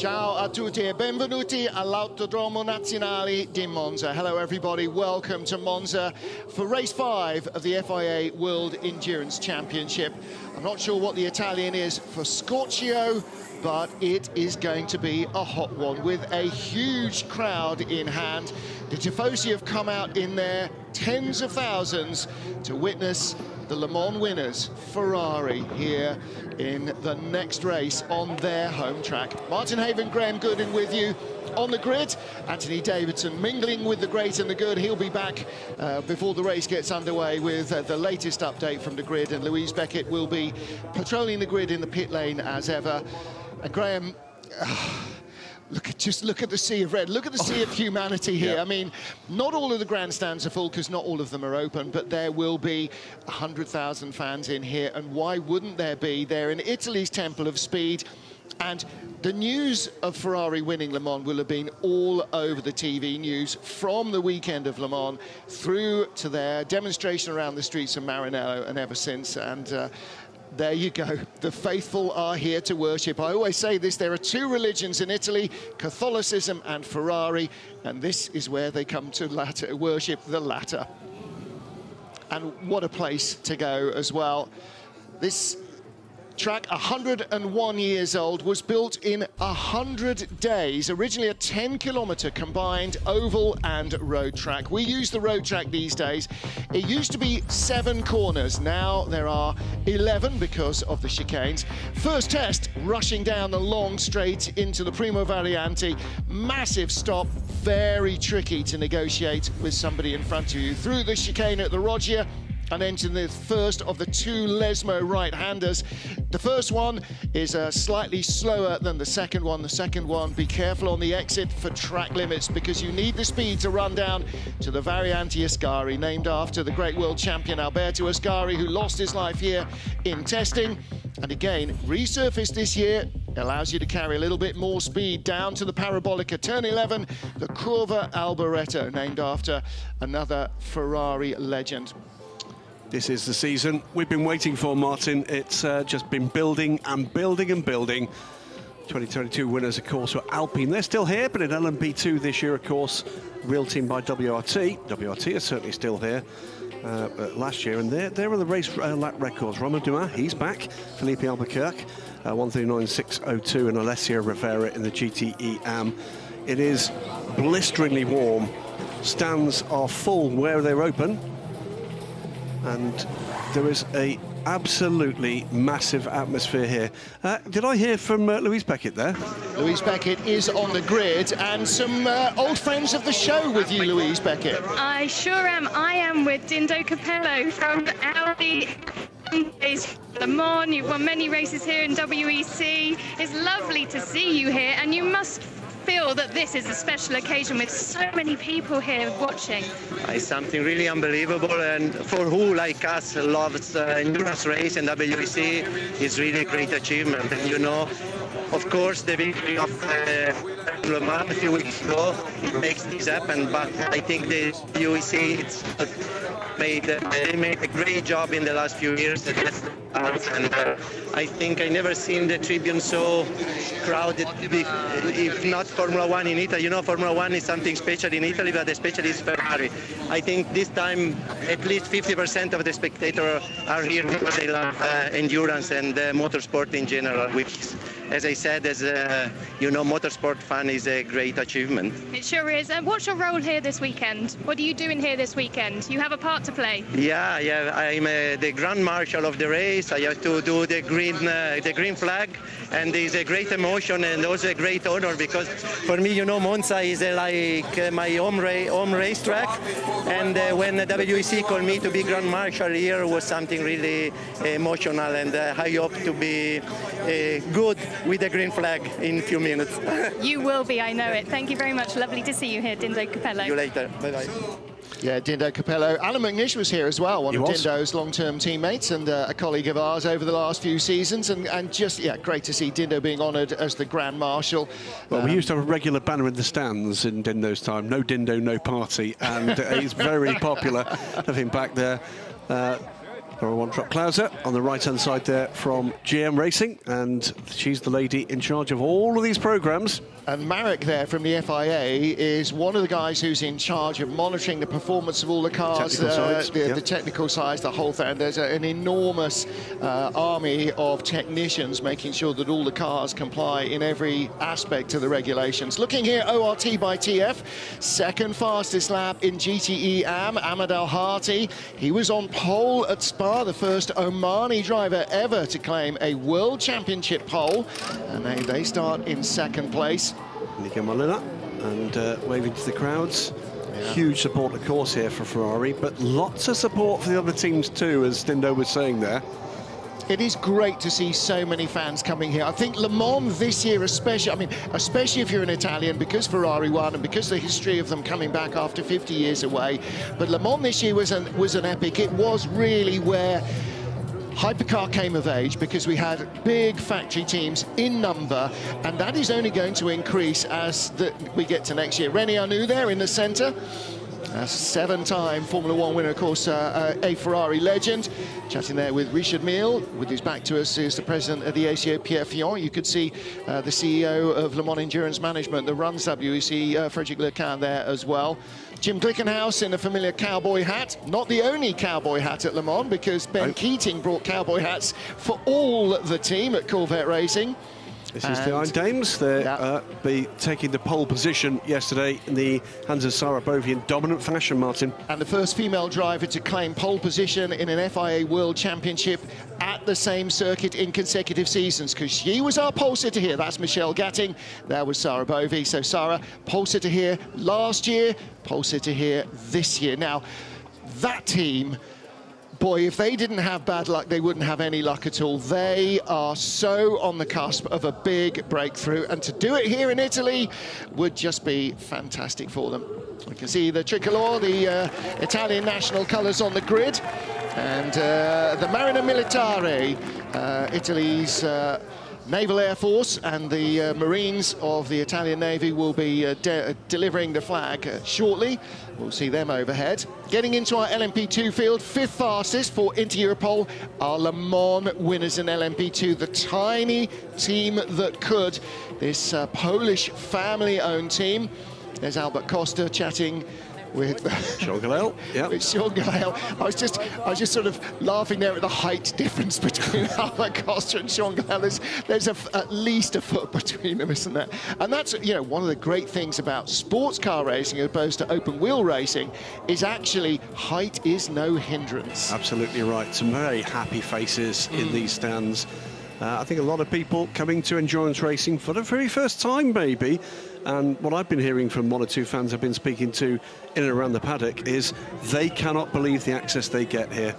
Ciao a tutti e benvenuti all'Autodromo Nazionale di Monza. Hello everybody, welcome to Monza for race 5 of the FIA World Endurance Championship. I'm not sure what the Italian is for Scorchio, but it is going to be a hot one with a huge crowd in hand. The Tifosi have come out in their tens of thousands to witness the Le Mans winners, Ferrari, here in the next race on their home track. Martin Haven, Graham Gooden with you on the grid. Anthony Davidson mingling with the great and the good. He'll be back before the race gets underway with the latest update from the grid, and Louise Beckett will be patrolling the grid in the pit lane as ever. And Graham, just look at the sea of red. Look at the sea of humanity here. Yeah. I mean, not all of the grandstands are full because not all of them are open, but there will be 100,000 fans in here. And why wouldn't there be? They're in Italy's Temple of Speed. And the news of Ferrari winning Le Mans will have been all over the TV news from the weekend of Le Mans through to their demonstration around the streets of Maranello and ever since. And there you go. The faithful are here to worship. I always say this, there are two religions in Italy, Catholicism and Ferrari, and this is where they come to worship the latter. And what a place to go as well. This track, 101 years old, was built in 100 days. Originally a 10-kilometer combined oval and road track. We use the road track these days. It used to be 7 corners. Now there are 11 because of the chicanes. First test, rushing down the long straight into the Primo Variante. Massive stop, very tricky to negotiate with somebody in front of you. Through the chicane at the Roggia, and entering the first of the two Lesmo right-handers. The first one is slightly slower than the second one. The second one, be careful on the exit for track limits because you need the speed to run down to the Variante Ascari, named after the great world champion Alberto Ascari, who lost his life here in testing. And again, resurfaced this year, allows you to carry a little bit more speed down to the Parabolica. Turn 11, the Curva Alboreto, named after another Ferrari legend. This is the season we've been waiting for, Martin. It's just been building and building and building. 2022 winners, of course, were Alpine. They're still here, but in LMP2 this year, of course, real team by WRT. WRT is certainly still here last year, and there are the race lap records. Romain Dumas, he's back. Felipe Albuquerque, 1:39.602, and Alessio Rivera in the GTE AM. It is blisteringly warm. Stands are full where they're open. And there is a absolutely massive atmosphere here. Did I hear from Louise Beckett there? Louise Beckett is on the grid, and some old friends of the show with you, Louise Beckett. I sure am. I am with Dindo Capello from Audi Le Mans. You've won many races here in WEC. It's lovely to see you here, and you must feel that this is a special occasion with so many people here watching. It's something really unbelievable, and for who like us loves endurance race and WEC, it's really a great achievement. And you know, of course, the victory of Le Mans a few weeks ago makes this happen, but I think the WEC they made a great job in the last few years. And I think I never seen the Tribune so crowded, if not Formula One in Italy. You know, Formula One is something special in Italy, but especially is Ferrari. I think this time at least 50% of the spectators are here because they love endurance and motorsport in general, which is, as I said, as you know, motorsport fan is a great achievement. It sure is. And what's your role here this weekend? What are you doing here this weekend? You have a part to play. Yeah, I'm the Grand Marshal of the race. I have to do the green flag, and it's a great emotion and also a great honor because for me, you know, Monza is like my home racetrack, and when the WEC called me to be Grand Marshal here was something really emotional, and I hope to be good with the green flag in a few minutes. You will be, I know it. Thank you very much. Lovely to see you here, Dindo Capello. See you later. Bye-bye. Yeah, Dindo Capello. Alan McNish was here as well, one of Dindo's long-term teammates and a colleague of ours over the last few seasons. And just, yeah, great to see Dindo being honoured as the Grand Marshal. Well, we used to have a regular banner in the stands in Dindo's time. No Dindo, no party. And he's very popular. Have him back there. Laura Wontrop-Klauser on the right-hand side there from GM Racing, and she's the lady in charge of all of these programmes. And Marek there from the FIA is one of the guys who's in charge of monitoring the performance of all the cars, the technical sides, the whole thing. There's an enormous army of technicians making sure that all the cars comply in every aspect of the regulations. Looking here, ORT by TF, second fastest lap in GTE AM, Ahmed Al-Hati. He was on pole at Spa, the first Omani driver ever to claim a World Championship pole, and they start in second place. Nico Molina and waving to the crowds. Huge support, of course, here for Ferrari, but lots of support for the other teams too, as Dindo was saying there. It is great to see so many fans coming here. I think Le Mans this year especially, especially if you're an Italian, because Ferrari won and because the history of them coming back after 50 years away. But Le Mans this year was an epic. It was really where hypercar came of age, because we had big factory teams in number, and that is only going to increase as we get to next year. René Arnoux there in the centre, a seven-time Formula One winner, of course, a Ferrari legend. Chatting there with Richard Mille. With his back to us is the president of the ACO, Pierre Fillon. You could see the CEO of Le Mans Endurance Management that runs WEC, Frédéric Leclerc, there as well. Jim Glickenhaus in a familiar cowboy hat. Not the only cowboy hat at Le Mans, because Ben Keating brought cowboy hats for all the team at Corvette Racing. This is the Iron Dames. They'll be taking the pole position yesterday in the hands of Sarah Bovy in dominant fashion, Martin. And the first female driver to claim pole position in an FIA World Championship at the same circuit in consecutive seasons, because she was our pole sitter here. That's Michelle Gatting. There was Sarah Bovy. So Sarah, pole sitter here last year, pole sitter here this year. Now, that team, boy, if they didn't have bad luck, they wouldn't have any luck at all. They are so on the cusp of a big breakthrough, and to do it here in Italy would just be fantastic for them. We can see the tricolore, the Italian national colours on the grid, and the Marina Militare, Italy's Naval Air Force, and the Marines of the Italian Navy will be delivering the flag shortly. We'll see them overhead. Getting into our LMP2 field, fifth fastest for Inter-Europol, our Le Mans winners in LMP2, the tiny team that could. This Polish family-owned team. There's Albert Costa chatting with Sean Gallel, with Sean Gallel. I was just sort of laughing there at the height difference between Albert Costa and Sean Gallel. There's at least a foot between them, isn't there? And that's, you know, one of the great things about sports car racing as opposed to open wheel racing is actually height is no hindrance. Absolutely right. Some very happy faces in these stands. I think a lot of people coming to endurance racing for the very first time, maybe. And what I've been hearing from one or two fans I've been speaking to in and around the paddock is they cannot believe the access they get here.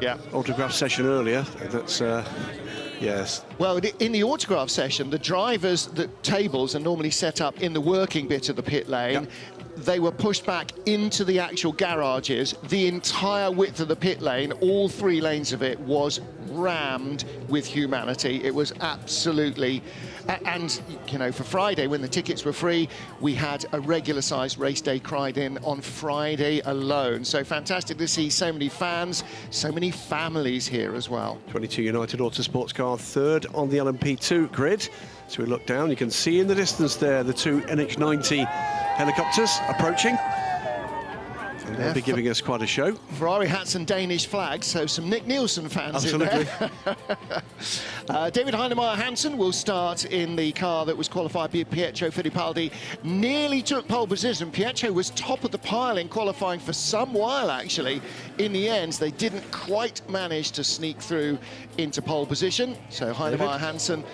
Yeah. Autograph session earlier. That's, yes. Well, in the autograph session, the drivers, the tables are normally set up in the working bit of the pit lane. Yep. They were pushed back into the actual garages. The entire width of the pit lane, all three lanes of it, was rammed with humanity. It was absolutely... And, you know, for Friday, when the tickets were free, we had a regular-sized race day cried in on Friday alone. So fantastic to see so many fans, so many families here as well. 22 United Autosports car, third on the LMP2 grid. So we look down, you can see in the distance there the two NH90 helicopters approaching. And they'll be giving us quite a show. Ferrari hats and Danish flags, so some Nick Nielsen fans. Absolutely. In there. David Heinemeier Hansen will start in the car that was qualified by Pietro Fittipaldi. Nearly took pole position. Pietro was top of the pile in qualifying for some while, actually. In the end, they didn't quite manage to sneak through into pole position. So Heinemeier Hansen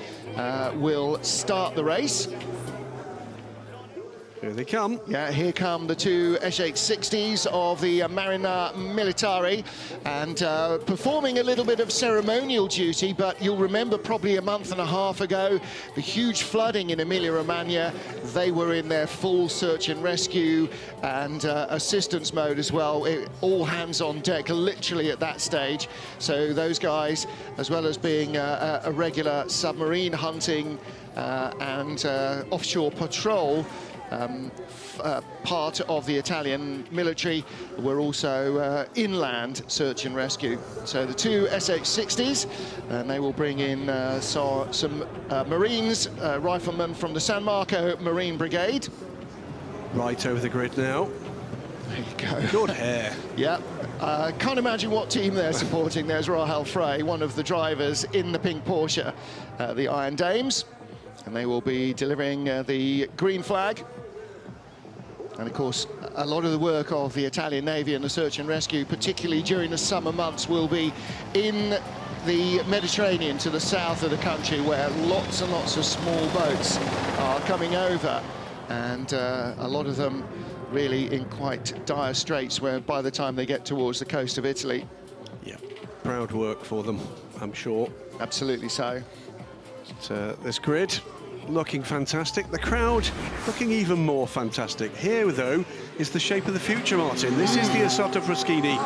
will start the race. Here they come. Yeah, here come the two SH60s of the Marina Militare, and performing a little bit of ceremonial duty, but you'll remember probably a month and a half ago, the huge flooding in Emilia-Romagna. They were in their full search and rescue and assistance mode as well. All hands on deck, literally at that stage. So those guys, as well as being a regular submarine hunting and offshore patrol, part of the Italian military were also inland search and rescue. So the two SH-60s, and they will bring in some Marines, riflemen from the San Marco Marine Brigade. Right over the grid now. There you go. Good hair. Yeah, can't imagine what team they're supporting. There's Rahel Frey, one of the drivers in the pink Porsche, the Iron Dames. And they will be delivering the green flag. And of course, a lot of the work of the Italian Navy and the search and rescue, particularly during the summer months, will be in the Mediterranean to the south of the country, where lots and lots of small boats are coming over. And a lot of them really in quite dire straits, where by the time they get towards the coast of Italy. Yeah, proud work for them, I'm sure. Absolutely so. This grid looking fantastic. The crowd looking even more fantastic. Here, though, is the shape of the future, Martin. This is the Isotta Fraschini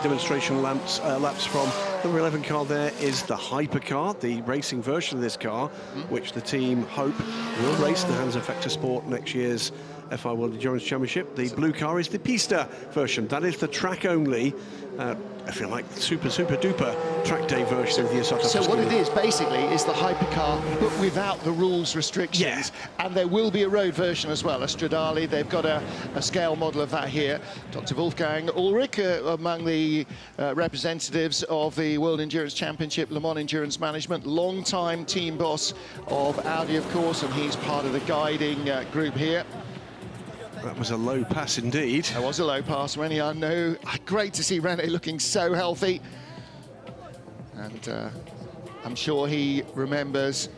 demonstration laps from number 11 car. There is the hypercar, the racing version of this car, which the team hope will race the Hansa Vector Sport next year's FIA World Endurance Championship. The blue car is the Pista version. That is the track only, I feel like super duper track day version of the Isotta Fraschini. So what it is basically is the hypercar, but without the rules restrictions. Yeah. And there will be a road version as well, a Stradale. They've got a scale model of that here. Dr. Wolfgang Ulrich, among the representatives of the World Endurance Championship, Le Mans Endurance Management, long-time team boss of Audi, of course, and he's part of the guiding group here. That was a low pass indeed. That was a low pass, René Arnaud. Great to see René looking so healthy. And I'm sure he remembers,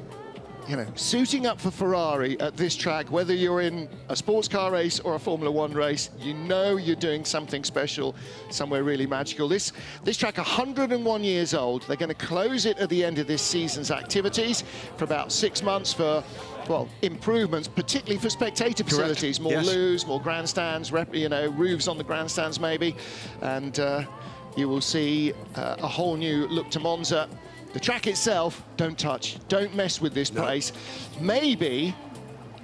you know, suiting up for Ferrari at this track, whether you're in a sports car race or a Formula One race, you know you're doing something special, somewhere really magical. This track, 101 years old. They're going to close it at the end of this season's activities for about 6 months for, well, improvements, particularly for spectator facilities. More loos, more grandstands, you know, roofs on the grandstands maybe. And you will see a whole new look to Monza. The track itself, don't touch, don't mess with this place. Maybe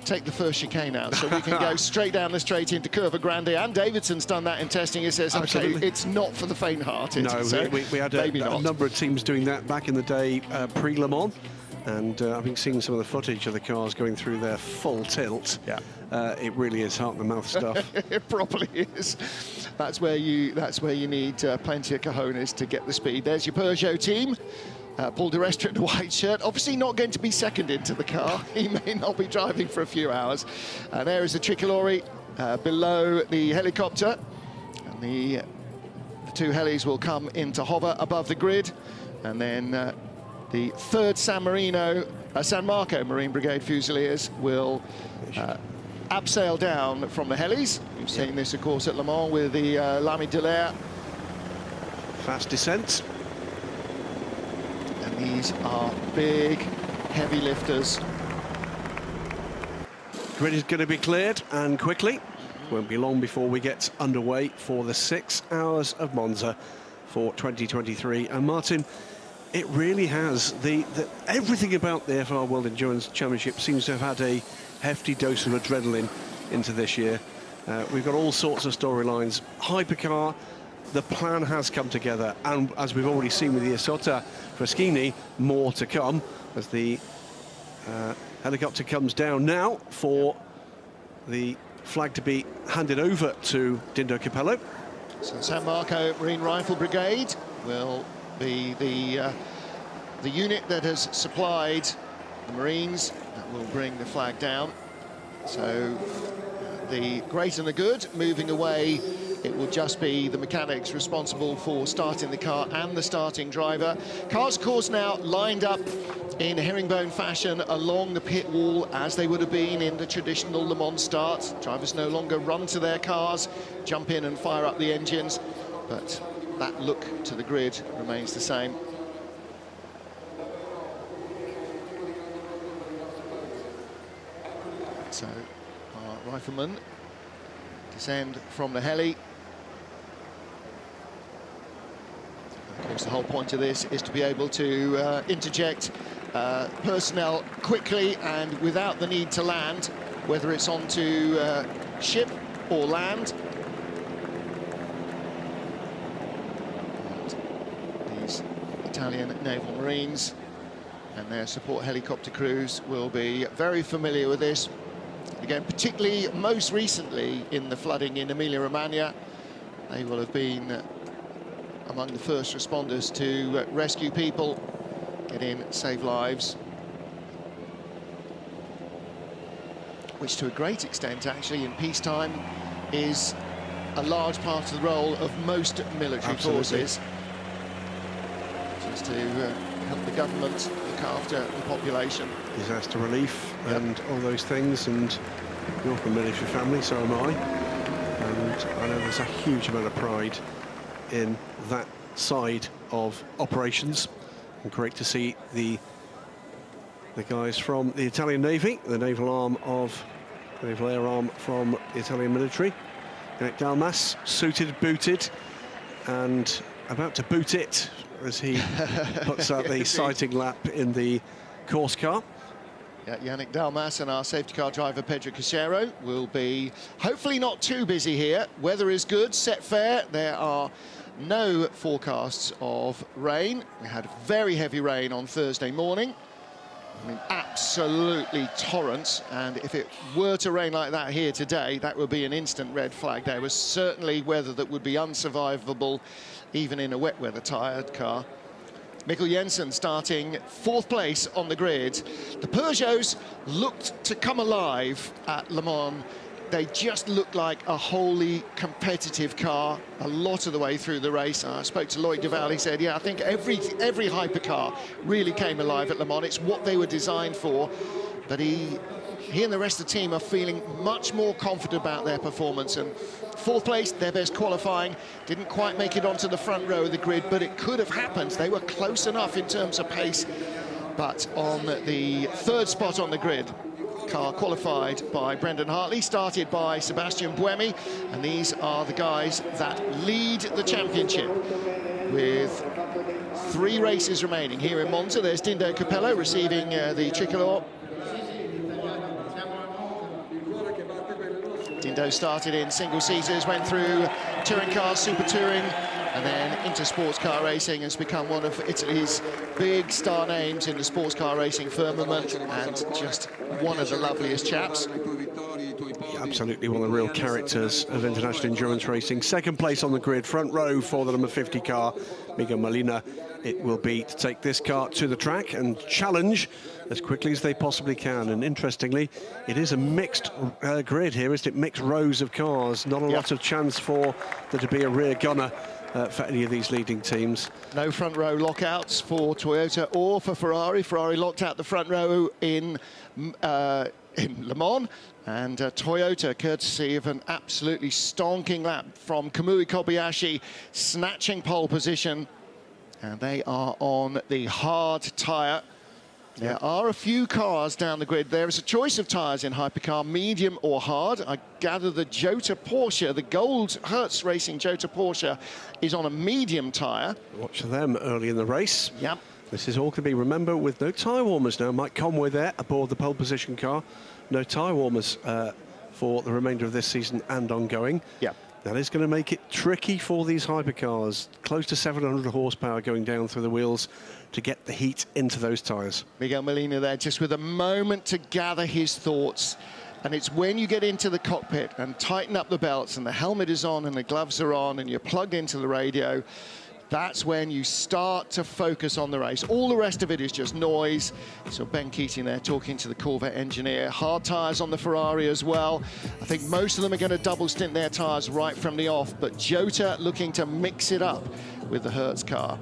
take the first chicane out so we can go straight down the straight into Curva Grande. And Davidson's done that in testing. He says, okay, it's not for the faint-hearted. No, so we had a number of teams doing that back in the day, pre-Le Mans. And having seen some of the footage of the cars going through their full tilt, it really is heart-in-the-mouth stuff. It probably is. That's where you need plenty of cojones to get the speed. There's your Peugeot team. Paul di Resta in the white shirt, obviously not going to be second into the car. He may not be driving for a few hours. There is the Tricolore below the helicopter. And the two helis will come into hover above the grid. And then the third San Marco Marine Brigade Fusiliers will abseil down from the helis. You've seen this, of course, at Le Mans with the L'Ami de l'Air. Fast descent. And these are big, heavy lifters. Grid is going to be cleared, and quickly. Won't be long before we get underway for the 6 hours of Monza for 2023. And Martin, it really has. Everything about the FIA World Endurance Championship seems to have had a hefty dose of adrenaline into this year. We've got all sorts of storylines. Hypercar, the plan has come together, and as we've already seen with the Isotta Fraschini, more to come as the helicopter comes down now for the flag to be handed over to Dindo Capello. So San Marco Marine Rifle Brigade will be the unit that has supplied the Marines that will bring the flag down. So the great and the good moving away. It will just be the mechanics responsible for starting the car and the starting driver. Cars, of course, now lined up in herringbone fashion along the pit wall as they would have been in the traditional Le Mans start. Drivers no longer run to their cars, jump in and fire up the engines, but that look to the grid remains the same. So our riflemen descend from the heli. Of course, the whole point of this is to be able to interject personnel quickly and without the need to land. whether it's onto ship or land. And these Italian naval marines and their support helicopter crews will be very familiar with this. Again, particularly most recently in the flooding in Emilia-Romagna, they will have been among the first responders to rescue people, get in, save lives. Which to a great extent, actually, in peacetime, is a large part of the role of most military forces. Just to help the government look after the population. Disaster relief and all those things, and you're from a military family, so am I. And I know there's a huge amount of pride in that side of operations. And great to see the guys from the Italian Navy, the naval air arm from the Italian military. Yannick Dalmas, suited, booted, and about to boot it as he puts out the sighting lap in the course car. Yeah, Yannick Dalmas and our safety car driver Pedro Casero will be hopefully not too busy here. Weather is good, set fair. There are no forecasts of rain. We had very heavy rain on Thursday morning. I mean, absolutely torrents, and if it were to rain like that here today, that would be an instant red flag. There was certainly weather that would be unsurvivable, even in a wet weather tired car. Mikkel Jensen starting 4th place on the grid. The Peugeots looked to come alive at Le Mans. They just looked like a wholly competitive car a lot of the way through the race. I spoke to Loic Duval. He said, yeah, I think every hypercar really came alive at Le Mans. It's what they were designed for. But he and the rest of the team are feeling much more confident about their performance. And 4th place, their best qualifying. Didn't quite make it onto the front row of the grid, but it could have happened. They were close enough in terms of pace. But on the 3rd spot on the grid, car qualified by Brendan Hartley, started by Sebastian Buemi, and these are the guys that lead the championship with 3 races remaining here in Monza. There's Dindo Capello receiving the tricolor. Dindo started in single seaters, went through touring cars, super touring, and then into sports car racing, has become one of Italy's big star names in the sports car racing firmament, and just one of the loveliest chaps. Yeah, absolutely one of the real characters of international endurance racing. 2nd place on the grid, front row for the number 50 car, Miguel Molina. It will be to take this car to the track and challenge as quickly as they possibly can. And interestingly, it is a mixed grid here, isn't it? Mixed rows of cars. Not a lot of chance for there to be a rear gunner for any of these leading teams. No front row lockouts for Toyota or for Ferrari. Ferrari locked out the front row in Le Mans, and Toyota, courtesy of an absolutely stonking lap from Kamui Kobayashi, snatching pole position, and they are on the hard tyre. There are a few cars down the grid. There is a choice of tyres in hypercar, medium or hard. I gather the Jota Porsche, the gold Hertz Racing Jota Porsche, is on a medium tyre. Watch them early in the race. Yep. This is all to be, remember, with no tyre warmers now. Mike Conway there aboard the pole position car. No tyre warmers for the remainder of this season and ongoing. Yeah. That is going to make it tricky for these hypercars. Close to 700 horsepower going down through the wheels to get the heat into those tyres. Miguel Molina there, just with a moment to gather his thoughts. And it's when you get into the cockpit and tighten up the belts and the helmet is on and the gloves are on and you're plugged into the radio, that's when you start to focus on the race. All the rest of it is just noise. So Ben Keating there talking to the Corvette engineer. Hard tyres on the Ferrari as well. I think most of them are going to double stint their tyres right from the off, but Jota looking to mix it up with the Hertz car.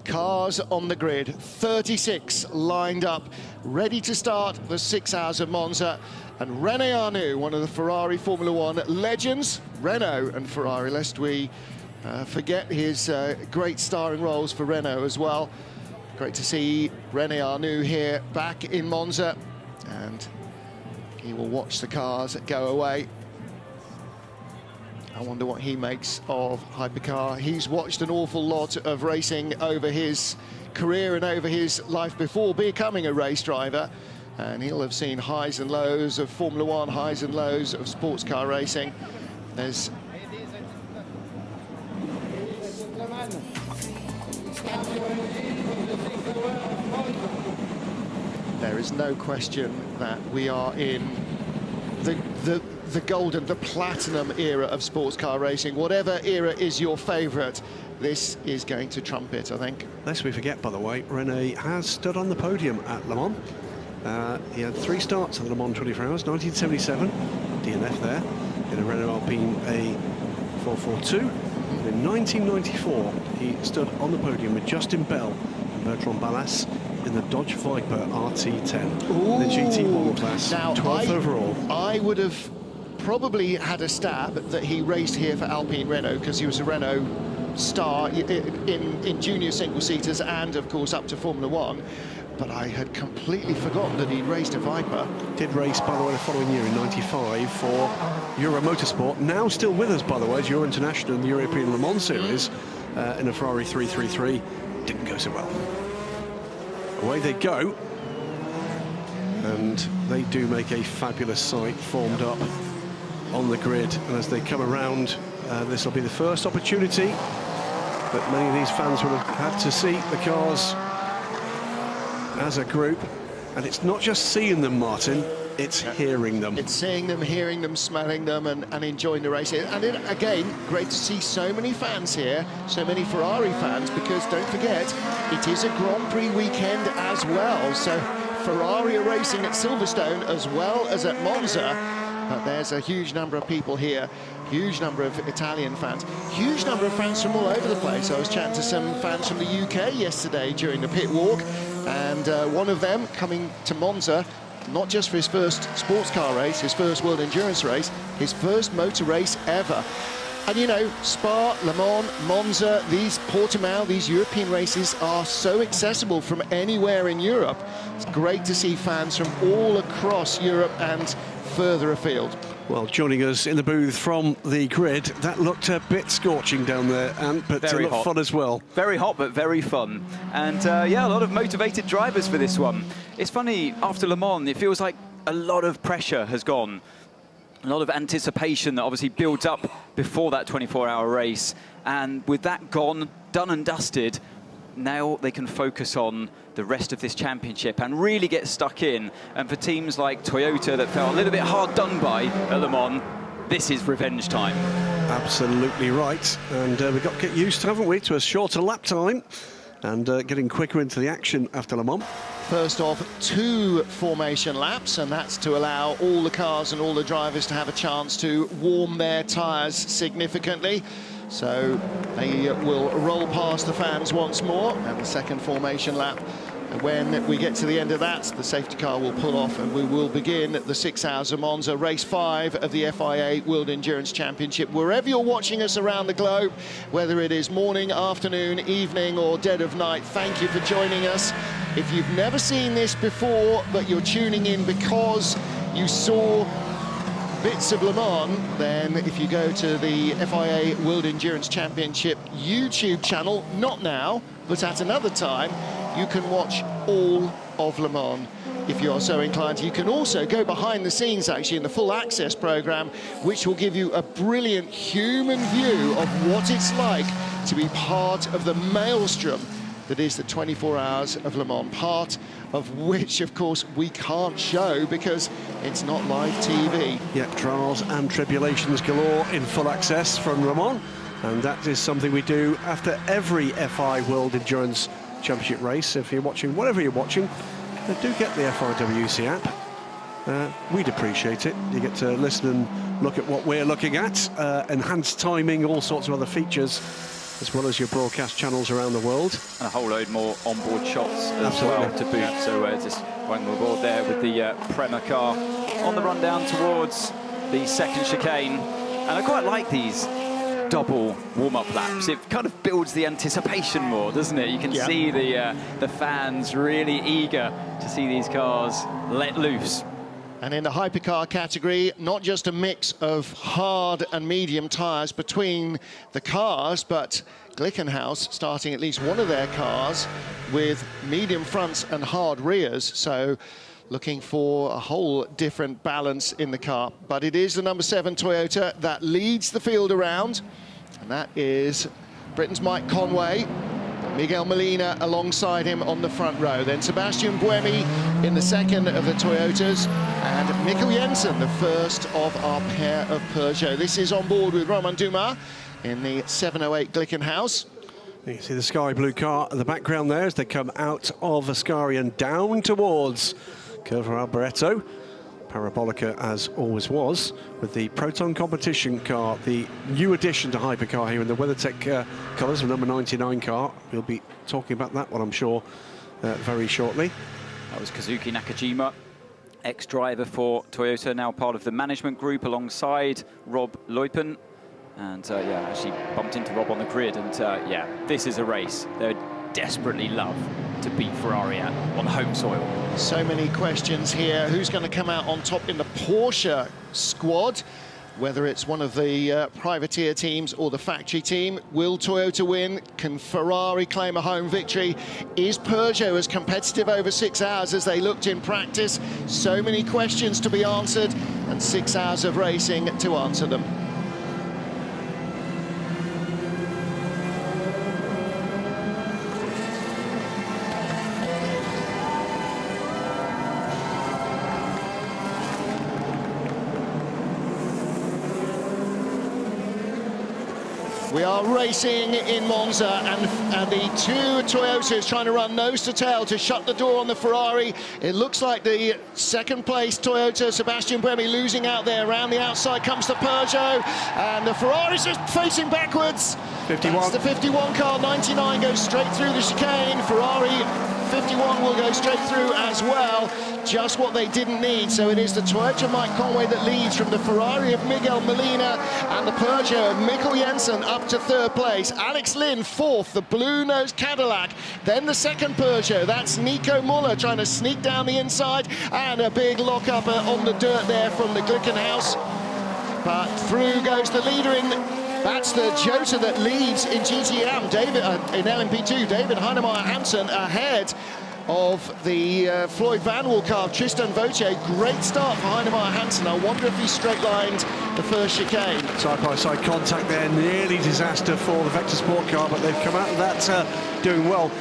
Cars on the grid, 36 lined up, ready to start the 6 hours of Monza. And René Arnoux, one of the Ferrari Formula One legends, Renault and Ferrari, lest we forget his great starring roles for Renault as well. Great to see René Arnoux here back in Monza, and he will watch the cars go away. I wonder what he makes of hypercar. He's watched an awful lot of racing over his career and over his life before becoming a race driver, and he'll have seen highs and lows of Formula One, highs and lows of sports car racing. There is no question that we are in the golden, the platinum era of sports car racing. Whatever era is your favourite, this is going to trump it, I think. Lest we forget, by the way, Rene has stood on the podium at Le Mans. He had 3 starts at the Le Mans 24 Hours, 1977, DNF there, in a Renault Alpine A442. And in 1994, he stood on the podium with Justin Bell and Bertrand Ballas in the Dodge Viper RT10, Ooh. the GT1 class, now, 12th overall. I would have probably had a stab that he raced here for Alpine Renault, because he was a Renault star in junior single-seaters and, of course, up to Formula One. But I had completely forgotten that he'd raced a Viper. Did race, by the way, the following year in '95 for Euro Motorsport. Now still with us, by the way, as Euro International in the European Le Mans Series in a Ferrari 333. Didn't go so well. Away they go, and they do make a fabulous sight formed up on the grid. And as they come around, this will be the first opportunity that many of these fans will have had to see the cars as a group. And it's not just seeing them, Martin, it's hearing them. It's seeing them, hearing them, smelling them, and enjoying the race. And again, great to see so many fans here, so many Ferrari fans, because don't forget, it is a Grand Prix weekend as well. So Ferrari are racing at Silverstone as well as at Monza. But there's a huge number of people here, huge number of Italian fans, huge number of fans from all over the place. I was chatting to some fans from the UK yesterday during the pit walk, and one of them coming to Monza, not just for his first sports car race, his first World Endurance race, his first motor race ever. And you know, Spa, Le Mans, Monza, these Portimao, these European races are so accessible from anywhere in Europe. It's great to see fans from all across Europe and further afield. Well, joining us in the booth from the grid, that looked a bit scorching down there, but it looked fun as well. Very hot, but very fun. And yeah, a lot of motivated drivers for this one. It's funny, after Le Mans, it feels like a lot of pressure has gone. A lot of anticipation that obviously builds up before that 24-hour race. And with that gone, done and dusted, now they can focus on the rest of this championship and really get stuck in. And for teams like Toyota that felt a little bit hard done by at Le Mans, this is revenge time. Absolutely right. And we've got to get used, haven't we, to a shorter lap time and getting quicker into the action after Le Mans. First off, 2 formation laps, and that's to allow all the cars and all the drivers to have a chance to warm their tyres significantly. So they will roll past the fans once more, and the second formation lap. And when we get to the end of that, the safety car will pull off, and we will begin the 6 Hours of Monza, race 5 of the FIA World Endurance Championship. Wherever you're watching us around the globe, whether it is morning, afternoon, evening, or dead of night, thank you for joining us. If you've never seen this before, but you're tuning in because you saw bits of Le Mans, then if you go to the FIA World Endurance Championship YouTube channel, not now, but at another time, you can watch all of Le Mans if you're so inclined. You can also go behind the scenes, actually, in the full access program, which will give you a brilliant human view of what it's like to be part of the maelstrom that is the 24 Hours of Le Mans, part of which, of course, we can't show because it's not live TV. Yeah, trials and tribulations galore in full access from Le Mans, and that is something we do after every FI World Endurance Championship race. If you're watching, whatever you're watching, do get the FIWC app. We'd appreciate it. You get to listen and look at what we're looking at, enhanced timing, all sorts of other features, as well as your broadcast channels around the world. And a whole load more onboard shots as well to boot. So just going aboard there with the Prema car on the run down towards the second chicane. And I quite like these double warm-up laps. It kind of builds the anticipation more, doesn't it? You can see the fans really eager to see these cars let loose. And in the hypercar category, not just a mix of hard and medium tyres between the cars, but Glickenhaus starting at least one of their cars with medium fronts and hard rears. So looking for a whole different balance in the car. But it is the number 7 Toyota that leads the field around. And that is Britain's Mike Conway. Miguel Molina alongside him on the front row. Then Sebastian Buemi in the second of the Toyotas. And Mikkel Jensen, the first of our pair of Peugeot. This is on board with Romain Dumas in the 708 Glickenhaus. You can see the sky blue car in the background there as they come out of Ascari and down towards Curva Alboreto. Parabolica as always was, with the Proton competition car, the new addition to hypercar here in the WeatherTech colours, the number 99 car. We'll be talking about that one, I'm sure, very shortly. That was Kazuki Nakajima, ex-driver for Toyota, now part of the management group alongside Rob Luypen. And yeah, actually bumped into Rob on the grid. And yeah, this is a race they'd desperately love to beat Ferrari at on home soil. So many questions here. Who's going to come out on top in the Porsche squad? Whether it's one of the privateer teams or the factory team. Will Toyota win? Can Ferrari claim a home victory? Is Peugeot as competitive over 6 hours as they looked in practice? So many questions to be answered and 6 hours of racing to answer them. We are racing in Monza, and the two Toyotas trying to run nose to tail to shut the door on the Ferrari. It looks like the second place Toyota, Sebastian Buemi, losing out there. Around the outside comes the Peugeot, and the Ferrari's just facing backwards. 51. That's the 51 car. 99 goes straight through the chicane. Ferrari 51 will go straight through as well. Just what they didn't need. So it is the Toyota Mike Conway that leads from the Ferrari of Miguel Molina, and the Peugeot of Mikkel Jensen up to third place. Alex Lynn fourth, the blue-nosed Cadillac. Then the second Peugeot, that's Nico Muller trying to sneak down the inside, and a big lock-up on the dirt there from the Glickenhaus. But through goes the leader in. That's the Jota that leads in GTM, David in LMP2, David Heinemeier Hansen ahead of the Floyd Van Wall car, Tristan Vautier. Great start for Heinemeier Hansen. I wonder if he straight-lined the first chicane. Side-by-side contact there, nearly disaster for the Vector Sport car, but they've come out of that doing well.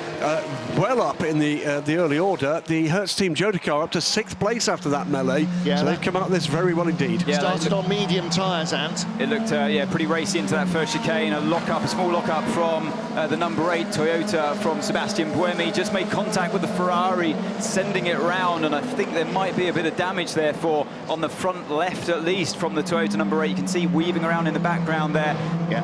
Well up in the early order. The Hertz Team Jota car up to 6th place after that melee. Yeah, so they've come out of this very well indeed. Yeah, started on medium tyres, Ant. It looked yeah, pretty racy into that first chicane. A small lock-up from the number 8 Toyota from Sebastian Buemi. Just made contact with the Ferrari, sending it round, and I think there might be a bit of damage there on the front left at least from the Toyota number 8. You can see weaving around in the background there,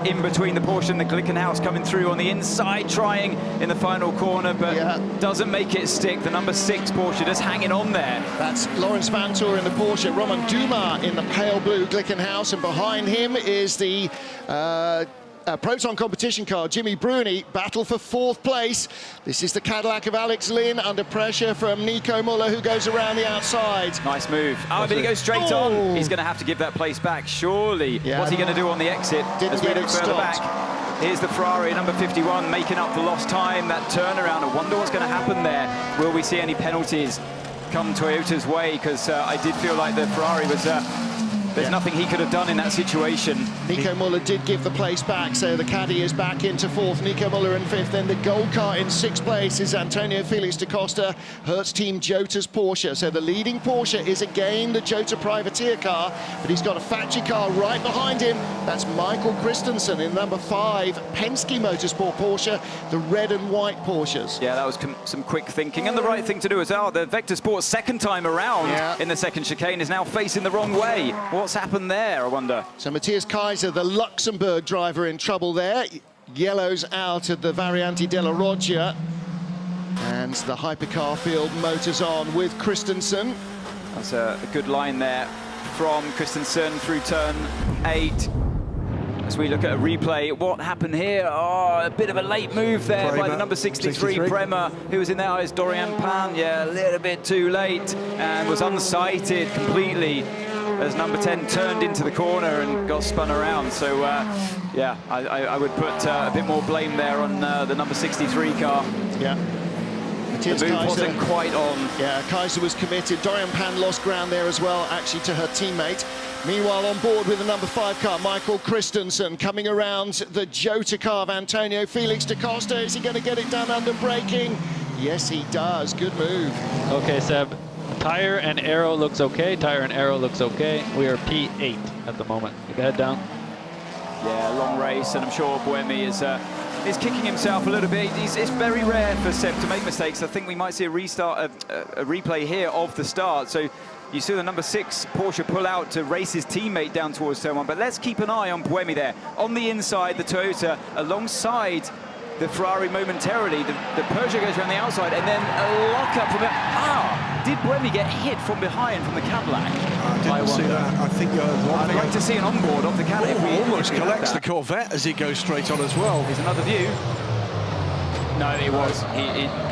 in between the Porsche and the Glickenhaus, coming through on the inside, trying in the final corner, but doesn't make it stick. The number 6 Porsche just hanging on there. That's Lawrence Vantour in the Porsche, Romain Dumas in the pale blue Glickenhaus, and behind him is the Proton competition car, Jimmy Bruni, battle for 4th place. This is the Cadillac of Alex Lynn, under pressure from Nico Muller, who goes around the outside. Nice move. Oh, but he goes straight on. He's going to have to give that place back, surely. Yeah. What's he going to do on the exit as we look further back? Here's the Ferrari, number 51, making up the lost time, that turnaround. I wonder what's going to happen there. Will we see any penalties come Toyota's way? Because I did feel like the Ferrari was... There's nothing he could have done in that situation. Nico Muller did give the place back, so the Caddy is back into 4th, Nico Muller in 5th. Then the gold car in 6th place is Antonio Felix da Costa, Hertz Team Jota's Porsche. So the leading Porsche is again the Jota privateer car, but he's got a factory car right behind him. That's Michael Christensen in number 5, Penske Motorsport Porsche, the red and white Porsches. Yeah, that was some quick thinking, and the right thing to do as well. The Vector Sport second time around in the second chicane is now facing the wrong way. What's happened there, I wonder? So Matthias Kaiser, the Luxembourg driver, in trouble there. Yellows out at the Variante della Roggia. And the hypercar field motors on with Christensen. That's a good line there from Christensen through turn 8. As we look at a replay, what happened here? Oh, a bit of a late move there by the number 63, Prema, who was in there as Dorian Pan. Yeah, a little bit too late and was unsighted completely as number 10 turned into the corner and got spun around. So, yeah, I would put a bit more blame there on the number 63 car. Yeah. The move wasn't quite on. Yeah, Kaiser was committed. Dorian Pan lost ground there as well, actually, to her teammate. Meanwhile, on board with the number 5 car, Michael Christensen coming around the Jota car of Antonio Felix da Costa. Is he going to get it done under braking? Yes, he does. Good move. Okay, Seb. Tire and aero looks okay. Tire and aero looks okay. We are P8 at the moment. You can head down. Yeah, long race, and I'm sure Buemi is kicking himself a little bit. It's very rare for Seb to make mistakes. I think we might see a replay here of the start. So you see the number 6 Porsche pull out to race his teammate down towards turn 1. But let's keep an eye on Buemi there. On the inside, the Toyota alongside the Ferrari momentarily. The Peugeot goes around the outside, and then a lock-up from it. Did Buemi get hit from behind from the Cadillac? I didn't see that. I think I'd like to see an onboard of the Cadillac. Almost collects the Corvette as he goes straight on as well. Here's another view. No, it was.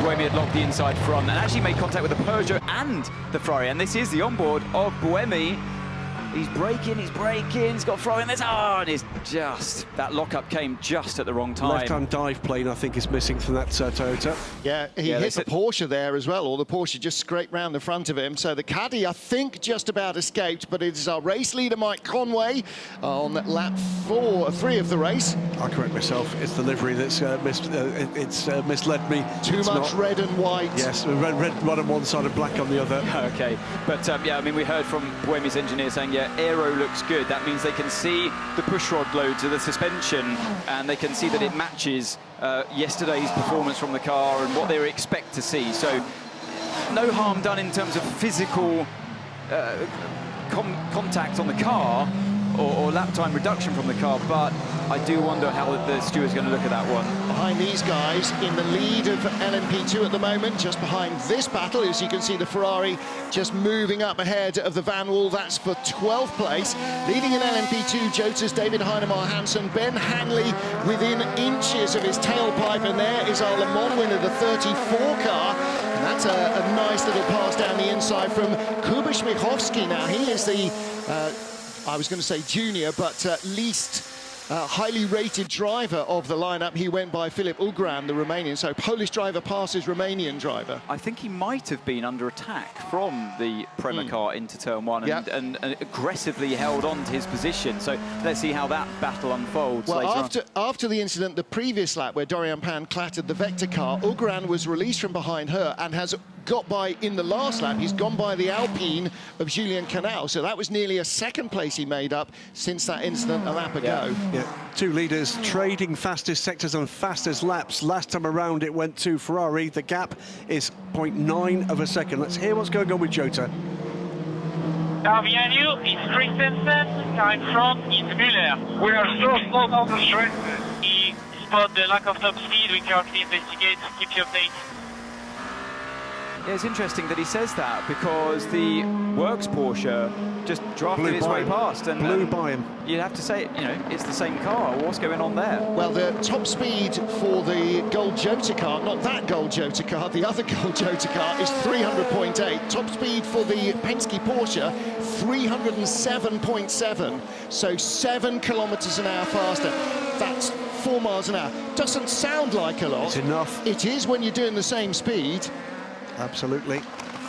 Buemi had locked the inside front and actually made contact with the Peugeot and the Ferrari. And this is the onboard of Buemi. He's braking, he's got Ferrari in this. And it's just, that lockup came just at the wrong time. Left-hand dive plane, I think, is missing from that Toyota. Yeah, he hit the Porsche there as well, or the Porsche just scraped round the front of him. So the Caddy, I think, just about escaped, but it is our race leader, Mike Conway, on lap 3 of the race. I correct myself, it's the livery that's misled me. Too much red and white. Yes, red on one side and black on the other. Okay, but yeah, I mean, we heard from Buemi's engineer saying, yeah, aero looks good. That means they can see the pushrod loads of the suspension, and they can see that it matches yesterday's performance from the car and what they expect to see. So no harm done in terms of physical contact on the car or lap time reduction from the car, but I do wonder how the steward's going to look at that one. Behind these guys, in the lead of LMP2 at the moment, just behind this battle, as you can see the Ferrari just moving up ahead of the Van Wall. That's for 12th place. Leading in LMP2, Jota's David Heinemar Hansen, Ben Hanley within inches of his tailpipe, and there is our Le Mans winner, the 34 car. And that's a nice little pass down the inside from Kuba Śmiechowski. Now, he is the I was going to say junior, but least highly rated driver of the lineup. He went by Filip Ugran, the Romanian. So Polish driver passes Romanian driver. I think he might have been under attack from the Prema car into turn 1 and aggressively held on to his position. So let's see how that battle unfolds later on. After the incident, the previous lap where Dorian Pan clattered the Vector car, Ugran was released from behind her and has got by in the last lap. He's gone by the Alpine of Julien Canal. So that was nearly a second place he made up since that incident a lap ago. Yeah, two leaders trading fastest sectors and fastest laps. Last time around it went to Ferrari. The gap is 0.9 of a second. Let's hear what's going on with Jota. Behind you is Christensen, car in front is Müller. We are so slow down the straight. He spot the lack of top speed. We currently investigate. Keep you updated. Yeah, it's interesting that he says that because the Works Porsche just drafted its way past and blew by him. You'd have to say, you know, it's the same car. What's going on there? Well, the top speed for the Gold Jota car, not that Gold Jota car, the other Gold Jota car is 300.8. Top speed for the Penske Porsche, 307.7. So 7 kilometers an hour faster. That's 4 miles an hour. Doesn't sound like a lot. It's enough. It is when you're doing the same speed. Absolutely.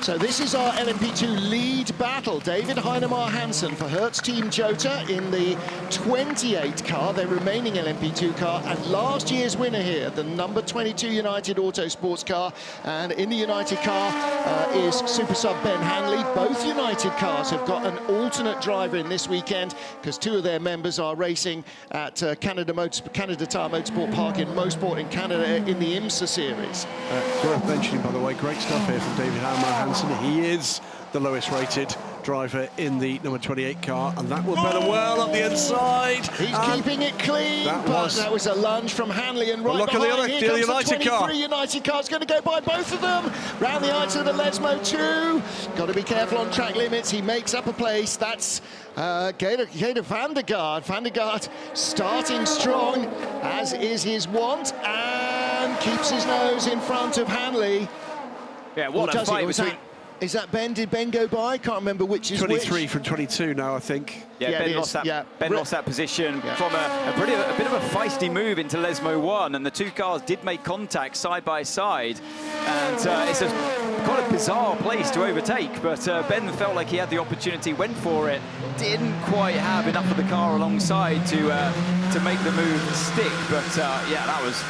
So this is our LMP2 lead battle. David Heinemar Hansen for Hertz Team Jota in the 28 car, their remaining LMP2 car, and last year's winner here, the number 22 United Autosports car. And in the United car is Super Sub Ben Hanley. Both United cars have got an alternate driver in this weekend because 2 of their members are racing at Canada Tire Motorsport Park in Mosport in Canada in the IMSA series. Worth mentioning, by the way, great stuff here from David Heinemar Hansen. He is the lowest rated driver in the number 28 car, and that will better well up the inside. He's keeping it clean, that was a lunge from Hanley, and right look behind, at the here comes United the 23 car. United car's going to go by both of them. Round the outside of the Lesmo 2. Got to be careful on track limits. He makes up a place. That's Gator van der Gaard. Van der Gaard starting strong, as is his wont, and keeps his nose in front of Hanley. Yeah, what a fight between... Is that Ben? Did Ben go by? Can't remember which is 23 which. from 22 now, I think. Yeah, Ben lost that position from a bit of a feisty move into Lesmo 1, and the two cars did make contact side by side. And it's quite a bizarre place to overtake, but Ben felt like he had the opportunity, went for it, didn't quite have enough of the car alongside to make the move stick. But yeah, that was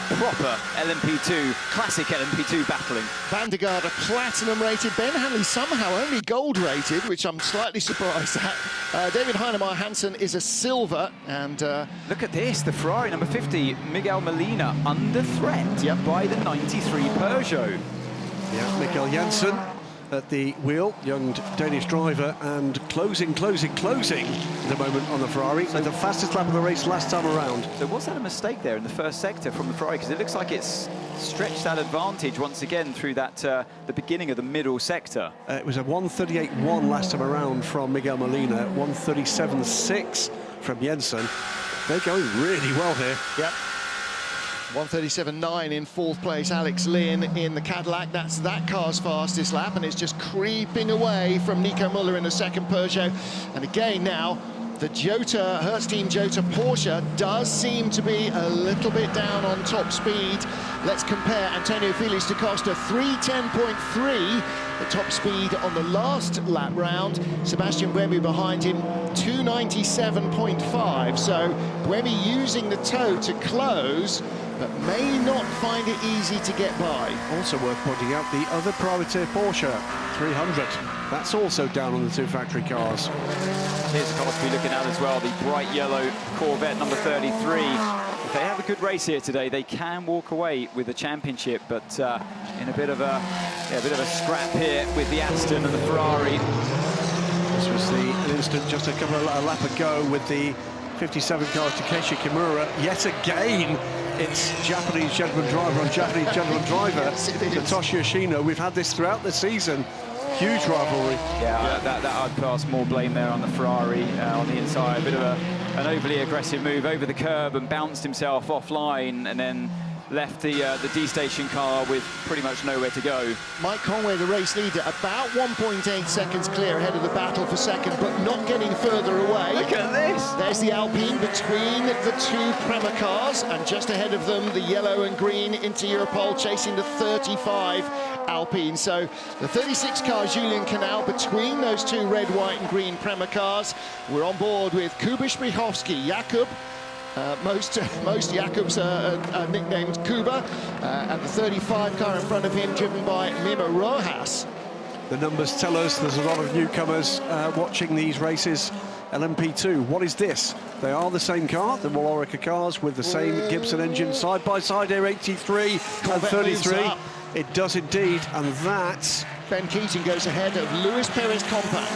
proper LMP2, classic LMP2 battling. Van der Gaard, a platinum rated. Ben Hanley somehow only gold rated, which I'm slightly surprised at. David Heinemeier Hansen is a silver, and look at this, the Ferrari number 50, Miguel Molina, under threat by the 93 Peugeot. Yeah, Mikael Jensen at the wheel, young Danish driver, and closing at the moment on the Ferrari. So the fastest lap of the race last time around. So was that a mistake there in the first sector from the Ferrari? Because it looks like it's stretched that advantage once again through that the beginning of the middle sector. It was a 1:38.1 last time around from Miguel Molina, 1:37.6 from Jensen. They're going really well here. Yep. 1:37.9 in fourth place. Alex Lynn in the Cadillac. That's that car's fastest lap, and it's just creeping away from Nico Müller in the second Peugeot. And again now, the Jota, Hertz Team Jota Porsche does seem to be a little bit down on top speed. Let's compare Antonio Felix da Costa, 3:10.3, the top speed on the last lap round. Sebastian Buemi behind him, 2:97.5. So Buemi using the toe to close, but may not find it easy to get by. Also worth pointing out, the other privateer Porsche 300. That's also down on the two factory cars. Here's the car to be looking at as well, the bright yellow Corvette number 33. If they have a good race here today, they can walk away with the championship, but in a bit of a scrap here with the Aston and the Ferrari. This was an instant just a lap ago with the 57 car Takeshi Kimura. Yet again, it's Japanese gentleman driver on Japanese gentleman driver, Satoshi Yoshino. We've had this throughout the season. Huge rivalry. Yeah, that I'd pass more blame there on the Ferrari on the inside. A bit of an overly aggressive move over the curb and bounced himself offline, and then left the D-station car with pretty much nowhere to go. Mike Conway, the race leader, about 1.8 seconds clear ahead of the battle for second, but not getting further away. Look at this! There's the Alpine between the two Prema cars, and just ahead of them, the yellow and green Inter Europol chasing the 35 Alpine. So the 36 car Julian Canal between those two red, white and green Prema cars. We're on board with Kuba Śmiechowski, Jakub. Most Jakubs are nicknamed Kuba, and the 35 car in front of him driven by Mima Rojas. The numbers tell us there's a lot of newcomers watching these races. LMP2, what is this? They are the same car, the Walorica cars with the same Gibson engine side by side here, 83 and 33. It does indeed, and that's... Ben Keating goes ahead of Luis Perez Compact.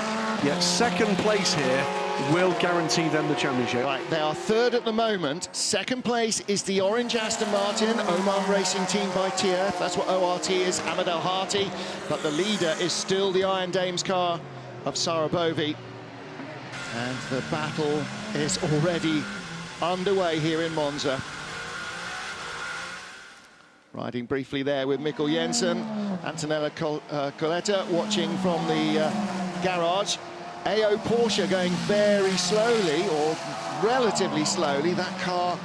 Yet second place here will guarantee them the championship. Right, they are third at the moment. Second place is the orange Aston Martin, Oman Racing Team by TF. That's what ORT is, Ahmed El Hati. But the leader is still the Iron Dames car of Sarah Bovey. And the battle is already underway here in Monza. Riding briefly there with Mikkel Jensen, Antonella Coletta watching from the garage. AO Porsche going very slowly, or relatively slowly. That car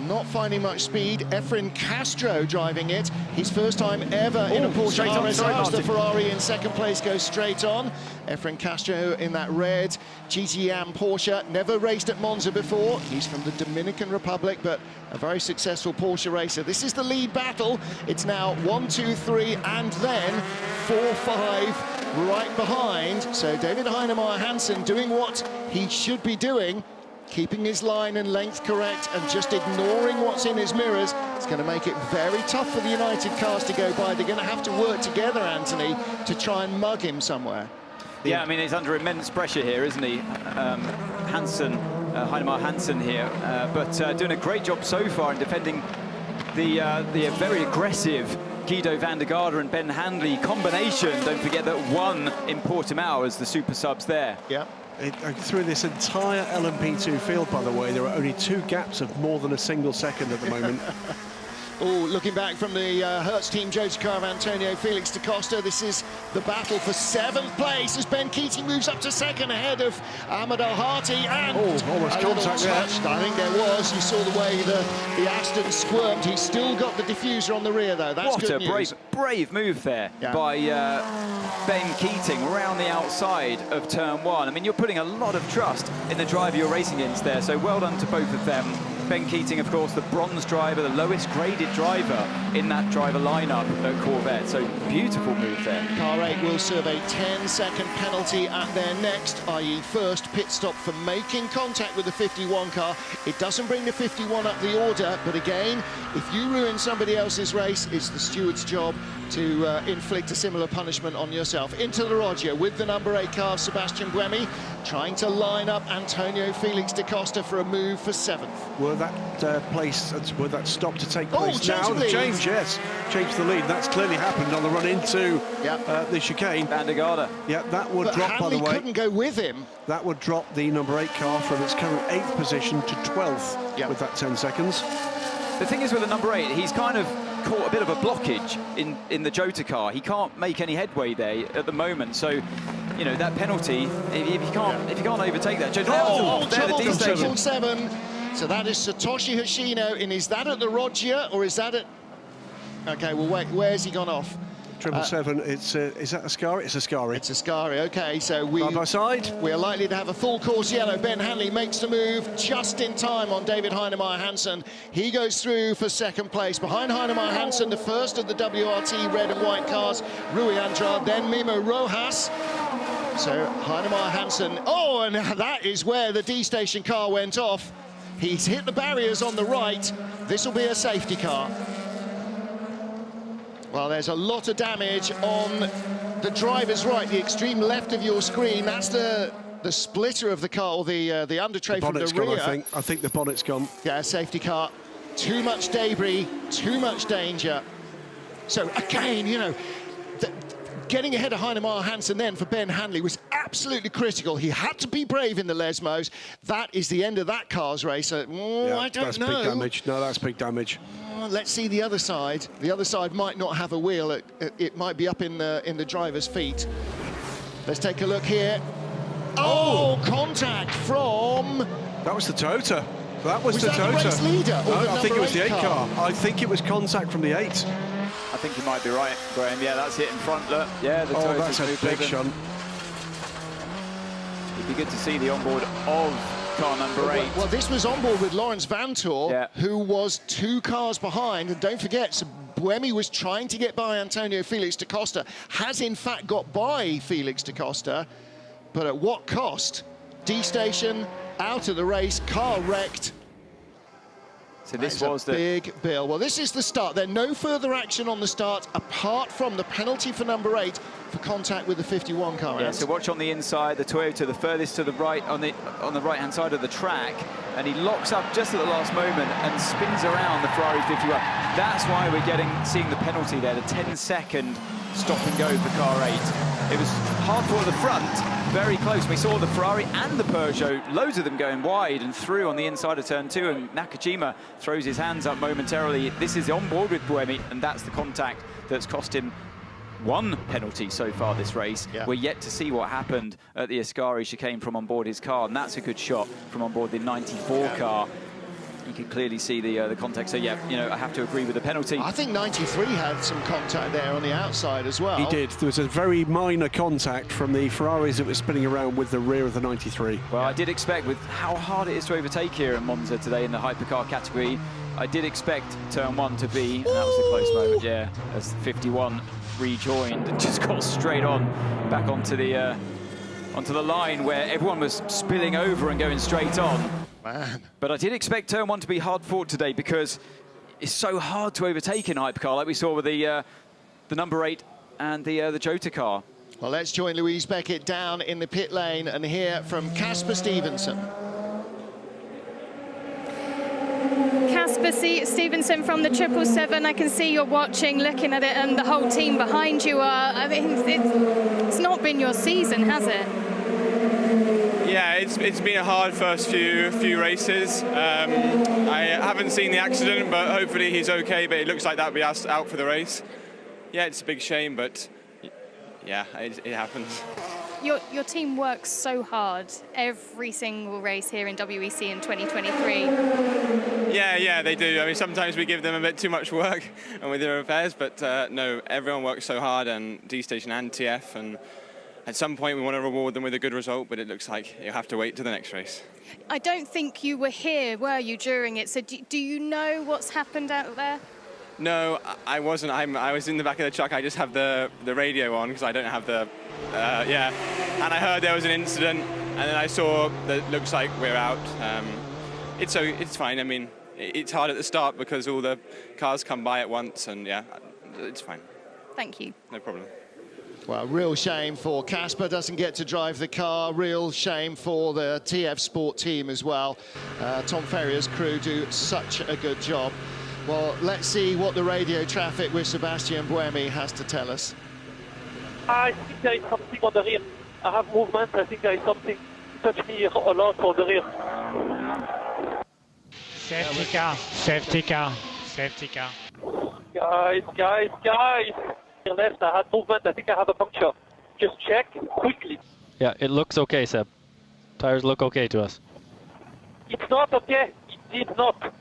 not finding much speed. Efren Castro driving it. His first time ever in a Porsche RS. The Ferrari in second place goes straight on. Efren Castro in that red GTM Porsche. Never raced at Monza before. He's from the Dominican Republic, but a very successful Porsche racer. This is the lead battle. It's now 1, 2, 3, and then 4, 5 right behind. So David Heinemeier Hansen doing what he should be doing, keeping his line and length correct and just ignoring what's in his mirrors. It's going to make it very tough for the United cars to go by. They're going to have to work together, Anthony, to try and mug him somewhere. Yeah, I mean, he's under immense pressure here, isn't he? Heinemeier Hansen here, but doing a great job so far in defending the very aggressive Guido van der Garde and Ben Handley combination. Don't forget that one in Portimao as the super subs there. Yeah. Through this entire LMP2 field, by the way, there are only 2 gaps of more than a single second at the moment. Oh, looking back from the Hertz team, Joe's car of Antonio Felix da Costa. This is the battle for 7th place as Ben Keating moves up to 2nd ahead of Ahmed Al-Hati. And almost contact there. I think there was. You saw the way the Aston squirmed. He's still got the diffuser on the rear, though. That's good news. What a brave move there by Ben Keating around the outside of turn 1. I mean, you're putting a lot of trust in the driver you're racing against there, so well done to both of them. Ben Keating, of course, the bronze driver, the lowest graded driver in that driver lineup at Corvette. So beautiful move there. Car 8 will serve a 10-second penalty at their next, i.e. first pit stop for making contact with the 51 car. It doesn't bring the 51 up the order, but again, if you ruin somebody else's race, it's the steward's job to inflict a similar punishment on yourself. Into the Roger with the number 8 car, Sebastian Buemi, trying to line up Antonio Felix da Costa for a move for 7th. Were that stop to take place now? The change, yes. Change the lead. That's clearly happened on the run into the chicane. Van der Garde. Yeah, that would drop, Hanley by the way. Couldn't go with him. That would drop the number 8 car from its current 8th position to 12th with that 10 seconds. The thing is with the number 8, he's kind of caught a bit of a blockage in the Jota car. He can't make any headway there at the moment. So, you know, that penalty, if you can't overtake that, Jota, trouble for 7. So that is Satoshi Hoshino, and is that at the Roger or is that at? Okay, well wait, where's he gone off? 777. Is that Ascari? It's Ascari. It's Ascari. Okay, so side by side. We are likely to have a full course yellow. Ben Hanley makes the move just in time on David Heinemeier Hansen. He goes through for 2nd place. Behind Heinemeier Hansen, the first of the WRT red and white cars, Rui Andrade, then Mimo Rojas. So Heinemeier Hansen. Oh, and that is where the D station car went off. He's hit the barriers on the right. This will be a safety car. Well, there's a lot of damage on the driver's right, the extreme left of your screen. That's the splitter of the car, or the under tray from the rear. Gone, I think the bonnet's gone. Yeah, safety car. Too much debris, too much danger. So again, you know, getting ahead of Heinemeier Hansen then for Ben Hanley was absolutely critical. He had to be brave in the Lesmos. That is the end of that car's race. I don't know. That's big damage. No, that's big damage. Let's see the other side. The other side might not have a wheel. It might be up in the driver's feet. Let's take a look here. Oh, contact from... That was the Toyota. That was the Toyota. Was that the race leader? No, I think it was the 8 car. I think it was contact from the 8. I think you might be right, Graham. Yeah, that's it in front. Look. Yeah, the Toyota's that's a big shot. It'd be good to see the onboard of car number 8. Well, this was on board with Lawrence Vantor, who was 2 cars behind. And don't forget, Buemi was trying to get by Antonio Felix da Costa, has in fact got by Felix da Costa, but at what cost? D-station, out of the race, car wrecked. So this was the big bill. Well, this is the start. There's no further action on the start apart from the penalty for number 8 for contact with the 51 car. Yeah, so watch on the inside, the Toyota, the furthest to the right on the right-hand side of the track, and he locks up just at the last moment and spins around the Ferrari 51. That's why we're seeing the penalty there, the 10-second stop and go for car 8. It was hard for the front, very close. We saw the Ferrari and the Peugeot, loads of them going wide and through on the inside of turn 2, and Nakajima throws his hands up momentarily. This is on board with Buemi, and that's the contact that's cost him 1 penalty so far this race. We're yet to see what happened at the Ascari chicane from on board his car, and that's a good shot from on board the 94 car. You can clearly see the contact. So, yeah, you know, I have to agree with the penalty. I think 93 had some contact there on the outside as well. He did. There was a very minor contact from the Ferraris that was spinning around with the rear of the 93. Well, I did expect, with how hard it is to overtake here in Monza today in the hypercar category, I did expect turn 1 to be, and that was a close moment, yeah, as 51 rejoined and just got straight on back onto the line where everyone was spilling over and going straight on. Man. But I did expect turn 1 to be hard fought today because it's so hard to overtake in hypercar, like we saw with the number 8 and the Jota car. Well, let's join Louise Beckett down in the pit lane and hear from Casper Stevenson. Casper Stevenson from the 777. I can see you're watching, looking at it, and the whole team behind you are. I mean, it's not been your season, has it? Yeah, it's been a hard first few races. I haven't seen the accident, but hopefully he's okay. But it looks like that'll be us out for the race. Yeah, it's a big shame, but yeah, it happens. Your team works so hard every single race here in WEC in 2023. Yeah, they do. I mean, sometimes we give them a bit too much work and with the repairs, but no, everyone works so hard, and D-Station and TF, and at some point we want to reward them with a good result, but it looks like you'll have to wait to the next race. I don't think you were here, were you, during it? So do you know what's happened out there? No, I wasn't. I was in the back of the truck. I just have the radio on because I don't have the... yeah, and I heard there was an incident, and then I saw that it looks like we're out. It's fine. I mean, it's hard at the start because all the cars come by at once, and yeah, it's fine. Thank you. No problem. Well, real shame for Casper, doesn't get to drive the car. Real shame for the TF Sport team as well. Tom Ferrier's crew do such a good job. Well, let's see what the radio traffic with Sebastian Buemi has to tell us. I think there is something on the rear. I have movement. I think there is something. Touch me a lot on the rear. Safety car, safety car, safety car. Guys. Left, I had movement. I think I have a puncture. Just check quickly. Yeah, it looks okay, Seb. Tires look okay to us. It's not okay. It's not.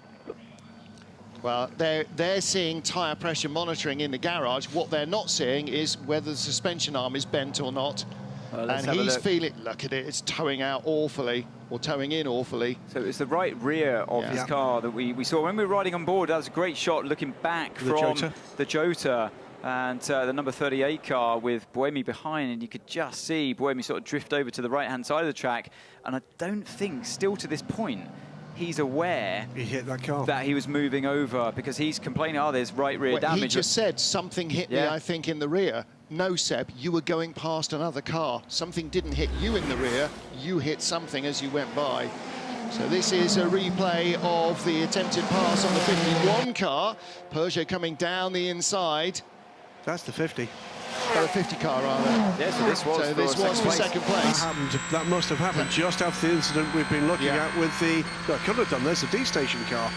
Well, they're seeing tyre pressure monitoring in the garage. What they're not seeing is whether the suspension arm is bent or not. And he's feeling, look at it, it's towing out awfully, or towing in awfully. So it's the right rear of his car that we saw when we were riding on board. That was a great shot looking back from the Jota. And the number 38 car with Buemi behind, and you could just see Buemi sort of drift over to the right-hand side of the track. And I don't think, still to this point, he's aware he hit that car, that he was moving over, because he's complaining, oh, there's right rear damage. He just said something hit me, I think, in the rear. No, Seb, you were going past another car. Something didn't hit you in the rear. You hit something as you went by. So this is a replay of the attempted pass on the 51 car. Peugeot coming down the inside. That's the 50. Oh, the 50 car, rather. Yeah, so this was for second place. That must have happened just after the incident we've been looking at with the... Well, could have done this, a D-Station car.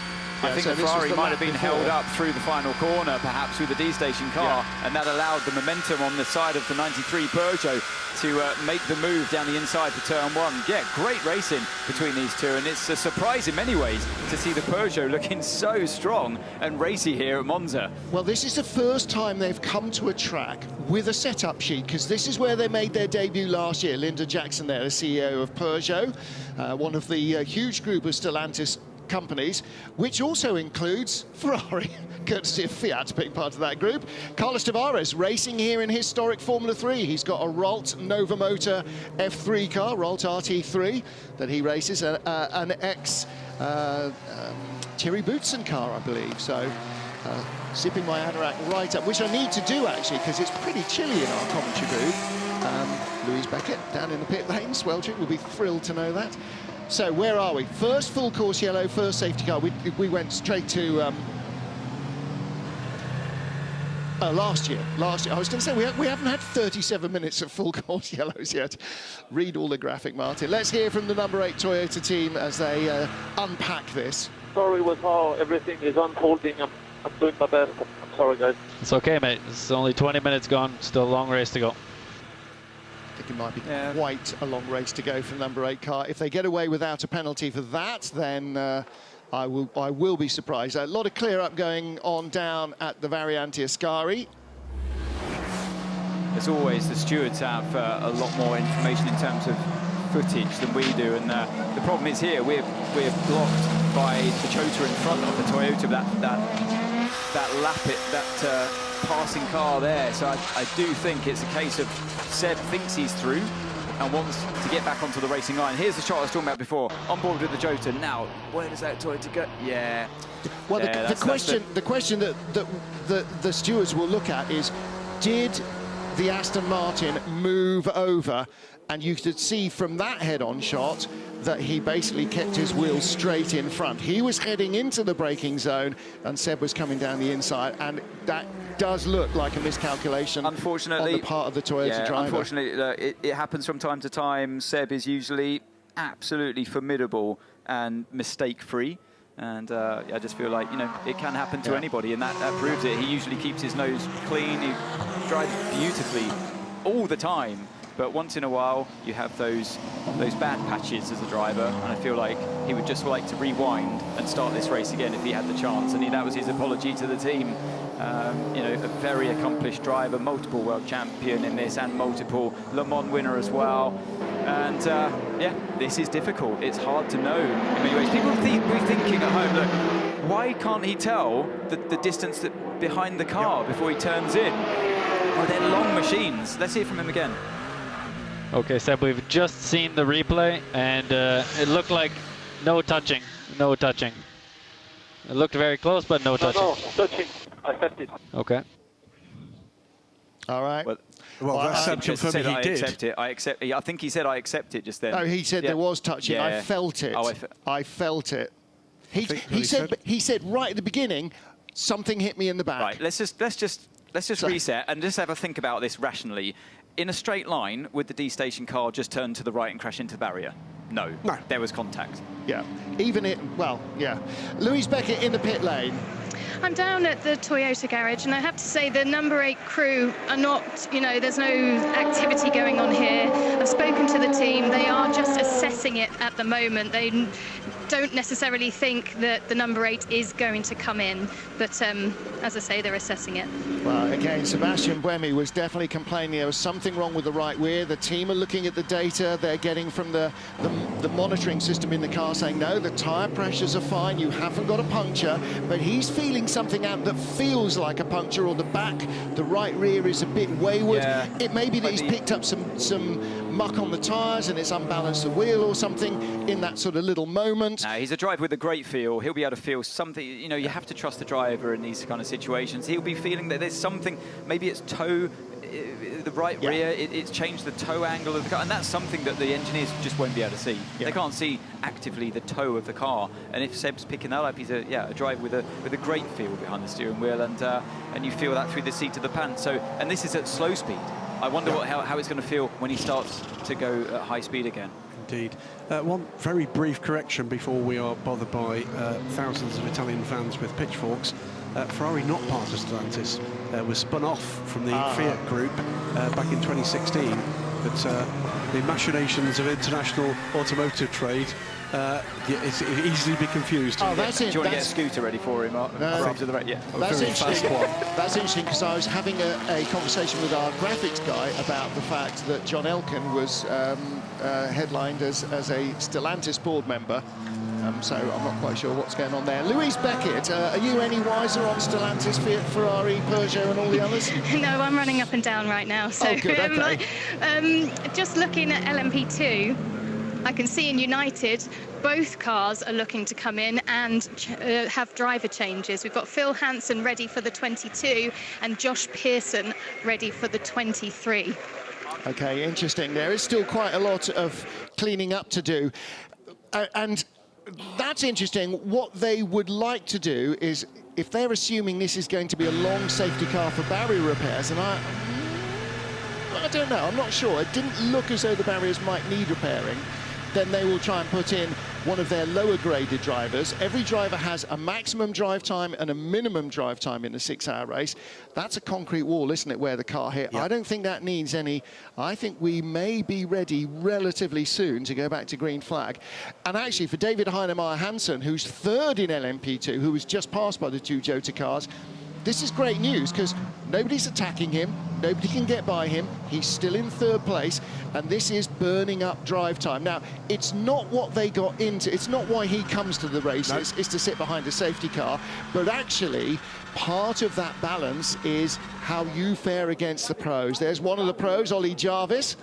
I think the Ferrari might have been held up through the final corner, perhaps with the D-Station car, and that allowed the momentum on the side of the 93 Peugeot to make the move down the inside for turn one. Yeah, great racing between these two, and it's a surprise in many ways to see the Peugeot looking so strong and racy here at Monza. Well, this is the first time they've come to a track with a setup sheet, because this is where they made their debut last year. Linda Jackson there, the CEO of Peugeot, one of the huge group of Stellantis companies, which also includes Ferrari, courtesy of Fiat being part of that group. Carlos Tavares racing here in historic Formula 3. He's got a Rolt Nova Motor F3 car, Rolt RT3, that he races, an ex Thierry Boutsen car, I believe. So zipping my anorak right up, which I need to do actually, because it's pretty chilly in our commentary booth. Louise Beckett down in the pit lane, Sweltering will be thrilled to know that. So where are we? First full course yellow, first safety car. We went straight to last year. I was going to say we haven't had 37 minutes of full course yellows yet. Read all the graphic, Martin. Let's hear from the number 8 Toyota team as they unpack this. Sorry with how everything is unfolding. I'm doing my best. I'm sorry, guys. It's okay, mate. It's only 20 minutes gone. Still a long race to go. I think it might be quite a long race to go for the number 8 car. If they get away without a penalty for that, then I will be surprised. A lot of clear-up going on down at the Variante Ascari. As always, the stewards have a lot more information in terms of footage than we do, and the problem is here we're blocked by the Jota in front of the Toyota, that passing car there. So I do think it's a case of Seb thinks he's through and wants to get back onto the racing line. Here's the shot I was talking about before, on board with the Jota. Now, where does that Toyota go? Yeah. Well, the question that the stewards will look at is, did the Aston Martin move over, and you could see from that head-on shot that he basically kept his wheels straight in front. He was heading into the braking zone, and Seb was coming down the inside, and that does look like a miscalculation, unfortunately, on the part of the Toyota driver. Unfortunately, it happens from time to time. Seb is usually absolutely formidable and mistake-free. And I just feel like, you know, it can happen to anybody, and that proves it. He usually keeps his nose clean. He drives beautifully all the time. But once in a while, you have those bad patches as a driver, and I feel like he would just like to rewind and start this race again if he had the chance. And that was his apology to the team. You know, a very accomplished driver, multiple world champion in this, and multiple Le Mans winner as well. And yeah, this is difficult. It's hard to know in many ways. People will be thinking at home, look, why can't he tell the distance behind the car before he turns in? Well, they're long machines. Let's hear from him again. Okay, Seb, we've just seen the replay, and it looked like no touching. No touching. It looked very close, but no touching. No, touching. I accept it. Okay. All right. Well, that's Seb confirming he did. Accept it. I think he said I accept it just then. No, he said there was touching. Yeah. I felt it. Oh, I felt it. He said right at the beginning, something hit me in the back. Right. Let's just reset and just have a think about this rationally. In a straight line, would the D-station car just turn to the right and crash into the barrier? No. No. There was contact. Yeah. Yeah. Louise Beckett in the pit lane. I'm down at the Toyota garage, and I have to say the number 8 crew are not, you know, there's no activity going on here. I've spoken to the team. They are just assessing it at the moment. They don't necessarily think that the number 8 is going to come in, but as I say, they're assessing it. Well, again, Sebastian Buemi was definitely complaining there was something wrong with the right rear. The team are looking at the data they're getting from the monitoring system in the car, saying, no, the tyre pressures are fine, you haven't got a puncture, but he's feeling something out that feels like a puncture, or the right rear is a bit wayward. Yeah. It may be that he's picked up some muck on the tyres and it's unbalanced the wheel or something in that sort of little moment. No, he's a driver with a great feel. He'll be able to feel something. You know, you have to trust the driver in these kind of situations. He'll be feeling that there's something, maybe it's toe, the right rear, it's changed the toe angle of the car, and that's something that the engineers just won't be able to see. They can't see actively the toe of the car, and if Seb's picking that up, he's a driver with a great feel behind the steering wheel, and you feel that through the seat of the pants. So, and this is at slow speed. I wonder how it's going to feel when he starts to go at high speed again. Indeed. One very brief correction before we are bothered by thousands of Italian fans with pitchforks. Ferrari, not part of Stellantis, was spun off from the Fiat group back in 2016. But the machinations of international automotive trade, it's easily be confused. Oh, that's it. Do you want to get a scooter ready for him? After the yeah. That's interesting. That's interesting, because I was having a conversation with our graphics guy about the fact that John Elkann was headlined as a Stellantis board member. So I'm not quite sure what's going on there. Louise Beckett, are you any wiser on Stellantis, Fiat, Ferrari, Peugeot and all the others? No, I'm running up and down right now. So, oh, good, okay. Just looking at LMP2, I can see in United, both cars are looking to come in and have driver changes. We've got Phil Hansen ready for the 22 and Josh Pearson ready for the 23. Okay, interesting. There is still quite a lot of cleaning up to do. And that's interesting. What they would like to do is, if they're assuming this is going to be a long safety car for barrier repairs, and I don't know, I'm not sure. It didn't look as though the barriers might need repairing. Then they will try and put in one of their lower graded drivers. Every driver has a maximum drive time and a minimum drive time in a 6-hour race. That's a concrete wall, isn't it, where the car hit? Yep. I don't think that needs any. I think we may be ready relatively soon to go back to green flag. And actually, for David Heinemeier Hansen, who's third in LMP2, who was just passed by the two Jota cars, this is great news, because nobody's attacking him, nobody can get by him, he's still in third place, and this is burning up drive time. Now, it's not what they got into, it's not why he comes to the races, is to sit behind a safety car, but actually, part of that balance is how you fare against the pros. There's one of the pros, Ollie Jarvis,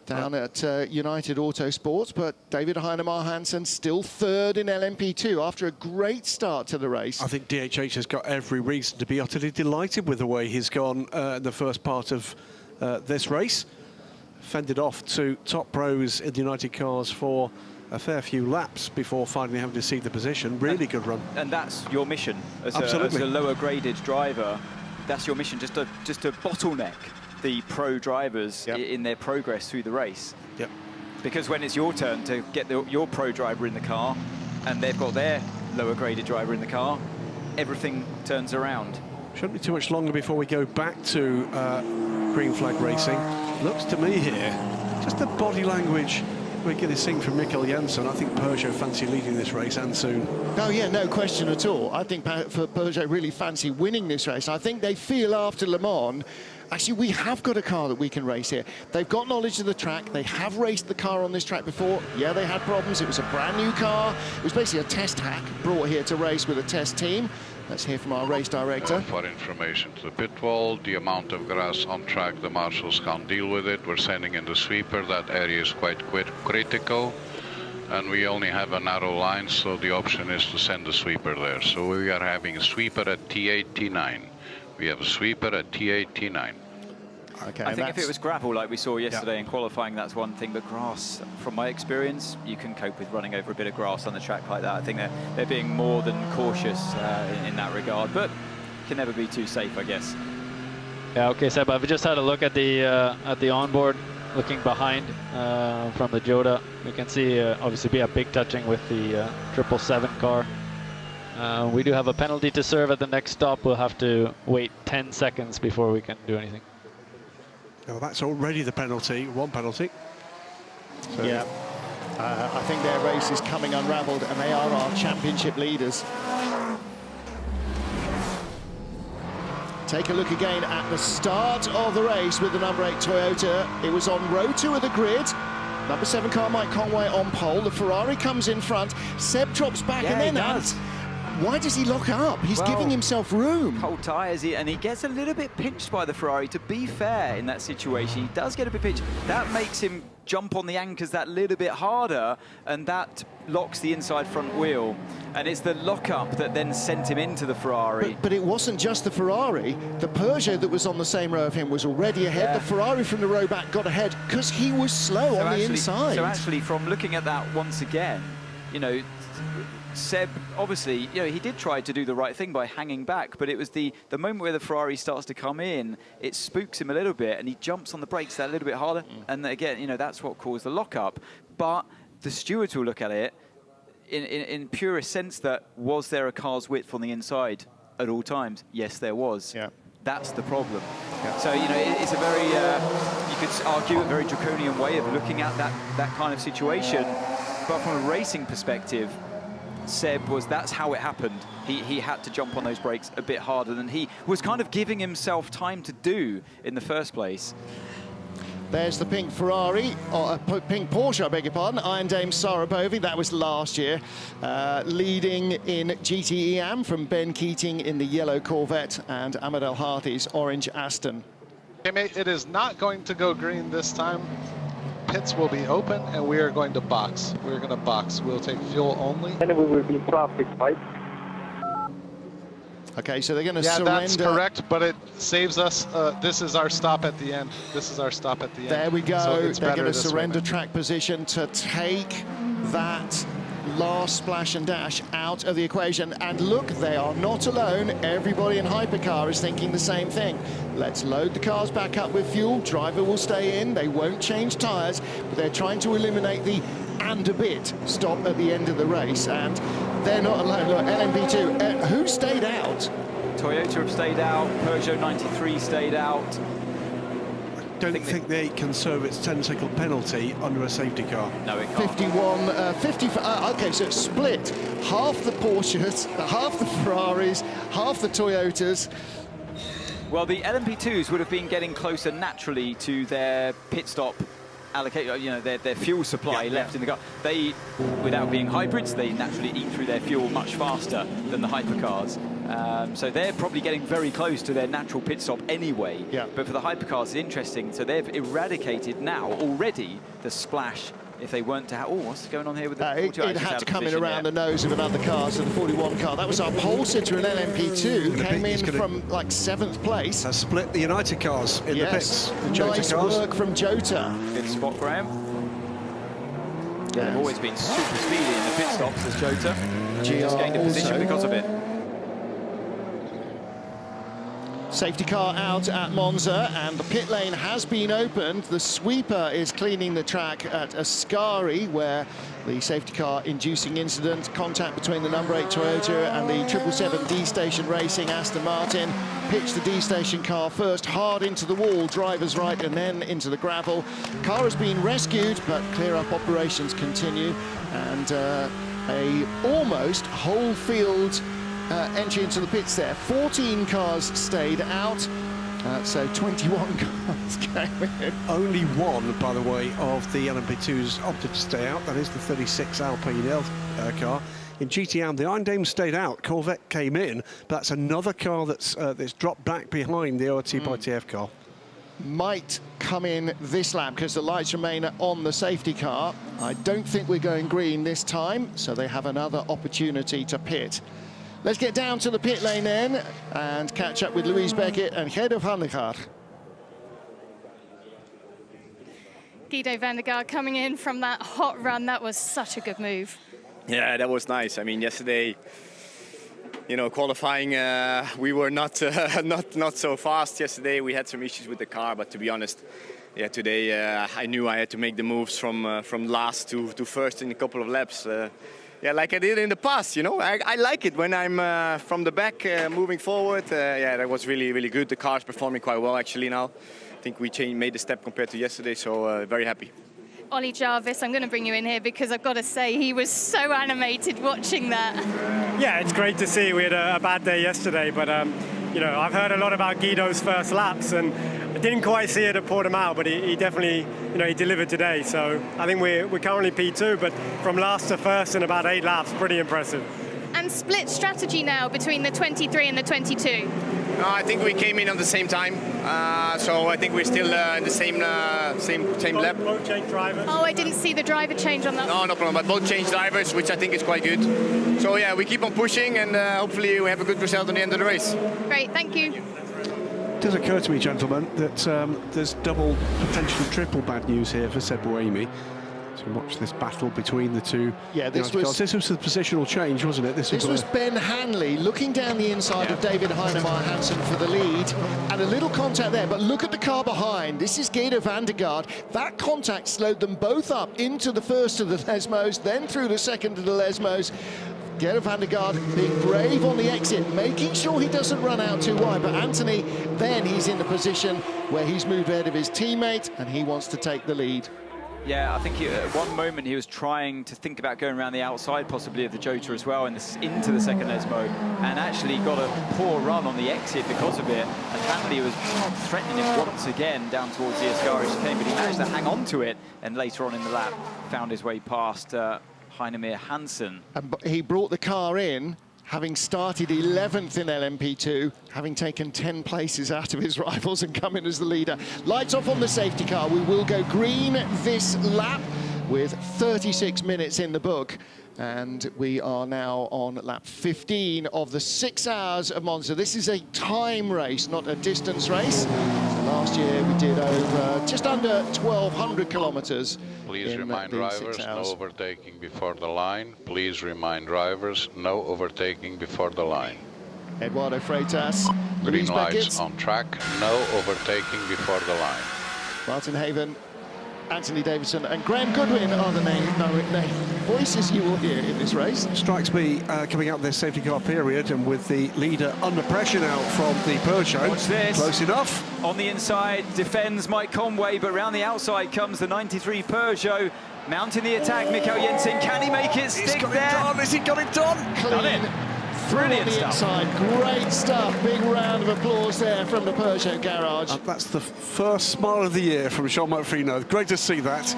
down at United Autosports, but David Heinemeier Hansen still third in LMP2 after a great start to the race. I think DHH has got every reason to be utterly delighted with the way he's gone in the first part of this race. Fended off to top pros in the United Cars for a fair few laps before finally having to cede the position. Really good run. And that's your mission as a lower graded driver. That's your mission, just to bottleneck the pro drivers in their progress through the race. Yep. Because when it's your turn to get your pro driver in the car and they've got their lower graded driver in the car, everything turns around. Shouldn't be too much longer before we go back to green flag racing. Looks to me here, just the body language we're going to see from Mikkel Jensen. I think Peugeot fancy leading this race, and soon. Oh yeah, no question at all. I think Peugeot really fancy winning this race. I think they feel after Le Mans, actually, we have got a car that we can race here. They've got knowledge of the track. They have raced the car on this track before. Yeah, they had problems. It was a brand new car. It was basically a test hack brought here to race with a test team. Let's hear from our race director. For information to the pit wall, the amount of grass on track, the marshals can't deal with it. We're sending in the sweeper. That area is quite critical. And we only have a narrow line, so the option is to send the sweeper there. So we are having a sweeper at T8, T9. We have a sweeper at T8, T9. Okay, I think if it was gravel like we saw yesterday in qualifying, that's one thing, but grass, from my experience, you can cope with running over a bit of grass on the track like that. I think they're being more than cautious in that regard, but can never be too safe, I guess. Yeah, okay, Seb, I've just had a look at the onboard, looking behind from the Joda. We can see obviously we have big touching with the 777 car. We do have a penalty to serve at the next stop. We'll have to wait 10 seconds before we can do anything. Oh, that's already the penalty, one penalty. So yeah, I think their race is coming unravelled, and they are our championship leaders. Take a look again at the start of the race with the number 8 Toyota. It was on row 2 of the grid. Number 7 car, Mike Conway, on pole. The Ferrari comes in front. Seb drops back, and then why does he lock up? He's giving himself room. Cold tyres, and he gets a little bit pinched by the Ferrari. To be fair, in that situation, he does get a bit pinched. That makes him jump on the anchors that little bit harder, and that locks the inside front wheel. And it's the lockup that then sent him into the Ferrari. But it wasn't just the Ferrari. The Peugeot that was on the same row of him was already ahead. The Ferrari from the row back got ahead because he was slow on the inside. So actually, from looking at that once again, you know, Seb, obviously, you know, he did try to do the right thing by hanging back, but it was the moment where the Ferrari starts to come in, it spooks him a little bit, and he jumps on the brakes that little bit harder, and again, you know, that's what caused the lockup. But the stewards will look at it in purest sense that, was there a car's width on the inside at all times? Yes, there was. Yeah. That's the problem. Yeah. So, you know, it's a very, you could argue, a very draconian way of looking at that kind of situation, but from a racing perspective, Seb that's how it happened. He had to jump on those brakes a bit harder than he was kind of giving himself time to do in the first place. There's the pink Ferrari, or pink Porsche, I beg your pardon, Iron Dame Sarah Bovey, that was last year. Leading in GTE-AM from Ben Keating in the yellow Corvette, and Ahmed El Harthy's orange Aston. Okay, mate, it is not going to go green this time. Pits will be open, and we are going to box. We're going to box. We'll take fuel only. And we will be traffic light. Okay, so they're going to surrender. Yeah, that's correct, but it saves us. This is our stop at the end. This is our stop at the end. There we go. So they're going to surrender track position to take that last splash and dash out of the equation. And look, they are not alone. Everybody in Hypercar is thinking the same thing. Let's load the cars back up with fuel. Driver will stay in. They won't change tyres, but they're trying to eliminate the and a bit stop at the end of the race. And they're not alone. Look, LMP2, who stayed out? Toyota have stayed out. Peugeot 93 stayed out. I don't think they can serve its 10-second penalty under a safety car. No, it can't. 50, okay, so it's split. Half the Porsches, half the Ferraris, half the Toyotas. Well, the LMP2s would have been getting closer naturally to their pit stop allocate, you know, their fuel supply left in the car. They, without being hybrids, they naturally eat through their fuel much faster than the hypercars. So they're probably getting very close to their natural pit stop anyway. But for the hypercars, it's interesting. So they've eradicated now already the splash if they weren't to have... Oh, what's going on here with the... It had to come in around the nose of another car, so the 41 car. That was our pole sitter in LMP2, came in from like 7th place. Has split the United cars in the pits. The Jota nice cars. work from Jota. Good spot, Graham. Yeah, they've always been super speedy in the pit stops as Jota. Just gained a position because of it. Safety car out at Monza, and the pit lane has been opened. The sweeper is cleaning the track at Ascari, where the safety car inducing incident, contact between the number 8 Toyota and the 777 D-Station Racing Aston Martin. Pitched the D-Station car first hard into the wall, driver's right, and then into the gravel. Car has been rescued, but clear-up operations continue, and a almost whole field entry into the pits there. 14 cars stayed out, so 21 cars came in. Only one, by the way, of the LMP2s opted to stay out. That is the 36 Alpine car. In GTM, the Iron Dame stayed out. Corvette came in, but that's another car that's dropped back behind the ORT by TF car. Might come in this lap because the lights remain on the safety car. I don't think we're going green this time, so they have another opportunity to pit. Let's get down to the pit lane then and catch up with Louise Beckett and Guido van der Garde. Guido van der Garde coming in from that hot run. That was such a good move. Yeah, that was nice. I mean, yesterday, you know, qualifying, we were not so fast yesterday. We had some issues with the car, but to be honest, yeah, today I knew I had to make the moves from last to first in a couple of laps. Yeah, like I did in the past, you know. I like it when I'm from the back moving forward. Yeah, that was really, really good. The car's performing quite well actually now. I think we made a step compared to yesterday, so very happy. Ollie Jarvis, I'm going to bring you in here because I've got to say he was so animated watching that. Yeah, it's great to see. We had a bad day yesterday, but you know, I've heard a lot about Guido's first laps, and I didn't quite see it at Portimao, but he definitely, you know, he delivered today. So I think we're currently P2, but from last to first in about 8 laps, pretty impressive. And split strategy now between the 23 and the 22. I think we came in on the same time, so I think we're still in the same lap. Both change drivers. Oh, I didn't see the driver change on that. No problem, but both change drivers, which I think is quite good. So yeah, we keep on pushing, and hopefully we have a good result at the end of the race. Great, thank you. It does occur to me, gentlemen, that there's double, potentially triple bad news here for Seb Buemi. So watch this battle between the two. Yeah, this was the positional change, wasn't it? This was Ben Hanley looking down the inside of David Heinemeier Hansen for the lead, and a little contact there, but look at the car behind. This is Guido van der Garde. That contact slowed them both up into the first of the Lesmos, then through the second of the Lesmos. Guido van der Garde being brave on the exit, making sure he doesn't run out too wide, but Anthony, then he's in the position where he's moved ahead of his teammate, and he wants to take the lead. Yeah, I think at one moment he was trying to think about going around the outside, possibly of the Jota as well, into the second Lesmo, and actually got a poor run on the exit because of it. And Hanley was threatening him once again down towards the Ascari chicane, but he managed to hang on to it, and later on in the lap found his way past Heinemeier Hansen. And he brought the car in, having started 11th in LMP2, having taken 10 places out of his rivals and come in as the leader. Lights off on the safety car. We will go green this lap with 36 minutes in the book. And we are now on lap 15 of the 6 hours of Monza. This is a time race, not a distance race. So last year we did over just under 1,200 kilometers. Please remind drivers, no overtaking before the line. Please remind drivers, no overtaking before the line. Eduardo Freitas, Green Louise lights Beckett, on track, no overtaking before the line. Martin Haven, Anthony Davidson and Graham Goodwin are the name voices you will hear in this race. Strikes me coming out of this safety car period and with the leader under pressure now from the Peugeot. Watch this. Close enough. On the inside defends Mike Conway, but round the outside comes the 93 Peugeot. Mounting the attack, Mikael Jensen. Can he make it stick there? Has he got it done? Clean through on Brilliant the stuff. inside. Great stuff. Big round of applause there from the Peugeot garage. That's the first smile of the year from Jean Martino. Great to see that.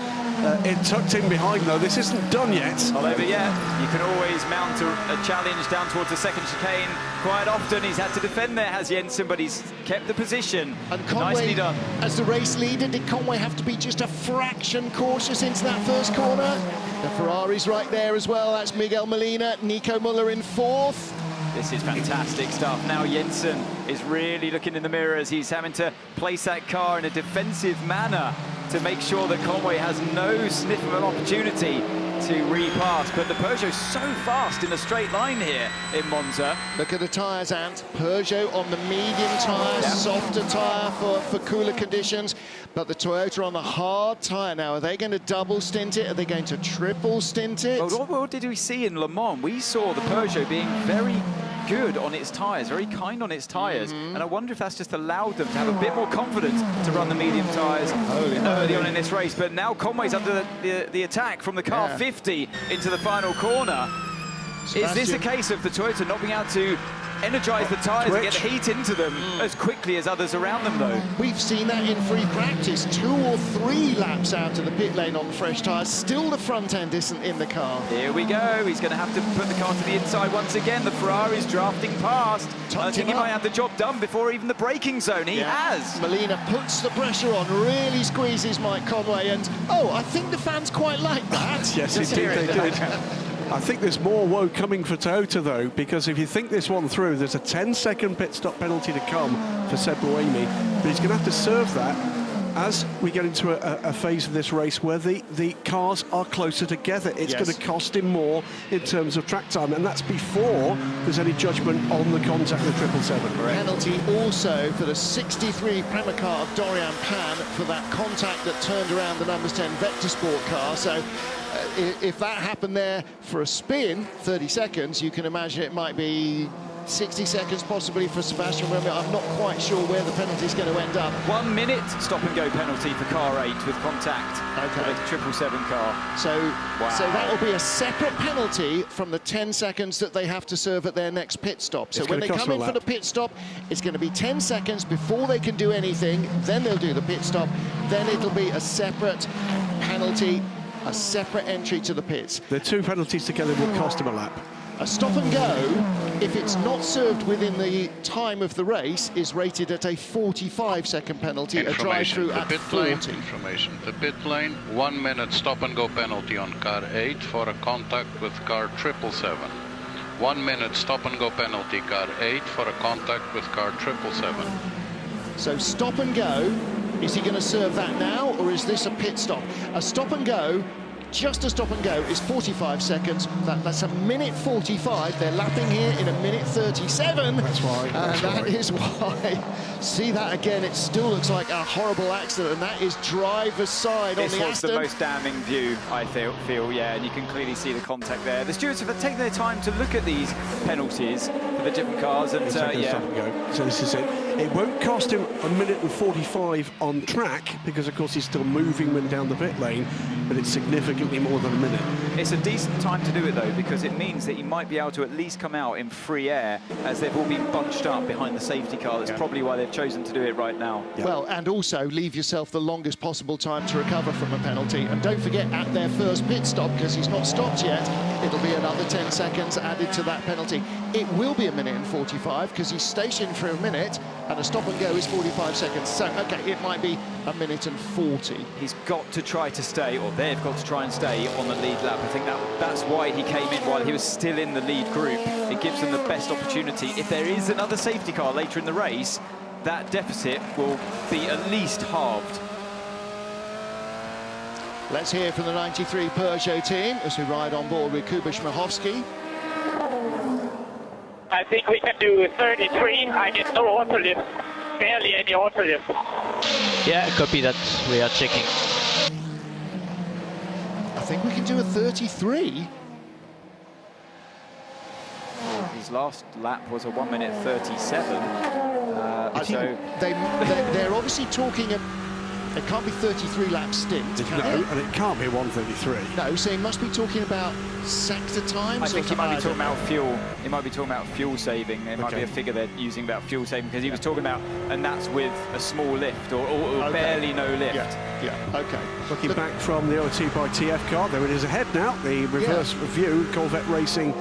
It tucked in behind, though. This isn't done yet. Not over yet. You can always mount a challenge down towards the second chicane. Quite often he's had to defend there, has Jensen, but he's kept the position. And Conway, nicely done. as the race leader, did Conway have to be just a fraction cautious into that first corner? The Ferrari's right there as well. That's Miguel Molina, Nico Müller in fourth. This is fantastic stuff. Now Jensen is really looking in the mirror as he's having to place that car in a defensive manner to make sure that Conway has no sniff of an opportunity to repass. But the Peugeot's so fast in a straight line here in Monza. Look at the tyres, Ant. Peugeot on the medium tyre, softer tyre for cooler conditions. But the Toyota on the hard tyre now. Are they going to double stint it? Are they going to triple stint it? Well, what did we see in Le Mans? We saw the Peugeot being very good on its tyres, very kind on its tyres. And I wonder if that's just allowed them to have a bit more confidence to run the medium tyres early on in this race. But now Conway's under the attack from the car 50 into the final corner. Is this a case of the Toyota not being able to energise the tyres and get the heat into them as quickly as others around them, though? We've seen that in free practice. 2 or 3 laps out of the pit lane on the fresh tyres. Still the front end isn't in the car. Here we go. He's going to have to put the car to the inside once again. The Ferrari's drafting past. I think he might have the job done before even the braking zone. He has. Molina puts the pressure on, really squeezes Mike Conway, and I think the fans quite like that. Yes, indeed they did. I think there's more woe coming for Toyota, though, because if you think this one through, there's a 10-second pit stop penalty to come for Seb Buemi, but he's going to have to serve that as we get into a phase of this race where the cars are closer together. It's going to cost him more in terms of track time, and that's before there's any judgment on the contact with 777. Penalty also for the 63 Prema car of Dorian Pan for that contact that turned around the numbers 10 Vector Sport car. So if that happened there for a spin, 30 seconds, you can imagine it might be 60 seconds possibly for Sebastian Remy. I'm not quite sure where the penalty is going to end up. 1 minute stop-and-go penalty for car 8 with contact for the 777 car. So that'll be a separate penalty from the 10 seconds that they have to serve at their next pit stop. So when they come in for the pit stop, it's going to be 10 seconds before they can do anything. Then they'll do the pit stop. Then it'll be a separate penalty, a separate entry to the pits. The 2 penalties together will cost him a lap. A stop and go, if it's not served within the time of the race, is rated at a 45-second penalty, a drive-through at 40. Information. The pit lane, 1 minute stop and go penalty on car 8 for a contact with car 777. 1 minute stop and go penalty, car 8 for a contact with car 777. So stop and go, is he going to serve that now, or is this a pit stop? A stop and go, just a stop and go, is 45 seconds. That's a minute 45. They're lapping here in a minute 37. That's why. That is why. See that again, it still looks like a horrible accident, and that is driver's side on the Aston. This was the most damning view, I feel, yeah, and you can clearly see the contact there. The stewards have taken their time to look at these penalties for the different cars, and Stop and go. So this is it. It won't cost him a minute and 45 on track, because of course he's still moving when down the pit lane, but it's significantly more than a minute. It's a decent time to do it, though, because it means that he might be able to at least come out in free air, as they've all been bunched up behind the safety car. That's probably why they've chosen to do it right now. Well, and also leave yourself the longest possible time to recover from a penalty. And don't forget, at their first pit stop, because he's not stopped yet, it'll be another 10 seconds added to that penalty. It will be a minute and 45, because he's stationed for a minute, and a stop and go is 45 seconds. So, okay, it might be a minute and 40. He's got to try to stay, or they've got to try and stay on the lead lap. I think that's why he came in while he was still in the lead group. It gives them the best opportunity. If there is another safety car later in the race, that deficit will be at least halved. Let's hear from the 93 Peugeot team as we ride on board with Kuba Szmachowski. I think we can do 33. I get no auto lift, barely any auto lift. Yeah, copy that. We are checking. I think we can do a 33. His last lap was a 1 minute 37. I think they're obviously talking It can't be 33 lap stint, can No, it? and it can't be 1:33. No, so he must be talking about sector times. I think he might be talking about that. fuel. He might be talking about fuel saving. There might be a figure they're using about fuel saving, because he was talking about, and that's with a small lift or barely no lift. Yeah, okay. Looking back from the O2 by TF car, there it is ahead now. The reverse view, Corvette Racing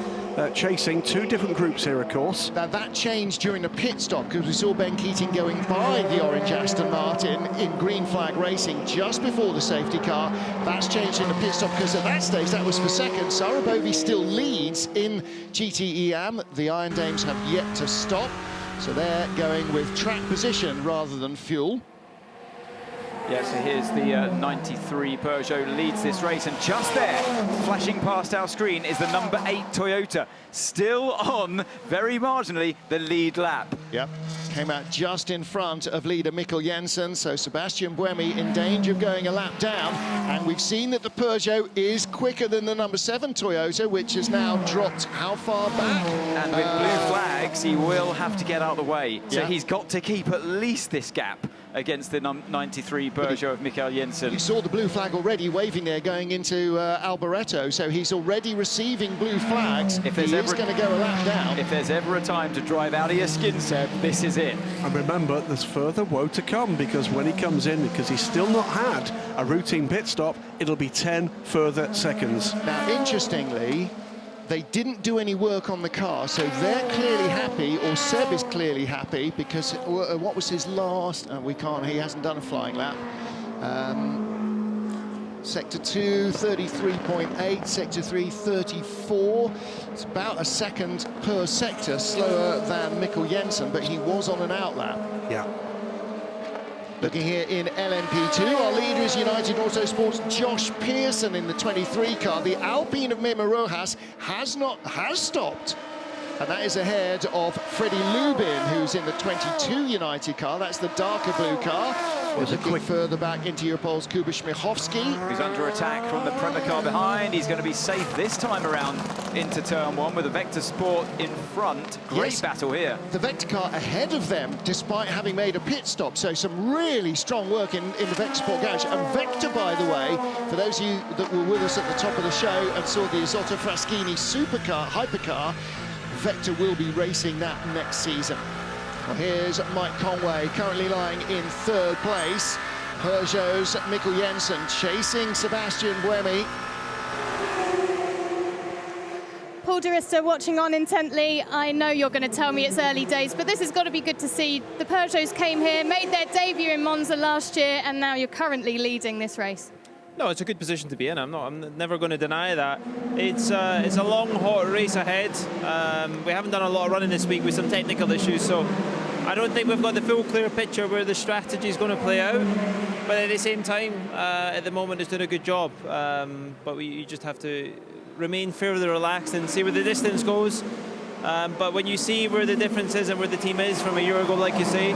chasing two different groups here, of course. Now that changed during the pit stop, because we saw Ben Keating going by the orange Aston Martin in green flag racing just before the safety car. That's changed in the pit stop, because at that stage that was for second. Sarabovi still leads in GTEM. The Iron Dames have yet to stop, so they're going with track position rather than fuel. Yeah, so here's the 93 Peugeot leads this race, and just there, flashing past our screen, is the number 8 Toyota, still on, very marginally, the lead lap. Yep, came out just in front of leader Mikkel Jensen, so Sebastian Buemi in danger of going a lap down, and we've seen that the Peugeot is quicker than the number 7 Toyota, which has now dropped how far back? And with blue flags, he will have to get out of the way, so he's got to keep at least this gap against the 93 Peugeot of Mikkel Jensen. You saw the blue flag already waving there going into Alboreto, so he's already receiving blue flags. If he is going to go a lap down. If there's ever a time to drive out of your skin, Seb, this is it. And remember, there's further woe to come, because when he comes in, because he's still not had a routine pit stop, it'll be 10 further seconds. Now, interestingly, they didn't do any work on the car, so they're clearly happy, or Seb is clearly happy, because what was his last? He hasn't done a flying lap. Sector 2, 33.8, Sector 3, 34. It's about a second per sector slower than Mikkel Jensen, but he was on an out lap. Yeah. Looking here in LMP2, our leader is United Autosport's Josh Pearson in the 23 car. The Alpine of Memo Rojas has stopped. And that is ahead of Freddie Lubin, who's in the 22 United car. That's the darker blue car. We're looking further back into Europol's Kuba Śmiechowski. He's under attack from the Prema car behind. He's going to be safe this time around into turn 1 with the Vector Sport in front. Great battle here. The Vector car ahead of them, despite having made a pit stop. So some really strong work in the Vector Sport garage. And Vector, by the way, for those of you that were with us at the top of the show and saw the Isotta Fraschini supercar, hypercar, Vector will be racing that next season. Well, here's Mike Conway, currently lying in 3rd place. Peugeot's Mikkel Jensen chasing Sebastian Buemi. Paul Di Resta watching on intently. I know you're going to tell me it's early days, but this has got to be good to see. The Peugeots came here, made their debut in Monza last year, and now you're currently leading this race. No, it's a good position to be in. I'm never going to deny that. It's a long, hot race ahead. We haven't done a lot of running this week with some technical issues, so I don't think we've got the full clear picture where the strategy is going to play out. But at the same time, at the moment, it's doing a good job. But you just have to remain fairly relaxed and see where the distance goes. But when you see where the difference is and where the team is from a year ago, like you say,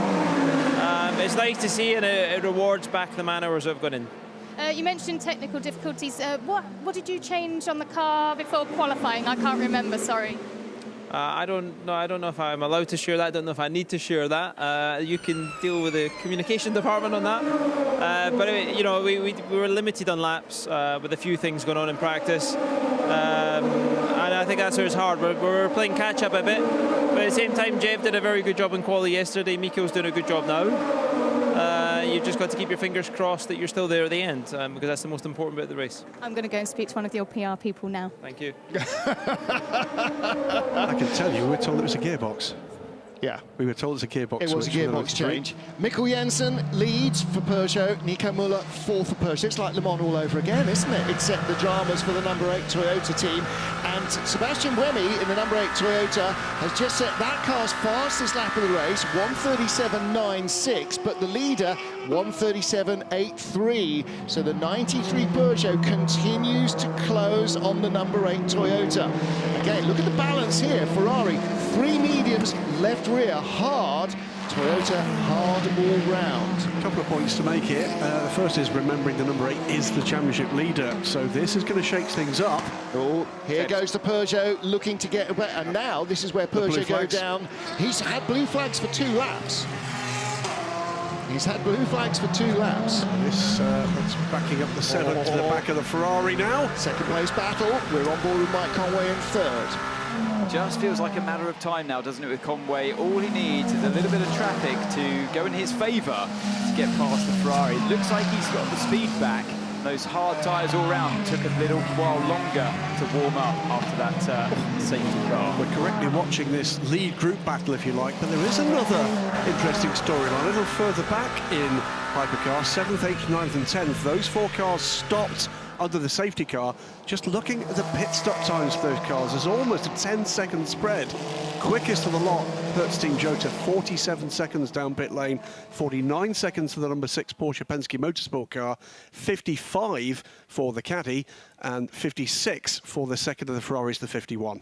it's nice to see, and it rewards back the man hours that have gone in. You mentioned technical difficulties. What did you change on the car before qualifying? I can't remember, sorry. I don't know if I'm allowed to share that. I don't know if I need to share that. You can deal with the communication department on that. But you know, we were limited on laps with a few things going on in practice, and I think that's where it's hard. We're playing catch up a bit, but at the same time, Jeff did a very good job in quali yesterday. Mikko's doing a good job now. You've just got to keep your fingers crossed that you're still there at the end, because that's the most important bit of the race. I'm going to go and speak to one of your PR people now. Thank you. I can tell you, we were told it was a gearbox. Yeah. We were told it's a gearbox. It was a gearbox change. Mikkel Jensen leads for Peugeot, Nico Müller 4th for Peugeot. It's like Le Mans all over again, isn't it? Except the dramas for the number 8 Toyota team. And Sebastian Buemi in the number 8 Toyota has just set that car's fastest lap of the race, 1:37.96, but the leader, 1:37.83. So the 93 Peugeot continues to close on the number 8 Toyota. Again, look at the balance here. Ferrari, 3 mediums, left rear, hard. Toyota, hard all round. A couple of points to make here. The first is remembering the number 8 is the championship leader, so this is going to shake things up. Oh, here goes the Peugeot looking to get away, and now this is where Peugeot go down. He's had blue flags for 2 laps. He's had blue flags for 2 laps. This that's backing up the 7th to the back of the Ferrari now. Second place battle. We're on board with Mike Conway in 3rd. Just feels like a matter of time now, doesn't it, with Conway? All he needs is a little bit of traffic to go in his favour to get past the Ferrari. It looks like he's got the speed back. Those hard tyres all round took a little while longer to warm up after that safety car. We're correctly watching this lead group battle, if you like, but there is another interesting storyline. A little further back in hypercar, 7th, 8th, 9th and 10th. Those 4 cars stopped under the safety car. Just looking at the pit stop times for those cars, there's almost a 10-second spread. Quickest of the lot, Hertz Team Jota, 47 seconds down pit lane, 49 seconds for the number 6 Porsche Penske Motorsport car, 55 for the Caddy, and 56 for the second of the Ferraris, the 51.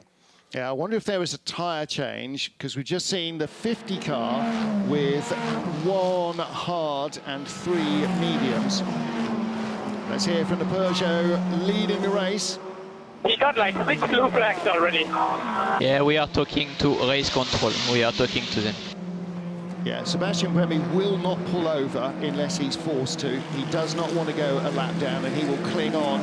Yeah, I wonder if there was a tyre change, because we've just seen the 50 car with 1 hard and 3 mediums. Let's hear from the Peugeot leading the race. He got like 6 blue flags already. Yeah, we are talking to race control. We are talking to them. Yeah, Sebastian Buemi will not pull over unless he's forced to. He does not want to go a lap down, and he will cling on.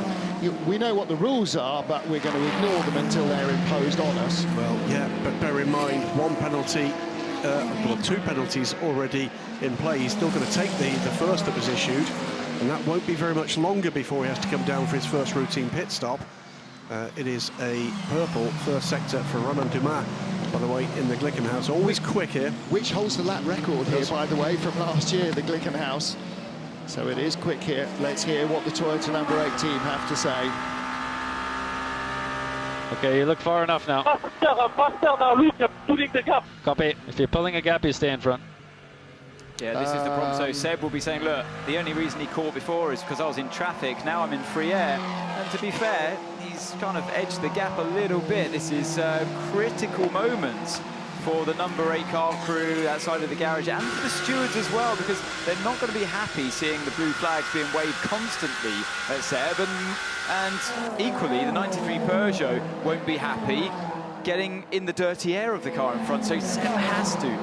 We know what the rules are, but we're going to ignore them until they're imposed on us. Well, yeah, but bear in mind, 1 penalty, well, 2 penalties already in play. He's still going to take the first that was issued, and that won't be very much longer before he has to come down for his first routine pit stop. It is a purple first sector for Romain Dumas, by the way, in the Glickenhaus. Always quick here. Which holds the lap record here, by the way, from last year, the Glickenhaus. So it is quick here. Let's hear what the Toyota number 8 team have to say. Okay, you look far enough now. Faster now, look, you're pulling the gap. Copy. If you're pulling a gap, you stay in front. Yeah, this is the problem. So Seb will be saying, look, the only reason he caught before is because I was in traffic. Now I'm in free air. And to be fair, he's kind of edged the gap a little bit. This is critical moments for the number 8 car crew outside of the garage and for the stewards as well, because they're not going to be happy seeing the blue flags being waved constantly at Seb. And equally, the 93 Peugeot won't be happy getting in the dirty air of the car in front. So Seb has to,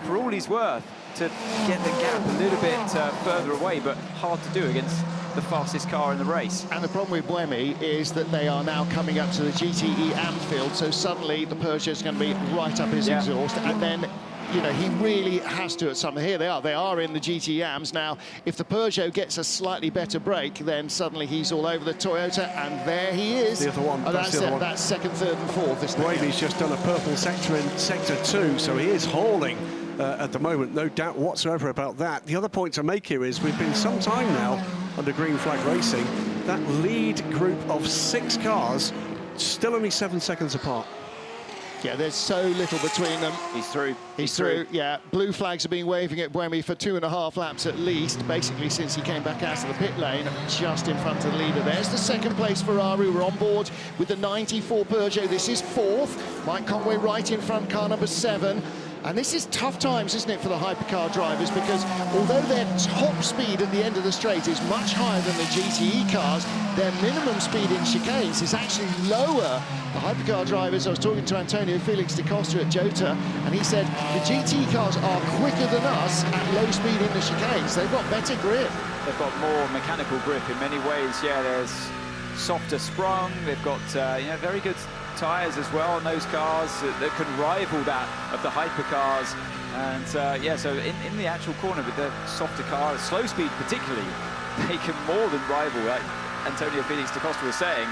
for all he's worth, to get the gap a little bit further away, but hard to do against the fastest car in the race. And the problem with Buemi is that they are now coming up to the GTE Anfield, so suddenly the Peugeot is going to be right up his exhaust, and then, you know, he really has to at something. Here they are in the GTE AMs. Now, if the Peugeot gets a slightly better break, then suddenly he's all over the Toyota, and there he is. The other one. Oh, that's second, third and fourth, isn't it? Buemi's just done a purple sector in sector 2, so he is hauling at the moment, no doubt whatsoever about that. The other point to make here is we've been some time now under green flag racing. That lead group of 6 cars still only 7 seconds apart. Yeah, there's so little between them. He's through. He's through, yeah. Blue flags have been waving at Buemi for 2.5 laps at least, basically since he came back out of the pit lane, just in front of the leader. There's the second place Ferrari. We're on board with the 94 Peugeot. This is 4th. Mike Conway right in front, car number 7. And this is tough times, isn't it, for the hypercar drivers, because although their top speed at the end of the straight is much higher than the GTE cars, their minimum speed in chicanes is actually lower. The hypercar drivers, I was talking to Antonio Felix da Costa at Jota, and he said the GTE cars are quicker than us at low speed in the chicanes. They've got better grip. They've got more mechanical grip in many ways. Yeah, there's softer sprung. They've got very good tyres as well on those cars that can rival that of the hypercars. And so in the actual corner with the softer car, slow speed particularly, they can more than rival, like Antonio Felix da Costa was saying,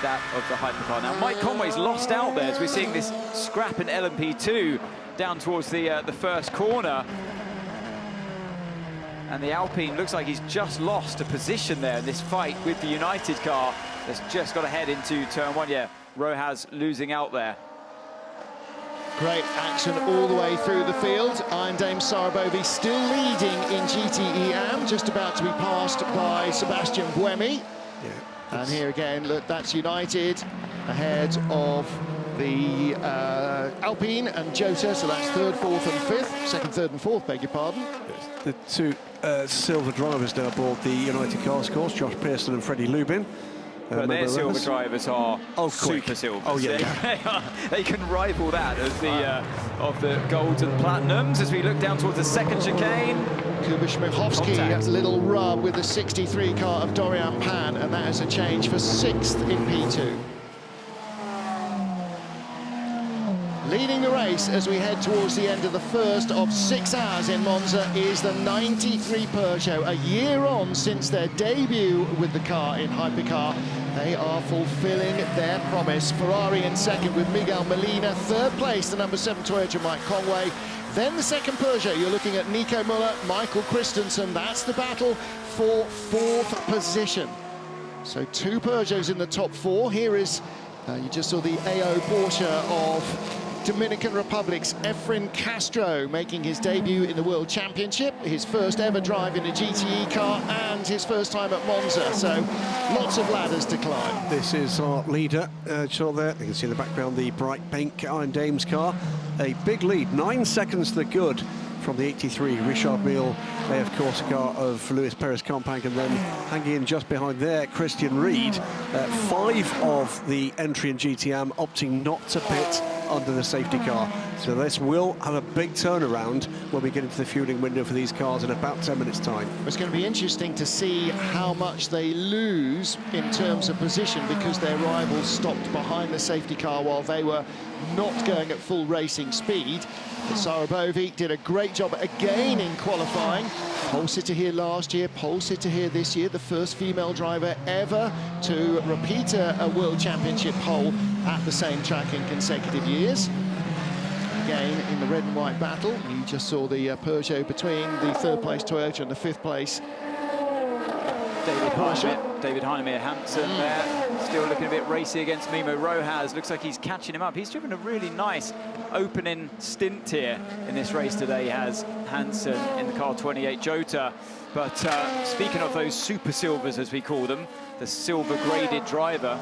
that of the hypercar. Now Mike Conway's lost out there as we're seeing this scrap in LMP2 down towards the first corner. And the Alpine looks like he's just lost a position there in this fight with the United car that's just got to head into turn 1. Yeah, Rojas losing out there. Great action all the way through the field. Iron Dame Sarabovi still leading in GTE AM, just about to be passed by Sebastian Buemi. Yeah, and here again, look, that's United ahead of the Alpine and Jota, so that's 3rd, 4th and 5th. 2nd, 3rd and 4th, beg your pardon. The 2 silver drivers now aboard the United cars course, Josh Pearson and Freddie Lubin. But their silver drivers are super silvers. Oh, yeah. They can rival that as of the golds and platinums as we look down towards the second chicane. Kubishmichowski, little rub with the 63 car of Dorian Pan, and that is a change for 6th in P2. Leading the race as we head towards the end of the first of 6 hours in Monza is the 93 Peugeot. A year on since their debut with the car in Hypercar, they are fulfilling their promise. Ferrari in second with Miguel Molina, third place, the number 7 Toyota Mike Conway. Then the second Peugeot, you're looking at Nico Müller, Michael Christensen. That's the battle for 4th position. So 2 Peugeots in the top 4. Here is, you just saw the AO Porsche of Dominican Republic's Efren Castro making his debut in the World Championship, his first ever drive in a GTE car and his first time at Monza, so lots of ladders to climb. This is our leader, saw there, you can see in the background the bright pink Iron Dames car. A big lead, 9 seconds the good from the 83 Richard Mille AF Corsa car of Luis Perez Companc, and then hanging in just behind there, Christian Ried. 5 of the entry in GTM opting not to pit under the safety car. So this will have a big turnaround when we get into the fueling window for these cars in about 10 minutes' time. It's going to be interesting to see how much they lose in terms of position, because their rivals stopped behind the safety car while they were not going at full racing speed. But Sarah Bovy did a great job again in qualifying. Pole sitter here last year, pole sitter here this year, the first female driver ever to repeat a World Championship pole at the same track in consecutive years. Again, in the red and white battle, you just saw the Peugeot between the 3rd place Toyota and the 5th place David Heinemeier Hansen there, still looking a bit racy against Mimo Rojas. Looks like he's catching him up. He's driven a really nice opening stint here in this race today, has Hansen in the car 28 Jota. But speaking of those super silvers, as we call them, the silver graded driver,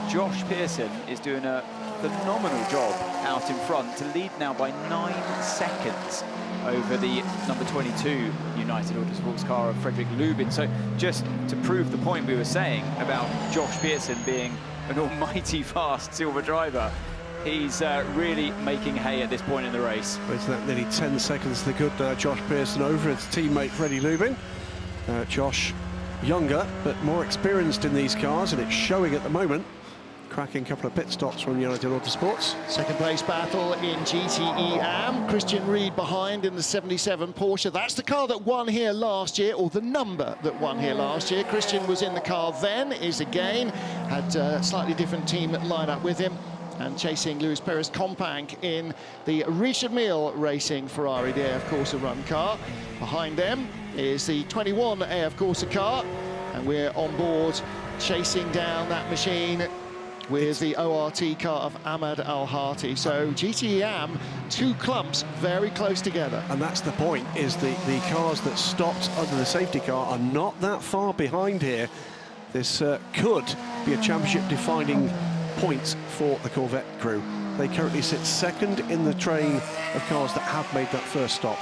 Josh Pearson is doing a phenomenal job out in front to lead now by 9 seconds over the number 22 United Autosports car of Frederick Lubin. So just to prove the point we were saying about Josh Pearson being an almighty fast silver driver, he's really making hay at this point in the race. Isn't that nearly 10 seconds the good Josh Pearson over his teammate Freddie Lubin? Josh, younger but more experienced in these cars, and it's showing at the moment. Cracking couple of pit stops from United Autosports. Second place battle in GTE AM. Christian Ried behind in the 77 Porsche. That's the car that won here last year, or the number that won here last year. Christian was in the car then, is again. Had a slightly different team lineup with him. And chasing Luis Perez Companc in the Richard Mille Racing Ferrari, the AF Corsa run car. Behind them is the 21 AF Corsa car. And we're on board chasing down that machine with the ORT car of Ahmad Al-Hati. So GTE-AM, 2 clumps very close together. And that's the point, is the cars that stopped under the safety car are not that far behind here. This could be a championship-defining point for the Corvette crew. They currently sit 2nd in the train of cars that have made that first stop.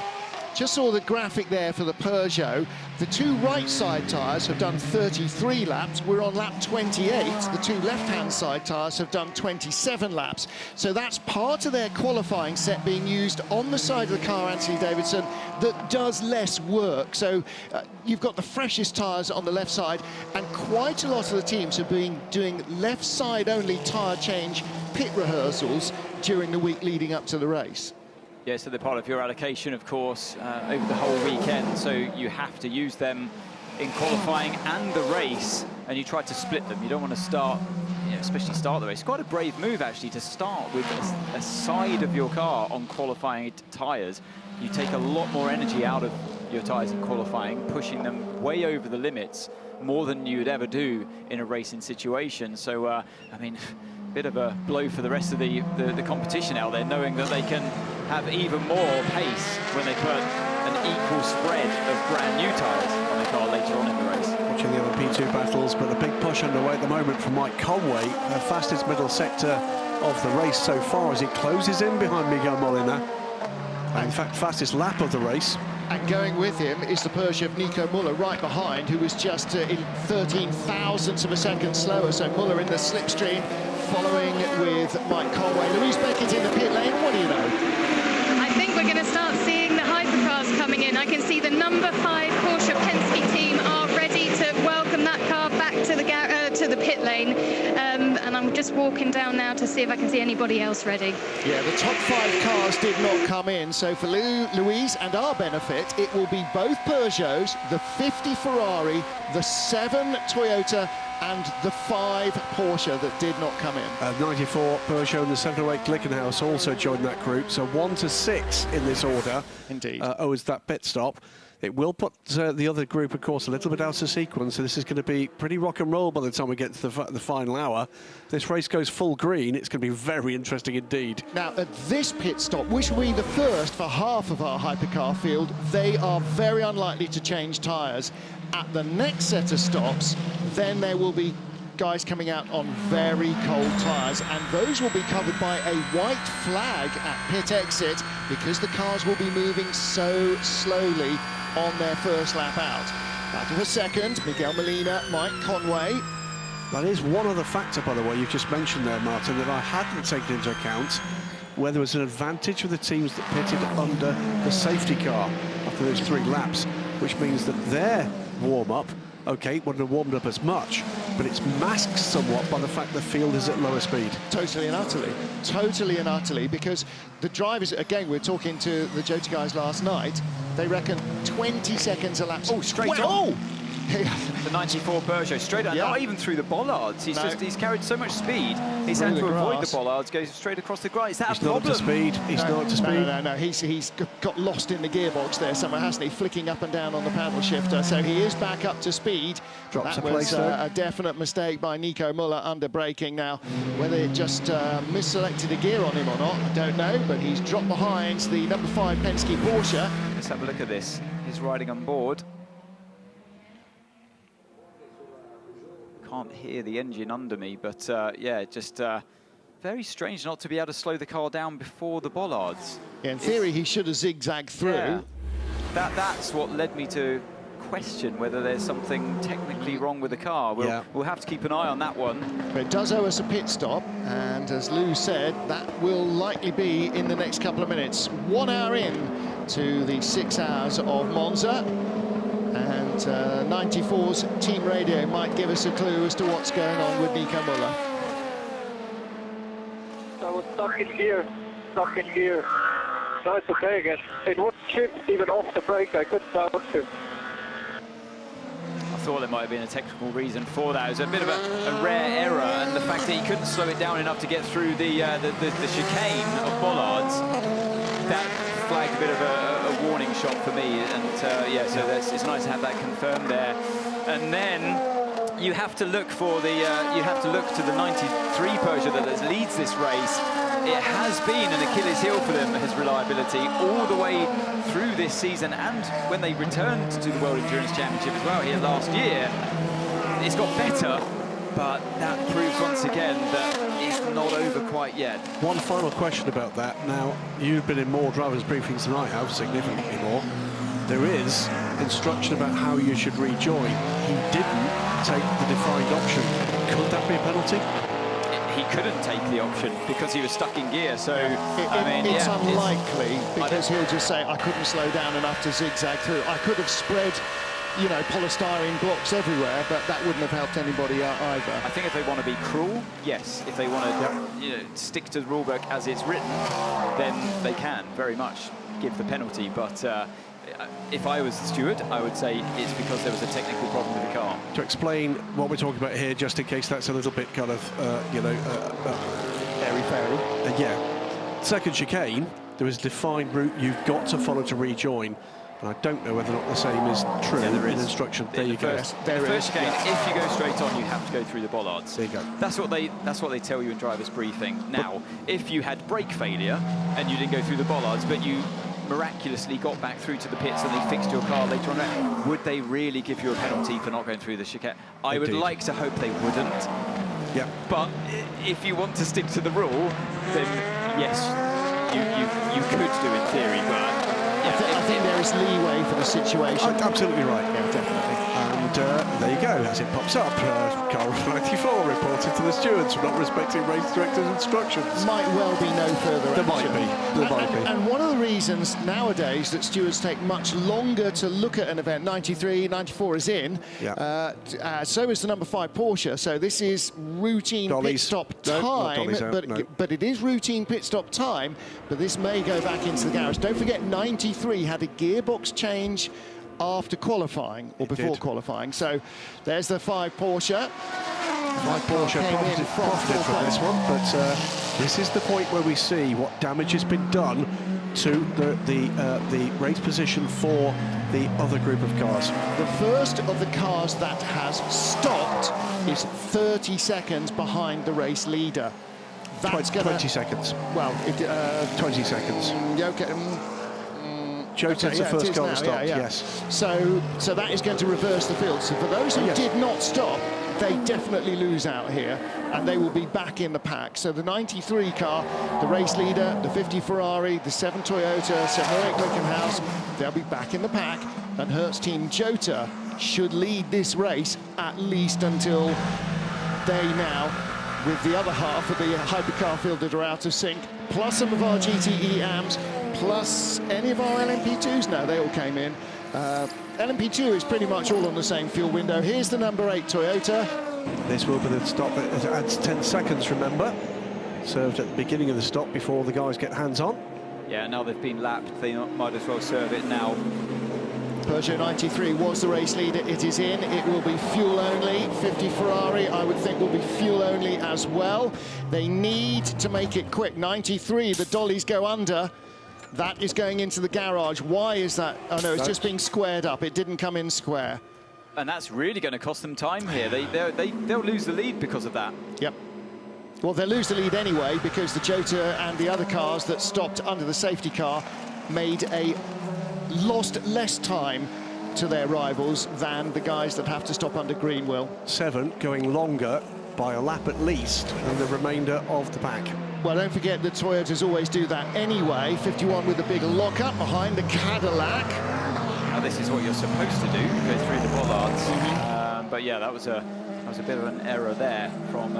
Just saw the graphic there for the Peugeot. The 2 right side tyres have done 33 laps. We're on lap 28. The 2 left-hand side tyres have done 27 laps. So that's part of their qualifying set being used on the side of the car, Anthony Davidson, that does less work. So you've got the freshest tyres on the left side, and quite a lot of the teams have been doing left side only tyre change pit rehearsals during the week leading up to the race. Yeah, so they're part of your allocation, of course, over the whole weekend. So you have to use them in qualifying and the race, and you try to split them. You don't want to start, especially start the race. Quite a brave move, actually, to start with a side of your car on qualifying tyres. You take a lot more energy out of your tyres in qualifying, pushing them way over the limits, more than you would ever do in a racing situation. So, I mean, bit of a blow for the rest of the competition out there, knowing that they can have even more pace when they put an equal spread of brand new tyres on the car later on in the race. Watching the other P2 battles, but a big push underway at the moment from Mike Conway, the fastest middle sector of the race so far as he closes in behind Miguel Molina. And in fact, fastest lap of the race. And going with him is the Peugeot of Nico Muller right behind, who was just in 13 thousandths of a second slower. So Muller in the slipstream, following with Mike Conway. Louise Beckett's in the pit lane. What do you know? I think we're going to start seeing the hypercars coming in. I can see the number 5 Porsche Penske team are ready to welcome that car back to the pit lane. And I'm just walking down now to see if I can see anybody else ready. Yeah, the top 5 cars did not come in. So for Louise and our benefit, it will be both Peugeots, the 50 Ferrari, the 7 Toyota, and the 5 Porsche that did not come in. 94 Peugeot and the 708 Glickenhaus also joined that group, so 1 to 6 in this order. Indeed. Owes that pit stop. It will put the other group, of course, a little bit out of sequence, so this is going to be pretty rock and roll by the time we get to the final hour. This race goes full green. It's going to be very interesting indeed. Now, at this pit stop, which will be the first for half of our hypercar field, they are very unlikely to change tyres. At the next set of stops, then there will be guys coming out on very cold tyres, and those will be covered by a white flag at pit exit because the cars will be moving so slowly on their first lap out. Battle for second, Miguel Molina, Mike Conway. That is one other factor, by the way, you've just mentioned there, Martin, that I hadn't taken into account, where there was an advantage for the teams that pitted under the safety car after those 3 laps, which means that their warm-up, okay, wouldn't have warmed up as much, but it's masked somewhat by the fact the field is at lower speed. Totally and utterly, because the drivers, again, we're talking to the Jota guys last night, they reckon 20 seconds elapsed. Oh, straight on. The 94 Peugeot, straight on, not even through the bollards. He's carried so much speed, he's had to avoid the bollards, goes straight across the grass. Is that a problem? Not up to speed. He's not up to speed. No. He's got lost in the gearbox there somewhere, hasn't he? Flicking up and down on the paddle shifter. So he is back up to speed. Drops that a place was a definite mistake by Nico Muller under braking. Now, whether it just misselected a gear on him or not, I don't know. But he's dropped behind the number 5 Penske Porsche. Let's have a look at this. He's riding on board. Can't hear the engine under me, but yeah, just very strange not to be able to slow the car down before the bollards. Yeah, in theory, he should have zigzagged through. Yeah. That's what led me to question whether there's something technically wrong with the car. We'll have to keep an eye on that one. But it does owe us a pit stop, and as Lou said, that will likely be in the next couple of minutes. 1 hour in to the 6 hours of Monza. And 94's team radio might give us a clue as to what's going on with Nico Muller. I was stuck in gear. No, it's okay again. It wouldn't shift even off the brake. I couldn't start to. I thought there might have been a technical reason for that. It was a bit of a rare error, and the fact that he couldn't slow it down enough to get through the chicane of bollards, that flagged a bit of a warning shot for me, and yeah, so it's nice to have that confirmed there. And then you have to look for the to the 93 Peugeot that leads this race. It has been an Achilles heel for them, his reliability, all the way through this season, and when they returned to the World Endurance Championship as well here last year. It's got better, but that proves once again that it's not over quite yet. One final question about that. Now, you've been in more drivers' briefings than I have, significantly more. There is instruction about how you should rejoin. He didn't take the defined option. Could that be a penalty? He couldn't take the option because he was stuck in gear, so I mean, it's yeah, unlikely, because he'll just say, I couldn't slow down enough to zigzag through. I could have spread, you know, polystyrene blocks everywhere, but that wouldn't have helped anybody either. I think if they want to be cruel, yes. If they want to stick to the rulebook as it's written, then they can very much give the penalty. But if I was the steward, I would say it's because there was a technical problem with the car. To explain what we're talking about here, just in case that's a little bit kind of, airy-fairy. Yeah. Second chicane, there is a defined route you've got to follow to rejoin. And I don't know whether or not the same is true in instruction. There you go. The first chicane, if you go straight on, you have to go through the bollards. There you go. That's what they tell you in driver's briefing. Now, if you had brake failure and you didn't go through the bollards, but you miraculously got back through to the pits and they fixed your car later on, would they really give you a penalty for not going through the chicane? I would like to hope they wouldn't. Yeah. But if you want to stick to the rule, then yes, you could do in theory, but I think there is leeway for the situation. Absolutely right. Yeah, definitely. And there you go, as it pops up, car 94 reported to the stewards for not respecting race director's instructions. Might well be no further There action. might be. And one of the reasons nowadays that stewards take much longer to look at an event, 93, 94 is in, so is the number 5 Porsche. So this is routine pit stop time, but it is routine pit stop time, but this may go back into the garage. Don't forget, 93 had a gearbox change after qualifying, or before qualifying. So there's the 5 Porsche. 5 Porsche profited from this one, but this is the point where we see what damage has been done to the race position for the other group of cars. The first of the cars that has stopped is 30 seconds behind the race leader. That's 20 seconds. Well, 20 seconds. Okay. Jota's the first car that stopped, yes. So that is going to reverse the field. So for those who did not stop, they definitely lose out here, and they will be back in the pack. So the 93 car, the race leader, the 50 Ferrari, the 7 Toyota, 708 Glickenhaus, they'll be back in the pack, and Hertz Team Jota should lead this race at least until they now, with the other half of the hypercar field that are out of sync, plus some of our GTE AMs, plus any of our LMP2s. No, they all came in. LMP2 is pretty much all on the same fuel window. Here's the number 8 Toyota. This will be the stop. It adds 10 seconds, remember. Served at the beginning of the stop before the guys get hands-on. Yeah, now they've been lapped, they might as well serve it now. Peugeot 93 was the race leader. It is in. It will be fuel only. 50 Ferrari, I would think, will be fuel only as well. They need to make it quick. 93, the dollies go under. That is going into the garage. Why is that? Oh, no, it's just being squared up. It didn't come in square. And that's really going to cost them time here. They'll lose the lead because of that. Yep. Well, they'll lose the lead anyway because the Jota and the other cars that stopped under the safety car lost less time to their rivals than the guys that have to stop under green will. 7 going longer by a lap at least than the remainder of the pack. Well, don't forget that Toyotas always do that anyway. 51 with a big lock-up behind the Cadillac. Now this is what you're supposed to do, go through the bollards. But yeah, that was a bit of an error there from...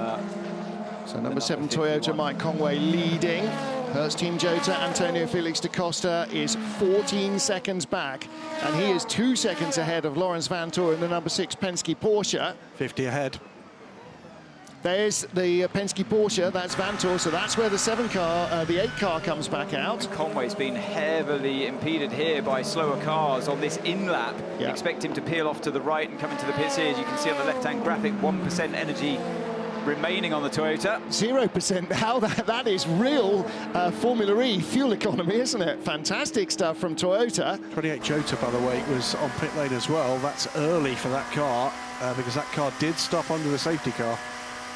so number 7 Toyota, Mike Conway leading. Hertz Team Jota, Antonio Felix da Costa is 14 seconds back, and he is 2 seconds ahead of Lawrence Vantor in the number 6 Penske Porsche. 50 ahead. There's the Penske Porsche, that's Vantor, so that's where the 7 car, the 8 car comes back out. Conway's been heavily impeded here by slower cars on this in-lap. Yeah. Expect him to peel off to the right and come into the pits here. As you can see on the left-hand graphic, 1% energy remaining on the Toyota. 0%, how that is real Formula E fuel economy, isn't it? Fantastic stuff from Toyota. 28 Jota, by the way, was on pit lane as well. That's early for that car because that car did stop under the safety car.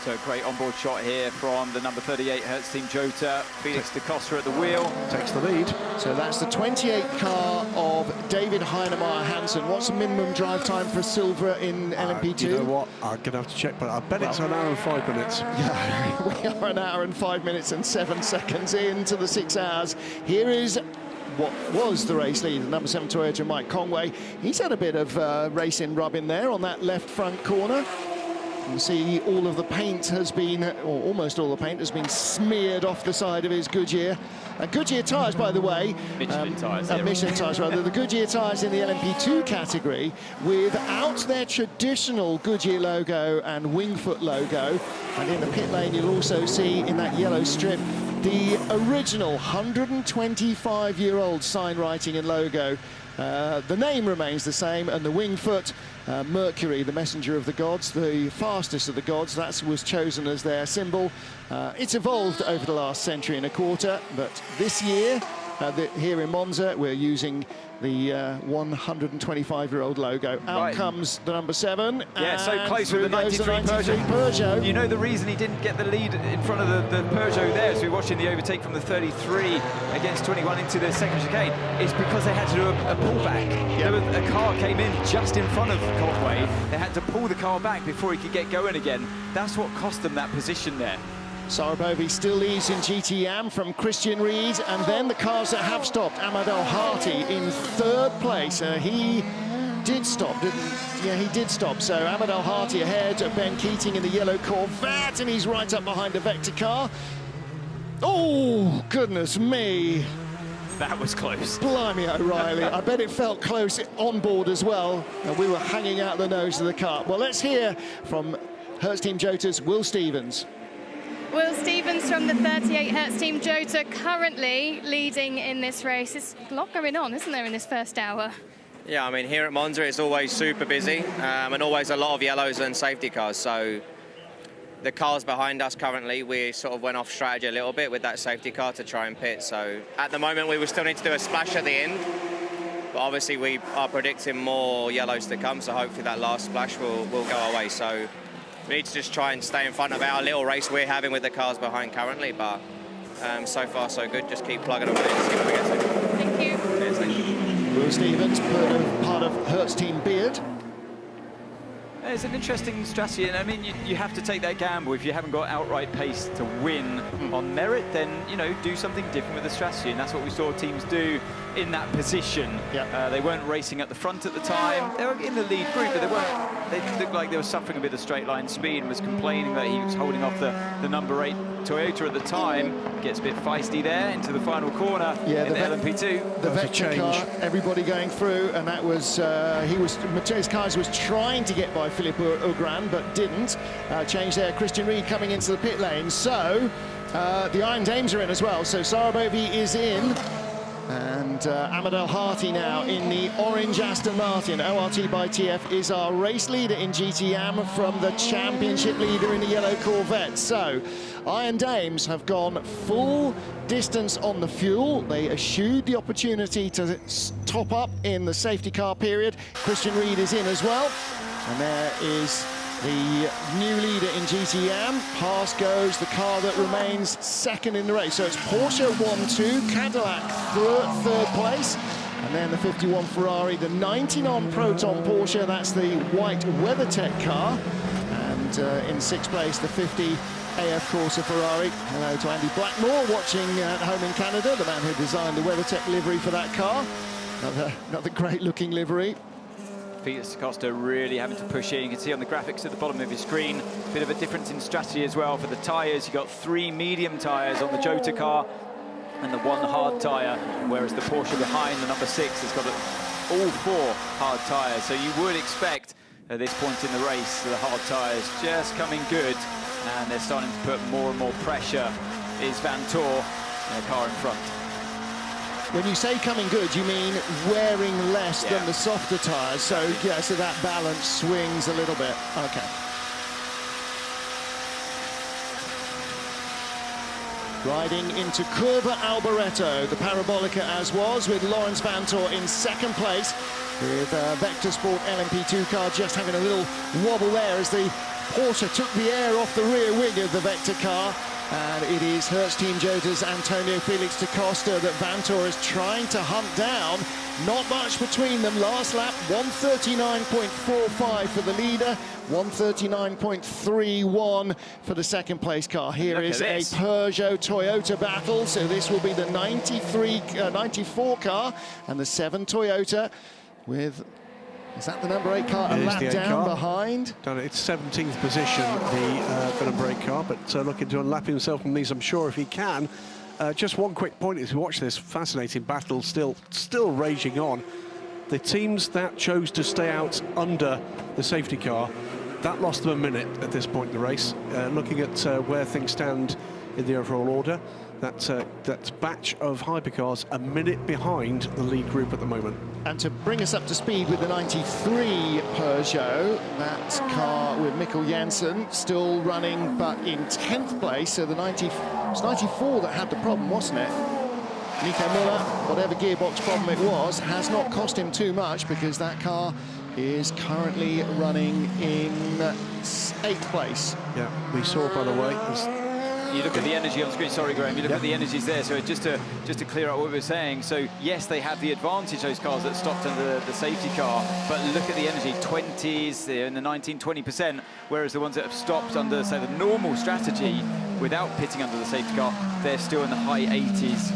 So great onboard shot here from the number 38 Hertz Team Jota. Felix da Costa at the wheel. Takes the lead. So that's the 28 car of David Heinemeier Hansen. What's the minimum drive time for Silver in LMP2? You know what? I'm going to have to check, but I bet it's an hour and 5 minutes. Yeah, we are an hour and 5 minutes and 7 seconds into the 6 hours. Here is what was the race leader, number 7 Toyota, Mike Conway. He's had a bit of racing rub in there on that left front corner. You see all of the paint has been, or almost all the paint has been smeared off the side of his Goodyear. Goodyear tyres, by the way. Michelin tyres. Michelin tyres, rather. The Goodyear tyres in the LMP2 category without their traditional Goodyear logo and Wingfoot logo. And in the pit lane, you'll also see in that yellow strip the original 125-year-old sign writing and logo. The name remains the same, and the Wingfoot, Mercury, the messenger of the gods, the fastest of the gods, that was chosen as their symbol. It's evolved over the last century and a quarter, but this year, here in Monza, we're using the 125-year-old logo. Out comes the number 7. Yeah, so close with the 93 Peugeot. You know the reason he didn't get the lead in front of the Peugeot there, as we're watching the overtake from the 33 against 21 into the second chicane, is because they had to do a pullback. Yep. A car came in just in front of Conway. They had to pull the car back before he could get going again. That's what cost them that position there. Sarabovi still leads in GTM from Christian Reed, and then the cars that have stopped. Ahmed El Harti in third place. He did stop, didn't he? Yeah, he did stop. So Ahmed El Harti ahead of Ben Keating in the yellow Corvette, and he's right up behind the Vector car. Oh, goodness me. That was close. Blimey, O'Reilly. I bet it felt close on board as well. And we were hanging out the nose of the car. Well, let's hear from Hertz Team Jota's Will Stevens. Will Stevens from the 38 Hertz Team Jota currently leading in this race. There's a lot going on, isn't there, in this first hour? Yeah, I mean, here at Monza it's always super busy and always a lot of yellows and safety cars. So the cars behind us currently, we sort of went off strategy a little bit with that safety car to try and pit. So at the moment we will still need to do a splash at the end. But obviously we are predicting more yellows to come, so hopefully that last splash will go away. So we need to just try and stay in front of our little race we're having with the cars behind currently, but so far so good. Just keep plugging away and see where we get to. Thank you. Cheers, thank you. Will Stevens, part of Hertz Team Beard. It's an interesting strategy, and I mean, you have to take that gamble. If you haven't got outright pace to win on merit, then, you know, do something different with the strategy, and that's what we saw teams do in that position. Yep. They weren't racing at the front at the time. They were in the lead group, but they looked like they were suffering a bit of straight line speed and was complaining that he was holding off the number 8 Toyota at the time. Gets a bit feisty there into the final corner in the LMP2. The Vector car, everybody going through, and that was, Matheus Kaiser was trying to get by Philippe Augran, but didn't. Change there, Christian Reed coming into the pit lane. So, the Iron Dames are in as well. So Sarabovi is in. And Ahmed El Harti now in the orange Aston Martin. ORT by TF is our race leader in GTM from the championship leader in the yellow Corvette. So, Iron Dames have gone full distance on the fuel. They eschewed the opportunity to top up in the safety car period. Christian Reed is in as well. And there is the new leader in GTM. Past goes the car that remains second in the race. So it's Porsche 1-2, Cadillac third place, and then the 51 Ferrari, the 99 Proton Porsche, that's the white WeatherTech car, and in sixth place the 50 AF Corsa Ferrari. Hello to Andy Blackmore watching at home in Canada, the man who designed the WeatherTech livery for that car. Another great looking livery. Felix da Costa really having to push in. You can see on the graphics at the bottom of your screen, a bit of a difference in strategy as well for the tyres. You've got 3 medium tyres on the Jota car and the 1 hard tyre, whereas the Porsche behind, the number 6, has got all 4 hard tyres. So you would expect at this point in the race the hard tyres just coming good, and they're starting to put more and more pressure. Is Vantor in the car in front. When you say coming good, you mean wearing less than the softer tyres. So, yeah, so that balance swings a little bit. Okay. Riding into Curva Alboreto, the Parabolica as was, with Lawrence Vantor in second place, with Vector Sport LMP2 car just having a little wobble there as the Porsche took the air off the rear wing of the Vector car. And it is Hertz Team Jota's Antonio Felix da Costa that Vantor is trying to hunt down. Not much between them. Last lap, 139.45 for the leader, 139.31 for the second place car. Here is a Peugeot Toyota battle. So this will be the 94 car and the 7 Toyota with... Is that the number 8 car? A lap down behind? It's 17th position, the number 8 car, but looking to unlap himself from these, I'm sure, if he can. Just one quick point as we watch this fascinating battle still raging on. The teams that chose to stay out under the safety car, that lost them a minute at this point in the race. Looking at where things stand in the overall order, that batch of hypercars a minute behind the lead group at the moment. And to bring us up to speed with the 93 Peugeot, that car with Mikkel Jensen still running, but in 10th place. So the 94 that had the problem, wasn't it? Nico Müller, whatever gearbox problem it was, has not cost him too much because that car is currently running in 8th place. Yeah, we saw, by the way, you look at the energy on screen, sorry Graham, you look at the energies there, so just to clear up what we were saying, so yes, they have the advantage, those cars that stopped under the safety car, but look at the energy, 20s, they're in the 19-20%, whereas the ones that have stopped under, say, the normal strategy, without pitting under the safety car, they're still in the high 80s,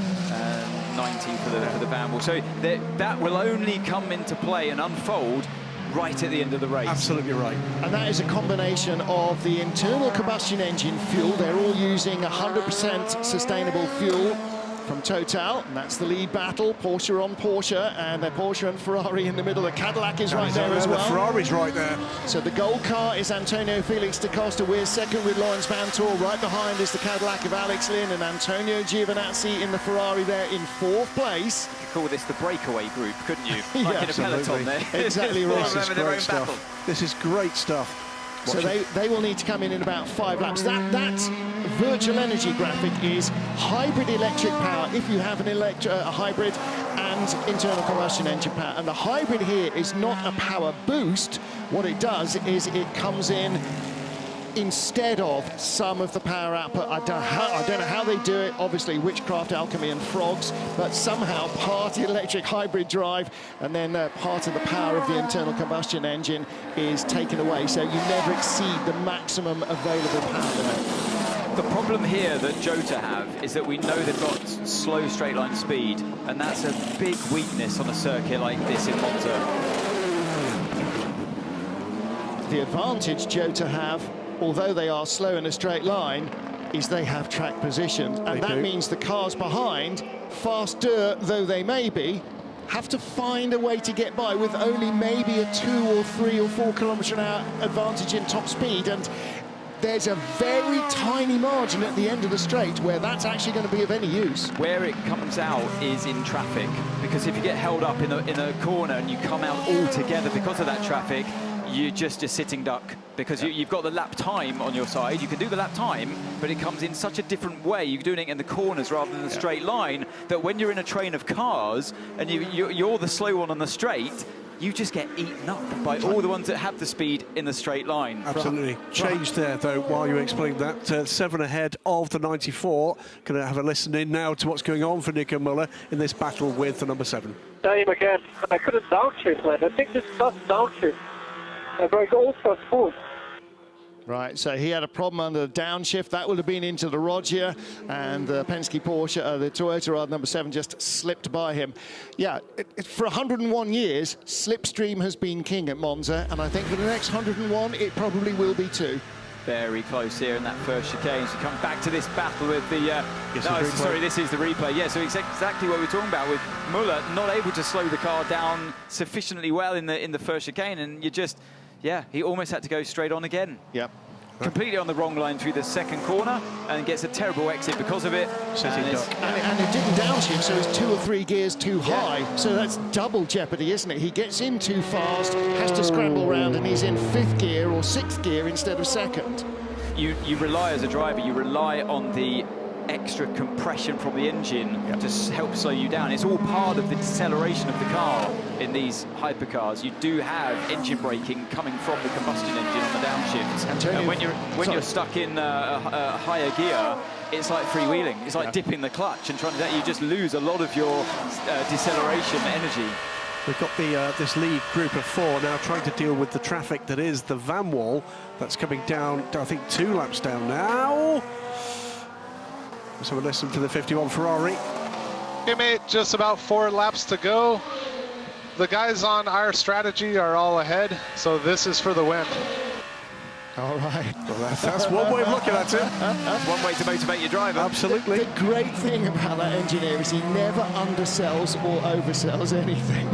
90 for the van wall. So that will only come into play and unfold right at the end of the race. Absolutely right. And that is a combination of the internal combustion engine fuel. They're all using 100% sustainable fuel from Total, and that's the lead battle. Porsche on Porsche, and they're Porsche and Ferrari in the middle. The Cadillac is right there as well. The Ferrari's right there. So the gold car is Antonio Felix da Costa. We're second with Lawrence Vantor. Right behind is the Cadillac of Alex Lynn, and Antonio Giovinazzi in the Ferrari there in 4th place. You could call this the breakaway group, couldn't you? Like in a peloton there. Exactly right. This is great stuff. This is great stuff. So they will need to come in about 5 laps. That virtual energy graphic is hybrid electric power if you have a hybrid and internal combustion engine power. And the hybrid here is not a power boost. What it does is it comes in instead of some of the power output. I don't know how they do it, obviously witchcraft, alchemy and frogs, but somehow part electric hybrid drive and then part of the power of the internal combustion engine is taken away, so you never exceed the maximum available power limit. The problem here that Jota have is that we know they've got slow straight line speed, and that's a big weakness on a circuit like this in Monza. The advantage Jota have, although they are slow in a straight line, is they have track position, and that means the cars behind, faster though they may be, have to find a way to get by with only maybe a 2 or 3 or 4 km/h advantage in top speed, and there's a very tiny margin at the end of the straight where that's actually going to be of any use. Where it comes out is in traffic, because if you get held up in a corner and you come out all together because of that traffic, you're just a sitting duck, because you've got the lap time on your side. You can do the lap time, but it comes in such a different way. You're doing it in the corners rather than the straight line, that when you're in a train of cars and you're the slow one on the straight, you just get eaten up by all the ones that have the speed in the straight line. Absolutely. Change there, though, while you explain that. 7 ahead of the 94. Going to have a listen in now to what's going on for Nico Müller in this battle with the number 7. Same again. I couldn't downshift, man. I think this does downshift. I broke ultra smooth. Right, so he had a problem under the downshift. That would have been into the Roger, and the Penske Porsche, the Toyota number 7 just slipped by him. Yeah, for 101 years, slipstream has been king at Monza, and I think for the next 101, it probably will be too. Very close here in that first chicane. So come back to this battle with the... this is the replay. Yeah, so exactly what we're talking about with Müller not able to slow the car down sufficiently well in the first chicane, and you just... Yeah, he almost had to go straight on again. Yep. Completely on the wrong line through the second corner, and gets a terrible exit because of it. And it didn't downshift, so it's 2 or 3 gears too high. So that's double jeopardy, isn't it? He gets in too fast, has to scramble around, and he's in 5th gear or 6th gear instead of 2nd. You rely as a driver, you rely on the extra compression from the engine to help slow you down. It's all part of the deceleration of the car in these hypercars. You do have engine braking coming from the combustion engine on the downshifts. And when you're stuck in a higher gear, it's like freewheeling. It's like dipping the clutch and trying to... You just lose a lot of your deceleration energy. We've got this lead group of 4 now trying to deal with the traffic that is the van wall that's coming down, I think 2 laps down now. So we'll listen to the 51 Ferrari. Hey mate, just about 4 laps to go. The guys on our strategy are all ahead, so this is for the win. All right. Well, that's one way of looking at it. That's one way to motivate your driver. Absolutely. The great thing about that engineer is he never undersells or oversells anything.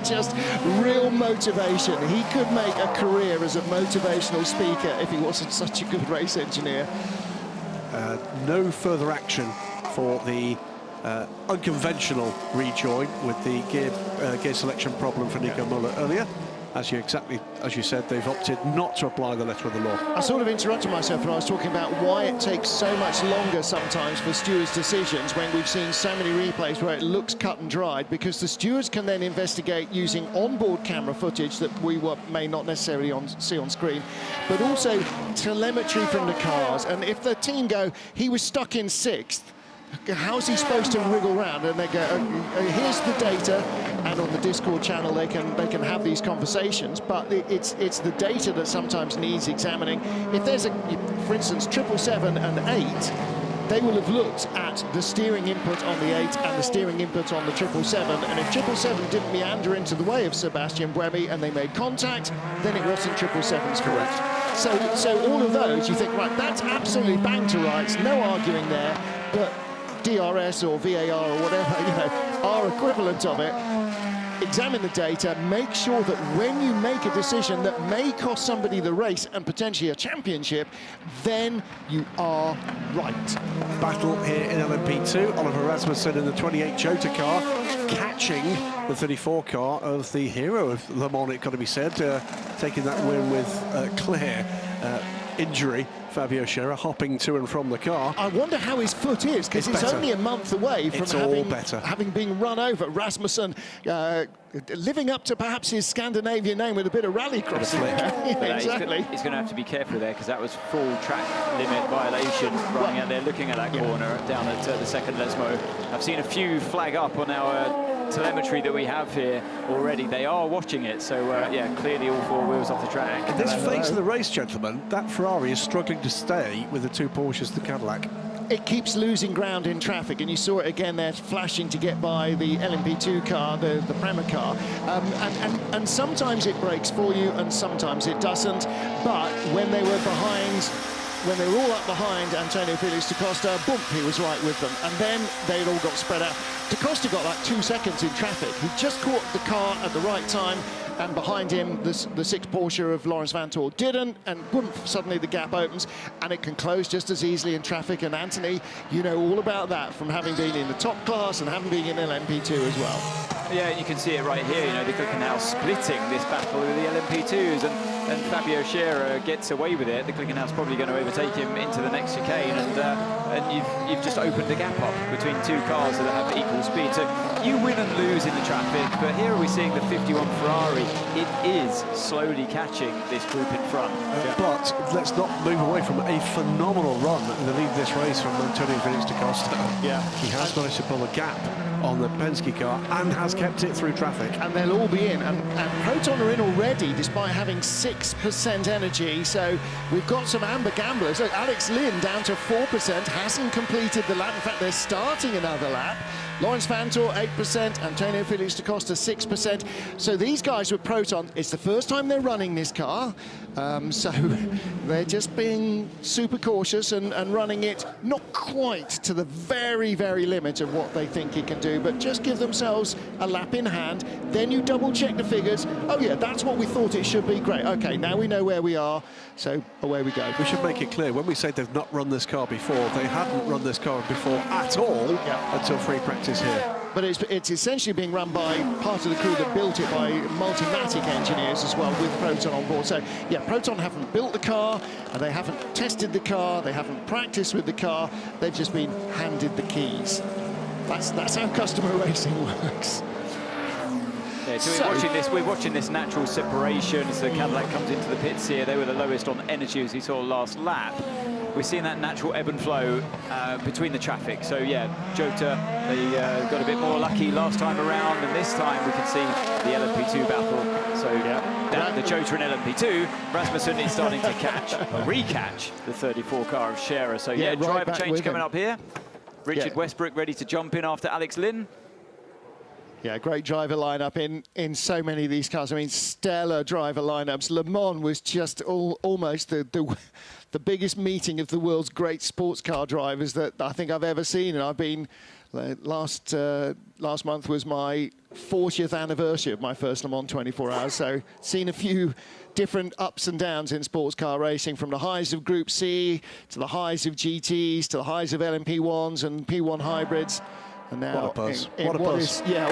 Just real motivation. He could make a career as a motivational speaker if he wasn't such a good race engineer. No further action for the unconventional rejoin with the gear selection problem for Nico Müller earlier. As you said, they've opted not to apply the letter of the law. I sort of interrupted myself when I was talking about why it takes so much longer sometimes for stewards' decisions when we've seen so many replays where it looks cut and dried, because the stewards can then investigate using onboard camera footage that we may not necessarily see on screen, but also telemetry from the cars. And if the team go, he was stuck in 6th, how's he supposed to wriggle around? And they go, here's the data, and on the Discord channel they can have these conversations. But it's the data that sometimes needs examining. If there's for instance, 777 and 8, they will have looked at the steering input on the 8 and the steering input on the 777, and if 777 didn't meander into the way of Sebastian Buemi and they made contact, then it wasn't 777's correct. So all of those, you think, right, that's absolutely bang to rights, no arguing there, but DRS or VAR or whatever, you know, our equivalent of it. Examine the data, make sure that when you make a decision that may cost somebody the race and potentially a championship, then you are right. Battle here in LMP2. Oliver Rasmussen in the 28 Jota car, catching the 34 car of the hero of Le Mans, it got to be said, taking that win with clear injury. Fabio Scherer hopping to and from the car. I wonder how his foot is, because it's only a month away from having been run over. Rasmussen living up to perhaps his Scandinavian name with a bit of rallycross. Exactly. He's going to have to be careful there, because that was full track limit violation running out there, looking at that corner down at the second Lesmo. I've seen a few flag up on our telemetry that we have here already. They are watching it, so yeah, clearly all four wheels off the track. In this phase of the race, gentlemen, that Ferrari is struggling to stay with the two Porsches, the Cadillac. It keeps losing ground in traffic, and you saw it again there, flashing to get by the LMP2 car, the Prema car, and sometimes it breaks for you and sometimes it doesn't. But when they were behind, when they were all up behind Antonio Felix da Costa, boom, he was right with them, and then they'd all got spread out. Da Costa got like 2 seconds in traffic. He just caught the car at the right time, and behind him the 6 Porsche of Lawrence Vanthoor didn't, and boom, suddenly the gap opens and it can close just as easily in traffic. And Anthony, you know all about that from having been in the top class and having been in LMP2 as well. Yeah, you can see it right here, you know, the Glickenhaus splitting this battle with the LMP2s, and Fabio Scherer gets away with it. The Glickenhaus probably going to overtake him into the next chicane, and you've just opened the gap up between 2 cars that have equal speed. So you win and lose in the traffic, but here are we seeing the 51 Ferrari. It is slowly catching this group in front. But let's not move away from a phenomenal run in the lead of this race from Antonio Felix da Costa. Yeah, he has managed to pull a gap on the Penske car and has kept it through traffic. And they'll all be in, and Proton are in already despite having 6% energy, so we've got some amber gamblers. Look, Alex Lynn down to 4%, hasn't completed the lap. In fact, they're starting another lap. Lawrence Vanthoor 8%, Antonio Felix da Costa 6%. So these guys with Proton, it's the first time they're running this car, so they're just being super cautious and running it not quite to the very, very limit of what they think it can do, but just give themselves a lap in hand. Then you double check the figures. Oh yeah, that's what we thought it should be. Great, okay, now we know where we are, so away we go. We should make it clear, when we say they've not run this car before, they hadn't run this car before at all until free practice here. But it's essentially being run by part of the crew that built it, by Multimatic engineers as well, with Proton on board. So yeah, Proton haven't built the car, and they haven't tested the car, they haven't practiced with the car, they've just been handed the keys. That's how customer racing works. Yeah, so we're watching this natural separation as the Cadillac comes into the pits here. They were the lowest on energy, as we saw last lap. We're seeing that natural ebb and flow between the traffic. So yeah, Jota, they got a bit more lucky last time around, and this time we can see the LMP2 battle. So down the Jota and LMP2, Rasmussen is starting to recatch the 34 car of Scherer. So yeah, driver change coming up here. Richard Westbrook ready to jump in after Alex Lynn. Yeah, great driver lineup in so many of these cars. I mean, stellar driver lineups. Le Mans was just almost the biggest meeting of the world's great sports car drivers that I think I've ever seen. And I've been last month was my 40th anniversary of my first Le Mans 24 Hours. So seen a few different ups and downs in sports car racing, from the highs of Group C to the highs of GTs to the highs of LMP1s and P1 hybrids. And now, what a buzz.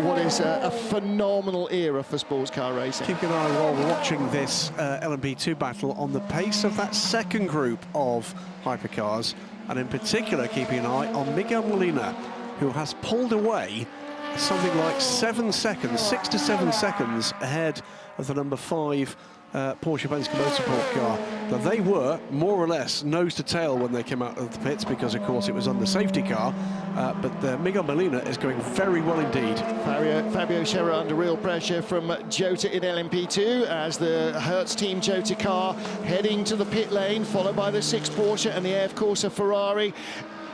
What is a phenomenal era for sports car racing. Keep an eye while we're watching this LMP2 battle on the pace of that second group of hypercars, and in particular keeping an eye on Miguel Molina, who has pulled away something like 7 seconds, 6 to 7 seconds ahead of the number 5 Porsche Penske Motorsport car. Now, they were more or less nose to tail when they came out of the pits because, of course, it was on the safety car. But Miguel Molina is going very well indeed. Fabio Scherer under real pressure from Jota in LMP2 as the Hertz Team Jota car heading to the pit lane, followed by the 6 Porsche and the AF Corsa Ferrari.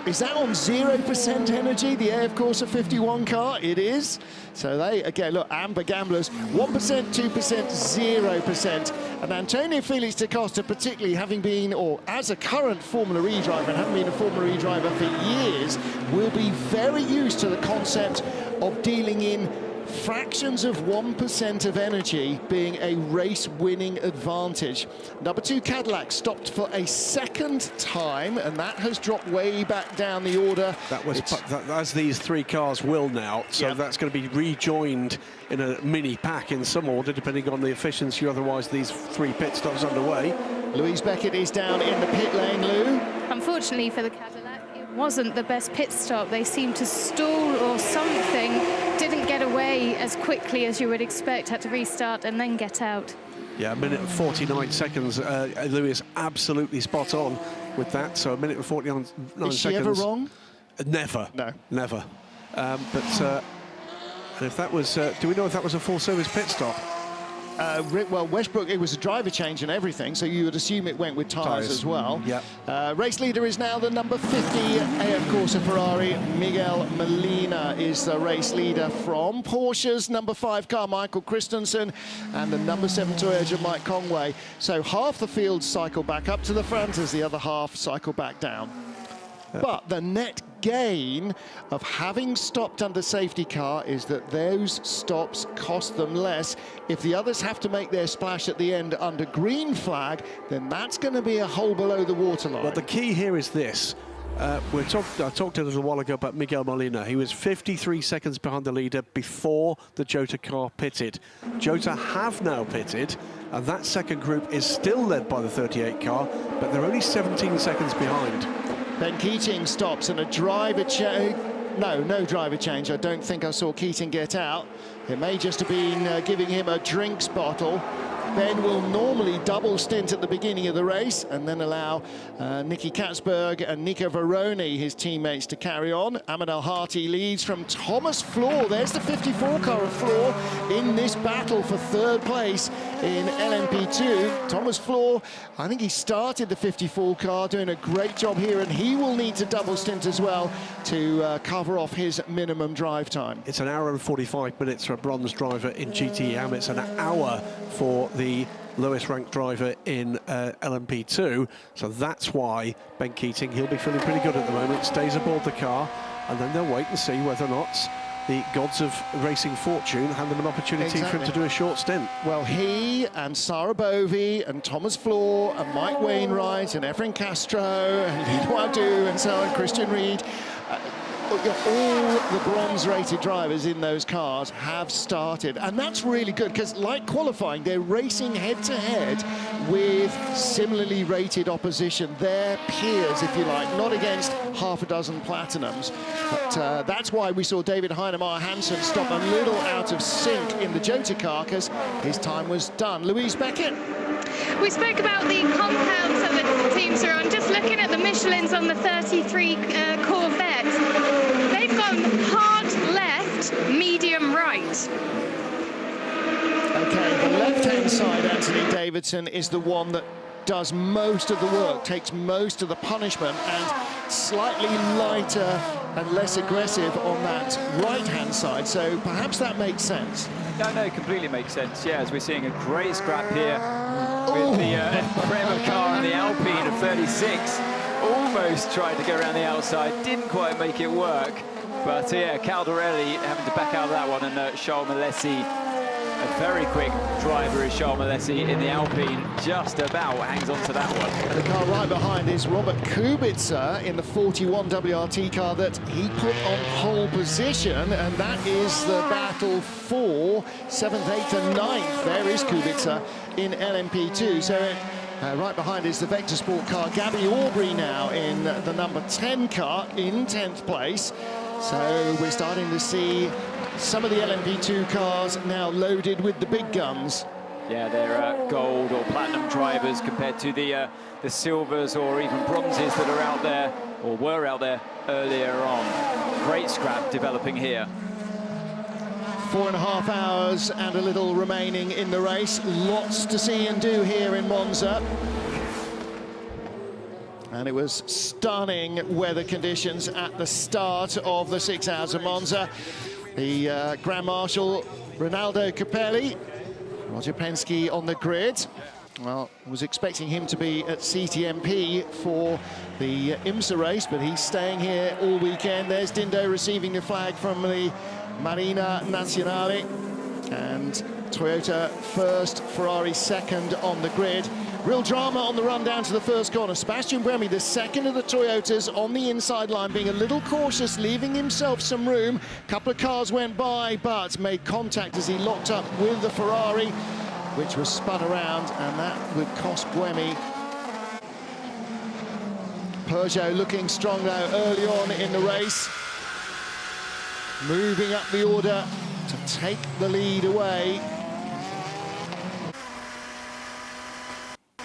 Is that on 0% energy, the AF Corsa 51 car? It is. So they, again, look, amber gamblers, 1%, 2%, 0%. And Antonio Felix da Costa, particularly having been, or as a current Formula E driver and having been a Formula E driver for years, will be very used to the concept of dealing in fractions of 1% of energy being a race-winning advantage. Number 2 Cadillac stopped for a second time, and that has dropped way back down the order. That was as these 3 cars will now, so that's going to be rejoined in a mini pack in some order, depending on the efficiency. Otherwise, these 3 pit stops underway. Louise Beckett is down in the pit lane, Lou. Unfortunately for the Cadillac, it wasn't the best pit stop. They seemed to stall or something, didn't get away as quickly as you would expect, had to restart and then get out. Yeah, 1 minute and 49 seconds. Lewis absolutely spot on with that. So 1 minute and 49 seconds. Is she ever wrong? Never. No. Never. But if that was, do we know if that was a full service pit stop? Well, Westbrook, it was a driver change and everything, so you would assume it went with tyres as well. Yeah. Race leader is now the number 50 AF Corsa Ferrari. Miguel Molina is the race leader from Porsche's number 5 car, Michael Christensen, and the number 7 Toyota, Mike Conway. So half the field cycle back up to the front as the other half cycle back down. But the net gain of having stopped under safety car is that those stops cost them less. If the others have to make their splash at the end under green flag, then that's going to be a hole below the waterline. Well, the key here is this. I talked a little while ago about Miguel Molina. He was 53 seconds behind the leader before the Jota car pitted. Jota have now pitted, and that second group is still led by the 38 car, but they're only 17 seconds behind. Ben Keating stops and a driver change. No driver change. I don't think I saw Keating get out. It may just have been giving him a drinks bottle. Ben will normally double stint at the beginning of the race and then allow Nicky Katzberg and Nico Veroni, his teammates, to carry on. Ahmed Al-Hati leads from Thomas Floor. There's the 54 car of Floor in this battle for 3rd place in LMP2. Thomas Floor, I think he started the 54 car, doing a great job here, and he will need to double stint as well to cover off his minimum drive time. It's 1 hour and 45 minutes for a bronze driver in GTM. It's an hour for the lowest ranked driver in LMP2, so that's why Ben Keating, he'll be feeling pretty good at the moment, stays aboard the car, and then they'll wait and see whether or not the gods of racing fortune hand them an opportunity for him to do a short stint. Well, he and Sarah Bovey and Thomas Floor and Mike Wainwright and Efren Castro and Lido Adu and so on, Christian Reed, all the bronze-rated drivers in those cars have started, and that's really good because, like qualifying, they're racing head-to-head with similarly rated opposition, their peers, if you like, not against half a dozen platinums. But that's why we saw David Heinemeier Hansen stop a little out of sync in the Jota car because his time was done. Louise Beckett? We spoke about the compounds that the teams are on. Just looking at the Michelins on the 33 Corvettes, they've gone hard left, medium right. Okay, the left-hand side, Anthony Davidson, is the one that does most of the work, takes most of the punishment, and slightly lighter and less aggressive on that right-hand side. So perhaps that makes sense. No, completely makes sense. Yeah, as we're seeing a great scrap here with the Prema car and the Alpine of 36. Almost tried to go around the outside, didn't quite make it work. But yeah, Caldarelli having to back out of that one, and Charles Malesi, a very quick driver is Charles Malesi in the Alpine, just about hangs on to that one. And the car right behind is Robert Kubica in the 41 WRT car that he put on pole position, and that is the battle for 7th, 8th and 9th. There is Kubica in LMP2. So right behind is the Vector Sport car. Gabby Aubrey now in the number 10 car in 10th place. So we're starting to see some of the LMP2 cars now loaded with the big guns. Yeah, they're gold or platinum drivers compared to the silvers or even bronzes that are out there, or were out there earlier on. Great scrap developing here. 4.5 hours and a little remaining in the race. Lots to see and do here in Monza. And it was stunning weather conditions at the start of the 6 hours of Monza. The Grand Marshal, Ronaldo Capelli, Roger Penske on the grid. Well, I was expecting him to be at CTMP for the IMSA race, but he's staying here all weekend. There's Dindo receiving the flag from the Marina Nazionale. And Toyota first, Ferrari second on the grid. Real drama on the run down to the first corner. Sebastian Buemi, the second of the Toyotas, on the inside line, being a little cautious, leaving himself some room. A couple of cars went by, but made contact as he locked up with the Ferrari, which was spun around, and that would cost Buemi. Peugeot looking strong though early on in the race, moving up the order to take the lead away.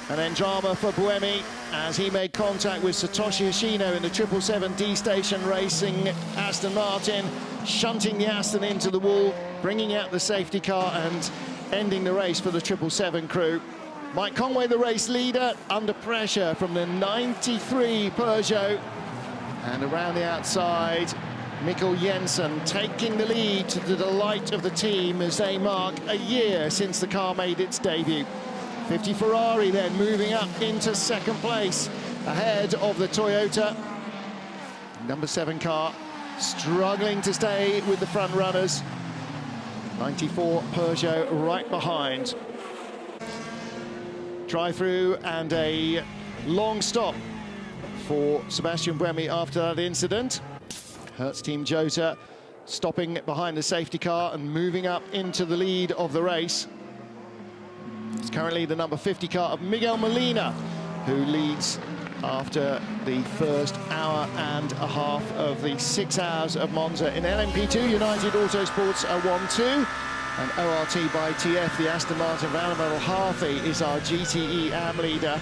And then drama for Buemi as he made contact with Satoshi Hoshino in the 777D station racing Aston Martin, shunting the Aston into the wall, bringing out the safety car and ending the race for the 777 crew. Mike Conway, the race leader, under pressure from the 93 Peugeot. And around the outside, Mikkel Jensen taking the lead to the delight of the team as they mark a year since the car made its debut. 50 Ferrari then moving up into second place ahead of the Toyota. Number 7 car struggling to stay with the front runners. 94 Peugeot right behind. Drive-through and a long stop for Sebastian Buemi after that incident. Hertz Team Jota stopping behind the safety car and moving up into the lead of the race. It's currently the number 50 car of Miguel Molina, who leads after the first hour and a half of the 6 hours of Monza. In LMP2, United Autosports are 1-2, and ORT by TF, the Aston Martin Vanderbilt Harvey, is our GTE AM leader.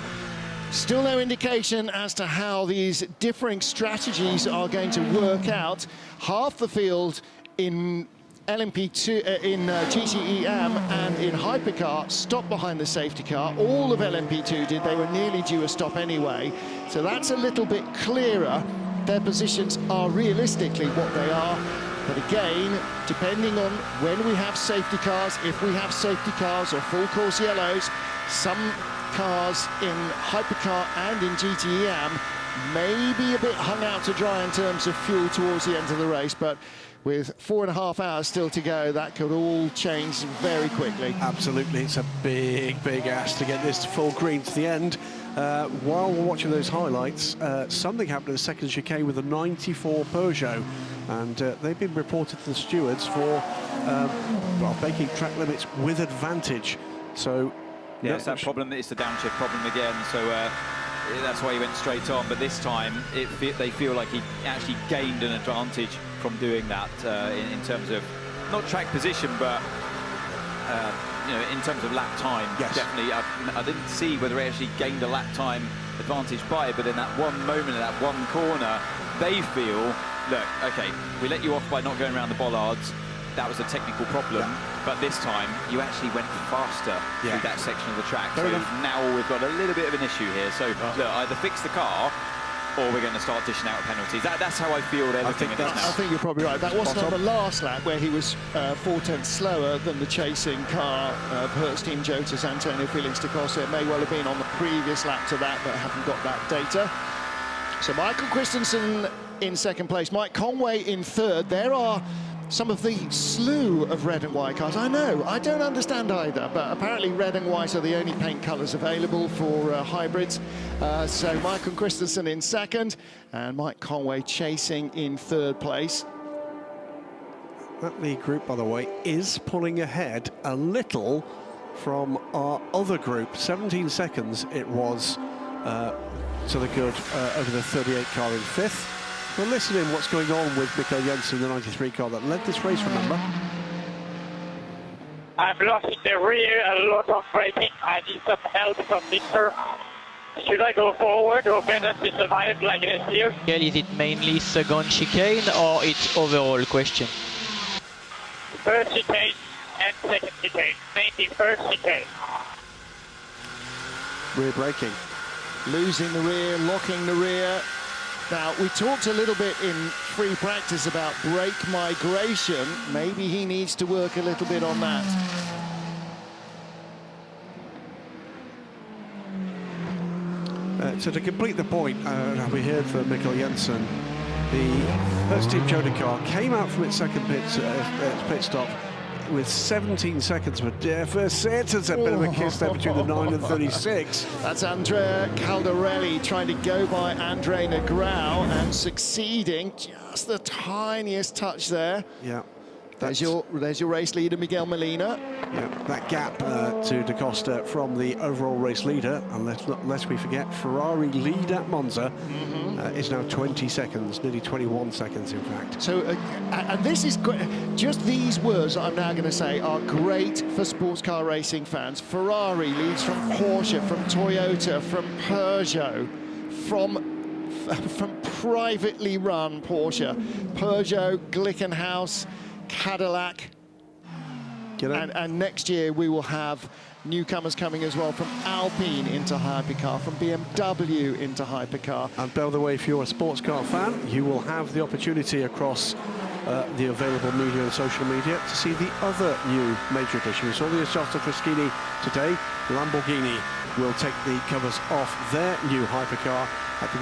Still no indication as to how these differing strategies are going to work out. Half the field in LMP2, in GTE AM and in Hypercar stopped behind the safety car. All of LMP2 did. They were nearly due a stop anyway. So that's a little bit clearer. Their positions are realistically what they are. But again, depending on when we have safety cars, if we have safety cars or full course yellows, some cars in Hypercar and in GTE AM may be a bit hung out to dry in terms of fuel towards the end of the race. But with 4.5 hours still to go, that could all change very quickly. Absolutely, it's a big, big ask to get this full green to the end. While we're watching those highlights, something happened in the second chicane with the 94 Peugeot, and they've been reported to the stewards for making track limits with advantage. So yeah, it's that problem. It's the downshift problem again. So that's why he went straight on. But this time, they feel like he actually gained an advantage from doing that in terms of not track position, but you know, in terms of lap time. Yes. Definitely. I didn't see whether he actually gained a lap time advantage by it, but in that one moment, in that one corner, they feel, look, okay, we let you off by not going around the bollards. That was a technical problem, but this time you actually went faster through that section of the track. So now we've got a little bit of an issue here. So look, either fix the car or we're going to start dishing out penalties. That's how I feel they're looking at this now. I think you're probably right. That wasn't on the last lap where he was 4/10 slower than the chasing car of Hertz Team Jota's Antonio Felix da Costa. It may well have been on the previous lap to that, but I haven't got that data. So Michael Christensen in second place, Mike Conway in third. There are some of the slew of red and white cars. I know, I don't understand either, but apparently red and white are the only paint colours available for hybrids. So Michael Christensen in second, and Mike Conway chasing in third place. That lead group, by the way, is pulling ahead a little from our other group. 17 seconds it was to the good over the 38 car in fifth. We'll listen in what's going on with Mikkel Jensen, the 93 car that led this race, remember? I've lost in the rear, a lot of braking. I need some help from Victor. Should I go forward or better to survive like this here? Is it mainly second chicane or it's overall question? First chicane and second chicane. Mainly first chicane. Rear braking. Losing the rear, locking the rear. Now, we talked a little bit in free practice about brake migration. Maybe he needs to work a little bit on that. So to complete the point, we heard from Mikkel Jensen, the first Team Joda car came out from its second pit stop with 17 seconds of a deficit. It's a bit of a kiss there between the 9 and 36. That's Andrea Caldarelli trying to go by Andre Negrão and succeeding just the tiniest touch there. Yeah. There's your race leader, Miguel Molina. Yeah, that gap to Da Costa from the overall race leader, and lest we forget, Ferrari lead at Monza is now 20 seconds, nearly 21 seconds in fact. So, and this is just these words I'm now going to say are great for sports car racing fans. Ferrari leads from Porsche, from Toyota, from Peugeot, from privately run Porsche, Peugeot, Glickenhaus, Cadillac, and next year we will have newcomers coming as well from Alpine into hypercar, from BMW into hypercar. And by the way, if you're a sports car fan, you will have the opportunity across the available media and social media to see the other new major addition. We saw the Assetto Fraschini today. Lamborghini will take the covers off their new hypercar at the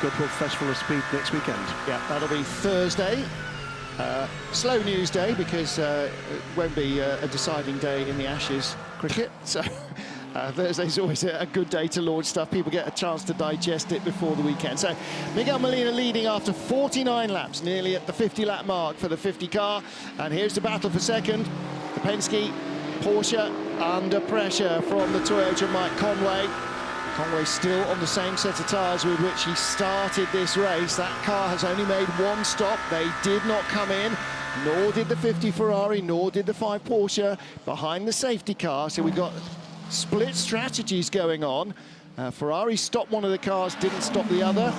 Goodwood Festival of Speed next weekend. Yeah, that'll be Thursday. Slow news day because it won't be a deciding day in the Ashes cricket. So Thursday's always a good day to launch stuff. People get a chance to digest it before the weekend. So Miguel Molina leading after 49 laps, nearly at the 50-lap mark for the 50 car. And here's the battle for second. The Penske, Porsche under pressure from the Toyota Mike Conway. Conway still on the same set of tyres with which he started this race. That car has only made one stop. They did not come in, nor did the 50 Ferrari, nor did the 5 Porsche behind the safety car. So we've got split strategies going on. Ferrari stopped one of the cars, didn't stop the other.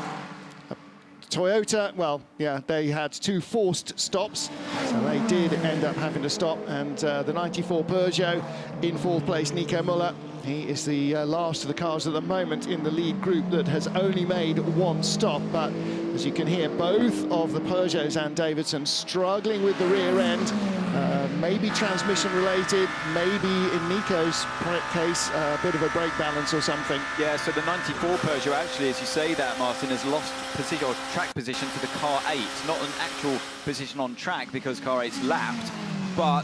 Toyota, well, yeah, they had 2 forced stops, so they did end up having to stop. And the 94 Peugeot in 4th place, Nico Müller. He is the last of the cars at the moment in the lead group that has only made 1 stop. But as you can hear, both of the Peugeots and Davidson struggling with the rear end. Maybe transmission related, maybe in Nico's case, a bit of a brake balance or something. Yeah, so the 94 Peugeot actually, as you say that, Martin, has lost position or track position to the car 8. Not an actual position on track because car 8's lapped, but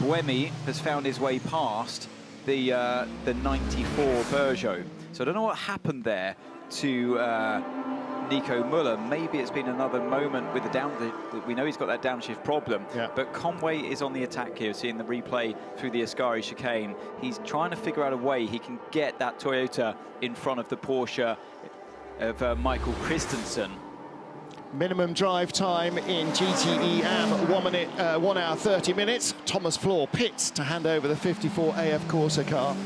Buemi has found his way past the 94 Peugeot. So I don't know what happened there to Nico Müller. Maybe it's been another moment with the we know he's got that downshift problem, but Conway is on the attack here, seeing the replay through the Ascari chicane. He's trying to figure out a way he can get that Toyota in front of the Porsche of Michael Christensen. Minimum drive time in GTE AM, 1 hour 30 minutes. Thomas Floor pits to hand over the 54 AF Corsa car.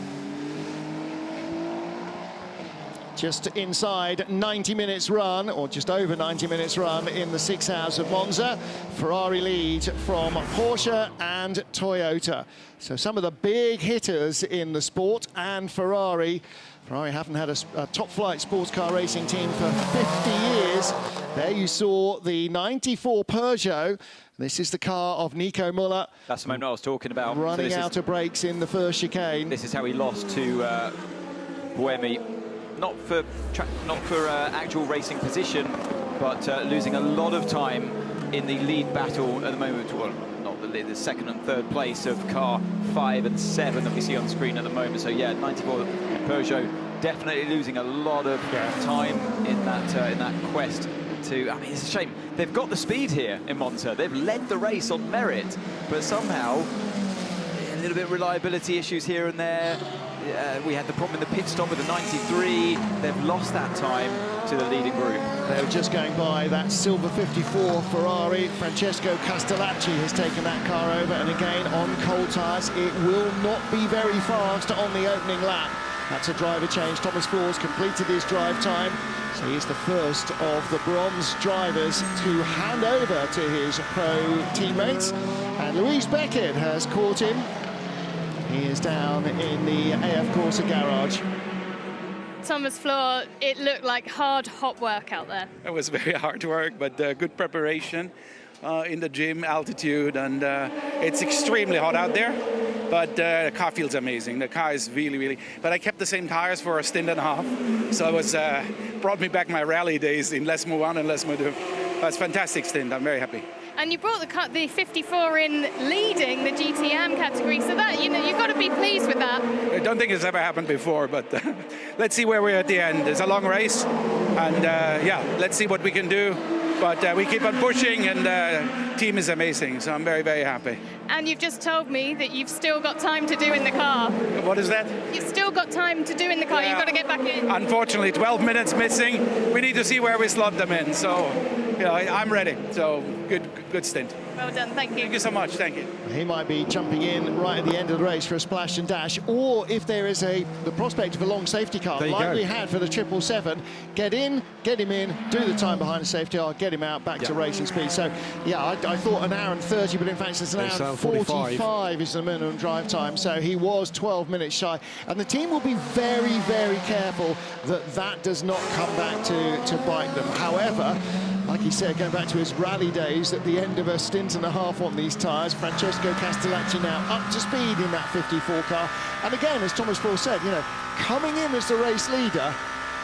Just inside 90 minutes run, or just over 90 minutes run in the 6 hours of Monza. Ferrari lead from Porsche and Toyota. So some of the big hitters in the sport, and Ferrari haven't had a top-flight sports car racing team for 50 years. There you saw the 94 Peugeot. This is the car of Nico Müller. That's the moment I was talking about. Running out of brakes in the first chicane. This is how he lost to Buemi. Not for actual racing position, but losing a lot of time in the lead battle at the moment. Well, not the lead, the 2nd and 3rd place of car 5 and 7 that we see on screen at the moment. So yeah, 94 Peugeot definitely losing a lot of time in that quest to. I mean, it's a shame. They've got the speed here in Monza. They've led the race on merit, but somehow little bit of reliability issues here and there. We had the problem in the pit stop with the 93. They've lost that time to the leading group. They were just going by that silver 54 Ferrari. Francesco Castellacci has taken that car over, and again on cold tyres, it will not be very fast on the opening lap. That's a driver change. Thomas Flores completed his drive time, so he's the first of the bronze drivers to hand over to his pro teammates. And Louise Beckett has caught him. He is down in the AF Corsa garage. Thomas Floor, it looked like hard, hot work out there. It was very hard work, but good preparation in the gym, altitude, and it's extremely hot out there. But the car feels amazing. The car is really, really... But I kept the same tires for a stint and a half, so it was brought me back my rally days in Les Mans 1 and Les Mans 2. It's a fantastic stint. I'm very happy. And you brought the 54 in leading the GTM category, so that, you know, you've got to be pleased with that. I don't think it's ever happened before, but let's see where we're at the end. It's a long race, and yeah, let's see what we can do. But we keep on pushing, and the team is amazing, so I'm very, very happy. And you've just told me that you've still got time to do in the car. What is that? You've still got time to do in the car. Yeah. You've got to get back in. Unfortunately, 12 minutes missing. We need to see where we slot them in. So, you know, I'm ready. So, good stint. Well done, thank you. Thank you so much, thank you. He might be jumping in right at the end of the race for a splash and dash, or if there is the prospect of a long safety car, like we had for the 777, get in, get him in, do the time behind the safety car, get him out, back to racing speed. So, yeah, I thought an hour and 30, but in fact it's an hour and 45 is the minimum drive time, so he was 12 minutes shy. And the team will be very, very careful that that does not come back to bite them. However, like he said, going back to his rally days, at the end of a stint and a half on these tyres, Francesco Castellacci now up to speed in that 54 car. And again, as Thomas Paul said, you know, coming in as the race leader,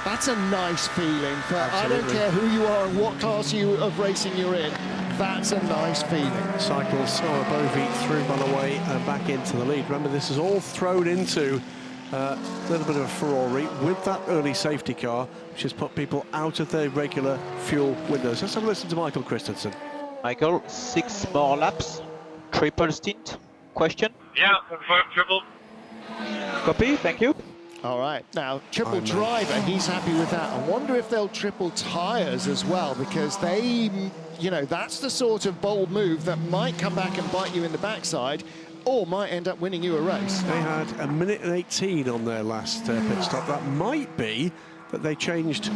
that's a nice feeling. For I don't care who you are and what class of racing you're in, that's a nice feeling. Cycles Bovi through Mulloway and back into the lead. Remember, this is all thrown into a little bit of a Ferrari with that early safety car, which has put people out of their regular fuel windows. Let's have a listen to Michael Christensen. Michael, 6 more laps, triple stint. Question? Yeah, confirm triple. Copy, thank you. All right, now triple driver, he's happy with that. I wonder if they'll triple tyres as well, because they, you know, that's the sort of bold move that might come back and bite you in the backside, or might end up winning you a race. They had a minute and 18 on their last pit stop. That might be that they changed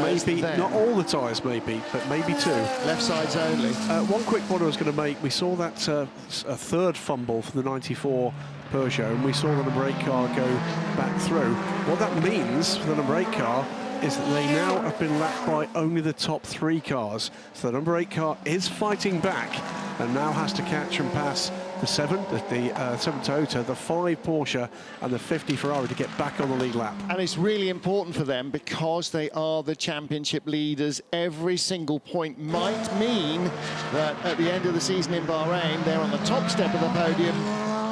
maybe, not all the tyres maybe, but maybe 2. Left sides only. One quick point I was going to make, we saw that a third fumble for the 94 Peugeot, and we saw the number 8 car go back through. What that means for the number 8 car is that they now have been lapped by only the top 3 cars. So the number 8 car is fighting back and now has to catch and pass the 7 Toyota, the 5 Porsche and the 50 Ferrari to get back on the lead lap. And it's really important for them because they are the championship leaders. Every single point might mean that at the end of the season in Bahrain, they're on the top step of the podium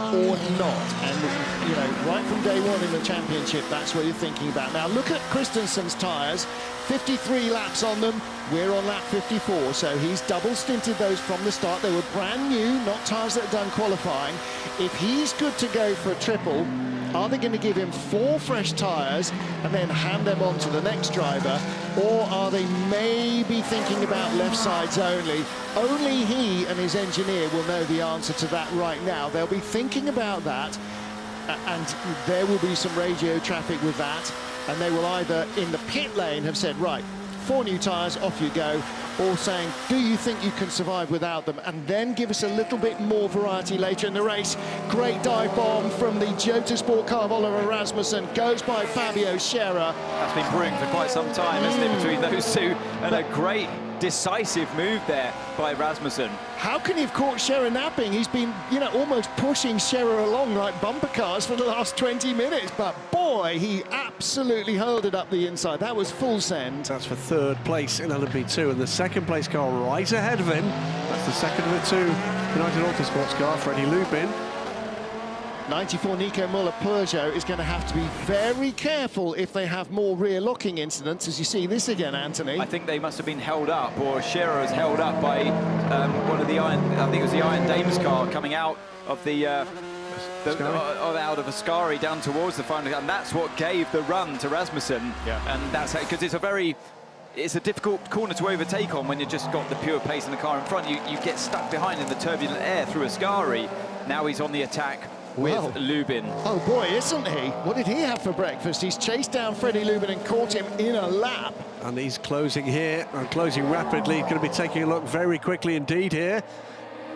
or not. And, you know, right from day one in the championship, that's what you're thinking about. Now, look at Christensen's tyres. 53 laps on them. We're on lap 54, so he's double stinted those from the start. They were brand new, not tyres that had done qualifying. If he's good to go for a triple, are they going to give him 4 fresh tyres and then hand them on to the next driver? Or are they maybe thinking about left sides only? Only he and his engineer will know the answer to that right now. They'll be thinking about that, and there will be some radio traffic with that. And they will either, in the pit lane, have said, right, 4 new tyres, off you go, or saying, do you think you can survive without them? And then give us a little bit more variety later in the race. Great dive bomb from the Jota Sport car of Oliver Rasmussen, goes by Fabio Scherer. That's been brewing for quite some time, hasn't it, between those two? And a great decisive move there by Rasmussen. How can he have caught Scherer napping? He's been, you know, almost pushing Scherer along like bumper cars for the last 20 minutes. But boy, he absolutely hurled it up the inside. That was full send. That's for 3rd place in LMP2, and the 2nd place car right ahead of him. That's the 2nd of the 2 United Autosports car, Freddie Lubin. 94 Nico Müller Peugeot is going to have to be very careful if they have more rear locking incidents, as you see this again, Anthony. I think they must have been held up, or Scherer was held up by one of the Iron, I think it was the Iron Dames car coming out of the out of Ascari down towards the final, and that's what gave the run to Rasmussen. Yeah. And that's because it's a difficult corner to overtake on when you've just got the pure pace in the car in front. You get stuck behind in the turbulent air through Ascari. Now he's on the attack with Lubin. Oh boy, isn't he? What did he have for breakfast? He's chased down Freddie Lubin and caught him in a lap. And he's closing here, and closing rapidly. He's going to be taking a look very quickly indeed here.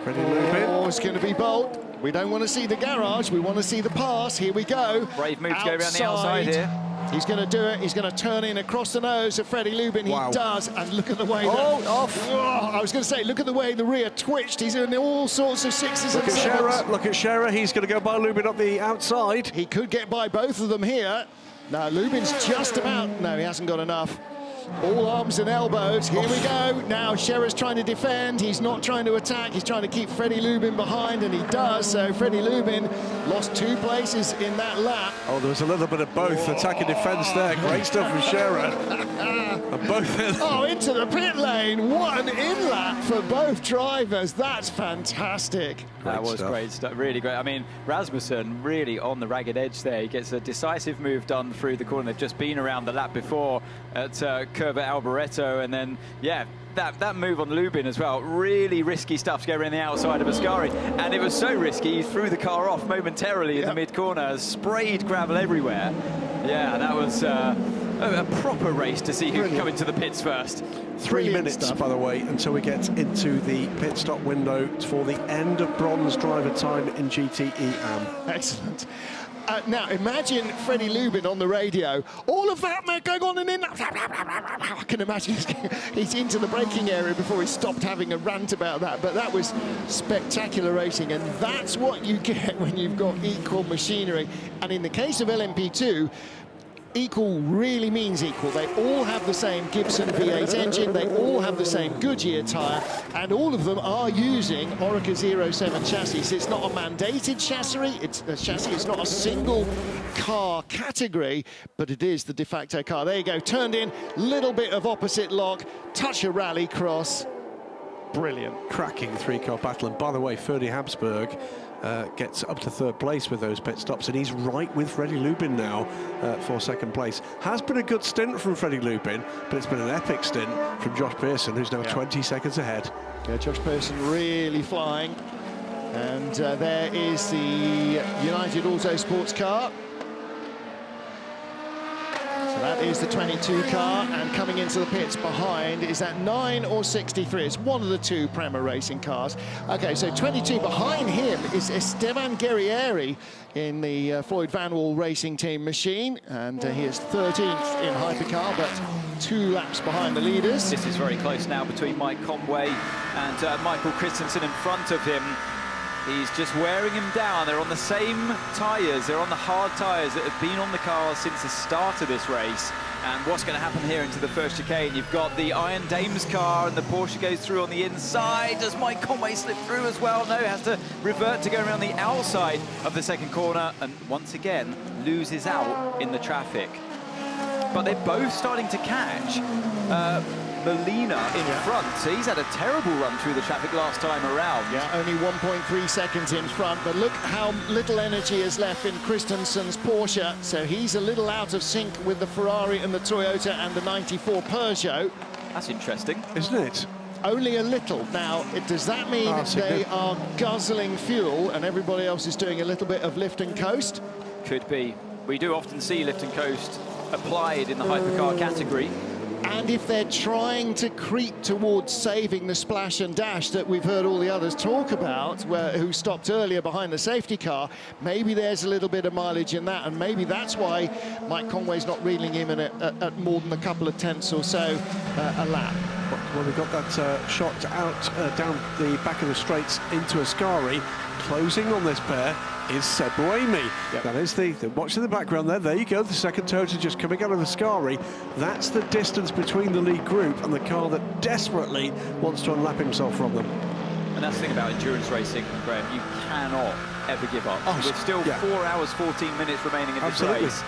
Freddie Lubin. Oh, it's going to be Bolt. We don't want to see the garage, we want to see the pass. Here we go. Brave move to go around the outside here. He's going to do it. He's going to turn in across the nose of Freddie Lubin. He does, and look at the way I was going to say, look at the way the rear twitched. He's in all sorts of sixes and sevens. Look at Scherer. He's going to go by Lubin up the outside. He could get by both of them here. Now, Lubin's just about... No, he hasn't got enough. All arms and elbows. Here we go. Now Scherer's trying to defend. He's not trying to attack. He's trying to keep Freddie Lubin behind, and he does. So Freddie Lubin lost 2 places in that lap. Oh, there was a little bit of both. Attack and defence there. Great stuff from Scherer. And both into the pit lane. What an in-lap for both drivers. That's fantastic. That was great stuff. Really great. I mean, Rasmussen really on the ragged edge there. He gets a decisive move done through the corner. They've just been around the lap before at Curva Alboreto, and then, yeah, that move on Lubin as well. Really risky stuff to go around the outside of Ascari. And it was so risky, he threw the car off momentarily in the mid-corner, sprayed gravel everywhere. Yeah, that was a proper race to see who can come into the pits first. 3 minutes, by the way, until we get into the pit stop window for the end of bronze driver time in GTE AM. Excellent. Now, imagine Freddie Lubin on the radio. All of that going on and in. I can imagine he's into the braking area before he stopped having a rant about that. But that was spectacular racing, and that's what you get when you've got equal machinery. And in the case of LMP2, equal really means equal. They all have the same Gibson V8 engine, they all have the same Goodyear tyre, and all of them are using Oreca 07 chassis. It's not a mandated chassis, it's not a single car category, but it is the de facto car. There you go, turned in, little bit of opposite lock, touch of rally cross. Brilliant. Cracking 3-car battle. And by the way, Ferdy Habsburg gets up to 3rd place with those pit stops, and he's right with Freddie Lubin now for 2nd place. Has been a good stint from Freddie Lubin, but it's been an epic stint from Josh Pearson, who's now 20 seconds ahead. Yeah, Josh Pearson really flying. And there is the United Auto Sports car. So that is the 22 car, and coming into the pits behind is that 9 or 63. It's one of the 2 Prema Racing cars. Okay, so 22 behind him is Esteban Guerrieri in the Floyd Vanwall Racing Team machine, and he is 13th in hypercar, but 2 laps behind the leaders. This is very close now between Mike Conway and Michael Christensen in front of him. He's just wearing him down. They're on the same tyres. They're on the hard tyres that have been on the car since the start of this race. And what's going to happen here into the first chicane? You've got the Iron Dames car, and the Porsche goes through on the inside. Does Mike Conway slip through as well? No, has to revert to go around the outside of the 2nd corner, and once again loses out in the traffic. But they're both starting to catch Molina in front. So he's had a terrible run through the traffic last time around. Yeah, only 1.3 seconds in front, but look how little energy is left in Christensen's Porsche. So he's a little out of sync with the Ferrari and the Toyota and the 94 Peugeot. That's interesting, isn't it? Only a little. Now, does that mean they are guzzling fuel and everybody else is doing a little bit of lift and coast? Could be. We do often see lift and coast applied in the hypercar category. And if they're trying to creep towards saving the splash and dash that we've heard all the others talk about, who stopped earlier behind the safety car, maybe there's a little bit of mileage in that, and maybe that's why Mike Conway's not reeling him in at more than a couple of tenths or so a lap. Well, we've got that shot out down the back of the straights into Ascari. Closing on this pair is Seb Buemi. Yep. That is the watch in the background there. There you go, the 2nd Toyota just coming out of Ascari. That's the distance between the lead group and the car that desperately wants to unlap himself from them. And that's the thing about endurance racing, Graham, you cannot ever give up. There's still 4 hours, 14 minutes remaining in this race.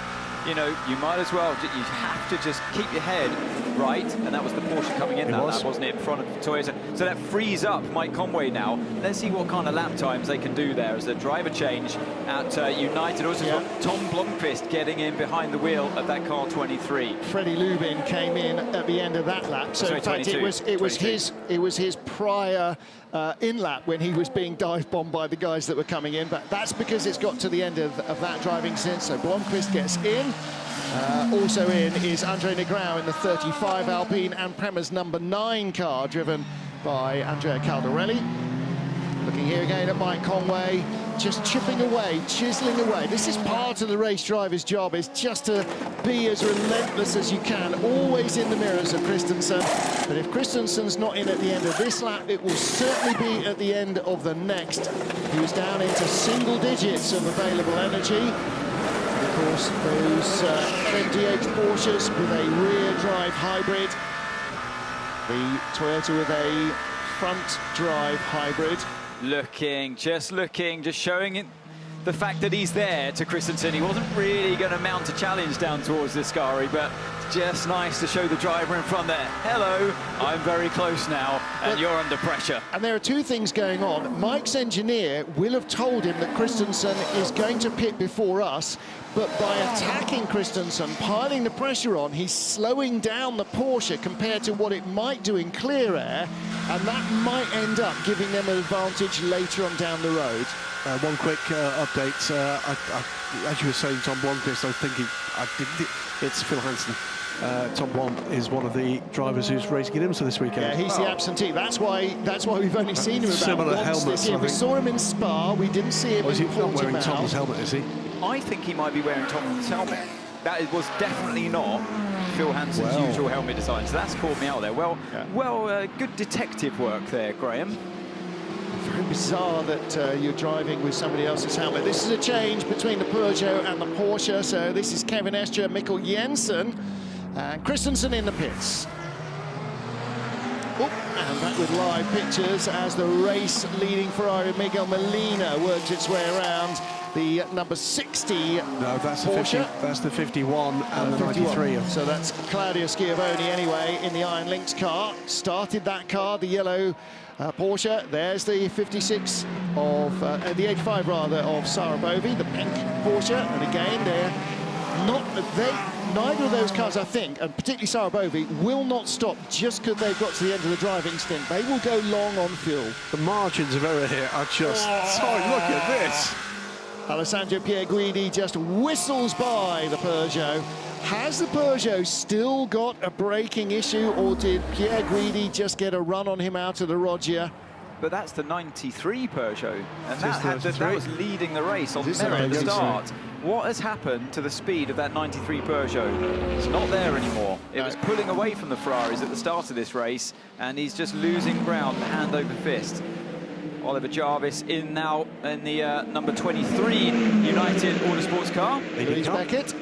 you know, you might as well, you have to just keep your head right, and that was the Porsche coming in that lap, wasn't it, in front of Toyota. So that frees up Mike Conway now. Let's see what kind of lap times they can do there as a driver change at United. Also got Tom Blomqvist getting in behind the wheel of that car 23. Freddie Lubin came in at the end of that lap. So sorry, in fact, 22. it was his prior in lap when he was being dive bombed by the guys that were coming in. But that's because it's got to the end of that driving stint. So Blomqvist gets in. Also in is Andre Negrão in the 35 Alpine and Prema's number 9 car, driven by Andrea Caldarelli. Looking here again at Mike Conway, just chipping away, chiseling away. This is part of the race driver's job, is just to be as relentless as you can, always in the mirrors of Christensen. But if Christensen's not in at the end of this lap, it will certainly be at the end of the next. He was down into single digits of available energy. Of course, those MDH Porsches with a rear drive hybrid. The Toyota with a front drive hybrid. Just showing it, the fact that he's there to Christensen. He wasn't really going to mount a challenge down towards this Ascari, but just nice to show the driver in front there. Hello, I'm very close now, and you're under pressure. And there are two things going on. Mike's engineer will have told him that Christensen is going to pit before us, but by attacking Christensen, piling the pressure on, he's slowing down the Porsche compared to what it might do in clear air, and that might end up giving them an advantage later on down the road. One quick update. As you were saying, Tom Blomqvist, I was thinking, it's Phil Hansen. Tom Blom is one of the drivers who's racing in IMSA this weekend. Yeah, he's the absentee. That's why we've only seen him about similar once helmets, this year. We saw him in Spa. We didn't see him in He's not wearing Portimao. Tom's helmet, is he? I think he might be wearing Tom's helmet. That was definitely not Phil Hansen's usual helmet design, so that's caught me out there. Well, good detective work there, Graham. Very bizarre that you're driving with somebody else's helmet. This is a change between the Peugeot and the Porsche. So this is Kevin Escher, Mikkel Jensen, and Christensen in the pits. And back with live pictures as the race leading Ferrari Miguel Molina works its way around the number 60 No, that's Porsche. the 50, that's the 51 and the 51. 93. So that's Claudio Schiavone anyway in the Iron Lynx car. Started that car, the yellow Porsche. There's the 56 of, the 85 rather, of Sarah Bovey, the pink Porsche. And again, neither of those cars, I think, and particularly Sarah Bovey, will not stop just because they've got to the end of the driving stint. They will go long on fuel. The margins of error here are just... Oh, look at this. Alessandro Pierguidi just whistles by the Peugeot. Has the Peugeot still got a braking issue, or did Pierguidi just get a run on him out of the Roggia? But that's the 93 Peugeot, and that was leading the race on merit at the start. What has happened to the speed of that 93 Peugeot? It's not there anymore. It was pulling away from the Ferraris at the start of this race, and he's just losing ground hand over fist. Oliver Jarvis in now in the number 23 United Autosports car. Louise Beckett.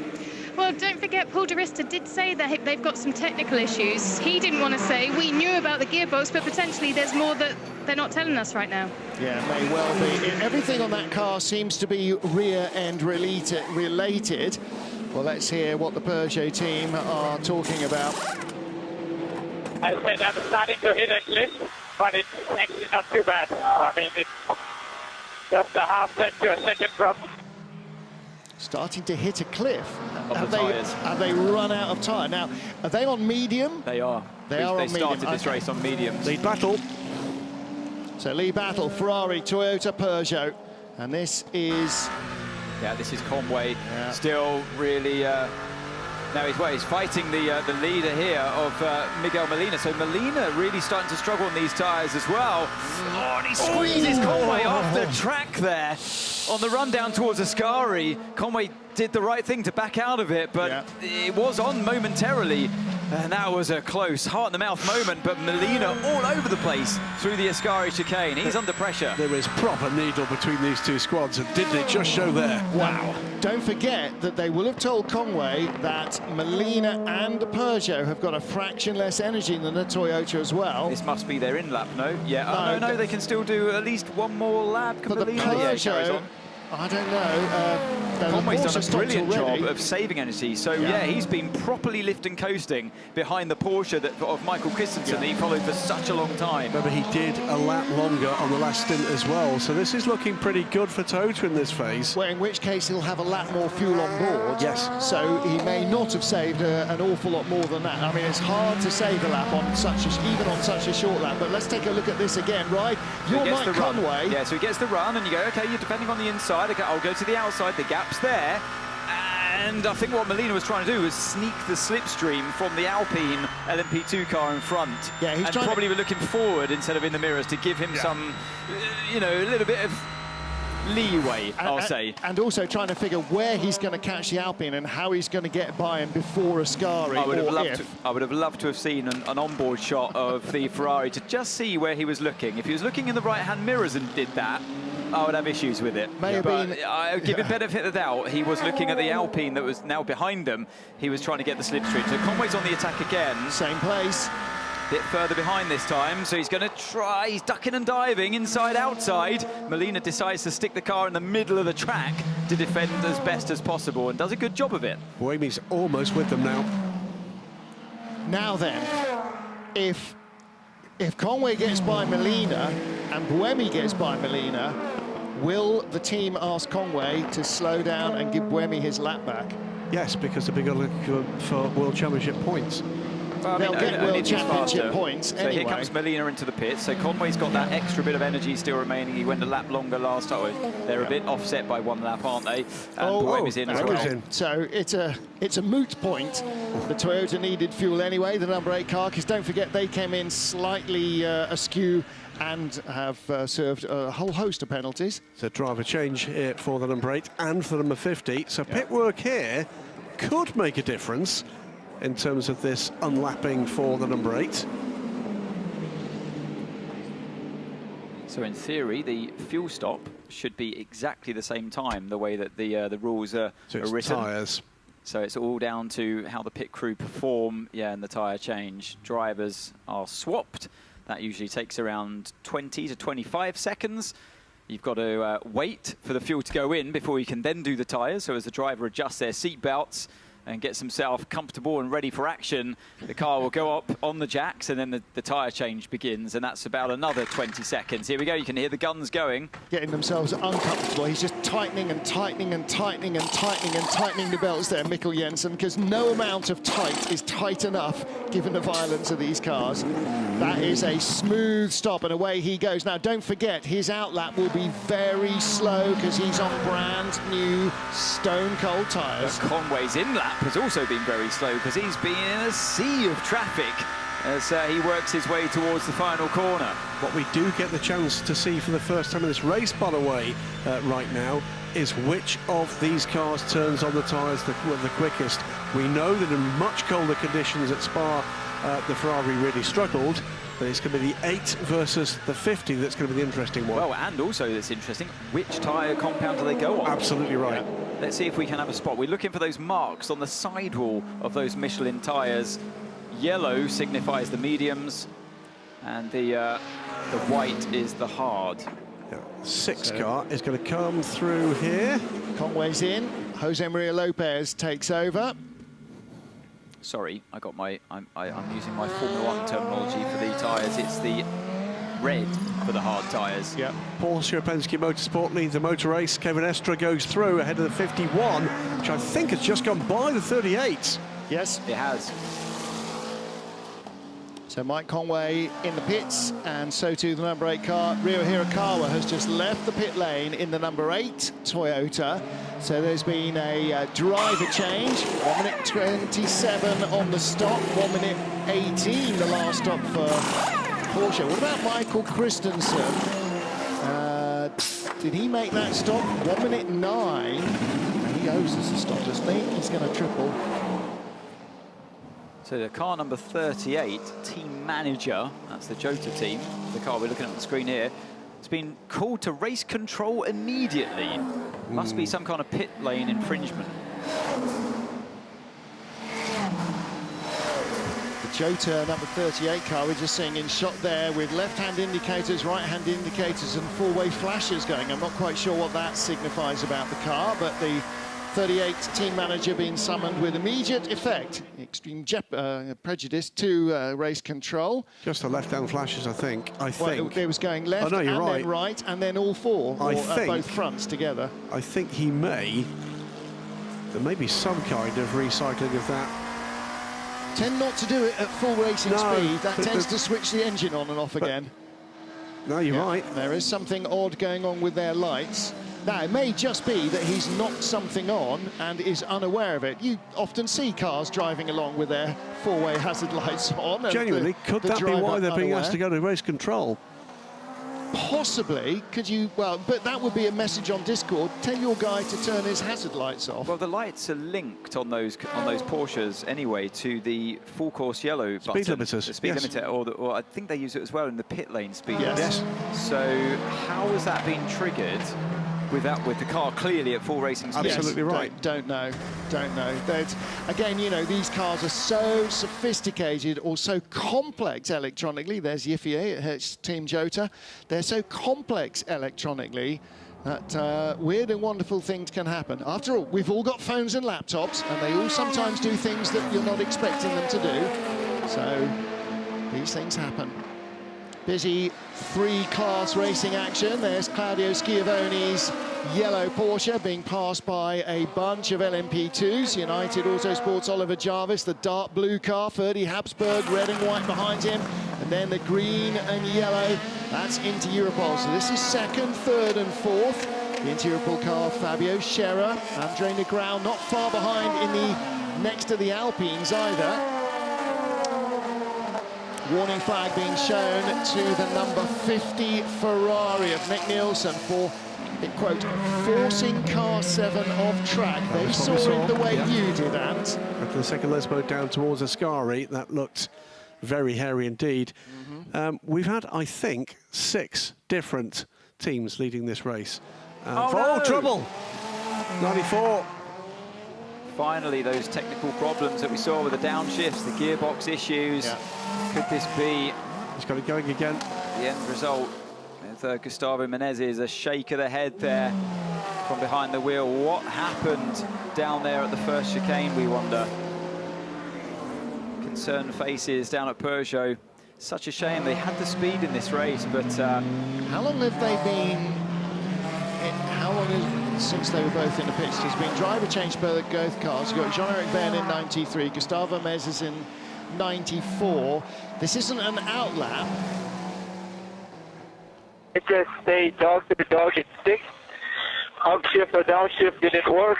Well, don't forget, Paul Di Resta did say that they've got some technical issues. He didn't want to say, we knew about the gearbox, but potentially there's more that they're not telling us right now. Yeah, may well be. Everything on that car seems to be rear-end related. Well, let's hear what the Peugeot team are talking about. I said I'm starting to hit a cliff, but it's actually not too bad. I mean, it's just a half second to a second drop. Starting to hit a cliff. Have they run out of tyre? Now, are they on medium? They are. They started this race on mediums. Lead battle. So lead battle, Ferrari, Toyota, Peugeot. And this is... Yeah, this is Conway. Still really... Now he's fighting the leader here of Miguel Molina. So Molina really starting to struggle on these tyres as well. Oh, and he squeezes Conway off the track there. On the run down towards Ascari, Conway did the right thing to back out of it, but it was on momentarily. And that was a close, heart-in-the-mouth moment, but Molina all over the place through the Ascari chicane. He's under pressure. There is proper needle between these two squads, and didn't it just show there? Wow. Don't forget that they will have told Conway that Molina and the Peugeot have got a fraction less energy than the Toyota as well. This must be their in-lap, no? Yeah, no, they can still do at least one more lap. But the Peugeot I don't know. Conway's done a Porsche brilliant already. job of saving energy. So, yeah, he's been properly lift and coasting behind the Porsche of Michael Christensen that he followed for such a long time. Remember, he did a lap longer on the last stint as well. So this is looking pretty good for Toto in this phase. Well, in which case he'll have a lap more fuel on board. Yes. So he may not have saved an awful lot more than that. I mean, it's hard to save a lap on even on such a short lap. But let's take a look at this again, right? You're Mike Conway. Yeah, so he gets the run, and you go, OK, you're defending on the inside. Okay, I'll go to the outside. The gap's there. And I think what Molina was trying to do was sneak the slipstream from the Alpine LMP2 car in front. Yeah, he's and probably looking forward instead of in the mirrors to give him some, you know, a little bit of leeway, I'll say. And also trying to figure where he's going to catch the Alpine and how he's going to get by him before Ascari. I would have loved to have seen an onboard shot of the Ferrari to just see where he was looking. If he was looking in the right-hand mirrors and did that, I would have issues with it. But I give him benefit of the doubt. He was looking at the Alpine that was now behind them. He was trying to get the slipstream. So Conway's on the attack again. Same place. Bit further behind this time, so he's going to try. He's ducking and diving inside, outside. Molina decides to stick the car in the middle of the track to defend as best as possible and does a good job of it. Buemi's almost with them now. Now then, if Conway gets by Molina and Buemi gets by Molina, will the team ask Conway to slow down and give Buemi his lap back? Yes, because they'll be looking for World Championship points. Well, They'll get World Championship points so anyway. Here comes Molina into the pits. So Conway's got that extra bit of energy still remaining. He went a lap longer last time. They're a bit offset by one lap, aren't they? And Buemi's in as well. So it's a moot point. The Toyota needed fuel anyway, the number 8 car, because don't forget they came in slightly askew and have served a whole host of penalties. So driver change here for the number 8 and for the number 50. So pit work here could make a difference in terms of this unlapping for the number 8. So in theory, the fuel stop should be exactly the same time, the way that the rules are written. Tyres. So it's all down to how the pit crew perform, and the tyre change. Drivers are swapped. That usually takes around 20 to 25 seconds. You've got to wait for the fuel to go in before you can then do the tyres. So as the driver adjusts their seat belts and gets himself comfortable and ready for action, the car will go up on the jacks, and then the tyre change begins, and that's about another 20 seconds. Here we go, you can hear the guns going. Getting themselves uncomfortable. He's just tightening and tightening and tightening and tightening and tightening the belts there, Mikkel Jensen, because no amount of tight is tight enough given the violence of these cars. That is a smooth stop, and away he goes. Now, don't forget, his outlap will be very slow because he's on brand new stone-cold tyres. But Conway's in-lap has also been very slow because he's been in a sea of traffic as he works his way towards the final corner. What we do get the chance to see for the first time in this race, by the way, right now, is which of these cars turns on the tyres the quickest. We know that in much colder conditions at Spa, the Ferrari really struggled, but it's going to be the 8 versus the 50 that's going to be the interesting one. Well, and also that's interesting, which tyre compound do they go on? Absolutely right. Let's see if we can have a spot. We're looking for those marks on the sidewall of those Michelin tyres. Yellow signifies the mediums, and the white is the hard. 6 car is going to come through here. Conway's in. Jose Maria Lopez takes over. Sorry, I'm using my Formula 1 terminology for the tyres. It's the red for the hard tyres. Yeah. Porsche Penske Motorsport leads the motor race. Kevin Estre goes through ahead of the 51, which I think has just gone by the 38. Yes, it has. So Mike Conway in the pits, and so too the number 8 car. Ryo Hirakawa has just left the pit lane in the number 8 Toyota. So there's been a driver change. 1 minute 27 on the stop, 1 minute 18 the last stop for Porsche. What about Michael Christensen? Did he make that stop? 1 minute 9. He owes us a stop, doesn't he? He's going to triple. So the car number 38, team manager, that's the Jota team, the car we're looking at on the screen here, has been called to race control immediately. Must be some kind of pit lane infringement. The Jota, number 38 car, we're just seeing in shot there with left-hand indicators, right-hand indicators and four-way flashes going. I'm not quite sure what that signifies about the car, but the 38 team manager being summoned with immediate effect. Extreme prejudice to race control. Just the left-hand flashes, I think. It was going left then right, and then all four, or both fronts together. I think there may be some kind of recycling of that. Tend not to do it at full racing speed. That tends to switch the engine on and off again. No, you're right. There is something odd going on with their lights. Now, it may just be that he's knocked something on and is unaware of it. You often see cars driving along with their four-way hazard lights on. Genuinely, could that be why they're being asked to go to race control? Possibly. Could you? Well, but that would be a message on Discord. Tell your guy to turn his hazard lights off. Well, the lights are linked on those Porsches anyway to the full course yellow button. Speed limiters. The speed limiter, or I think they use it as well in the pit lane speed limiter. Yes. So how has that been triggered with the car clearly at full racing speed? Absolutely right. Don't know. Again, you know, these cars are so sophisticated or so complex electronically. There's FIA, it's Team Jota. They're so complex electronically that weird and wonderful things can happen. After all, we've all got phones and laptops, and they all sometimes do things that you're not expecting them to do. So these things happen. Busy three-class racing action. There's Claudio Schiavone's yellow Porsche being passed by a bunch of LMP2s. United Autosports' Oliver Jarvis, the dark blue car, Ferdy Habsburg, red and white behind him. And then the green and yellow, that's Inter Europol. So this is second, third and fourth. The Inter Europol car, Fabio Scherer, Andre Negrão not far behind in the next to the Alpines either. Warning flag being shown to the number 50 Ferrari of Nick Nielsen for, quote, forcing car 7 off track. They saw it the way you did, Ant. After the second Lesbo down towards Ascari, that looked very hairy indeed. We've had, I think, 6 different teams leading this race. Trouble! 94. Finally, those technical problems that we saw with the downshifts, the gearbox issues. Yeah. Could this be... He's got it going again. The end result with Gustavo Menezes, a shake of the head there from behind the wheel. What happened down there at the first chicane, we wonder? Concerned faces down at Peugeot. Such a shame. They had the speed in this race, but... How long have they been... How long since they were both in the pits? There's been driver change per both cars. You've got Jean-Eric Verne in 93, Gustavo Menezes in 94. This isn't an outlap. It just stayed dog to the dog at 6. Upshift or downshift didn't work.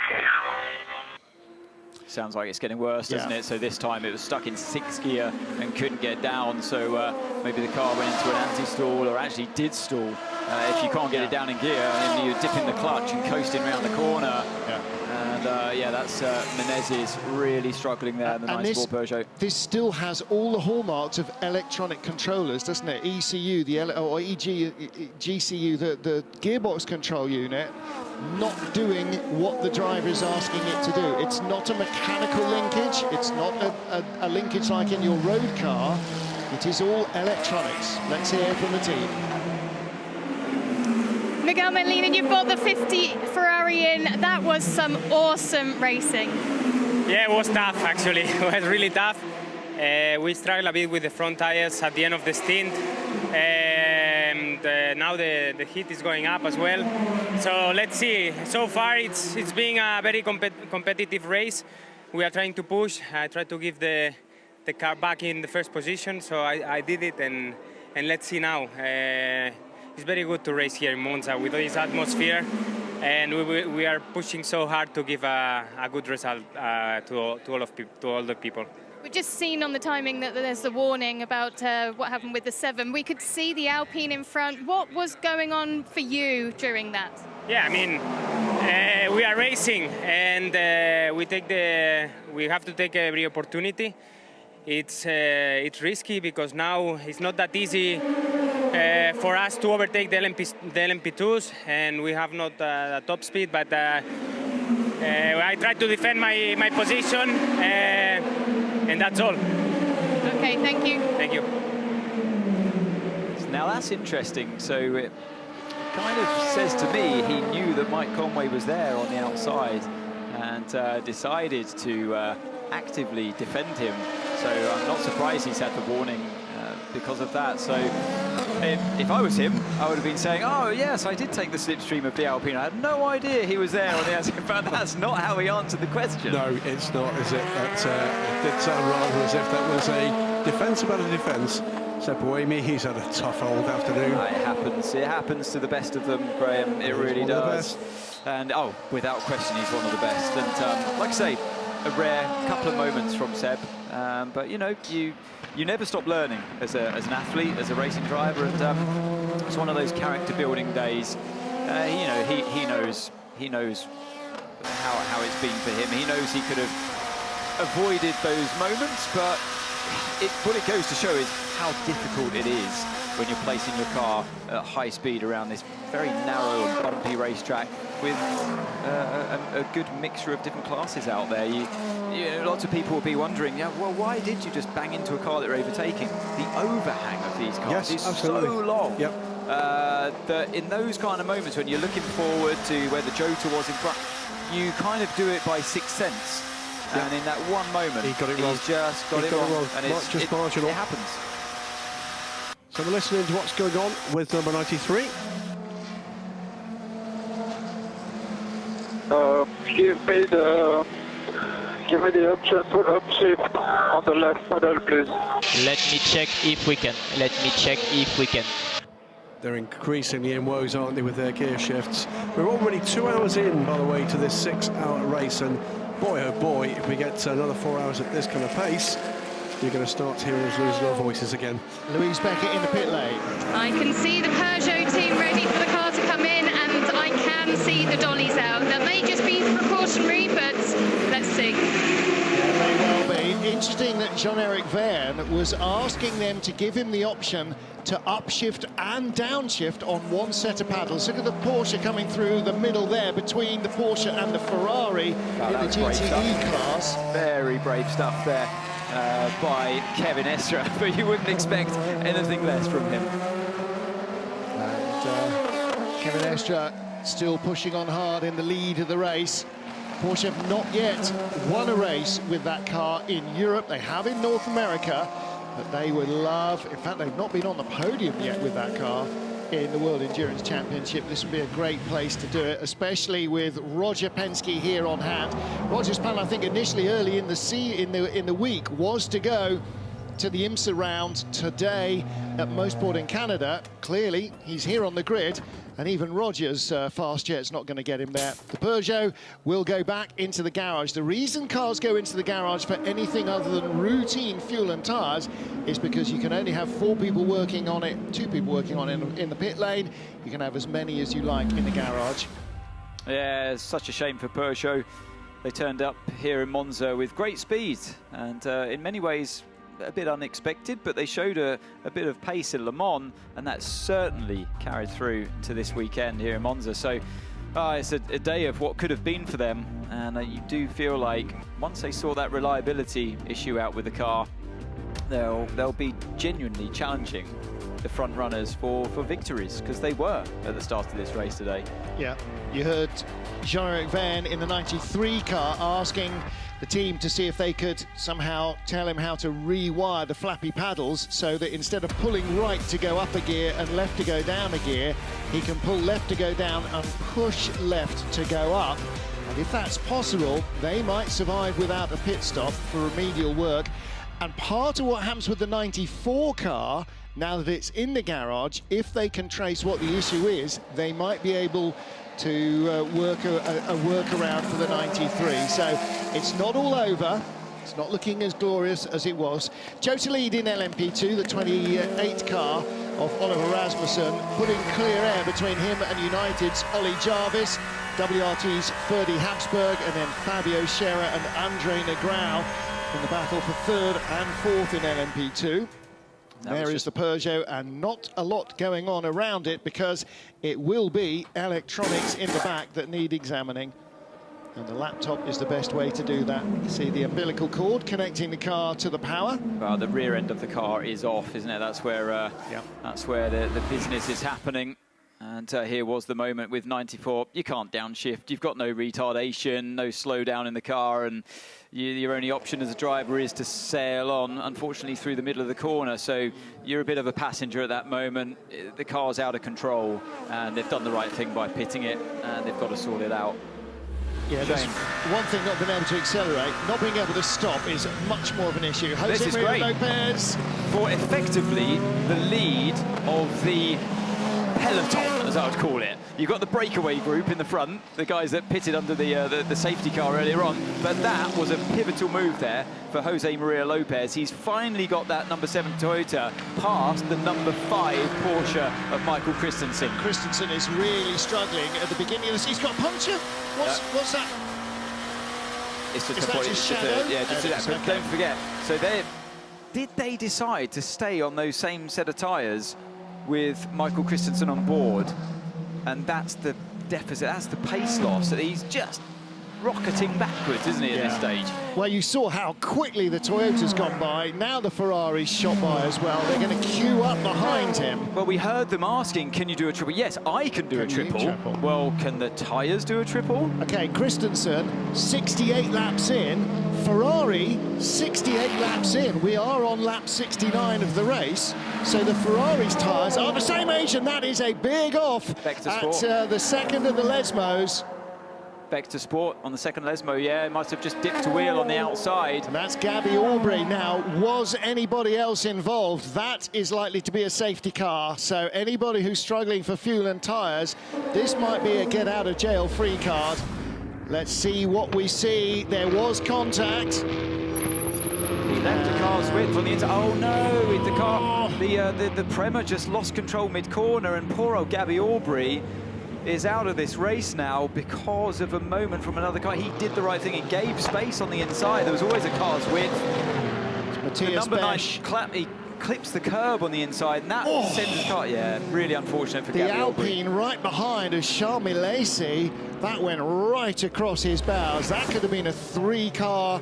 Sounds like it's getting worse, doesn't it? So this time it was stuck in 6th gear and couldn't get down. So maybe the car went into an anti-stall or actually did stall. If you can't get it down in gear and you're dipping the clutch and coasting around the corner. And that's Menezes really struggling there in the nice Sport Peugeot. This still has all the hallmarks of electronic controllers, doesn't it? ECU, GCU, the gearbox control unit, not doing what the driver is asking it to do. It's not a mechanical linkage. It's not a linkage like in your road car. It is all electronics. Let's hear from the team. Miguel Medina, you've got the 50 Ferrari in. That was some awesome racing. Yeah, it was tough, actually. It was really tough. We struggled a bit with the front tires at the end of the stint. And now the heat is going up as well. So let's see. So far, it's been a very competitive race. We are trying to push. I tried to give the car back in the first position, so I did it, and let's see now. It's very good to race here in Monza with this atmosphere, and we are pushing so hard to give a good result to all the people. We've just seen on the timing that there's the warning about what happened with the 7. We could see the Alpine in front. What was going on for you during that? Yeah, I mean, we are racing, and we have to take every opportunity. It's risky because now it's not that easy for us to overtake the LMP2s, and we have not a top speed, but I try to defend my position, and that's all. Okay, thank you. Thank you. Now that's interesting. So it kind of says to me he knew that Mike Conway was there on the outside and decided to actively defend him. So I'm not surprised he's had the warning because of that. So if I was him, I would have been saying, oh yes, I did take the slipstream of the Alpine. I had no idea he was there on the outside. But that's not how he answered the question. No, it's not, is it? It did sound rather as if that was a defence about a defence. Seb Buemi, he's had a tough old afternoon. It happens. It happens to the best of them, Graham. It really does. And oh, without question, he's one of the best. And like I say, a rare couple of moments from Seb. But you know, you never stop learning as an athlete, as a racing driver, and it's one of those character building days. You know, he knows how it's been for him. He knows he could have avoided those moments, but what it goes to show is how difficult it is when you're placing your car at high speed around this very narrow and bumpy racetrack with a good mixture of different classes out there. Lots of people will be wondering, yeah, well, why did you just bang into a car that you're overtaking? The overhang of these cars is absolutely. so long. Yep. That in those kind of moments when you're looking forward to where the Jota was in front, you kind of do it by sixth sense. And in that one moment, he got it wrong. He's just got it wrong. And just marginal. It happens. So we're listening to what's going on with number 93. Give me the option for upshift on the left pedal, please. Let me check if we can. Let me check if we can. They're increasingly in woes, aren't they, with their gear shifts. We're already 2 hours in, by the way, to this 6-hour race, and boy, oh boy, if we get another 4 hours at this kind of pace, you're going to start hearing us losing our voices again. Louise Beckett in the pit lane. I can see the Peugeot team ready for the car to come in, and I can see the dollies out. That may just be precautionary, but let's see. Yeah, may well be. Interesting that Jean-Eric Verne was asking them to give him the option to upshift and downshift on one set of paddles. Look at the Porsche coming through the middle there between the Porsche and the Ferrari in the GTE class. Very brave stuff there by Kevin Estre, but you wouldn't expect anything less from him. And Kevin Estre still pushing on hard in the lead of the race. Porsche have not yet won a race with that car in Europe. They have in North America, but they would love, in fact, they've not been on the podium yet with that car in the World Endurance Championship. This would be a great place to do it, especially with Roger Penske here on hand. Roger's plan, I think, initially early in the week was to go to the IMSA round today at Mosport in Canada. Clearly, he's here on the grid, and even Roger's fast jet's not going to get him there. The Peugeot will go back into the garage. The reason cars go into the garage for anything other than routine fuel and tyres is because you can only have 4 people working on it, 2 people working on it in the pit lane. You can have as many as you like in the garage. Yeah, it's such a shame for Peugeot. They turned up here in Monza with great speed and in many ways a bit unexpected, but they showed a bit of pace in Le Mans, and that certainly carried through to this weekend here in Monza. So it's a day of what could have been for them, and you do feel like once they saw that reliability issue out with the car, they'll be genuinely challenging the front runners for victories, because they were at the start of this race today. Yeah, you heard Jean-Eric Verne in the 93 car asking the team to see if they could somehow tell him how to rewire the flappy paddles so that instead of pulling right to go up a gear and left to go down a gear, he can pull left to go down and push left to go up. And if that's possible, they might survive without a pit stop for remedial work. And part of what happens with the 94 car, now that it's in the garage, if they can trace what the issue is, they might be able to work a workaround for the 93. So it's not all over. It's not looking as glorious as it was. Jota lead in LMP2, the 28 car of Oliver Rasmussen, putting clear air between him and United's Ollie Jarvis, WRT's Ferdy Habsburg, and then Fabio Scherer and Andre Negrão in the battle for 3rd and 4th in LMP2. There is the Peugeot, and not a lot going on around it because it will be electronics in the back that need examining. And the laptop is the best way to do that. You see the umbilical cord connecting the car to the power. Well, the rear end of the car is off, isn't it? That's where that's where the business is happening. And here was the moment with 94. You can't downshift. You've got no retardation, no slowdown in the car, and your only option as a driver is to sail on, unfortunately, through the middle of the corner. So you're a bit of a passenger at that moment. The car's out of control, and they've done the right thing by pitting it, and they've got to sort it out. Yeah, there's one thing, not being able to accelerate, not being able to stop is much more of an issue. This is great. Lopez. For effectively the lead of the peloton, as I would call it. You've got the breakaway group in the front, the guys that pitted under the safety car earlier on, but that was a pivotal move there for Jose Maria Lopez. He's finally got that number 7 Toyota past the number 5 Porsche of Michael Christensen. Christensen is really struggling at the beginning of this. He's got a puncture. What's that? It's just is that just shadow? Yeah, just that. But don't forget, so did they decide to stay on those same set of tyres with Michael Christensen on board? And that's the deficit, that's the pace loss, that he's just rocketing backwards, isn't he, at this stage? Well, you saw how quickly the Toyota's gone by. Now the Ferrari's shot by as well. They're going to queue up behind him. Well, we heard them asking, can you do a triple? Yes, I can do a triple. Well, can the tyres do a triple? Okay, Christensen, 68 laps in. Ferrari, 68 laps in. We are on lap 69 of the race. So the Ferrari's tyres are the same age, and that is a big off at the second of the Lesmos. Vector Sport on the second Lesmo, yeah, must have just dipped a wheel on the outside. And that's Gabby Aubrey. Now, was anybody else involved? That is likely to be a safety car. So anybody who's struggling for fuel and tyres, this might be a get-out-of-jail-free card. Let's see what we see. There was contact. He left the car's width on the inside. Oh no, the car, the Prema just lost control mid-corner, and poor old Gabby Aubrey is out of this race now because of a moment from another car. He did the right thing. He gave space on the inside. There was always a car's width. The number 9 he clips the curb on the inside, and that sends the car. Yeah, really unfortunate for Gabby Aubrey. The Alpine right behind is Charles Lacey. That went right across his bows. That could have been a 3-car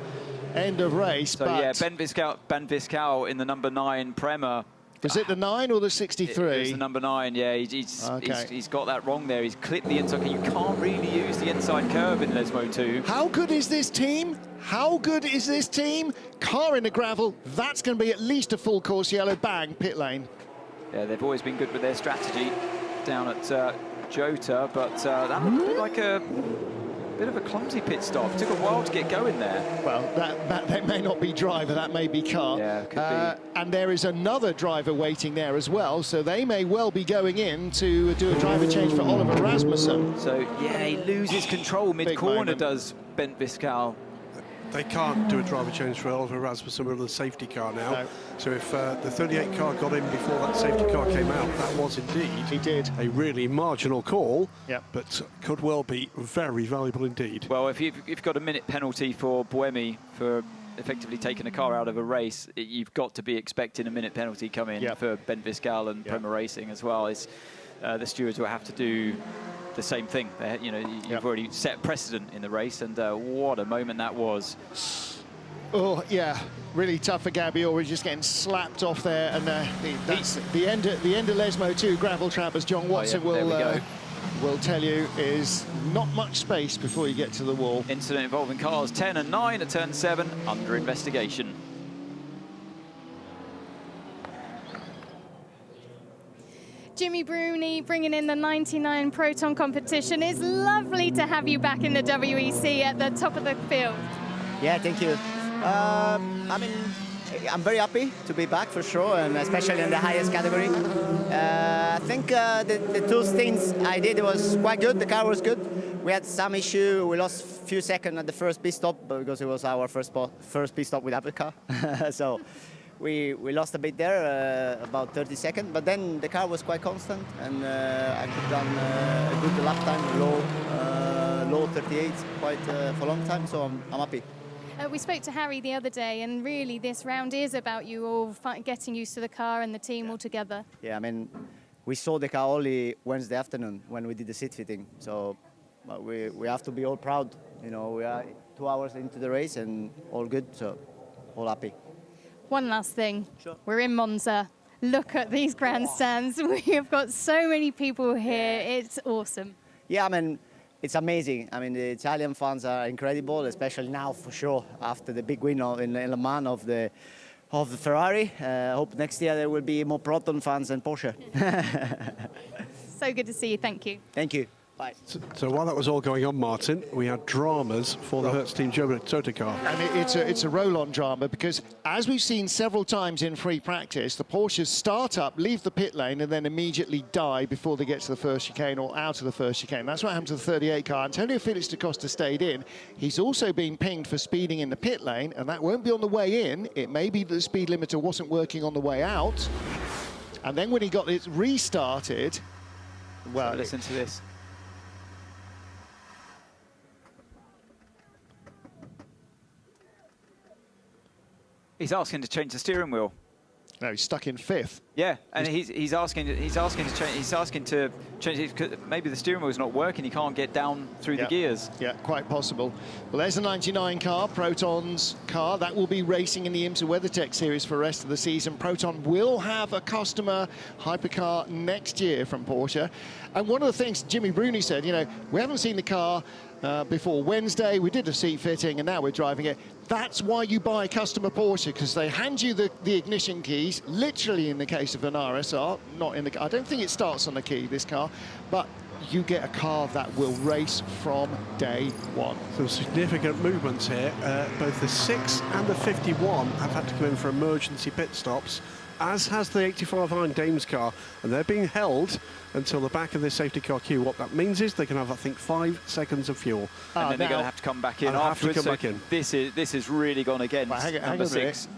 end of race. So yeah, Ben Viscal in the number 9 Prema. Was it the 9 or the 63? It was the number 9, yeah. He's got that wrong there. He's clipped the inside. You can't really use the inside curve in Lesmo 2. How good is this team? How good is this team? Car in the gravel, that's going to be at least a full course yellow. Bang, pit lane. Yeah, they've always been good with their strategy down at Jota, but that looked like a bit of a clumsy pit stop. It took a while to get going there. Well, that may not be driver, that may be car. Yeah, could be. And there is another driver waiting there as well, so they may well be going in to do a driver change for Oliver Rasmussen. So, yeah, he loses control mid-corner, does Bent Viscal. They can't do a driver change for Oliver Rasmussen with the safety car now. No. So if the 38 car got in before that safety car came out, that was indeed a really marginal call, but could well be very valuable indeed. Well, if you've got a minute penalty for Buemi for effectively taking a car out of a race, you've got to be expecting a minute penalty coming for Ben Viscal and Prema Racing as well. It's, the stewards will have to do the same thing. You've already set precedent in the race, and what a moment that was. Oh yeah, really tough for Gabby Aubrey, just getting slapped off there, and that's the end of Lesmo 2 gravel trap, as John Watson will tell you, is not much space before you get to the wall. Incident involving cars 10 and 9 at turn 7 under investigation. Jimmy Bruni bringing in the 99 Proton competition. It's lovely to have you back in the WEC at the top of the field. Yeah, thank you. I mean, I'm very happy to be back for sure, and especially in the highest category. I think the 2 stints I did was quite good. The car was good. We had some issue. We lost a few seconds at the first pit stop because it was our first pit stop without the car. So we lost a bit there, about 30 seconds. But then the car was quite constant, and I could done a good lap time, low 38, quite for a long time. So I'm happy. We spoke to Harry the other day, and really this round is about you all getting used to the car and the team all together. Yeah, I mean, we saw the car only Wednesday afternoon when we did the seat fitting. So but we have to be all proud. You know, we are 2 hours into the race and all good, so all happy. One last thing. Sure. We're in Monza. Look at these grandstands. We have got so many people here. It's awesome. Yeah, I mean, it's amazing. I mean, the Italian fans are incredible, especially now for sure after the big win in Le Mans of the Ferrari. I hope next year there will be more Proton fans than Porsche. So good to see you. Thank you. Thank you. Bye. So while that was all going on, Martin, we had dramas for the Hertz Team Jota car. And it's a roll-on drama because, as we've seen several times in free practice, the Porsches start up, leave the pit lane, and then immediately die before they get to the first chicane or out of the first chicane. That's what happened to the 38 car. Antonio Felix da Costa stayed in. He's also been pinged for speeding in the pit lane, and that won't be on the way in. It may be that the speed limiter wasn't working on the way out. And then when he got it restarted, well, so listen to this. He's asking to change the steering wheel. No, he's stuck in fifth. Yeah, and he's asking to change. He's asking to change it because maybe the steering wheel's not working. He can't get down through the gears. Yeah, quite possible. Well, there's a 99 car, Proton's car. That will be racing in the IMSA WeatherTech series for the rest of the season. Proton will have a customer hypercar next year from Porsche. And one of the things Jimmy Bruni said, you know, we haven't seen the car before Wednesday. We did a seat fitting, and now we're driving it. That's why you buy customer Porsche, because they hand you the ignition keys, literally in the case of an RSR, not in the... I don't think it starts on the key, this car, but you get a car that will race from day one. Some significant movements here. Both the 6 and the 51 have had to come in for emergency pit stops, as has the 85 Iron Dames car, and they're being held until the back of this safety car queue. What that means is they can have, I think, 5 seconds of fuel. And then they're going to have to come back in afterwards. This is really gone against number 6.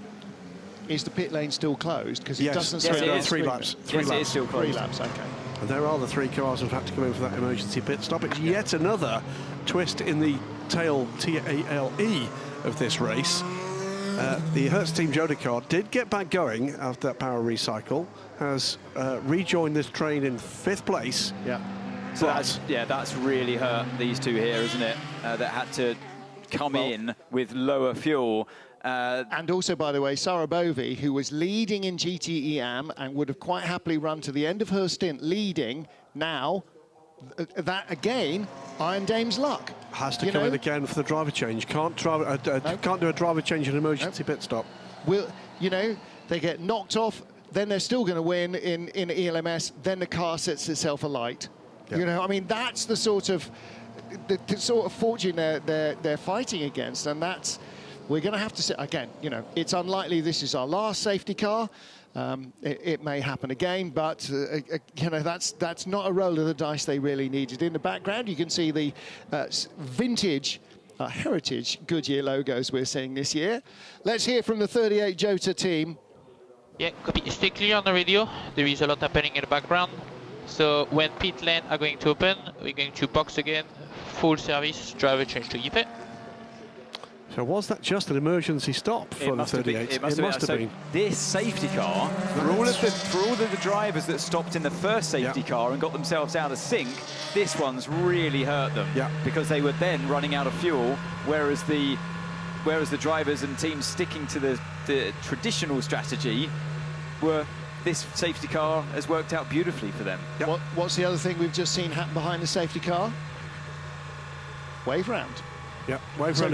Is the pit lane still closed? Because it doesn't say it is. 3 laps. Yes, it is still closed. 3 laps, okay. And there are the 3 cars that have had to come in for that emergency pit stop. It's yet another twist in the tail, T-A-L-E, of this race. The Hertz Team Jota car did get back going after that power recycle, has rejoined this train in 5th place. Yeah. So that's really hurt these two here, isn't it? That had to come in with lower fuel. And also, by the way, Sarah Bovey, who was leading in GTE-AM and would have quite happily run to the end of her stint leading, now, that again, Iron Dame's luck. Has to come in again for the driver change. Can't do a driver change in an emergency pit stop. You know, they get knocked off, then they're still going to win in ELMS, then the car sets itself alight. Yeah. You know, I mean, that's the sort of fortune they're fighting against, and that's... We're going to have to say, again, you know, it's unlikely this is our last safety car. It may happen again, but, you know, that's not a roll of the dice they really needed. In the background, you can see the vintage heritage Goodyear logos we're seeing this year. Let's hear from the 38 Jota team. Yeah, copy. Stay clear on the radio. There is a lot happening in the background. So when pit lane are going to open, we're going to box again, full service, driver change to Yipe. So was that just an emergency stop for the 38? It must have been. This safety car, for all of the drivers that stopped in the first safety car and got themselves out of sync, this one's really hurt them. Yeah. Because they were then running out of fuel, whereas the drivers and teams sticking to the traditional strategy were. This safety car has worked out beautifully for them. Yep. What's the other thing we've just seen happen behind the safety car? Wave round. Yeah, so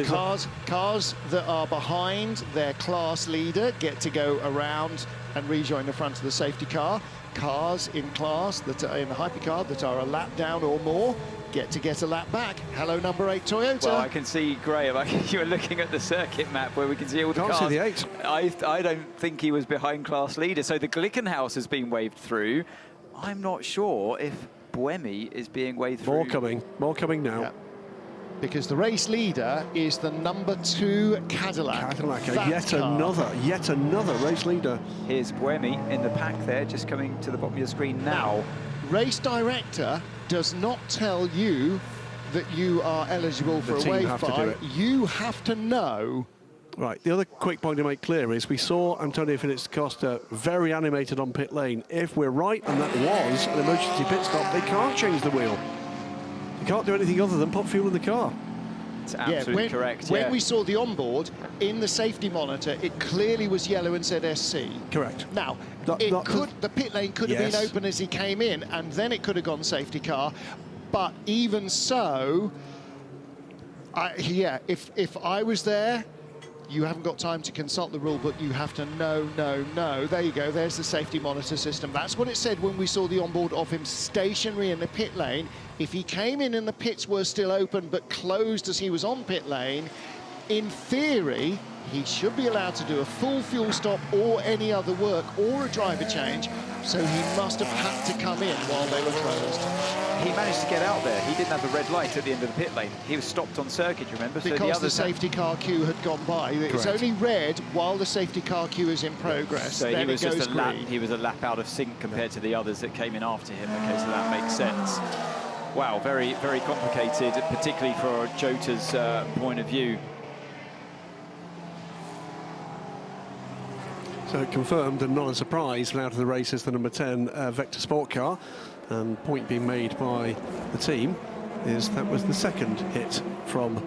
cars that are behind their class leader get to go around and rejoin the front of the safety car. Cars in class that are in the hypercar that are a lap down or more get a lap back. Hello, number 8 Toyota. Well, I can see Graham. You were looking at the circuit map where we can see all the cars. Can't see the 8. I don't think he was behind class leader. So the Glickenhaus has been waved through. I'm not sure if Buemi is being waved through. More coming now. Yeah. Because the race leader is the number 2 Cadillac. Yet another race leader. Here's Buemi in the pack there, just coming to the bottom of your screen now. Race director does not tell you that you are eligible for a wave by. You have to know. Right, the other quick point to make clear is we saw Antonio Felix da Costa very animated on pit lane. If we're right, and that was an emergency pit stop, they can't change the wheel. You can't do anything other than put fuel in the car. It's absolutely correct. When we saw the onboard in the safety monitor, it clearly was yellow and said SC. Correct. Now, the pit lane could have been open as he came in, and then it could have gone safety car. But even so, if I was there, you haven't got time to consult the rule book. You have to know. There you go. There's the safety monitor system. That's what it said when we saw the onboard of him stationary in the pit lane. If he came in and the pits were still open but closed as he was on pit lane, in theory, he should be allowed to do a full fuel stop or any other work or a driver change. So he must have had to come in while they were closed. He managed to get out there. He didn't have a red light at the end of the pit lane. He was stopped on circuit, you remember? Because so the safety car queue had gone by. Correct. It's only red while the safety car queue is in progress. So then he was just a lap. green. He was a lap out of sync compared to the others that came in after him. Okay, so that makes sense. Wow, very, very complicated, particularly for Jota's point of view. So confirmed and not a surprise, out of the race is the number 10 Vector Sport car. And point being made by the team is that was the second hit from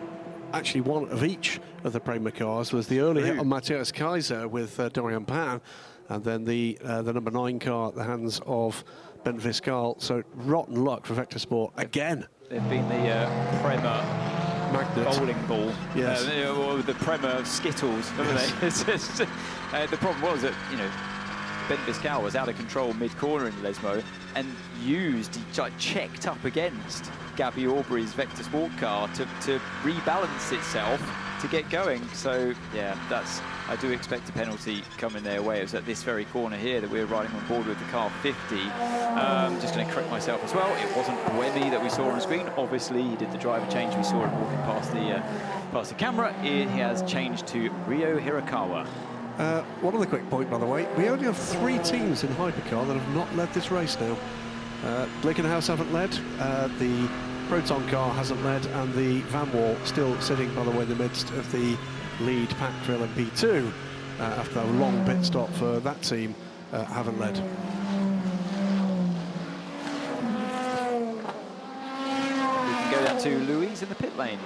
actually one of each of the Prema cars. Was the early hit on Matthias Kaiser with Dorian Pan, and then the number 9 car at the hands of Ben Viscal. So rotten luck for Vector Sport again. They've been the Prema magnet bowling ball, yes, or the Prema Skittles, haven't they? It's just, the problem was that, you know, Ben Viscal was out of control mid-corner in Lesmo and checked up against Gabby Aubrey's Vector Sport car to rebalance itself to get going. So, yeah, I do expect a penalty coming their way. It was at this very corner here that we were riding on board with the car 50. Just going to correct myself as well. It wasn't Buemi that we saw on screen. Obviously, he did the driver change. We saw him walking past the camera. He has changed to Ryo Hirakawa. One other quick point, by the way. We only have 3 teams in Hypercar that have not led this race now. Glickenhaus haven't led, the Proton car hasn't led, and the Van Wall still sitting, by the way, in the midst of the lead pack for LMP2 after a long pit stop for that team, haven't led. We can go down to Louise in the pit lane.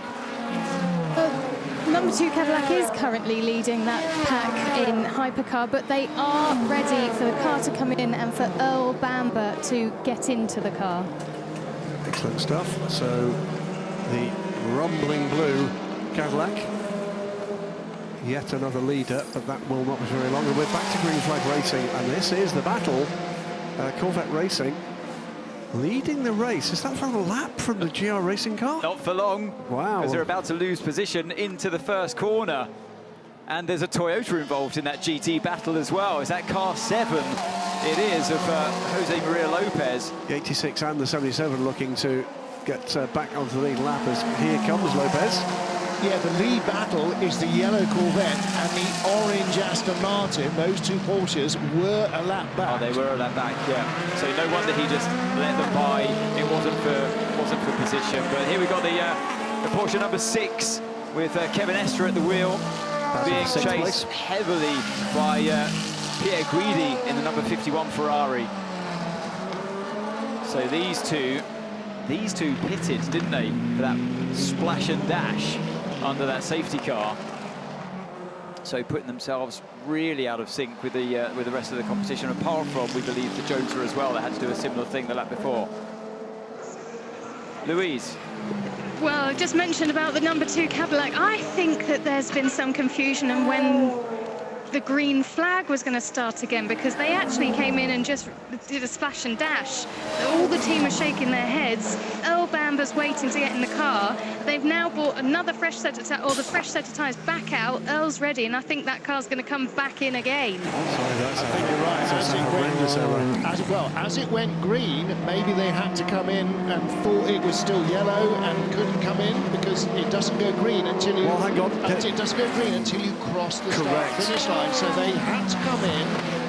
Number 2 Cadillac is currently leading that pack in Hypercar, but they are ready for the car to come in and for Earl Bamber to get into the car. Excellent stuff. So the rumbling blue Cadillac, yet another leader, but that will not be very long. And we're back to green flag racing, and this is the battle. Corvette Racing leading the race. Is that for a lap from the GR Racing car? Not for long. Wow. Because they're about to lose position into the first corner. And there's a Toyota involved in that GT battle as well. Is that car 7? It is, of Jose Maria Lopez. The 86 and the 77 looking to get back onto the lead lap as here comes Lopez. Yeah, the lead battle is the yellow Corvette and the orange Aston Martin. Those 2 Porsches were a lap back. Oh, they were a lap back, yeah. So no wonder he just let them by. It wasn't for position. But here we got the Porsche number 6 with Kevin Estre at the wheel, being chased heavily by Pierre Guidi in the number 51 Ferrari. So these two pitted, didn't they, for that splash and dash under that safety car. So putting themselves really out of sync with the rest of the competition, apart from, we believe, the Jota as well, that had to do a similar thing the lap before. Louise. Well, I just mentioned about the number 2 Cadillac. I think that there's been some confusion on when the green flag was going to start again, because they actually came in and just did a splash and dash. All the team are shaking their heads. Earl Bamber's waiting to get in the car. They've now bought another fresh set of the fresh set of tyres back out. Earl's ready, and I think that car's going to come back in again. I think you're right. As it went green, maybe they had to come in and thought it was still yellow and couldn't come in, because it doesn't go green until you. Well, hang on. It doesn't go green until you cross the start-finish line. So they had to come in,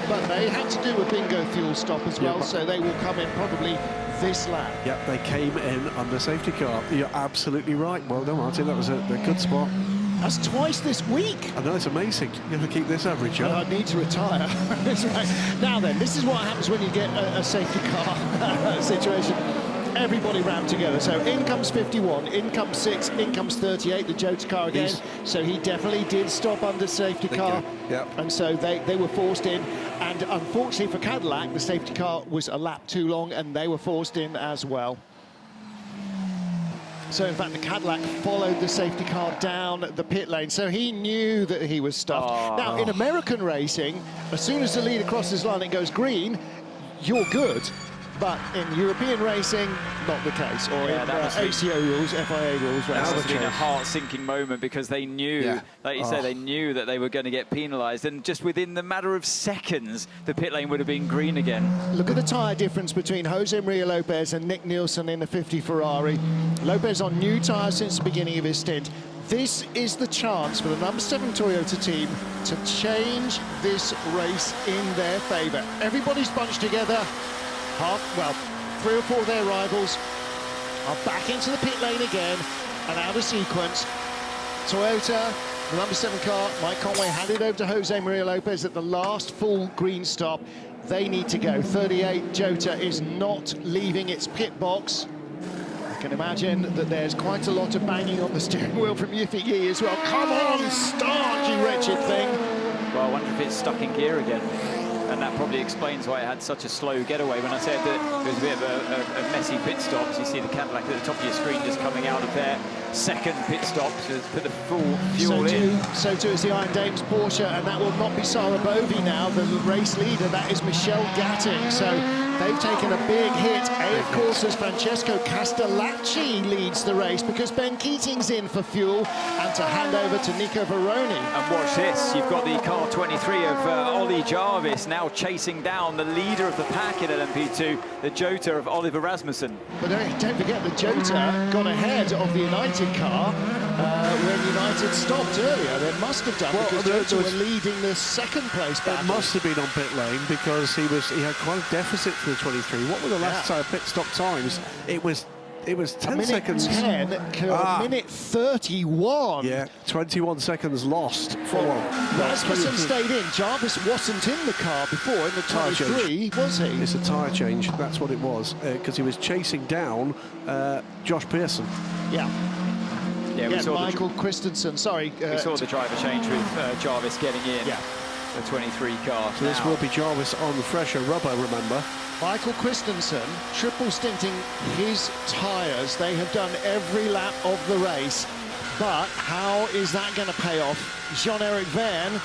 but they had to do a bingo fuel stop as well. So they will come in probably this lap. Yep, they came in under safety car. You're absolutely right. Well done, Martin. That was a good spot. That's twice this week. I know, it's amazing. You have to keep this average up. I need to retire. That's right. Now then, this is what happens when you get a safety car situation. everybody rammed together. So in comes 51, in comes 6, in comes 38, the Jota car again. So he definitely did stop under safety car. And so they were forced in. And unfortunately for Cadillac, the safety car was a lap too long and they were forced in as well. So in fact, the Cadillac followed the safety car down the pit lane, so he knew that he was stuffed. Now, in American racing, as soon as the leader crosses the line and goes green, you're good. But in European racing, not the case. Or in ACO rules, FIA rules. That must have been a heart-sinking moment because they knew, like you said, they knew that they were going to get penalised. And just within the matter of seconds, the pit lane would have been green again. Look at the tyre difference between Jose Maria Lopez and Nick Nielsen in the 50 Ferrari. Lopez on new tyres since the beginning of his stint. This is the chance for the number 7 Toyota team to change this race in their favour. Everybody's bunched together. Well, 3 or 4 of their rivals are back into the pit lane again and out of sequence. Toyota, the number 7 car, Mike Conway handed over to Jose Maria Lopez at the last full green stop. They need to go. 38 Jota is not leaving its pit box. I can imagine that there's quite a lot of banging on the steering wheel from Yiffy Yi as well. Come on, start, you wretched thing. Well, I wonder if it's stuck in gear again. And that probably explains why it had such a slow getaway. When I said that it was a bit of a messy pit stops, you see the Cadillac at the top of your screen just coming out of their second pit stop to put the full fuel in. So too is the Iron Dames Porsche, and that will not be Sarah Bovey now, the race leader. That is Michelle Gatting. So they've taken a big hit. Of course, as Francesco Castellacci leads the race because Ben Keating's in for fuel and to hand over to Nico Veroni. And watch this, you've got the car 23 of Ollie Jarvis now chasing down the leader of the pack in LMP2, the Jota of Oliver Rasmussen. But don't forget, the Jota got ahead of the United car when United stopped earlier. They must have done, because Jota were leading the second place battle. It must have been on pit lane because he had quite a deficit for the 23. What were the last pit stop times? It was 10 seconds. 10, minute 31. Yeah, 21 seconds lost. Rasmussen stayed in. Jarvis wasn't in the car before, in the 23, was he? It's a tyre change, that's what it was, because he was chasing down Josh Pearson. Yeah, we saw Michael Christensen, sorry. We saw the driver change with Jarvis getting in. The 23 car. So this will be Jarvis on fresher rubber, remember. Michael Christensen triple stinting his tyres. They have done every lap of the race, but how is that going to pay off? Jean-Eric Verne,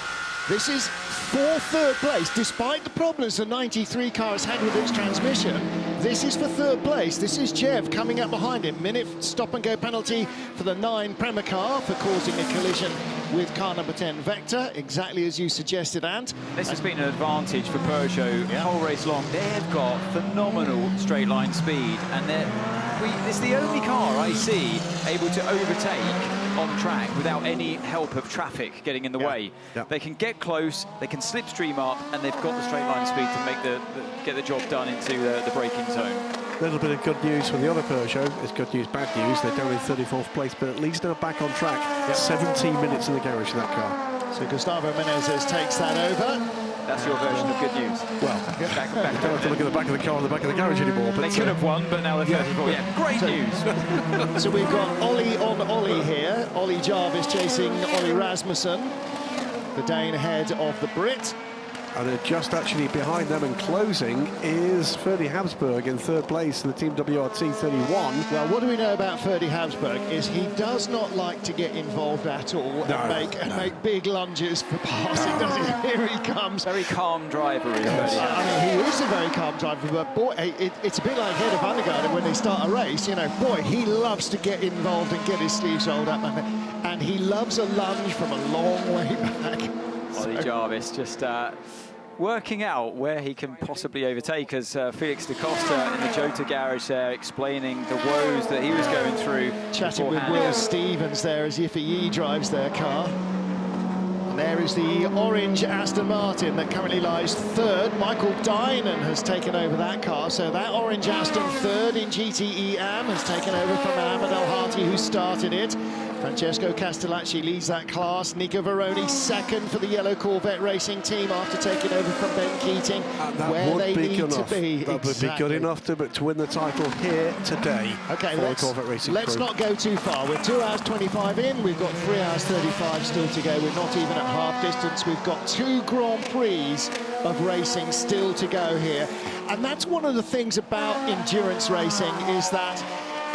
this is for third place, despite the problems the 93 car has had with its transmission. This is for third place. This is Jev coming up behind him. Minute stop-and-go penalty for the 9 Prema car for causing a collision with car number 10 Vector, exactly as you suggested, Ant. This has been an advantage for Peugeot the whole race long. They've got phenomenal straight line speed, and it's the only car I see able to overtake on track without any help of traffic getting in the way. They can get close, they can slipstream up, and they've got the straight line speed to make get the job done into the braking zone. A little bit of good news for the other Peugeot. It's good news, bad news. They're down in 34th place, but at least they're back on track. 17 minutes in the garage in that car. So Gustavo Menezes takes that over. That's your version of good news. Well, back don't have to look at the back of the car and the back of the garage anymore. But they could have won, but now they're 34. Great news. So we've got Ollie on Ollie here. Ollie Jarvis chasing Ollie Rasmussen. The Dane ahead of the Brit. And just actually behind them and closing is Ferdy Habsburg in third place in the Team WRT 31. Well, what do we know about Ferdy Habsburg is he does not like to get involved at all and make big lunges for passing, does he? Here he comes. Very calm driver, is Ferdy. I mean, he is a very calm driver, but boy, it's a bit like Head of Undergarden when they start a race. You know, boy, he loves to get involved and get his sleeves rolled up, and he loves a lunge from a long way back. Ollie Jarvis just working out where he can possibly overtake, as Felix da Costa in the Jota garage there explaining the woes that he was going through. Chatting with Will Stevens there as Yiffy Yi drives their car. And there is the orange Aston Martin that currently lies third. Michael Dynan has taken over that car, so that orange Aston third in GTE Am has taken over from Ahmed El Hati, who started it. Francesco Castellacci leads that class. Nico Veroni second for the yellow Corvette racing team after taking over from Ben Keating. Where they need to be. That would be good enough to win the title here today. Okay, for the Corvette Racing let's crew. not go too far. We're 2 hours 25 in. We've got 3 hours 35 still to go. We're not even at half distance. We've got 2 Grand Prix of racing still to go here. And that's one of the things about endurance racing, is that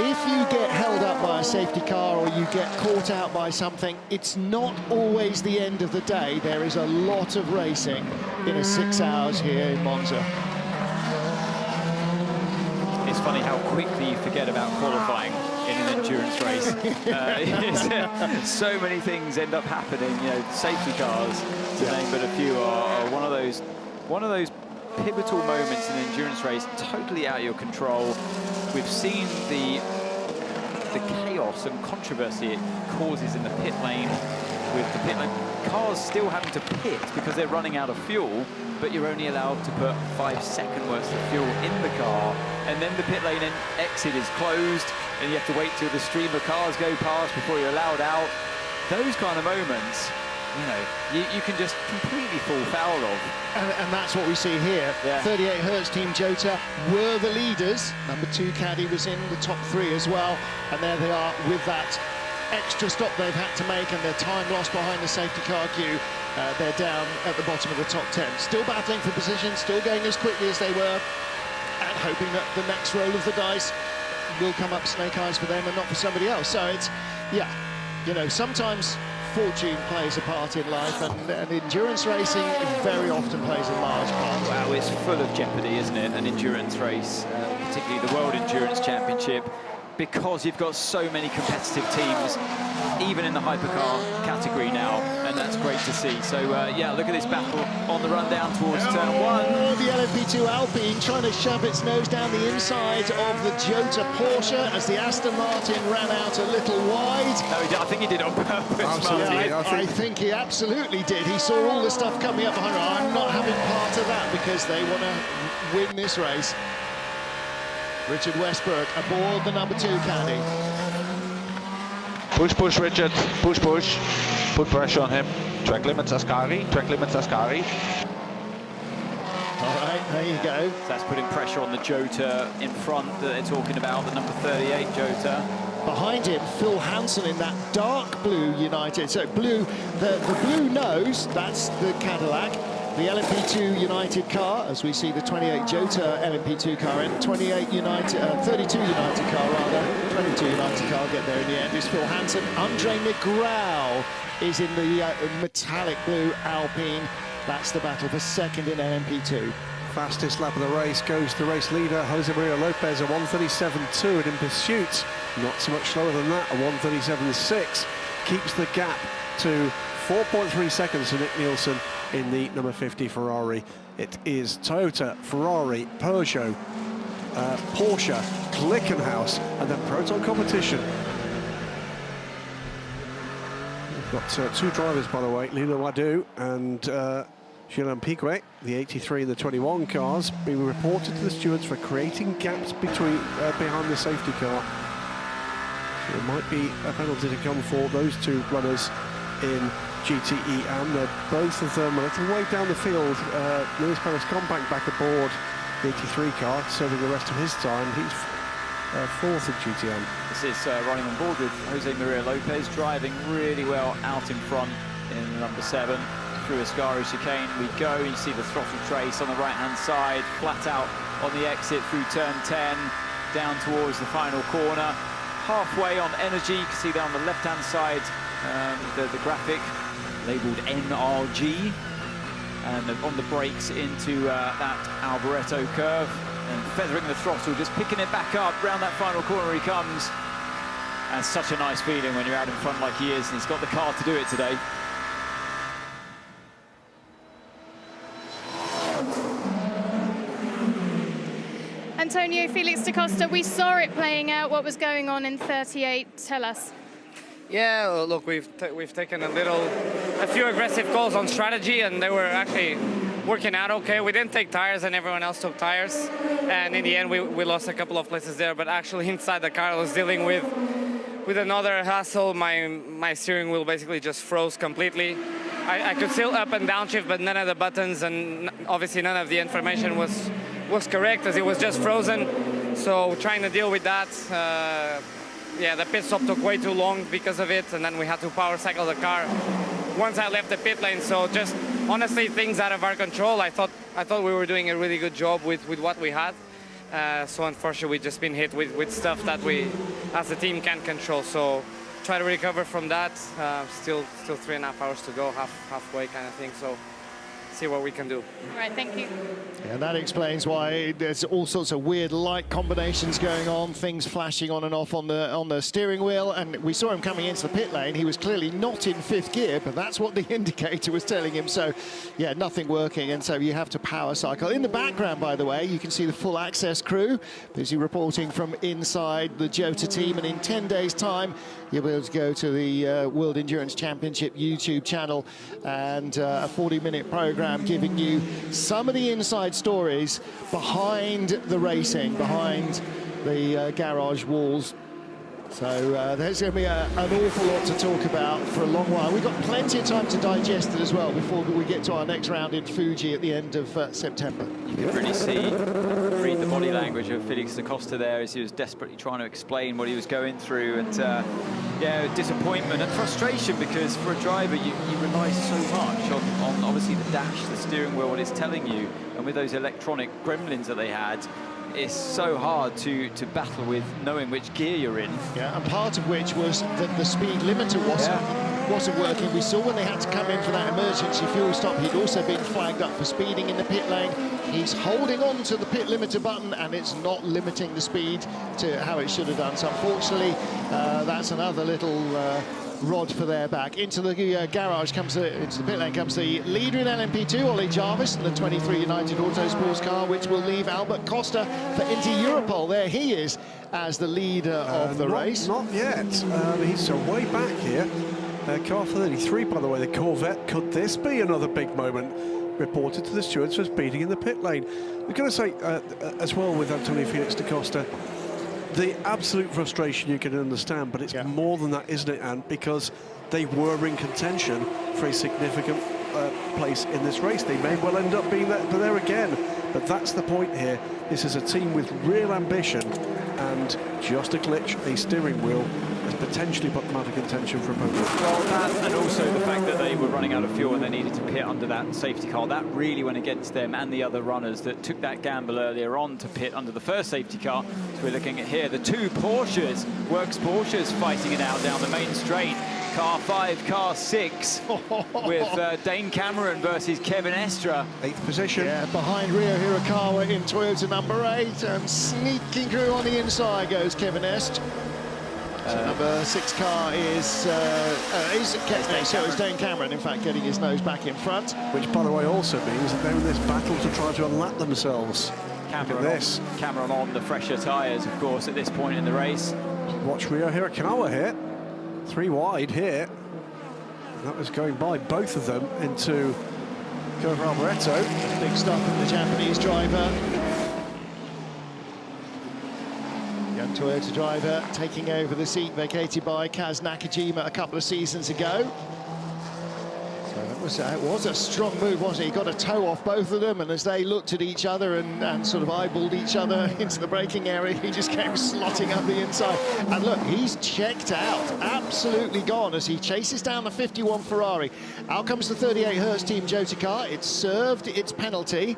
if you get held up by a safety car or you get caught out by something, it's not always the end of the day. There is a lot of racing in a 6 hours here in Monza. It's funny how quickly you forget about qualifying in an endurance race. So many things end up happening. You know, safety cars, to name but a few, are one of those pivotal moments in an endurance race, totally out of your control. We've seen the chaos and controversy it causes in the pit lane, with the pit lane cars still having to pit because they're running out of fuel, but you're only allowed to put 5 seconds worth of fuel in the car, and then the pit lane exit is closed, and you have to wait till the stream of cars go past before you're allowed out. Those kind of moments, you know, you can just completely fall foul of. And that's what we see here. 38 Hertz Team Jota were the leaders. Number 2 caddy was in the top 3 as well. And there they are with that extra stop they've had to make and their time lost behind the safety car queue. They're down at the bottom of the top 10. Still battling for position, still going as quickly as they were, and hoping that the next roll of the dice will come up snake eyes for them and not for somebody else. So it's, yeah, you know, sometimes fortune plays a part in life, and endurance racing very often plays a large part. Wow, it's full of jeopardy, isn't it? An endurance race, particularly the World Endurance Championship, because you've got so many competitive teams, even in the hypercar category now, and that's great to see. So, yeah, look at this battle on the run down towards turn 1. Oh, the LMP2 Alpine trying to shove its nose down the inside of the Jota Porsche as the Aston Martin ran out a little wide. No, I think he did it on purpose. Absolutely, I think he absolutely did. He saw all the stuff coming up behind him. I'm not having part of that because they want to win this race. Richard Westbrook aboard the number 2 caddy. Push, push, Richard. Push, push. Put pressure on him. Track limits Ascari. Track limits Ascari. All right, there you go. So that's putting pressure on the Jota in front that they're talking about, the number 38 Jota. Behind him, Phil Hansen in that dark blue United. So blue, the blue nose, that's the Cadillac. The LMP2 United car, as we see the 28 Jota LMP2 car and 32 United car rather. 22 United car get there in the end is Phil Hansen. Andre Negrão is in the metallic blue Alpine. That's the battle for second in LMP2. Fastest lap of the race goes the race leader, Jose Maria Lopez, a 1:37.2, and in pursuit, not so much slower than that, a 1:37.6, keeps the gap to 4.3 seconds to Nick Nielsen in the number 50 Ferrari. It is Toyota, Ferrari, Peugeot, Porsche, Glickenhaus, and then Proton Competition. We've got 2 drivers, by the way, Lino Wadu and Julien Piguet, the 83 and the 21 cars, being reported to the stewards for creating gaps behind the safety car. There might be a penalty to come for those 2 runners in GTE, and both of them a little way down the field. Luis Perez Compact back aboard the 83 car, serving the rest of his time. He's 4th at GTM. This is running on board with Jose Maria Lopez, driving really well out in front in number 7. Through Ascari chicane we go. You see the throttle trace on the right-hand side, flat out on the exit through turn 10, down towards the final corner. Halfway on energy, you can see down the left-hand side the graphic labelled NRG, and on the brakes into that Alboreto curve, and feathering the throttle, just picking it back up, round that final corner he comes. And such a nice feeling when you're out in front like he is, and he's got the car to do it today. Antonio, Felix da Costa, we saw it playing out. What was going on in 38? Tell us. Yeah, well, look, we've taken a few aggressive calls on strategy, and they were actually working out okay. We didn't take tires, and everyone else took tires, and in the end, we lost a couple of places there. But actually, inside the car, I was dealing with with another hassle, my steering wheel basically just froze completely. I could still up and downshift, but none of the buttons and obviously none of the information was correct as it was just frozen. So trying to deal with that, yeah, the pit stop took way too long because of it, and then we had to power cycle the car once I left the pit lane. So just honestly, things out of our control. I thought we were doing a really good job with what we had. So unfortunately, we've just been hit with stuff that we, as a team, can't control. So try to recover from that. Still 3.5 hours to go, halfway kind of thing. So see what we can do. All right, thank you. Yeah, that explains why there's all sorts of weird light combinations going on, things flashing on and off on the steering wheel. And we saw him coming into the pit lane. He was clearly not in 5th gear, but that's what the indicator was telling him. So, yeah, nothing working, and so you have to power cycle. In the background, by the way, you can see the full access crew busy reporting from inside the Jota team. And in 10 days' time, you'll be able to go to the World Endurance Championship YouTube channel and a 40-minute program giving you some of the inside stories behind the racing, behind the garage walls. So there's going to be an awful lot to talk about for a long while. We've got plenty of time to digest it as well before we get to our next round in Fuji at the end of September. You can really read the body language of Felix da Costa there as he was desperately trying to explain what he was going through. And yeah, disappointment and frustration, because for a driver, you rely so much on obviously the dash, the steering wheel, what it's telling you. And with those electronic gremlins that they had, it's so hard to battle with knowing which gear you're in. Yeah, and part of which was that the speed limiter wasn't working. We saw when they had to come in for that emergency fuel stop, he'd also been flagged up for speeding in the pit lane. He's holding on to the pit limiter button, and it's not limiting the speed to how it should have done. So unfortunately, that's another little rod for their back. Into the garage comes into the pit lane comes the leader in LMP2, Ollie Jarvis, and the 23 United Autosports car, which will leave Albert Costa for Inter Europol. There he is as the leader of the race. Not yet. He's way back here. Car 33, by the way, the Corvette. Could this be another big moment? Reported to the stewards for speeding in the pit lane. We're going to say as well with Antonio Felix da Costa, the absolute frustration you can understand, but it's more than that, isn't it, Anne? Because they were in contention for a significant place in this race. They may well end up being there again, but that's the point here. This is a team with real ambition, and just a glitch, a steering wheel, has potentially put them out of contention for a podium. Well, that, and also the fact that they were running out of fuel and they needed to pit under that safety car, that really went against them and the other runners that took that gamble earlier on to pit under the first safety car. So we're looking at here, the two Porsches, Works Porsches fighting it out down the main straight. Car 5, car 6, with Dane Cameron versus Kevin Estre. 8th position. Yeah, behind Rio Hirakawa in Toyota number 8, and sneaking through on the inside goes Kevin Estre. So number 6 car is Dane Cameron, in fact, getting his nose back in front. Which, by the way, also means that they're in this battle to try to unlap themselves. Cameron on the fresher tyres, of course, at this point in the race. Watch Rio Hirakawa here. 3 wide here. That was going by both of them into Curva Alboreto. Big stuff from the Japanese driver. Young Toyota driver taking over the seat vacated by Kaz Nakajima a couple of seasons ago. So it was a strong move, wasn't it? He got a toe off both of them, and as they looked at each other and sort of eyeballed each other into the braking area, he just came slotting up the inside. And look, he's checked out, absolutely gone as he chases down the 51 Ferrari. Out comes the 38 Hertz Team Jota car. It's served its penalty.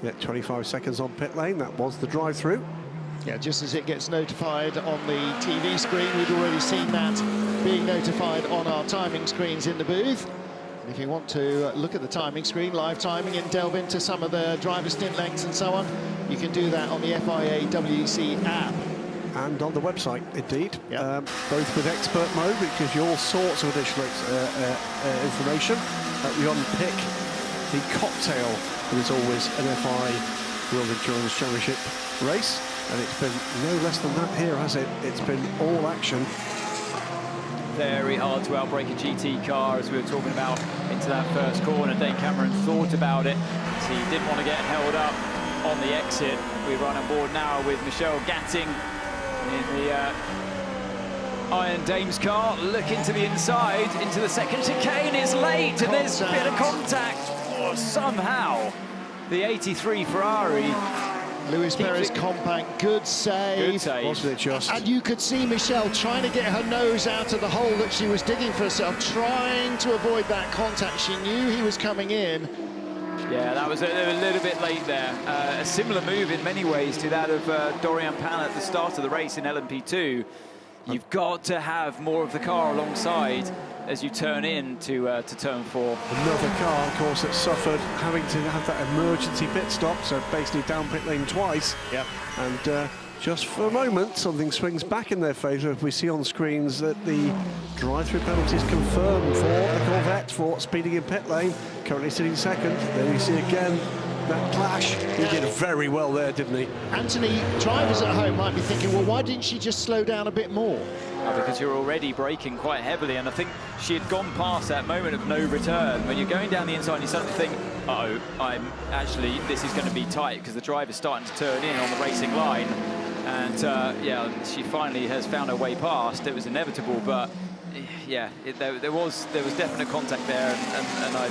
Yeah, 25 seconds on pit lane. That was the drive-through. Yeah, just as it gets notified on the TV screen, we'd already seen that being notified on our timing screens in the booth. And if you want to look at the timing screen, live timing, and delve into some of the driver stint lengths and so on, you can do that on the FIA WEC app. And on the website, indeed. Yep. Both with expert mode, which gives you all sorts of additional information. We unpick the cocktail that is always an FI World Endurance Championship race. And it's been no less than that here, has it? It's been all action. Very hard to outbrake a GT car, as we were talking about, into that first corner. Dane Cameron thought about it, so he didn't want to get held up on the exit. We run on board now with Michel Gatting in the Iron Dame's car, looking to the inside, into the second chicane. It's late, and there's a bit of contact. Oh, somehow, the 83 Ferrari. Luis Perez compact, good save. Good save. Wasn't it just? And you could see Michelle trying to get her nose out of the hole that she was digging for herself, trying to avoid that contact. She knew he was coming in. Yeah, that was a little bit late there. A similar move in many ways to that of Dorian Pan at the start of the race in LMP2. You've got to have more of the car alongside as you turn in to turn 4. Another car, of course, that suffered having to have that emergency pit stop, so basically down pit lane twice. Yep. And just for a moment, something swings back in their favour. We see on screens that the drive-through penalty is confirmed for the Corvette for speeding in pit lane, currently sitting second. There we see again that clash. He did very well there, didn't he? Anthony, drivers at home might be thinking, well, why didn't she just slow down a bit more? Because you're already braking quite heavily, and I think she had gone past that moment of no return. When you're going down the inside, you suddenly think, uh-oh, this is going to be tight, because the driver's starting to turn in on the racing line. And yeah, she finally has found her way past. It was inevitable, but yeah, there was definite contact there, and I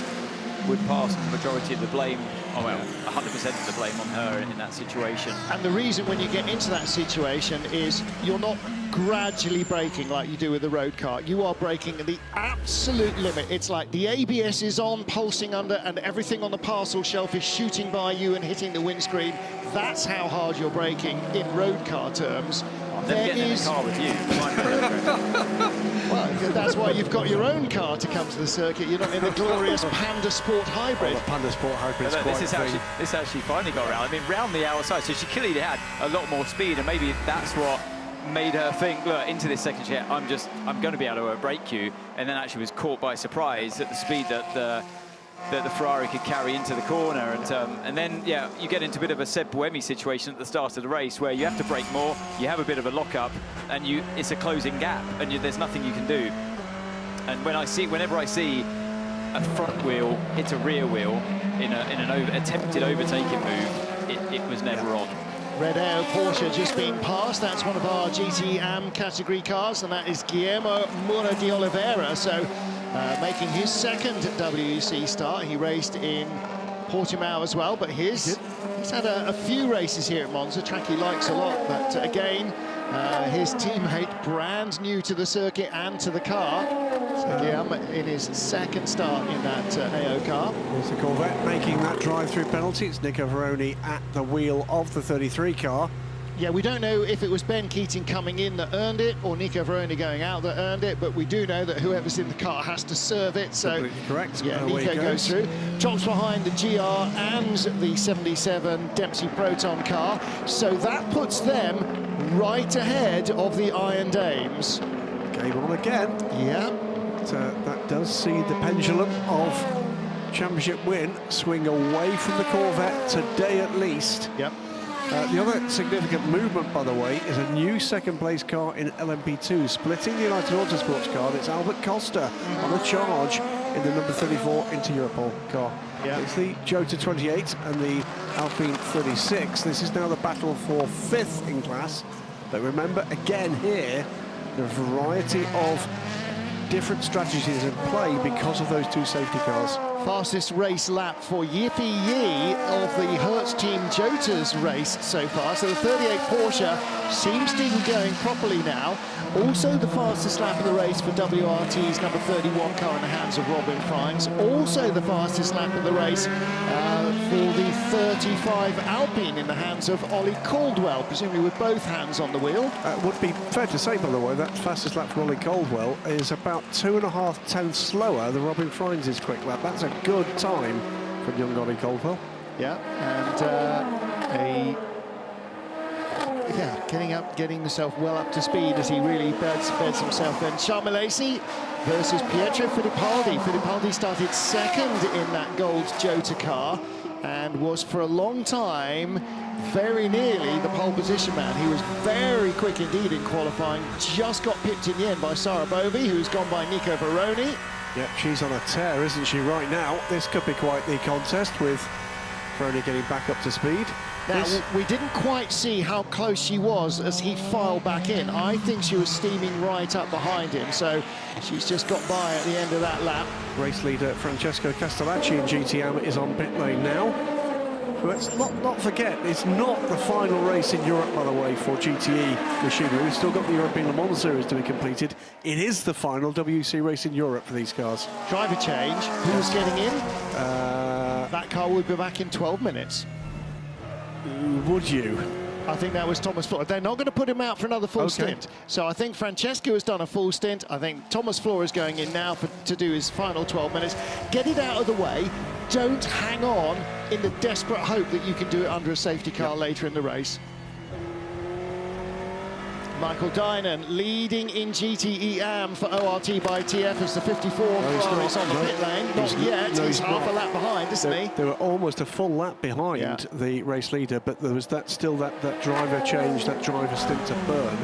would pass the majority of the blame, 100% of the blame on her in that situation. And the reason when you get into that situation is you're not gradually braking like you do with a road car. You are braking at the absolute limit. It's like the ABS is on, pulsing under, and everything on the parcel shelf is shooting by you and hitting the windscreen. That's how hard you're braking in road car terms. I'm never getting in the car with you. Well, that's why you've got your own car to come to the circuit. You're not in the glorious Panda Sport Hybrid. Oh, the Panda Sport Hybrid is quite this actually finally got around. I mean, round the outside, so she clearly had a lot more speed, and maybe that's what made her think, look, into this second share, I'm going to be able to break you, and then actually was caught by surprise at the speed that the Ferrari could carry into the corner, and then yeah, you get into a bit of a Seb Buemi situation at the start of the race where you have to brake more, you have a bit of a lock-up, and it's a closing gap, and there's nothing you can do. And whenever I see a front wheel hit a rear wheel in an attempted overtaking move, it was never on. Red Air Porsche just being passed. That's one of our GT AM category cars, and that is Guillermo Mura de Oliveira. So making his second WEC start. He raced in Portimao as well, but he's had a few races here at Monza, track he likes a lot. But again, his teammate brand new to the circuit and to the car. So Guillermo in his second start in that AO car. There's the Corvette making that drive-through penalty. It's Nico Veroni at the wheel of the 33 car. Yeah, we don't know if it was Ben Keating coming in that earned it or Nico Veroni going out that earned it, but we do know that whoever's in the car has to serve it. So completely correct. Yeah, Nico goes through. Drops behind the GR and the 77 Dempsey Proton car. So that puts them right ahead of the Iron Dames. Game on again. Yeah. That does see the pendulum of championship win swing away from the Corvette today at least. Yep. The other significant movement, by the way, is a new second-place car in LMP2, splitting the United Autosports car. It's Albert Costa on a charge in the number 34 Inter Europol car. Yeah. It's the Jota 28 and the Alpine 36. This is now the battle for 5th in class. But remember, again here, the variety of different strategies in play because of those two safety cars. Fastest race lap for Yippee Yee of the Hertz Team Jota's race so far. So the 38 Porsche seems to be going properly now. Also the fastest lap of the race for WRT's number 31 car in the hands of Robin Fines. Also the fastest lap of the race for the 35 Alpine in the hands of Ollie Caldwell, presumably with both hands on the wheel. Would be fair to say, by the way, that fastest lap for Ollie Caldwell is about 2.5 tenths slower than Robin Fines' quick lap. That's a good time from young Ollie Caldwell. Yeah, and getting himself well up to speed as he really beds himself in. Charles Milesi versus Pietro Fittipaldi. Fittipaldi started second in that gold Jota car and was for a long time very nearly the pole position man. He was very quick indeed in qualifying, just got pipped in the end by Sarah Bovey, who's gone by Nico Veroni. Yep, she's on a tear, isn't she, right now? This could be quite the contest with Veroni getting back up to speed. Now, we didn't quite see how close she was as he filed back in. I think she was steaming right up behind him, so she's just got by at the end of that lap. Race leader Francesco Castellacci in GTM is on pit lane now. Let's not forget, it's not the final race in Europe, by the way, for GTE machinery. We've still got the European Le Mans Series to be completed. It is the final WC race in Europe for these cars. Driver change. Who's getting in? That car will be back in 12 minutes. Would you? I think that was Thomas Flora. They're not going to put him out for another full stint. So I think Francesco has done a full stint. I think Thomas Flora is going in now to do his final 12 minutes. Get it out of the way. Don't hang on in the desperate hope that you can do it under a safety car later in the race. Michael Dynan leading in GTE AM for ORT by TF as the 54 Ferrari's on the pit lane. Not yet. He's half a lap behind, isn't he? They were almost a full lap behind the race leader, but there was that driver change, that driver stint to burn.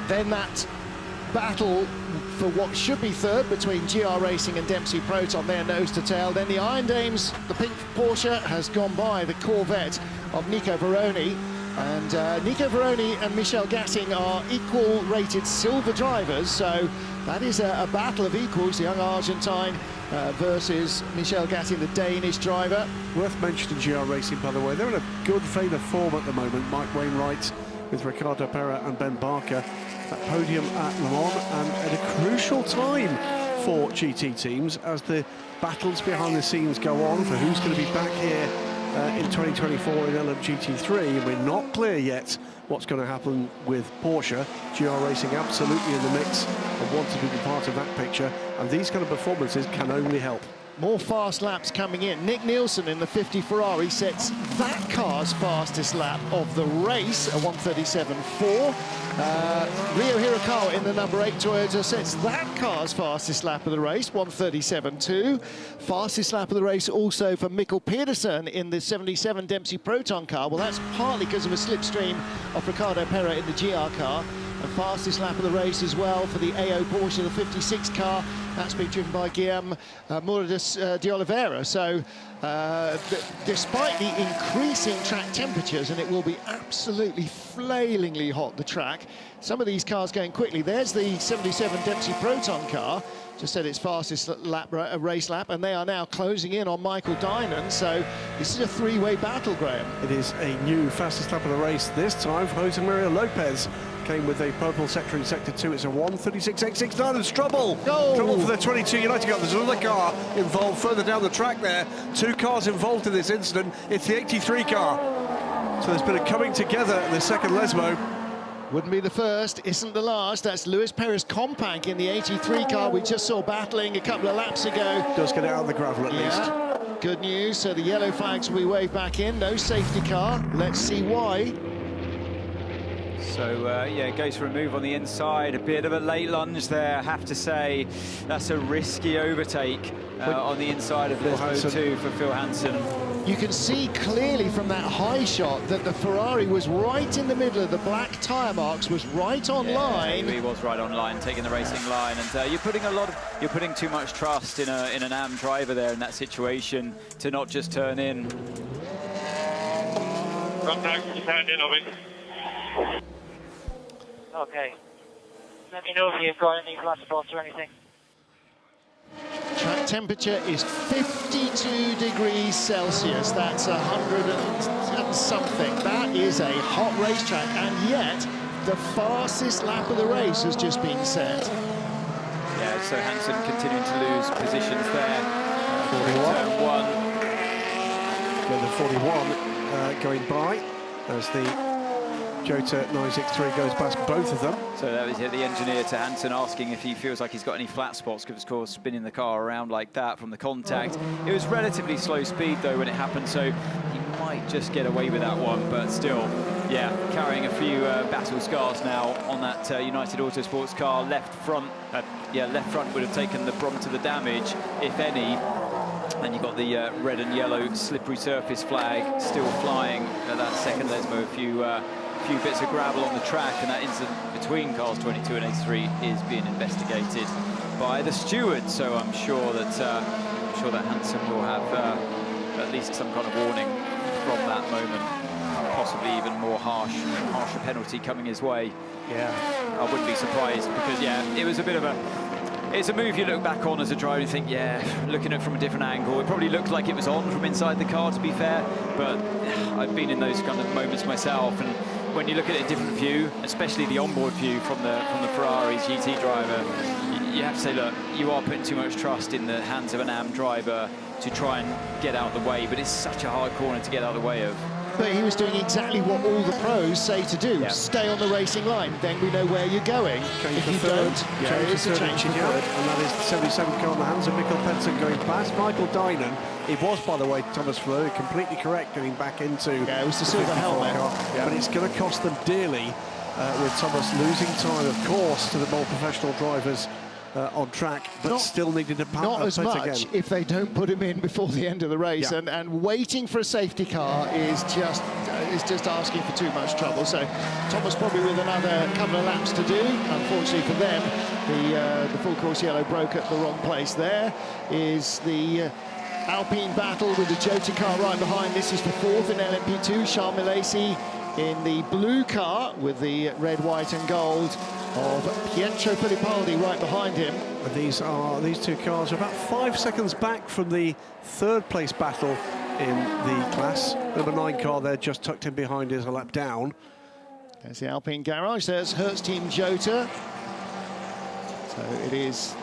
Then that battle for what should be third between GR Racing and Dempsey Proton, their nose to tail. Then the Iron Dames, the pink Porsche, has gone by the Corvette of Nico Veroni. And Nico Veroni and Michel Gatting are equal-rated silver drivers, so that is a battle of equals, the young Argentine versus Michel Gatting, the Danish driver. Worth mentioning GR Racing, by the way, they're in a good vein of form at the moment. Mike Wainwright with Ricardo Pera and Ben Barker at podium at Le Mans, and at a crucial time for GT teams as the battles behind the scenes go on for who's going to be back here in 2024 in LMGT3, and we're not clear yet what's going to happen with Porsche. GR Racing absolutely in the mix and wanted to be part of that picture, and these kind of performances can only help. More fast laps coming in. Nick Nielsen in the 50 Ferrari sets that car's fastest lap of the race, a 1:37.4. Rio Hirakawa in the number 8 Toyota sets that car's fastest lap of the race, 1:37.2. Fastest lap of the race also for Mikkel Pedersen in the 77 Dempsey Proton car. Well, that's partly because of a slipstream of Ricardo Pera in the GR car. And fastest lap of the race as well for the AO Porsche, the 56 car. That's been driven by Guillaume Mourides de Oliveira. So despite the increasing track temperatures, and it will be absolutely flailingly hot, the track, some of these cars going quickly. There's the 77 Dempsey Proton car, just said its fastest lap, race lap, and they are now closing in on Michael Dynan. So this is a three-way battle, Graham. It is a new fastest lap of the race, this time for Jose Maria Lopez. Came with a purple sector in Sector 2. It's a 1:36.869 and Trouble for the 22 United car. There's another car involved further down the track there. Two cars involved in this incident. It's the 83 car. So there's been a coming together in the second Lesmo. Wouldn't be the first, isn't the last. That's Luis Perez Companc in the 83 car we just saw battling a couple of laps ago. Does get it out of the gravel at least. Good news. So the yellow flags will be waved back in. No safety car. Let's see why. So, yeah, it goes for a move on the inside. A bit of a late lunge there, I have to say. That's a risky overtake on the inside of Lesmo 2 for Phil Hansen. You can see clearly from that high shot that the Ferrari was right in the middle of the black tyre marks, was right on line. He was right on line, taking the racing line, and you're putting too much trust in an AM driver there in that situation to not just turn in. Contact, turn in, over. Okay. Let me know if you've got any flat spots or anything. Track temperature is 52 degrees Celsius. That's 100 and something. That is a hot racetrack, and yet the fastest lap of the race has just been set. Yeah, so Hansen continuing to lose positions there. 41. The 41 going by as the Jota 963 goes past both of them. So that was the engineer to Hansen asking if he feels like he's got any flat spots, because of course spinning the car around like that from the contact. It was relatively slow speed though when it happened, so he might just get away with that one, but still, yeah, carrying a few battle scars now on that United Autosports car. Left front would have taken the brunt of the damage, if any. And you've got the red and yellow slippery surface flag still flying at that second Lesmo. A few bits of gravel on the track, and that incident between cars 22 and 83 is being investigated by the steward. So I'm sure that Hansen will have at least some kind of warning from that moment. possibly even more harsher penalty coming his way. Yeah. I wouldn't be surprised because, yeah, it was a bit of it's a move you look back on as a driver and think, yeah, looking at it from a different angle, it probably looked like it was on from inside the car, to be fair, but I've been in those kind of moments myself, and when you look at a different view, especially the onboard view from the Ferrari's GT driver, you have to say, look, you are putting too much trust in the hands of an AM driver to try and get out of the way, but it's such a hard corner to get out of the way of. But he was doing exactly what all the pros say to do. Yeah. Stay on the racing line, then we know where you're going. If you don't, yeah, it's a change for third. And that is the 77 car in the hands of Mikkel Penson going past Michael Dynan. It was, by the way, Thomas Fleur, completely correct, getting back into it was the silver helmet. Yeah. But it's going to cost them dearly with Thomas losing time, of course, to the more professional drivers on track, but still needed to not as much again. If they don't put him in before the end of the race, and waiting for a safety car is just asking for too much trouble. So Thomas probably with another couple of laps to do. Unfortunately for them, the full course yellow broke at the wrong place. There is the Alpine battle with the Jota car right behind. This is for fourth in LMP2. Charles Milesi in the blue car with the red, white and gold of Pietro Fittipaldi right behind him. And these two cars are about 5 seconds back from the third place battle in the class. Number 9 car there just tucked in behind is a lap down. There's the Alpine garage. There's Hertz Team Jota. So it is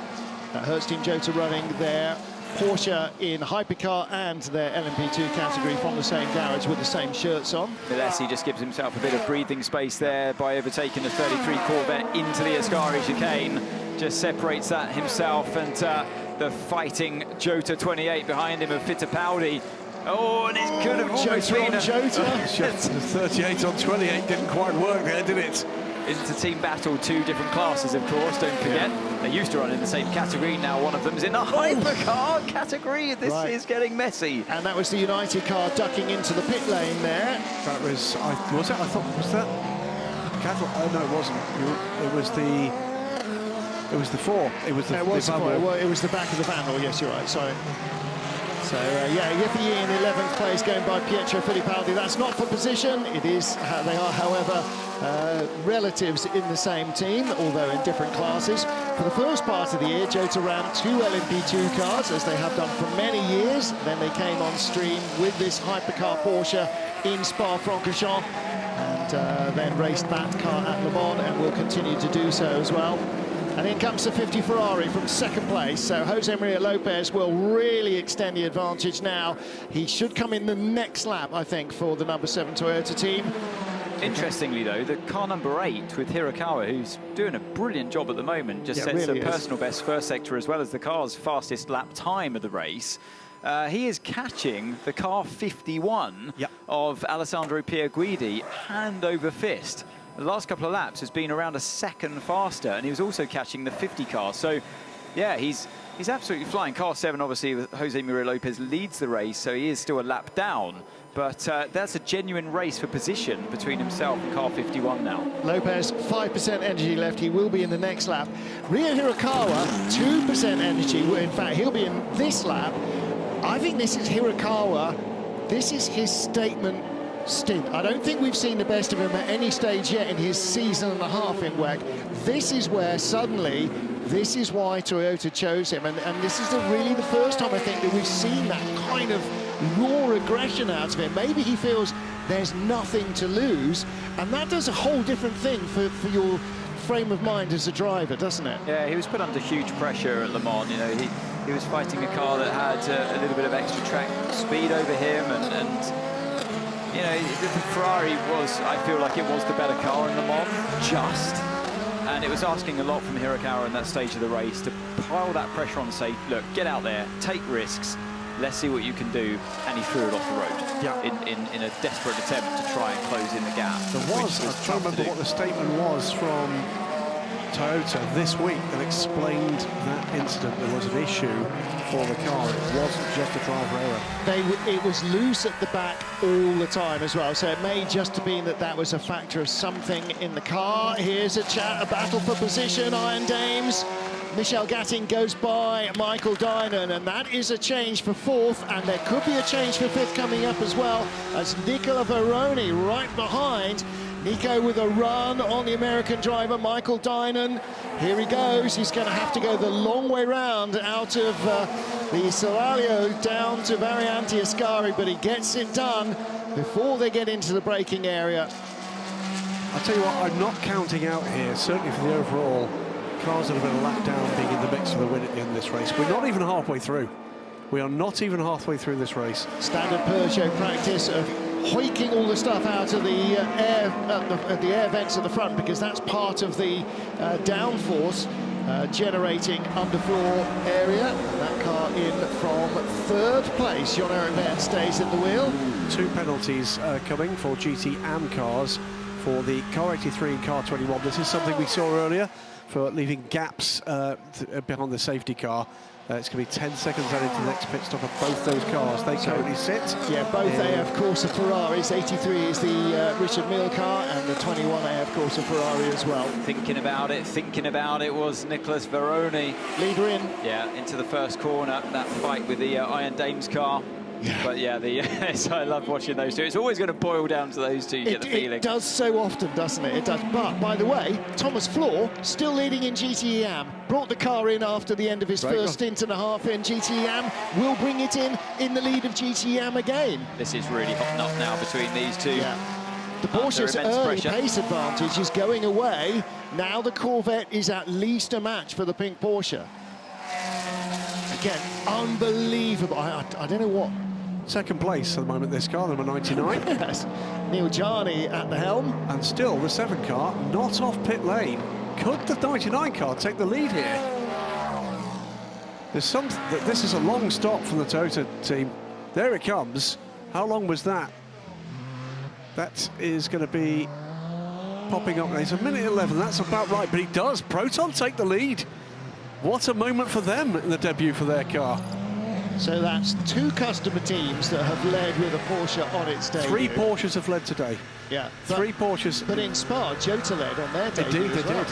Hertz Team Jota running their Porsche in hypercar and their LMP2 category from the same garage with the same shirts on. Milesi just gives himself a bit of breathing space there by overtaking the 33 Corvette into the Ascari chicane. Just separates that himself, and the fighting Jota 28 behind him of Fittipaldi. Oh, and it could have almost been the 38 on 28 didn't quite work there, did it? Into team battle, 2 different classes, of course, don't forget. They used to run in the same category, now one of them's in the hypercar category. This is getting messy. And that was the United car ducking into the pit lane there. That was, I thought, was that Cattle? Oh, no, it wasn't. It was the 4. It was the Well, it was the back of the Vandal, yes, you're right, sorry. So, Yiffy in 11th place going by Pietro Fittipaldi. That's not for position. It is, they are, however, relatives in the same team, although in different classes. For the first part of the year, Jota ran 2 LMP2 cars, as they have done for many years. Then they came on stream with this hypercar Porsche in Spa-Francorchamps, and then raced that car at Le Mans, and will continue to do so as well. And in comes the 50 Ferrari from second place. So Jose Maria Lopez will really extend the advantage now. He should come in the next lap, I think, for the number 7 Toyota team. Interestingly, though, the car number 8 with Hirakawa, who's doing a brilliant job at the moment, just sets really a personal best first sector as well as the car's fastest lap time of the race. He is catching the car 51 of Alessandro Pierguidi hand over fist. The last couple of laps has been around a second faster, and he was also catching the 50 car. So, yeah, he's absolutely flying. Car 7, obviously, with Jose Maria Lopez leads the race, so he is still a lap down. But that's a genuine race for position between himself and car 51 now. Lopez, 5% energy left. He will be in the next lap. Ryo Hirakawa, 2% energy. In fact, he'll be in this lap. I think this is Hirakawa. This is his statement stint. I don't think we've seen the best of him at any stage yet in his season and a half in WEC. This is where suddenly, this is why Toyota chose him, and this is really the first time I think that we've seen that kind of raw aggression out of him. Maybe he feels there's nothing to lose, and that does a whole different thing for your frame of mind as a driver, doesn't it? Yeah, he was put under huge pressure at Le Mans. You know, he was fighting a car that had a little bit of extra track speed over him, and you know, the Ferrari was, I feel like it was the better car in Le Mans, and it was asking a lot from Hirakawa in that stage of the race to pile that pressure on and say, look, get out there, take risks, let's see what you can do, and he threw it off the road in a desperate attempt to try and close in the gap. There was, I'm trying to remember what the statement was from Toyota this week that explained that incident. There was an issue for the car. It wasn't just a driver error. It was loose at the back all the time as well, so it may just have been that was a factor of something in the car. Here's a battle for position. Iron Dames Michel Gatting goes by Michael Dynon, and that is a change for 4th, and there could be a change for 5th coming up as well, as Nicola Veroni right behind. Nico with a run on the American driver, Michael Dynon. Here he goes. He's going to have to go the long way round out of the Solario down to Variante Ascari, but he gets it done before they get into the braking area. I'll tell you what, I'm not counting out here, certainly for the overall. Cars that have been a lap down being in the mix for the win at the end of this race. We're not even halfway through. We are not even halfway through this race. Standard Peugeot practice of hoiking all the stuff out of the air at the air vents at the front, because that's part of the downforce generating underfloor area. That car in from 3rd place. Jean-Eric Verne stays at the wheel. 2 penalties coming for GT AM cars for the car 83 and car 21. This is something we saw earlier for leaving gaps behind the safety car. It's going to be 10 seconds out into the next pit stop of both those cars. They currently sit. Yeah, both AF Corsa Ferraris. 83 is the Richard Mille car, and the 21 AF Corsa Ferrari as well. Thinking about it was Nicholas Veroni. Leader in. Yeah, into the first corner. That fight with the Iron Dames car. Yeah. But yeah, so I love watching those two. It's always going to boil down to those two, you get the feeling. It does so often, doesn't it? It does. But, by the way, Thomas Floor, still leading in GT AM, brought the car in after the end of his first stint and a half in GT AM, will bring it in the lead of GT AM again. This is really hot up now between these two. Yeah. The Porsche's early pace advantage is going away. Now the Corvette is at least a match for the pink Porsche. Again, unbelievable. I don't know what. Second place at the moment, this car, number 99. Yes. Neil Jarni at the helm. And still, the 7 car not off pit lane. Could the 99 car take the lead here? This is a long stop from the Toyota team. There it comes. How long was that? That is going to be popping up. It's 1:11. That's about right, but he does. Proton take the lead. What a moment for them in the debut for their car. So that's 2 customer teams that have led with a Porsche on its debut. 3 Porsches have led today. Yeah. 3 Porsches. But in Spa, Jota led on their debut. Indeed, they did.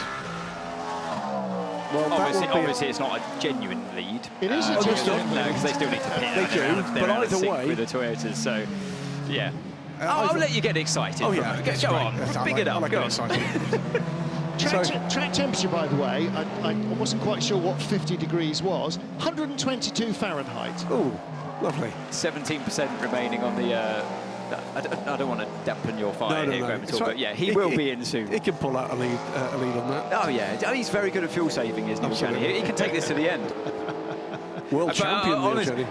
Well, obviously it's not a genuine lead. It is a genuine lead. No, because they still need to pit. They do, but either way. With the Toyotas, so, yeah. I'll let you get excited. Oh, yeah. Go on, big it up, go on. Track temperature, by the way, I wasn't quite sure what 50 degrees was. 122 Fahrenheit. Oh, lovely. 17% remaining on the... I don't want to dampen your fire here, Graham, at all, but yeah, he will be in soon. He can pull out a lead on that. Oh, yeah. He's very good at fuel saving, isn't he, Johnny? He can take this to the end. World champion,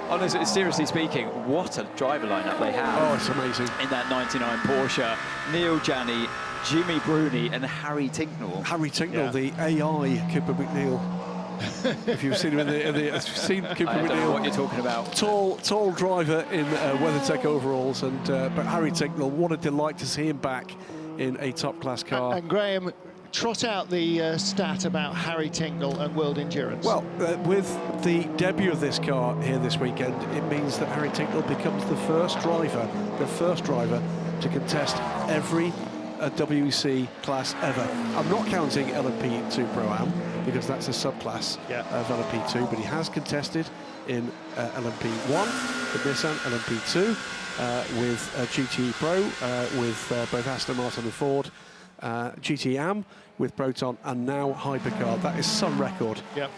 honestly, seriously speaking, what a driver lineup they have. Oh, it's amazing. In that 99 Porsche, Neil Janney, Jimmy Bruni and Harry Tinknell. Harry Tinknell, the AI Cooper McNeil. If you've seen him if you've seen Cooper I don't know McNeil, what you're talking about. Tall driver in WeatherTech overalls, and but Harry Tinknell, what a delight to see him back in a top-class car. And Graham, trot out the stat about Harry Tinknell and World Endurance. Well, with the debut of this car here this weekend, it means that Harry Tinknell becomes the first driver to contest every WEC class ever. I'm not counting LMP2 Pro-Am because that's a subclass of LMP2, but he has contested in LMP1 with Nissan, LMP2 with GT Pro, with both Aston Martin and Ford, GT Am with Proton, and now Hypercar. That is some record. Yep.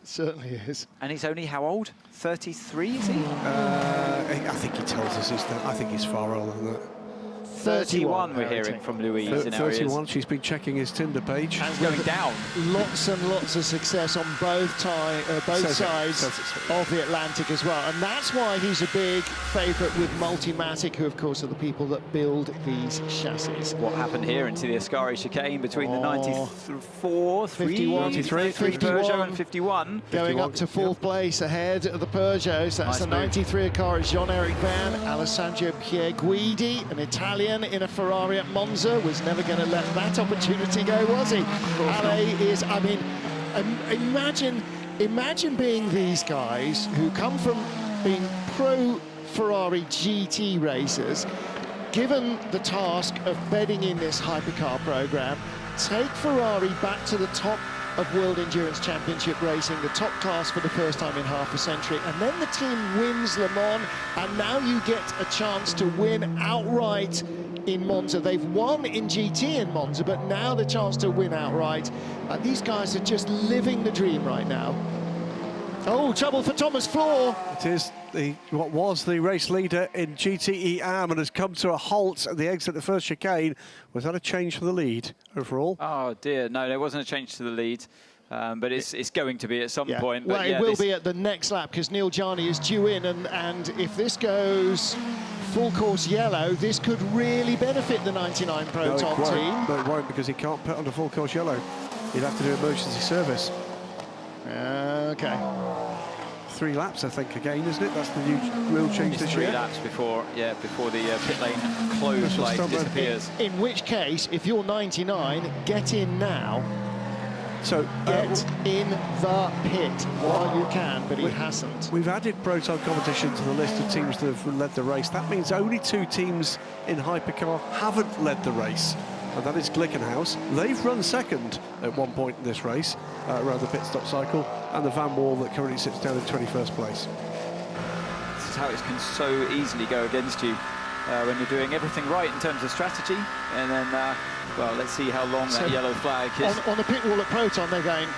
Certainly is. And he's only how old? 33, is he? I think he tells us I think he's far older than that. 31 we're hearing from Louise in areas. 31, she's been checking his Tinder page. And going down. Lots and lots of success on both sides of the Atlantic as well. And that's why he's a big favourite with Multimatic, who of course are the people that build these chassis. What happened here into the Ascari chicane between the 94, 51, Peugeot and 51. Going up to 4th place ahead of the Peugeots. That's the 93 car is Jean-Eric Verne. Alessandro Pierguidi, an Italian in a Ferrari at Monza, was never going to let that opportunity go, was he? Ale is, I mean, imagine being these guys who come from being pro Ferrari GT racers, given the task of bedding in this hypercar program, take Ferrari back to the top of World Endurance Championship racing, the top class for the first time in half a century, and then the team wins Le Mans, and now you get a chance to win outright in Monza. They've won in GT in Monza, but now the chance to win outright. These guys are just living the dream right now. Oh, trouble for Thomas Floor. It is what was the race leader in GTE Am and has come to a halt at the exit of the first chicane. Was that a change for the lead overall? Oh dear, no, there wasn't a change to the lead. But it's going to be at some point. But well, it will be at the next lap because Neil Jarni is due in, and if this goes full course yellow, this could really benefit the 99 Proton team. No, it won't, because he can't put on a full course yellow. He'd have to do emergency service. Okay. 3 laps, I think, again, isn't it? That's the new rule change this year. 3 laps before the pit lane closed light disappears. In which case, if you're 99, get in now. So get in the pit while you can, but he hasn't. We've added Proton competition to the list of teams that have led the race. That means only 2 teams in Hypercar haven't led the race, and that is Glickenhaus. They've run second at one point in this race around the pit stop cycle, and the Van Wall that currently sits down in 21st place. This is how it can so easily go against you when you're doing everything right in terms of strategy, and then, well, let's see how long that yellow flag is. On the pit wall at Proton, they're going,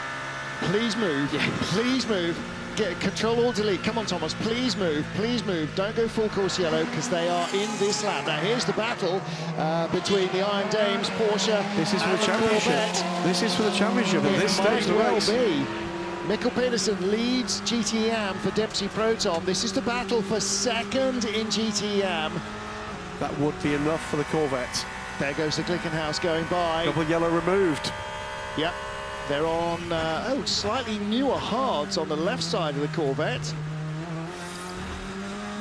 please move, please move. Get Control or delete. Come on, Thomas, please move, please move. Don't go full course yellow because they are in this lap. Now, here's the battle between the Iron Dames, Porsche. This is for the championship. This is for the championship at this stage of the race. Be. Mikkel Pedersen leads GT Am for Dempsey Proton. This is the battle for second in GT Am. That would be enough for the Corvette. There goes the Glickenhaus going by. Double yellow removed. Yep. They're on, slightly newer hards on the left side of the Corvette.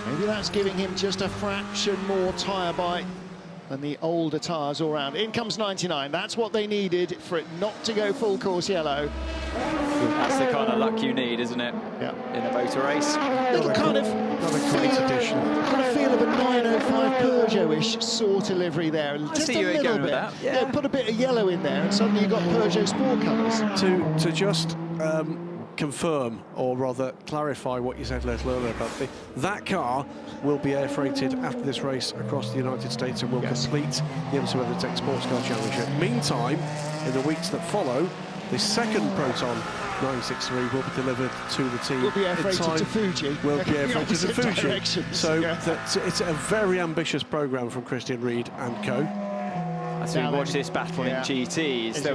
Maybe that's giving him just a fraction more tyre bite than the older tyres all round. In comes 99. That's what they needed for it not to go full course yellow. That's the kind of luck you need, isn't it? Yeah. In a motor race. Little kind of feel of a 905 Peugeot-ish sort of livery there. Just a little bit. That. Yeah, put a bit of yellow in there, and suddenly you've got Peugeot Sport colours. To just confirm, or rather clarify what you said a little earlier about that car will be air freighted after this race across the United States and will complete the IMSA WeatherTech Sports Car Championship. Meantime, in the weeks that follow, the second Proton 963 will be delivered to the team. Will be air freighted to Fuji. Will be air freighted to Fuji. Directions. So it's a very ambitious programme from Christian Reed and co. As we watch this battle in GTs, there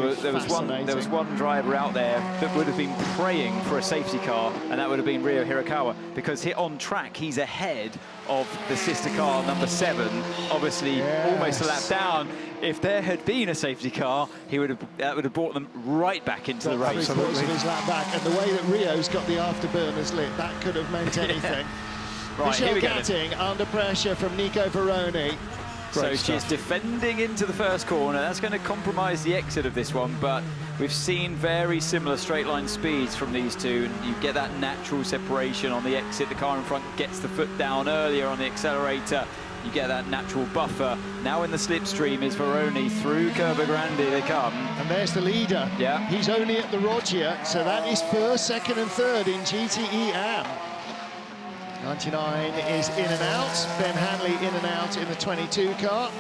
was one driver out there that would have been praying for a safety car, and that would have been Ryo Hirakawa, because on track he's ahead of the sister car number 7, obviously almost a lap down. If there had been a safety car, that would have brought them right back into the race. His lap back, and the way that Rio's got the afterburners lit, that could have meant anything. Right, Michelle Gatting under pressure from Nico Veroni. So she's defending into the first corner. That's going to compromise the exit of this one, but we've seen very similar straight line speeds from these two, and you get that natural separation on the exit. The car in front gets the foot down earlier on the accelerator. You get that natural buffer. Now in the slipstream is Veroni through Curva Grande. They come. And there's the leader. Yeah. He's only at the Rogia, so that is first, second and third in GTE Am. 99 is in and out. Ben Hanley in and out in the 22 car.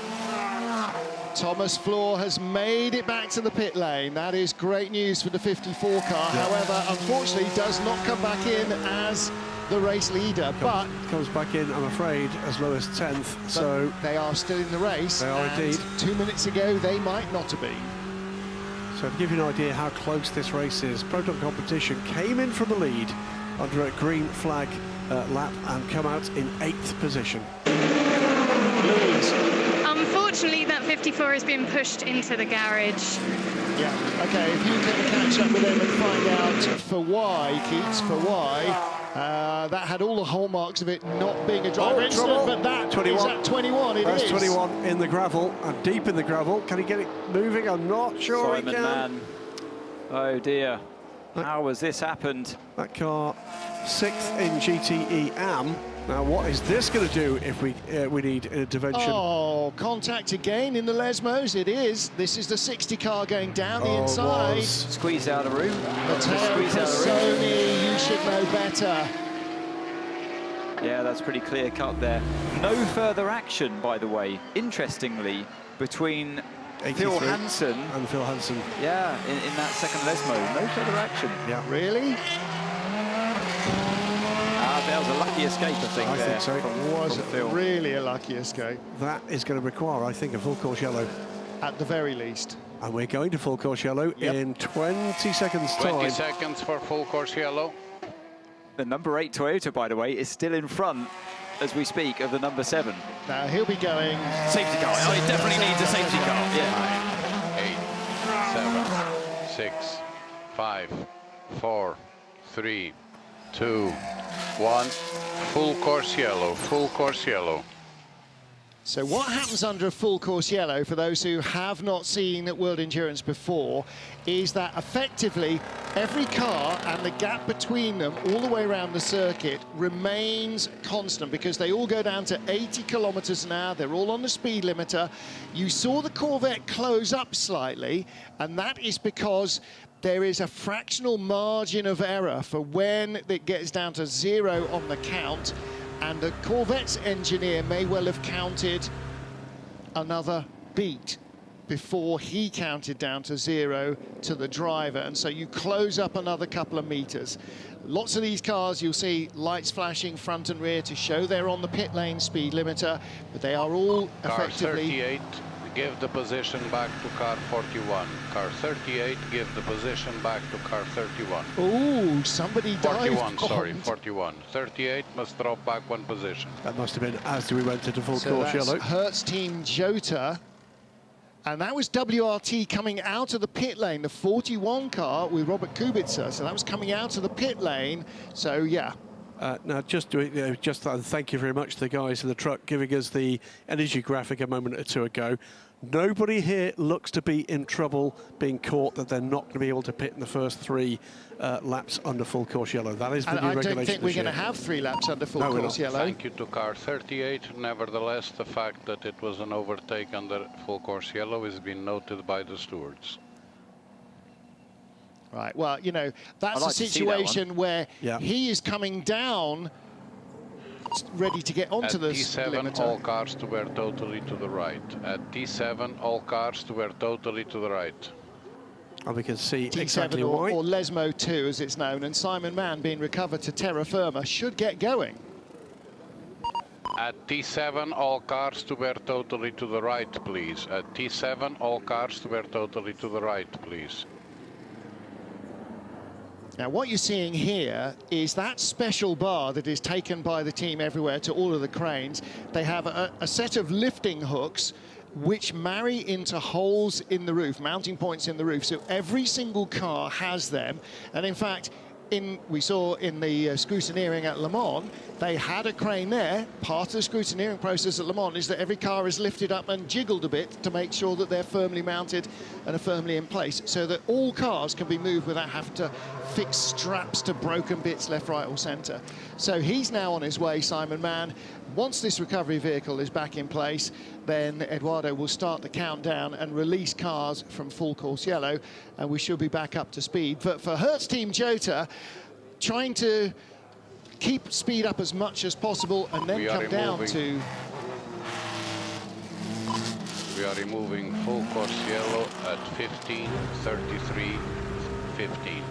Thomas Floor has made it back to the pit lane. That is great news for the 54 car. However, unfortunately, does not come back in as the race leader. But comes back in, I'm afraid, as low as 10th. So they are still in the race. They are indeed. 2 minutes ago, they might not have been. So to give you an idea how close this race is, Proton Competition came in from the lead under a green flag lap and come out in 8th position. Unfortunately, that 54 has been pushed into the garage. Yeah, okay, if you can catch up with them and find out for why, Keats, for why, that had all the hallmarks of it not being a driver incident, but that 21. Is at 21, it That's is. 21 in the gravel, and deep in the gravel. Can he get it moving? I'm not sure he can. Man. Oh dear. How has this happened? That car 6th in GTE AM. Now, what is this going to do if we need an intervention? Oh, contact again in the Lesmos. It is. This is the 60 car going down the inside. Squeeze out of room. Matteo Cassoni, you should know better. Yeah, that's pretty clear cut there. No further action, by the way, interestingly, between Phil Hansen and Phil Hansen. Yeah, in that second Lesmo. No further action. Yeah. Really? That was a lucky escape, I think. I think so. Was really a lucky escape. That is going to require, I think, a full course yellow. At the very least. And we're going to full course yellow in 20 seconds time. 20 seconds for full course yellow. The number 8 Toyota, by the way, is still in front as we speak of the number 7. Now he'll be going... Safety car. Oh, he definitely needs a safety car. Yeah. 9, 8, 7, 6, 5, 4, 3, 2, 1. Full course yellow, full course yellow. So what happens under a full course yellow, for those who have not seen World Endurance before, is that effectively every car and the gap between them all the way around the circuit remains constant, because they all go down to 80 kilometers an hour. They're all on the speed limiter. You saw the Corvette close up slightly, and that is because there is a fractional margin of error for when it gets down to 0 on the count. And the Corvette's engineer may well have counted another beat before he counted down to 0 to the driver. And so you close up another couple of meters. Lots of these cars, you'll see lights flashing front and rear to show they're on the pit lane speed limiter, but they are all Car effectively... 38, give the position back to car 41. Car 38, give the position back to car 31. Ooh, somebody dived 41, sorry, 41. 38 must drop back one position. That must have been as we went into full course that's yellow. Hertz Team Jota. And that was WRT coming out of the pit lane, the 41 car with Robert Kubica. So that was coming out of the pit lane. So, yeah. Now, just thank you very much to the guys in the truck giving us the energy graphic a moment or two ago. Nobody here looks to be in trouble being caught that they're not going to be able to pit in the first 3 laps under full course yellow. That is the new regulation. I don't think we're going to have 3 laps under full course yellow. Thank you to car 38. Nevertheless, the fact that it was an overtake under full course yellow has been noted by the stewards. Right, well, you know, that's a situation where he is coming down, ready to get onto the T7, limiter. all cars to were totally to the right. At T7, all cars to were totally to the right. And we can see T7 exactly why. or Lesmo 2, as it's known, and Simon Mann being recovered to terra firma should get going. At T7, all cars to were totally to the right, please. At T7, all cars to were totally to the right, please. Now, what you're seeing here is that special bar that is taken by the team everywhere to all of the cranes. They have a set of lifting hooks which marry into holes in the roof, mounting points in the roof. So every single car has them. And in fact, we saw in the scrutineering at Le Mans, they had a crane there. Part of the scrutineering process at Le Mans is that every car is lifted up and jiggled a bit to make sure that they're firmly mounted and are firmly in place, so that all cars can be moved without having to fix straps to broken bits left, right or centre. So he's now on his way, Simon Mann. Once this recovery vehicle is back in place, then Eduardo will start the countdown and release cars from full course yellow, and we should be back up to speed. But for Hertz Team Jota, trying to keep speed up as much as possible and then come down to... We are removing full course yellow at 15:33:15.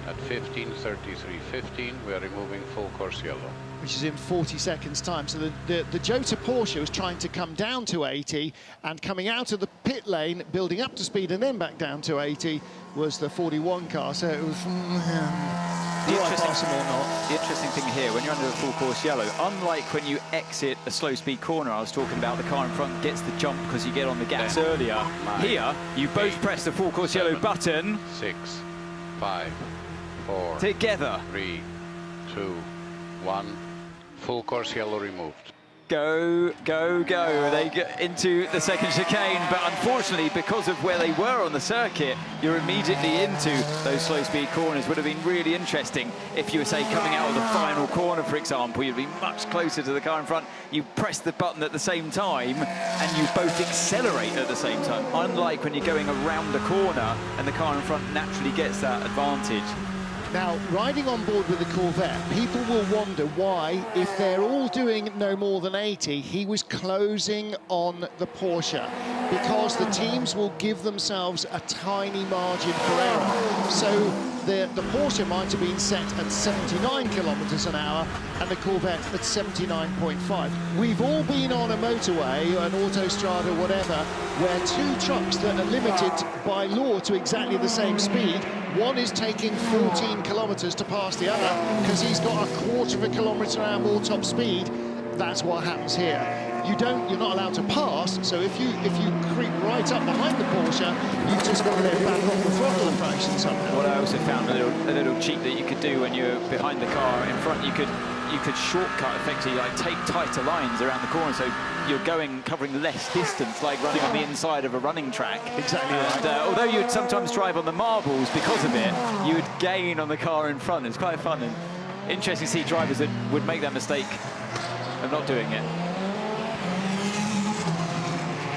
At 15:33:15, we are removing full course yellow. Which is in 40 seconds time. So the Jota Porsche was trying to come down to 80, and coming out of the pit lane, building up to speed and then back down to 80 was the 41 car. So it was... The interesting thing here, when you're under a full course yellow, unlike when you exit a slow speed corner, I was talking about, the car in front gets the jump because you get on the gas earlier. 9, here, you both press the full course 7, yellow button. 6, 5, 4, together. 3, 2, 1. Full course yellow removed. Go, go, go. They get into the second chicane, but unfortunately, because of where they were on the circuit, you're immediately into those slow-speed corners. Would have been really interesting if you were, say, coming out of the final corner, for example. You'd be much closer to the car in front. You press the button at the same time, and you both accelerate at the same time, unlike when you're going around the corner and the car in front naturally gets that advantage. Now, riding on board with the Corvette, people will wonder why, if they're all doing no more than 80, he was closing on the Porsche, because the teams will give themselves a tiny margin for error. So the Porsche might have been set at 79 kilometers an hour and the Corvette at 79.5. We've all been on a motorway, an autostrada, whatever, where two trucks that are limited by law to exactly the same speed. One is taking 14 kilometers to pass the other because he's got a quarter of a kilometer an hour more top speed. That's what happens here. You're not allowed to pass, so if you creep right up behind the Porsche, you've just got to then back off the throttle a fraction somehow. What I also found a little cheat that you could do when you're behind the car in front, you could shortcut effectively, like take tighter lines around the corner, so you're covering less distance, like running on the inside of a running track. Exactly. And, although you'd sometimes drive on the marbles because of it, you would gain on the car in front. It's quite fun and interesting to see drivers that would make that mistake of not doing it.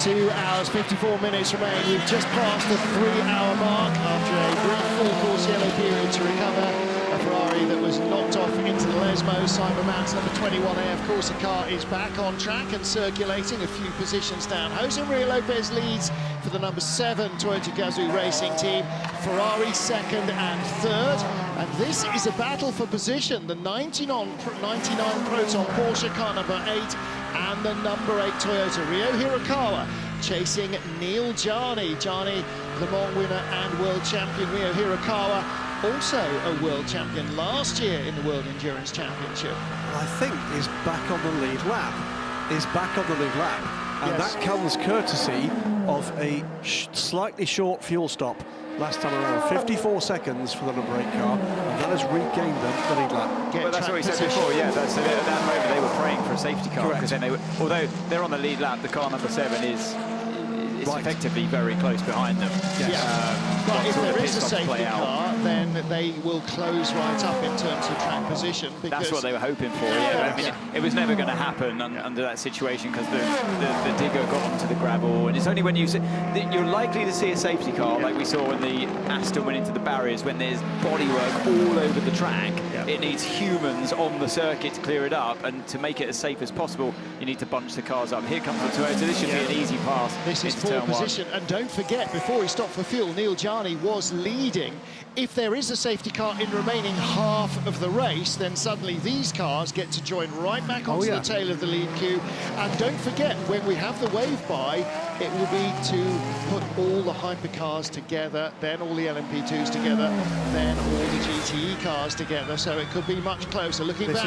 2 hours, 54 minutes remain. We've just passed the 3-hour mark after a brief full-course yellow period to recover. A Ferrari that was knocked off into the Lesmo. Simon Mans, number 21A, of course, the car is back on track and circulating a few positions down. Jose Maria Lopez leads for the number 7 Toyota Gazoo racing team. Ferrari second and third. And this is a battle for position. The 99 Proton Porsche car number 8 and the number 8 Toyota Rio Hirakawa chasing Neil Jarni. Jarni, Le Mans winner and world champion. Rio Hirakawa, also a world champion last year in the World Endurance Championship. I think is back on the lead lap. And yes, that comes courtesy of a slightly short fuel stop last time around. 54 seconds for the number 8 car, and that has regained the lead lap. But that's what we said before, yeah. At that moment they were praying for a safety car, because then although they're on the lead lap, the car number 7 is effectively very close behind them. Yes. But if there is a safety car, then they will close right up in terms of track position. That's what they were hoping for, yeah. I mean, it was never going to happen under that situation, because the digger got onto the gravel, and it's only when you're likely to see a safety car, like we saw when the Aston went into the barriers, when there's bodywork all over the track. It needs humans on the circuit to clear it up, and to make it as safe as possible, you need to bunch the cars up. Here comes the Toyota. This should be an easy pass. This is pole position, and don't forget, before he stopped for fuel, Neil Jarni was leading. If there is a safety car in remaining half of the race, then suddenly these cars get to join right back onto the tail of the lead queue. And don't forget, when we have the wave by, it will be to put all the hypercars together, then all the LMP2s together, then all the GTE cars together. So it could be much closer. Looking back.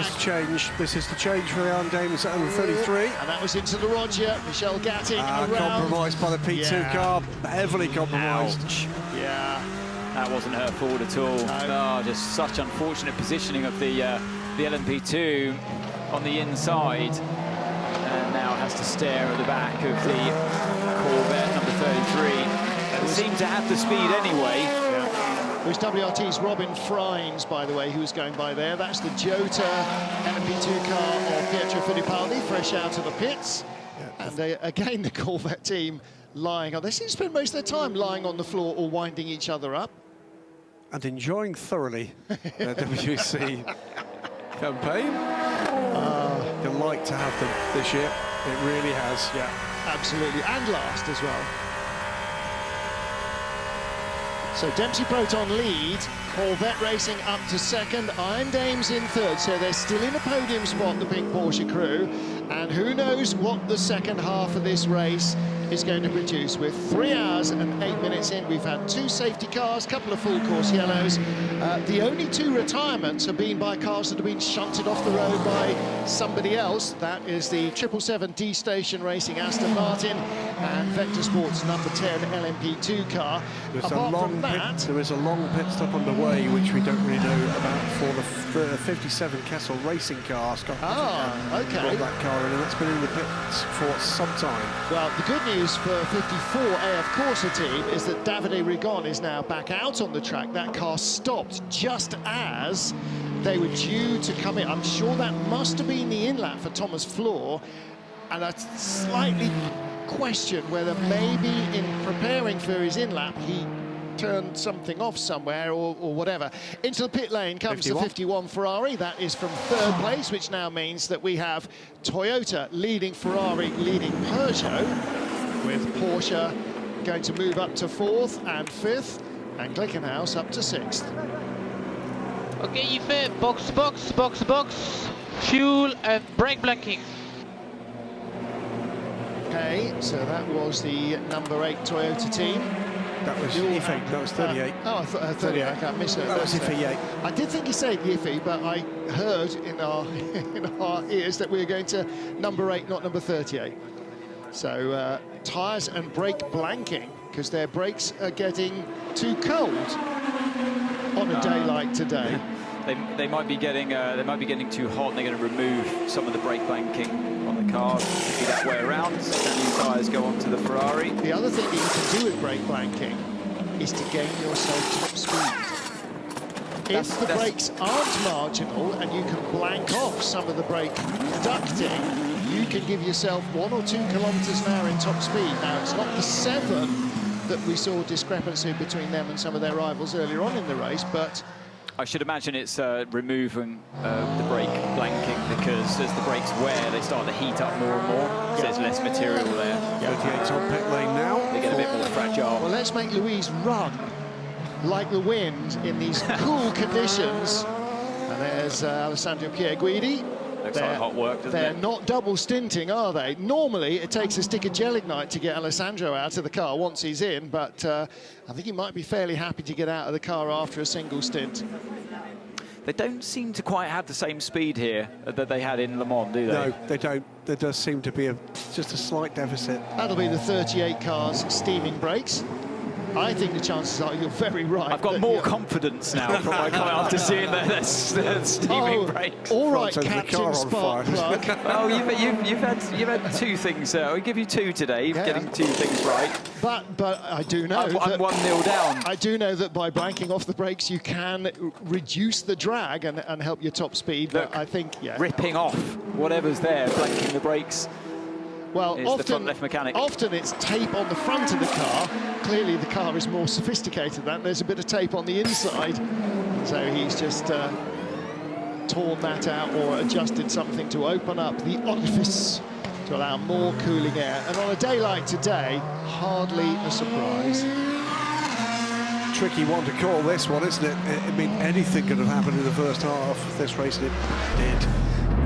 This is the change for Aaron Dames at 33. And that was into the Roger. Michelle Gatting around. Compromised by the P2 car, heavily compromised. Ouch. Yeah. That wasn't her fault at all. No. Oh, just such unfortunate positioning of the LMP2 on the inside. And now has to stare at the back of the Corvette number 33. That seemed to have the speed anyway. It was WRT's Robin Frines, by the way, who was going by there. That's the Jota LMP2 car of Pietro Fittipaldi, fresh out of the pits. And again, the Corvette team lying on. They seem to spend most of their time lying on the floor or winding each other up. And enjoying thoroughly their WEC campaign. Delight to have them this year. It really has. Yeah, absolutely. And last as well. So Dempsey Proton lead, Corvette racing up to second, Iron Dames in third, so they're still in a podium spot, the pink Porsche crew, and who knows what the second half of this race is going to produce. With 3 hours and 8 minutes in, we've had 2 safety cars, a couple of full course yellows. The only 2 retirements have been by cars that have been shunted off the road by somebody else. That is the 777D Station Racing Aston Martin and Vector Sports number 10 LMP2 car. There is a long pit stop underway, which we don't really know about, for the 57 Kessel Racing car. Scott okay. Brought that car in, and that's been in the pits for some time. Well, the good news for 54 AF Corsa team is that Davide Rigon is now back out on the track. That car stopped just as they were due to come in. I'm sure that must have been the in-lap for Thomas Floor, and I slightly question whether maybe in preparing for his in-lap he turned something off somewhere or whatever. Into the pit lane comes 51. The 51 Ferrari. That is from 3rd place, which now means that we have Toyota leading Ferrari, leading Peugeot, with Porsche going to move up to 4th and 5th, and Glickenhaus up to 6th. Okay, Ife, box, fuel and brake blanking. Okay, so that was the number 8 Toyota team. That was Ife, that was 38. I thought 38, I can't miss it. That was Ife, yeah. I did think he said Ife, but I heard in our ears that we were going to number 8, not number 38. So tyres and brake blanking, because their brakes are getting too cold on a day like today. They might be getting too hot, and they're going to remove some of the brake blanking on the car. Be that way around. So the new tyres go onto the Ferrari. The other thing that you can do with brake blanking is to gain yourself top speed. If the brakes aren't marginal and you can blank off some of the brake ducting, you can give yourself 1 or 2 kilometers an hour in top speed. Now, it's not the 7 that we saw discrepancy between them and some of their rivals earlier on in the race, but I should imagine it's removing the brake blanking, because as the brakes wear, they start to heat up more and more, so there's less material there. 38's on pit lane now. They get a bit more fragile. Well, let's make Louise run like the wind in these cool conditions. And there's Alessandro Pierguidi. Looks like hot work, doesn't it? They're not double stinting, are they? Normally, it takes a stick of gelignite to get Alessandro out of the car once he's in, but I think he might be fairly happy to get out of the car after a single stint. They don't seem to quite have the same speed here that they had in Le Mans, do they? No, they don't. There does seem to be just a slight deficit. That'll be the 38 car's steaming brakes. I think the chances are you're very right. I've got more confidence now from my car after seeing the steaming brakes. All right, Captain Sparkplug. Oh, you've had 2 things. I'll give you 2 today, getting 2 things right. But I do know I'm 1-0 down. I do know that by blanking off the brakes, you can reduce the drag and help your top speed. Look, but I think ripping off whatever's there, blanking the brakes. Well, often it's tape on the front of the car. Clearly, the car is more sophisticated than that. There's a bit of tape on the inside. So he's just torn that out or adjusted something to open up the orifice to allow more cooling air. And on a day like today, hardly a surprise. Tricky one to call, this one, isn't it? I mean, anything could have happened in the first half of this race, and it did.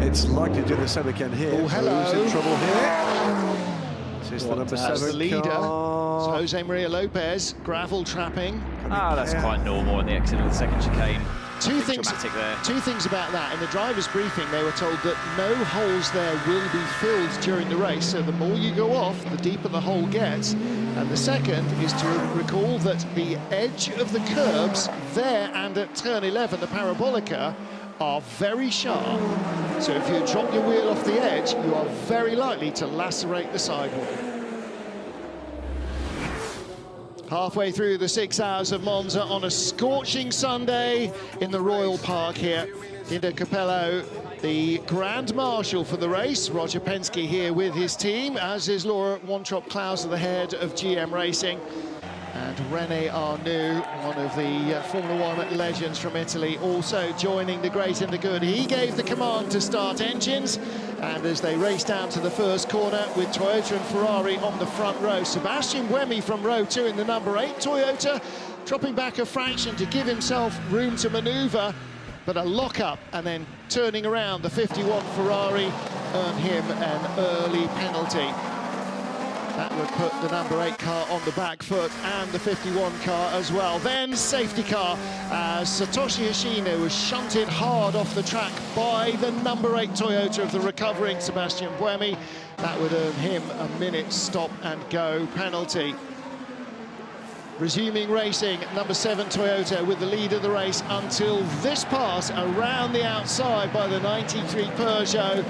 It's likely to do the same again here. Oh, hello. Who's in trouble here? This is the number 7 the leader. car. It's Jose Maria Lopez, gravel trapping. That's quite normal in the exit of the second chicane. Two things about that. In the driver's briefing, they were told that no holes there will be filled during the race. So the more you go off, the deeper the hole gets. And the second is to recall that the edge of the curbs there and at turn 11, the Parabolica, are very sharp. So if you drop your wheel off the edge, you are very likely to lacerate the sidewall. Halfway through the 6 hours of Monza on a scorching Sunday in the Royal Park here. Dindo Capello, the Grand Marshal for the race. Roger Penske here with his team, as is Laura Wontrop-Klauser, the head of GM Racing. And René Arnoux, one of the Formula 1 legends from Italy, also joining the great and the good. He gave the command to start engines, and as they race down to the first corner with Toyota and Ferrari on the front row, Sebastian Buemi from row 2 in the number 8 Toyota, dropping back a fraction to give himself room to manoeuvre, but a lock-up and then turning around, the 51 Ferrari earned him an early penalty. That would put the number 8 car on the back foot and the 51 car as well. Then safety car as Satoshi Hoshino was shunted hard off the track by the number 8 Toyota of the recovering Sebastian Buemi. That would earn him a minute stop and go penalty. Resuming racing, number 7 Toyota with the lead of the race until this pass around the outside by the 93 Peugeot,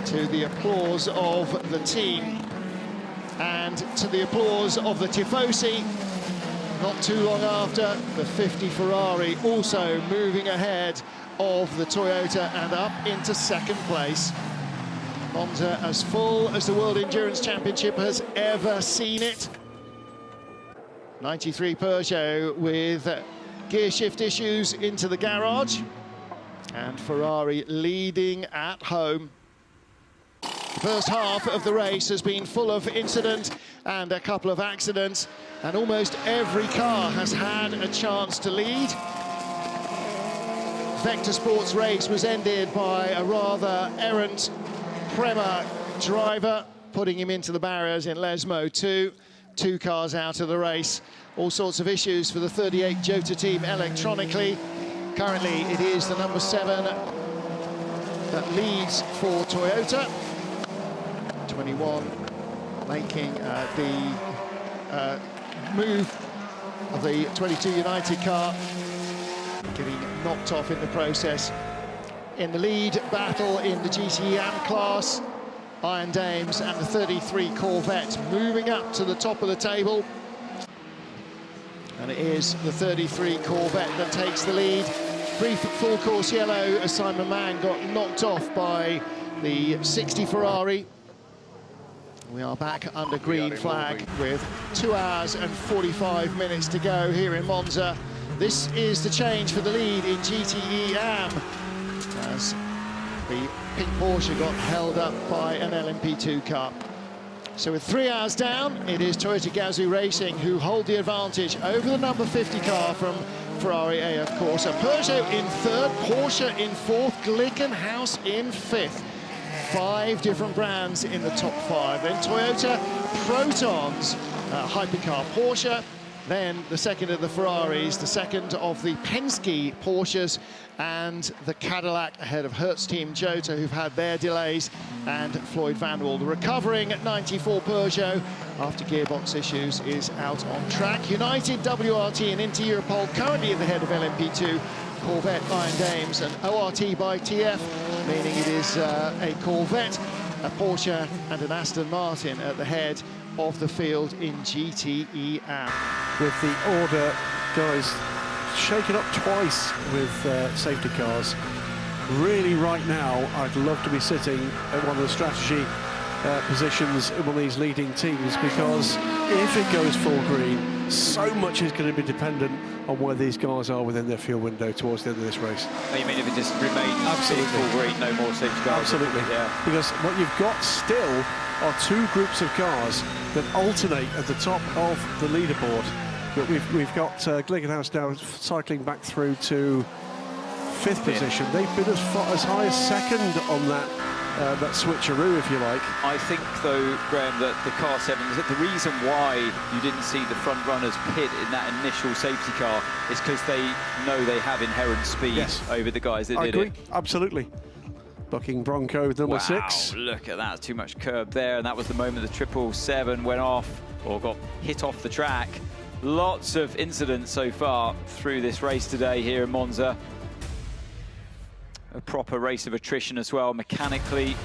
to the applause of the team and to the applause of the Tifosi. Not too long after, the 50 Ferrari also moving ahead of the Toyota and up into second place. Monza as full as the World Endurance Championship has ever seen it. 93 Peugeot with gear shift issues into the garage, and Ferrari leading at home. The first half of the race has been full of incident and a couple of accidents, and almost every car has had a chance to lead. Vector Sports race was ended by a rather errant Prema driver, putting him into the barriers in Lesmo 2. 2 cars out of the race. All sorts of issues for the 38 Jota team electronically. Currently, it is the number 7 that leads for Toyota. 21 making the move of the 22 United car, getting knocked off in the process. In the lead battle in the GTE AM class, Iron Dames and the 33 Corvette moving up to the top of the table. And it is the 33 Corvette that takes the lead. Brief full course yellow as Simon Mann got knocked off by the 60 Ferrari. We are back under green flag with 2 hours and 45 minutes to go here in Monza. This is the change for the lead in GTE AM, as the pink Porsche got held up by an LMP2 car. So with 3 hours down, it is Toyota Gazoo Racing who hold the advantage over the number 50 car from Ferrari AF Corsa. Peugeot in third, Porsche in fourth, Glickenhaus in fifth. 5 different brands in the top 5. Then Toyota Protons, hypercar Porsche. Then the second of the Ferraris, the second of the Penske Porsches, and the Cadillac ahead of Hertz Team Jota, who've had their delays, and Floyd Vanwall. The recovering 94 Peugeot, after gearbox issues, is out on track. United, WRT and Inter Europol currently at the head of LMP2, Corvette, Iron Dames and ORT by TF, meaning it is a Corvette, a Porsche and an Aston Martin at the head of the field in GTE AM. With the order, guys, shaken up twice with safety cars. Really, right now, I'd love to be sitting at one of the strategy positions in one of these leading teams, because if it goes full green, so much is going to be dependent on where these guys are within their fuel window towards the end of this race. Oh, you mean if it just remains full green, no more safety cars? Absolutely, yeah. Because what you've got still are 2 groups of cars that alternate at the top of the leaderboard. But we've got Glickenhaus now cycling back through to 5th position. They've been as high as 2nd on that switcheroo, if you like. I think, though, Graham, that the car 7s, that the reason why you didn't see the front runners pit in that initial safety car is because they know they have inherent speed over the guys that did it. Absolutely. Bucking Bronco number 6. Look at that, too much curb there, and that was the moment the 777 went off, or got hit off the track. Lots of incidents so far through this race today here in Monza. A proper race of attrition as well, mechanically.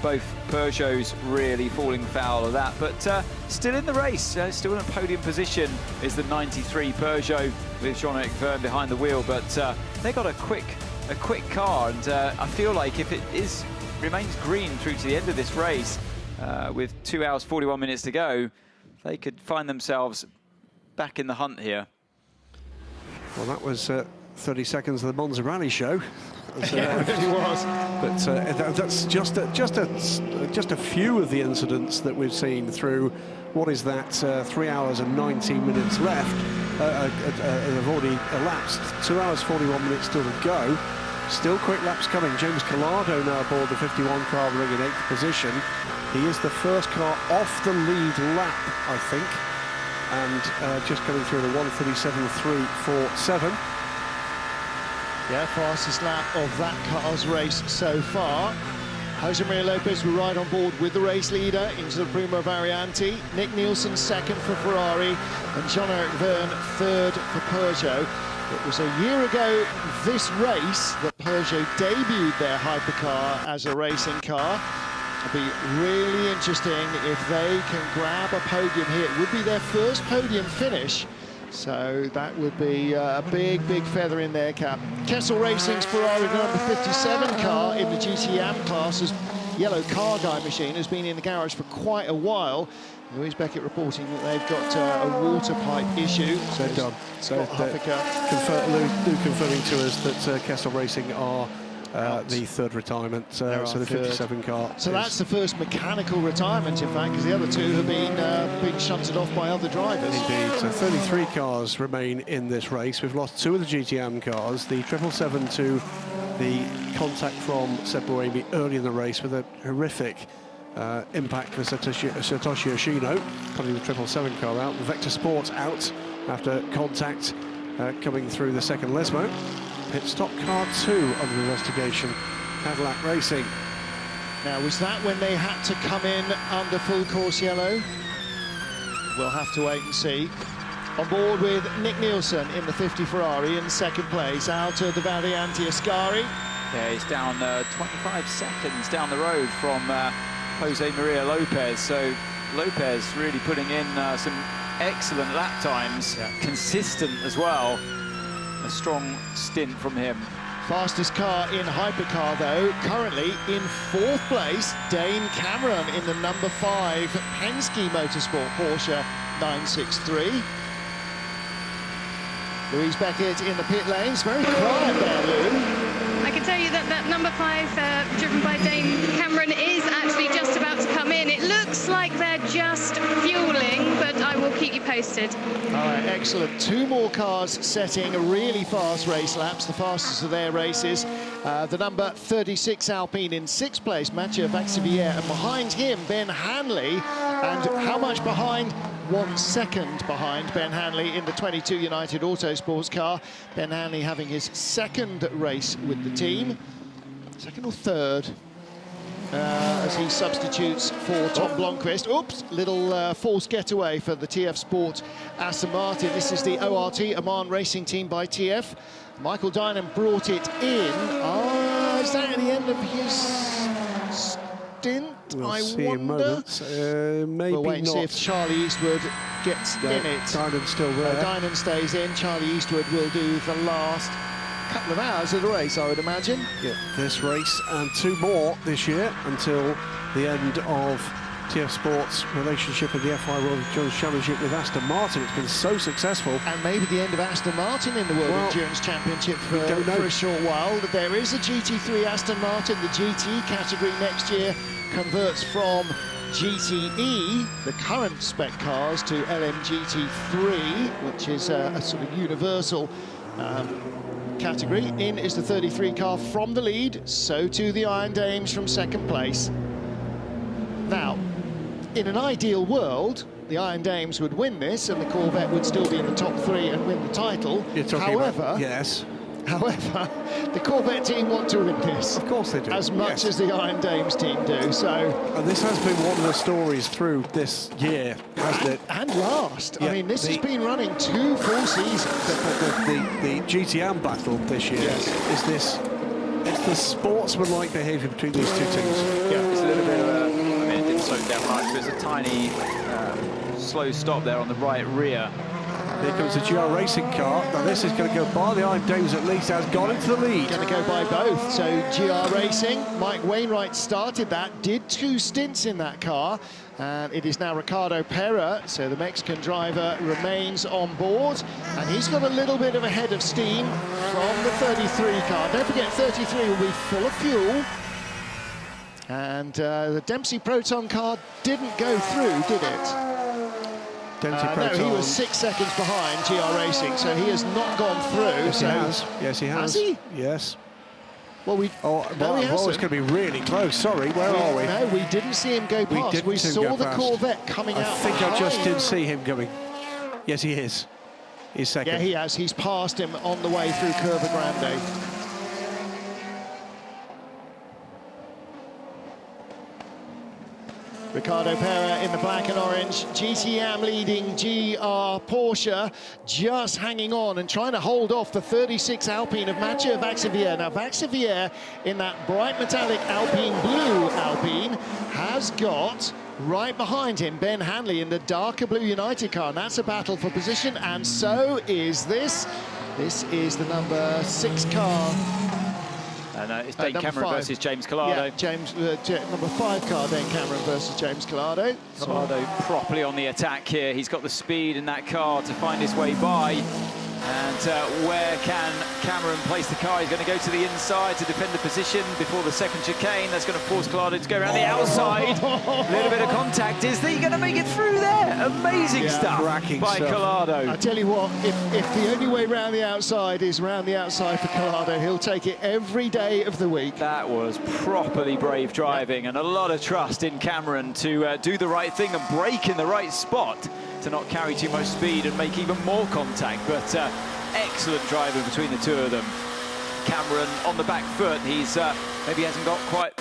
Both Peugeots really falling foul of that, but still in the race, still in a podium position is the 93 Peugeot with Jean-Eric Verne behind the wheel, but they got a quick car, and I feel like if it remains green through to the end of this race, with 2 hours 41 minutes to go, they could find themselves back in the hunt here. Well, that was 30 seconds of the Monza Rally show. Yeah, it really was. But that's just a few of the incidents that we've seen through what is that 3 hours and 19 minutes left. Have already elapsed. 2 hours 41 minutes still to go. Still quick laps coming. James Collado now aboard the 51 car ring in 8th position. He is the first car off the lead lap, I think, and just coming through the 1:37.347. Yeah, fastest lap of that car's race so far. Jose Maria Lopez will ride on board with the race leader into the Primo Variante. Nick Nielsen second for Ferrari, and Jean-Eric Vergne third for Peugeot. It was a year ago this race that Peugeot debuted their hypercar as a racing car. It'll be really interesting if they can grab a podium here. It would be their first podium finish, so that would be a big, big feather in their cap. Kessel Racing's Ferrari number 57 car in the GTM class, as yellow car guy machine, has been in the garage for quite a while. Louise Beckett reporting that they've got a water pipe issue. So done. So Lou confirming to us that Kessel Racing are the third retirement, so the 57 car. So that's the first mechanical retirement, in fact, because the other two have been being shunted off by other drivers. Indeed. So 33 cars remain in this race. We've lost 2 of the GTM cars. The 777 to the contact from Seb Buemi early in the race with a horrific impact for Satoshi Yoshino, putting the 777 car out. Vector Sports out after contact coming through the second Lesmo. Pit stop car 2 under investigation, Cadillac Racing. Now, was that when they had to come in under full course yellow? We'll have to wait and see. On board with Nick Nielsen in the 50 Ferrari in second place, out of the Variante Ascari. Yeah, he's down 25 seconds down the road from Jose Maria Lopez. So Lopez really putting in some excellent lap times, consistent as well. A strong stint from him. Fastest car in hypercar, though, currently in 4th place, Dane Cameron in the number 5 Penske Motorsport Porsche 963. Louise Beckett in the pit lanes, very quiet there, Lou. I can tell you that that number 5, driven by Dane Cameron, is actually just about to come in. It looks like they're just fueling, but I will keep you posted. All right, excellent. 2 more cars setting really fast race laps, the fastest of their races. The number 36 Alpine in 6th place, Mathieu Vaxivière, and behind him, Ben Hanley. And how much behind? 1 second behind Ben Hanley in the 22 United Autosports car. Ben Hanley having his 2nd race with the team. 2nd or 3rd? As he substitutes for Tom Blomqvist. Oops, little false getaway for the TF Sport Aston Martin. This is the ORT Oman Racing Team by TF. Michael Dynan brought it in. Is that at the end of his stint? We'll see in moments. Maybe we'll wait and not. see if Charlie Eastwood gets in it. Dynan's still there. Dynan stays in. Charlie Eastwood will do the last couple of hours of the race, I would imagine. Yeah, this race and 2 more this year until the end of TF Sports' relationship with the FI World Endurance Championship with Aston Martin. It's been so successful. And maybe the end of Aston Martin in the World Endurance Championship for a short while. There is a GT3 Aston Martin. The GT category next year converts from GTE, the current spec cars, to LMGT3, which is a sort of universal category. In is the 33 car from the lead, so too the Iron Dames from 2nd place. Now, in an ideal world, the Iron Dames would win this and the Corvette would still be in the top 3 and win the title. However, however, the Corvette team want to win this. Of course they do. As much as the Iron Dames team do, so... And this has been one of the stories through this year, hasn't it? And last. I mean, this has been running 2 full seasons. The GTM battle this year is this... It's the sportsmanlike behaviour between these 2 teams. Yeah, it's a little bit of a... I mean, it didn't slow down much, but it's a tiny slow stop there on the right rear. Here comes the GR Racing car. Now this is going to go by the Iron Dames at least, has gone into the lead. Going to go by both. So GR Racing, Mike Wainwright started that, did 2 stints in that car. And it is now Ricardo Pera, so the Mexican driver remains on board. And he's got a little bit of a head of steam from the 33 car. Don't forget, 33 will be full of fuel. And the Dempsey Proton car didn't go through, did it? No, he was 6 seconds behind GR Racing, so he has not gone through. Yes, he has. Yes, he has. Has he? Yes. Well, we... Oh, no, he it's hasn't. going to be really close. Sorry, where are we? No, we didn't see him go past. We saw the Corvette coming out. I think I just did see him going. Yes, he is. He's second. Yeah, he has. He's passed him on the way through Curva Grande. Ricardo Pera in the black and orange. GTM leading GR Porsche, just hanging on and trying to hold off the 36 Alpine of Mathieu Vaxivière. Now, Vaxivière in that bright metallic Alpine blue Alpine has got right behind him Ben Hanley in the darker blue United car, and that's a battle for position, and so is this. This is the number 6 car. And it's Dane Cameron 5. versus James Collado. Yeah, number 5 car, Dane Cameron versus James Collado. Collado properly on the attack here. He's got the speed in that car to find his way by. And where can Cameron place the car? He's going to go to the inside to defend the position before the second chicane. That's going to force Collado to go around the outside. A little bit of contact. Is he going to make it through there? Amazing stuff by Collado. I tell you what, if the only way round the outside is round the outside for Collado, he'll take it every day of the week. That was properly brave driving and a lot of trust in Cameron to do the right thing and brake in the right spot to not carry too much speed and make even more contact. But excellent driving between the two of them. Cameron on the back foot. He's maybe hasn't got quite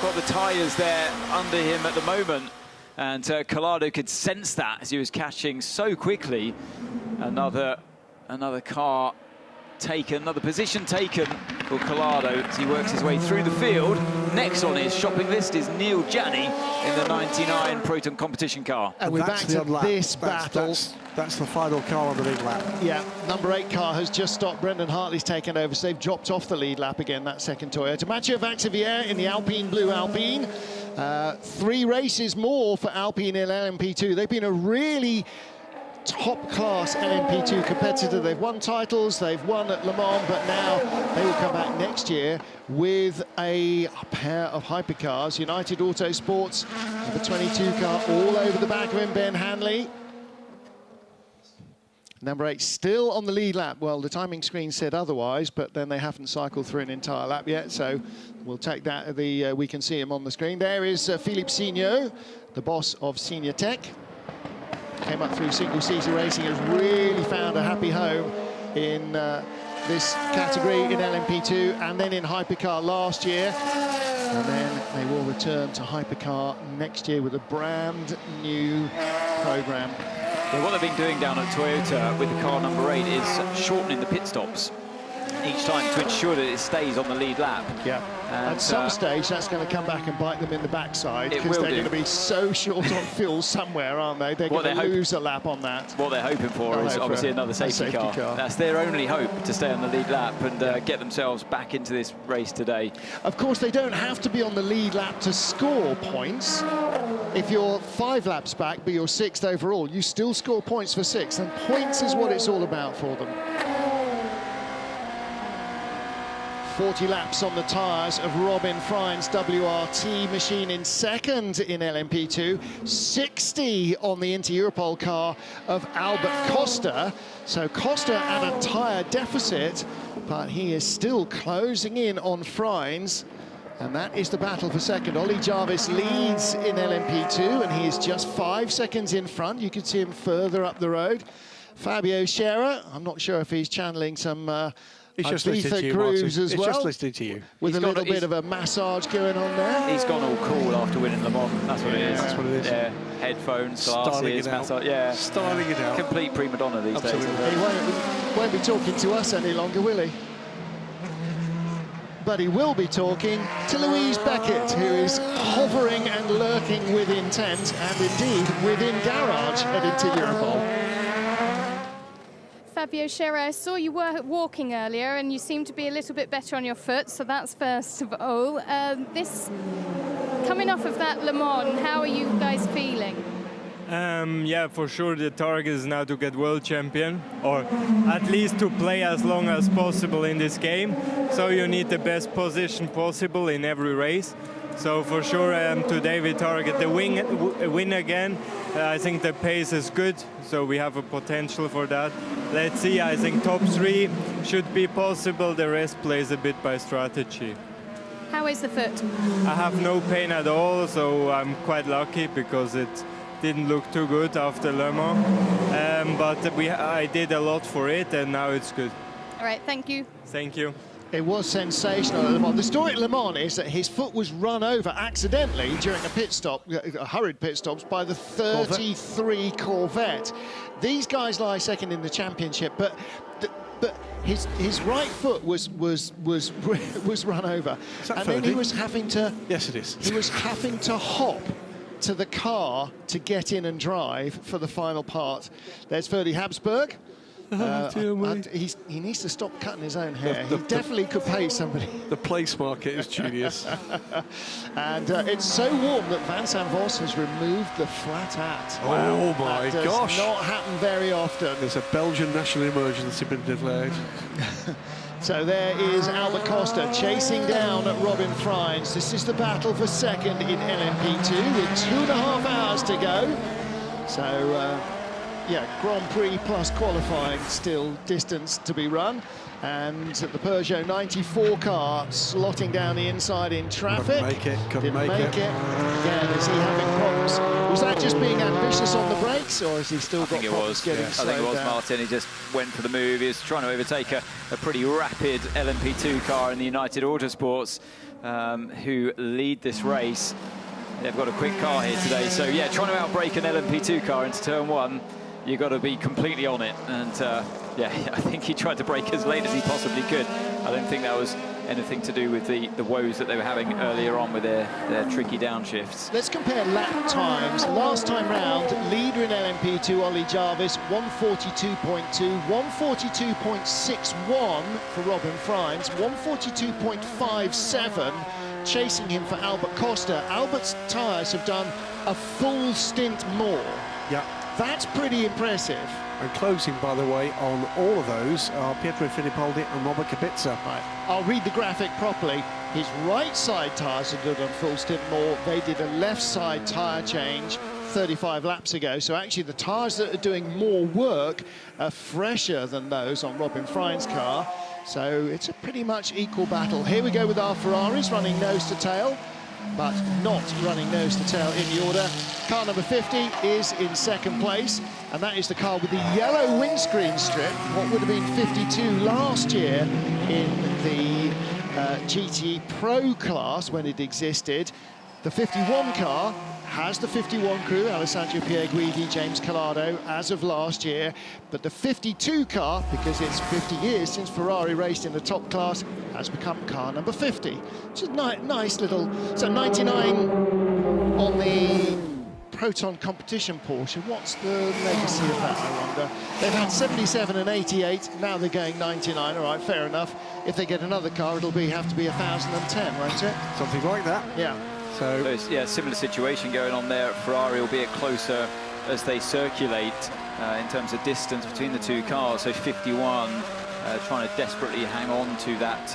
got the tyres there under him at the moment. And Collado could sense that as he was catching so quickly. Another car taken, another position taken for Collado as he works his way through the field. Next on his shopping list is Neil Janney in the 99 Proton competition car. And we're back to this battle. That's the final car on the lead lap. Yeah, number 8 car has just stopped. Brendan Hartley's taken over, so they've dropped off the lead lap again, that second Toyota. Mathieu Vaxivière in the Alpine blue Alpine. 3 races more for Alpine in LMP2. They've been a really top-class LMP2 competitor. They've won titles, they've won at Le Mans, but now they will come back next year with a pair of hypercars. United Autosports, number 22 car, all over the back of him, Ben Hanley. Number 8 still on the lead lap. Well, the timing screen said otherwise, but then they haven't cycled through an entire lap yet, so we'll take that. We can see him on the screen. There is Philippe Signot, the boss of Senior Tech. Came up through single-seater racing, has really found a happy home in this category in LMP2 and then in hypercar last year. And then they will return to hypercar next year with a brand new program. Yeah, what they've been doing down at Toyota with the car number 8 is shortening the pit stops each time to ensure that it stays on the lead lap. Yeah. And at some stage, that's going to come back and bite them in the backside because they're going to be so short on fuel somewhere, aren't they? They're going to lose a lap on that. What they're hoping for is obviously another safety car. That's their only hope, to stay on the lead lap and get themselves back into this race today. Of course, they don't have to be on the lead lap to score points. If you're 5 laps back, but you're 6th overall, you still score points for 6th, and points is what it's all about for them. 40 laps on the tyres of Robin Frine's WRT machine in second in LMP2. 60 on the Inter-Europol car of Albert Costa. So Costa at a tyre deficit, but he is still closing in on Frine's. And that is the battle for second. Ollie Jarvis leads in LMP2, and he is just 5 seconds in front. You can see him further up the road. Fabio Scherer, I'm not sure if he's channeling some He's just listening to you, grooves Martin. as He's well, just listening to you. with a little bit of a massage going on there. He's gone all cool after winning Le Mans. That's what it is. That's what it is. Yeah, headphones, Styling glasses, it out. massage. Yeah, Styling it out. Complete prima donna these days. He won't be talking to us any longer, will he? But he will be talking to Louise Beckett, who is hovering and lurking with intent, and indeed within garage at Inter-Europol. Fabio Scherer, I saw you were walking earlier and you seem to be a little bit better on your foot, so that's first of all. Coming off of that Le Mans, how are you guys feeling? Yeah, for sure the target is now to get world champion, or at least to play as long as possible in this game. So you need the best position possible in every race. So for sure today we target the win again. I think the pace is good, so we have a potential for that. Let's see, I think top 3 should be possible. The rest plays a bit by strategy. How is the foot? I have no pain at all, so I'm quite lucky because it didn't look too good after Le Mans. But I did a lot for it, and now it's good. All right, thank you. Thank you. It was sensational at Le Mans. The story at Le Mans is that his foot was run over accidentally during a pit stop, a hurried pit stops, by the 33 Corvette. These guys lie second in the championship, but his right foot was run over, and then he was having to. Yes, it is. He was having to hop to the car to get in and drive for the final part. There's Ferdy Habsburg. He needs to stop cutting his own hair. He definitely could pay somebody. The place market is genius. And it's so warm that Vincent Vos has removed the flat hat. Oh my gosh. Does not happen very often. There's a Belgian national emergency been declared. So there is Albert Costa chasing down Robin Freins. This is the battle for second in LMP2 with 2.5 hours to go. So yeah, Grand Prix plus qualifying still distance to be run. And the Peugeot 94 car slotting down the inside in traffic. Couldn't make it. Again, is he having problems? Was that just being ambitious on the brakes, or has he still got problems getting slowed down? I think it was Martin. He just went for the move. He was trying to overtake a pretty rapid LMP2 car in the United Autosports, who lead this race. They've got a quick car here today. So, yeah, trying to outbrake an LMP2 car into turn one, you've got to be completely on it. And, yeah, I think he tried to brake as late as he possibly could. I don't think that was anything to do with the woes that they were having earlier on with their tricky downshifts. Let's compare lap times. Last time round, leader in LMP2, Ollie Jarvis, 142.2, 142.61 for Robin Freins, 142.57 chasing him for Albert Costa. Albert's tyres have done a full stint more. Yeah. That's pretty impressive. And closing, by the way, on all of those are Pietro Fittipaldi and Robert Kubica. Right. I'll read the graphic properly. His right side tyres have done full stint more. They did a left side tyre change 35 laps ago. So actually the tyres that are doing more work are fresher than those on Robin Freins' car. So it's a pretty much equal battle. Here we go with our Ferraris running nose to tail, but not running nose to tail in the order. Car number 50 is in second place, and that is the car with the yellow windscreen strip, what would have been 52 last year in the GT Pro class when it existed. The 51 car has the 51 crew, Alessandro Pierguidi, James Collado, as of last year. But the 52 car, because it's 50 years since Ferrari raced in the top class, has become car number 50. Which is nice little... So 99 on the Proton competition Porsche. What's the legacy of that, I wonder? They've had 77 and 88, now they're going 99. All right, fair enough. If they get another car, it'll have to be 1,010, won't it? Something like that. Yeah. So yeah, similar situation going on there at Ferrari, albeit closer as they circulate in terms of distance between the two cars. So 51 trying to desperately hang on to that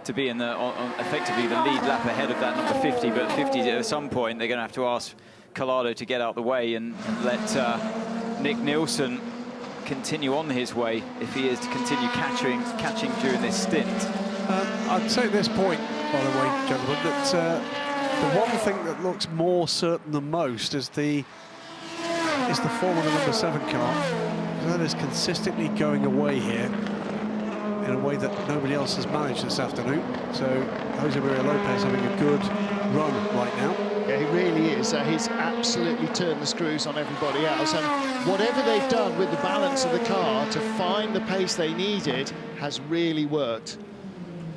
to be in the effectively the lead lap ahead of that number 50. But 50 at some point they're going to have to ask Collado to get out the way and let Nick Nielsen continue on his way if he is to continue catching during this stint. I'd say at this point, by the way, gentlemen, that the one thing that looks more certain than most is the form of the number 7 car. That is consistently going away here in a way that nobody else has managed this afternoon. So Jose Maria Lopez having a good run right now. Yeah, he really is. He's absolutely turned the screws on everybody else. And whatever they've done with the balance of the car to find the pace they needed has really worked.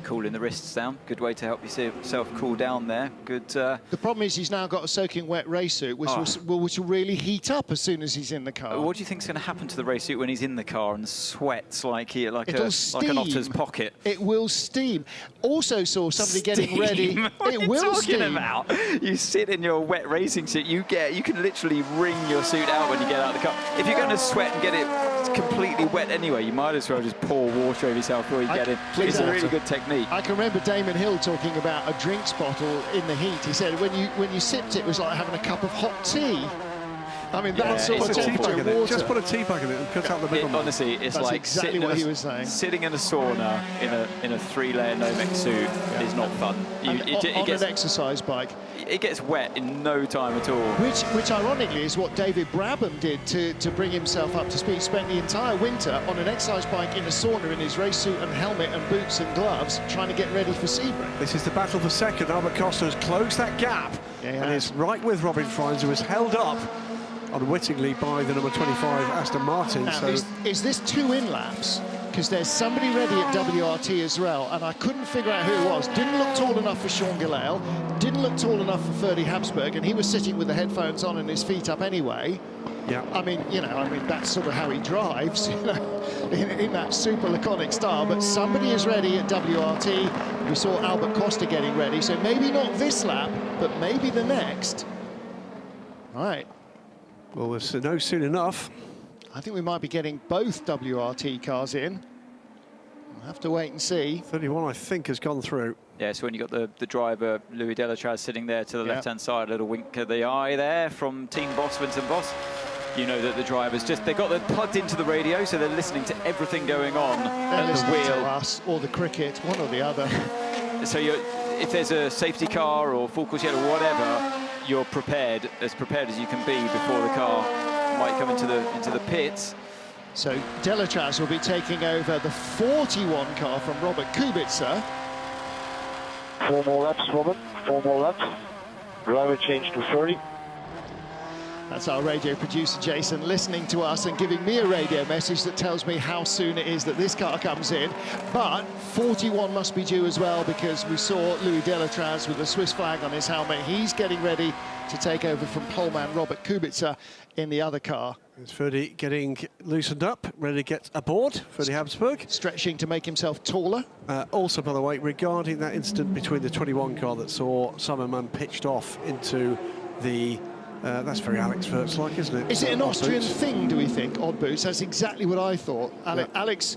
Cooling the wrists down, good way to help yourself cool down there. Good. The problem is he's now got a soaking wet race suit, which will really heat up as soon as he's in the car. What do you think's going to happen to the race suit when he's in the car and sweats like an otter's pocket? It will steam. Also saw somebody getting ready. It will steam. About? You sit in your wet racing suit. You can literally wring your suit out when you get out of the car. If you're going to sweat and get it completely wet anyway, you might as well just pour water over yourself before you get in. It's a really good technique. I can remember Damon Hill talking about a drinks bottle in the heat. He said when you sipped it, it was like having a cup of hot tea. I mean, that's sort of temperature water. Just put a tea bag in it and cut out the middle. Honestly, it's that's like exactly what he was saying. Sitting in a sauna in a 3-layer Nomex suit is not fun. On an exercise bike. It gets wet in no time at all. Which ironically is what David Brabham did to bring himself up to speed. Spent the entire winter on an exercise bike in a sauna in his race suit and helmet and boots and gloves, trying to get ready for Sebring. This is the battle for second. Albert Costa has closed that gap and is right with Robin Freins, who was held up unwittingly by the number 25 Aston Martin. Now, So is this 2 in-laps? Because there's somebody ready at WRT as well, and I couldn't figure out who it was. Didn't look tall enough for Sean Gillale, didn't look tall enough for Ferdy Habsburg, and he was sitting with the headphones on and his feet up anyway. Yeah. I mean, that's sort of how he drives, in that super laconic style. But somebody is ready at WRT. We saw Albert Costa getting ready, so maybe not this lap, but maybe the next. All right. Well, we'll know soon enough. I think we might be getting both WRT cars in. We'll have to wait and see. 31, I think, has gone through. Yeah, so when you got the driver, Louis Delatraz, sitting there to the left-hand side, a little wink of the eye there from Team Boss, Vincent Boss. You know that the drivers they've got them plugged into the radio, so they're listening to everything going on at the wheel. To us or the cricket, one or the other. So if there's a safety car or full course yellow or whatever, you're prepared as you can be before the car might come into the pits. So Delatraz will be taking over the 41 car from Robert Kubica. 4 more laps, Robert. 4 more laps. Driver change to 30. That's our radio producer, Jason, listening to us and giving me a radio message that tells me how soon it is that this car comes in. But 41 must be due as well, because we saw Louis Delatraz with the Swiss flag on his helmet. He's getting ready to take over from poleman Robert Kubica in the other car. It's Ferdy getting loosened up, ready to get aboard, Ferdy Habsburg. Stretching to make himself taller. Also, by the way, regarding that incident between the 21 car that saw Sommermann pitched off into the... that's very Alex Wurz-like, isn't it? Is it an Austrian thing, do we think, odd boots? That's exactly what I thought. Alex,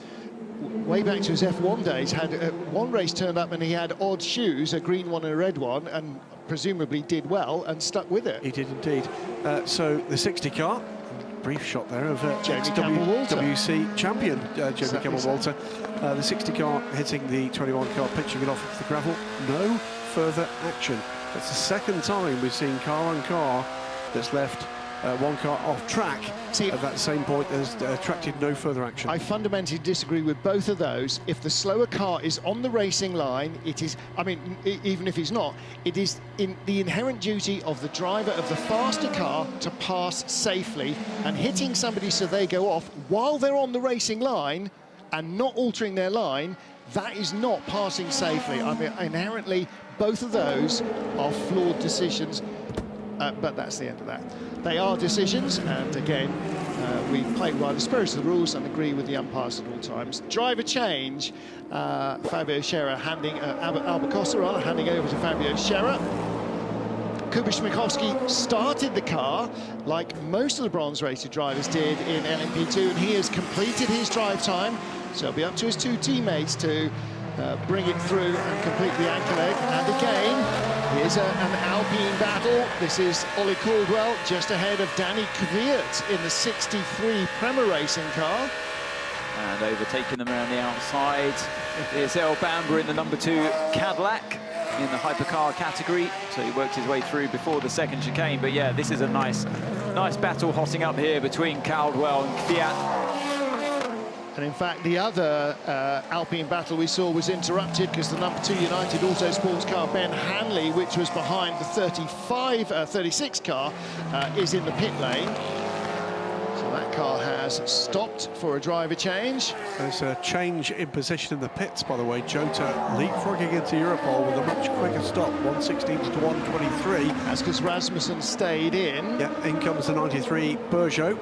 way back to his F1 days, had one race turned up and he had odd shoes, a green one and a red one, and presumably did well and stuck with it. He did indeed. So the 60 car, brief shot there of Jamie Campbell-Walter. WC champion Jamie Campbell-Walter. The 60 car hitting the 21 car, pitching it off into the gravel. No further action. That's the second time we've seen car on car that's left one car off track. At that same point has attracted no further action. I fundamentally disagree with both of those. If the slower car is on the racing line, it is, I mean, even if he's not, it is in the inherent duty of the driver of the faster car to pass safely, and hitting somebody so they go off while they're on the racing line and not altering their line, that is not passing safely. I mean, inherently, both of those are flawed decisions. But that's the end of that. They are decisions, and again, we play by the spirit of the rules and agree with the umpires at all times. Driver change, Fabio Scherer handing, Albert Costa rather, handing over to Fabio Scherer. Kubica Schmiechowski started the car like most of the bronze rated drivers did in LMP2, and he has completed his drive time, so it'll be up to his 2 teammates to bring it through and complete the anchor leg. And again, here's an Alpine battle. This is Ollie Caldwell just ahead of Danny Kvyat in the 63 Prema Racing car. And overtaking them around the outside is El Bamber in the number 2 Cadillac in the hypercar category. So he worked his way through before the second chicane. But yeah, this is a nice battle hotting up here between Caldwell and Kvyat. And in fact, the other Alpine battle we saw was interrupted because the number 2 United Autosports car, Ben Hanley, which was behind the 36 car, is in the pit lane. So that car has stopped for a driver change. There's a change in position in the pits, by the way. Jota leapfrogging into Europol with a much quicker stop, 116 to 123. That's because Rasmussen stayed in. Yeah, in comes the 93 Peugeot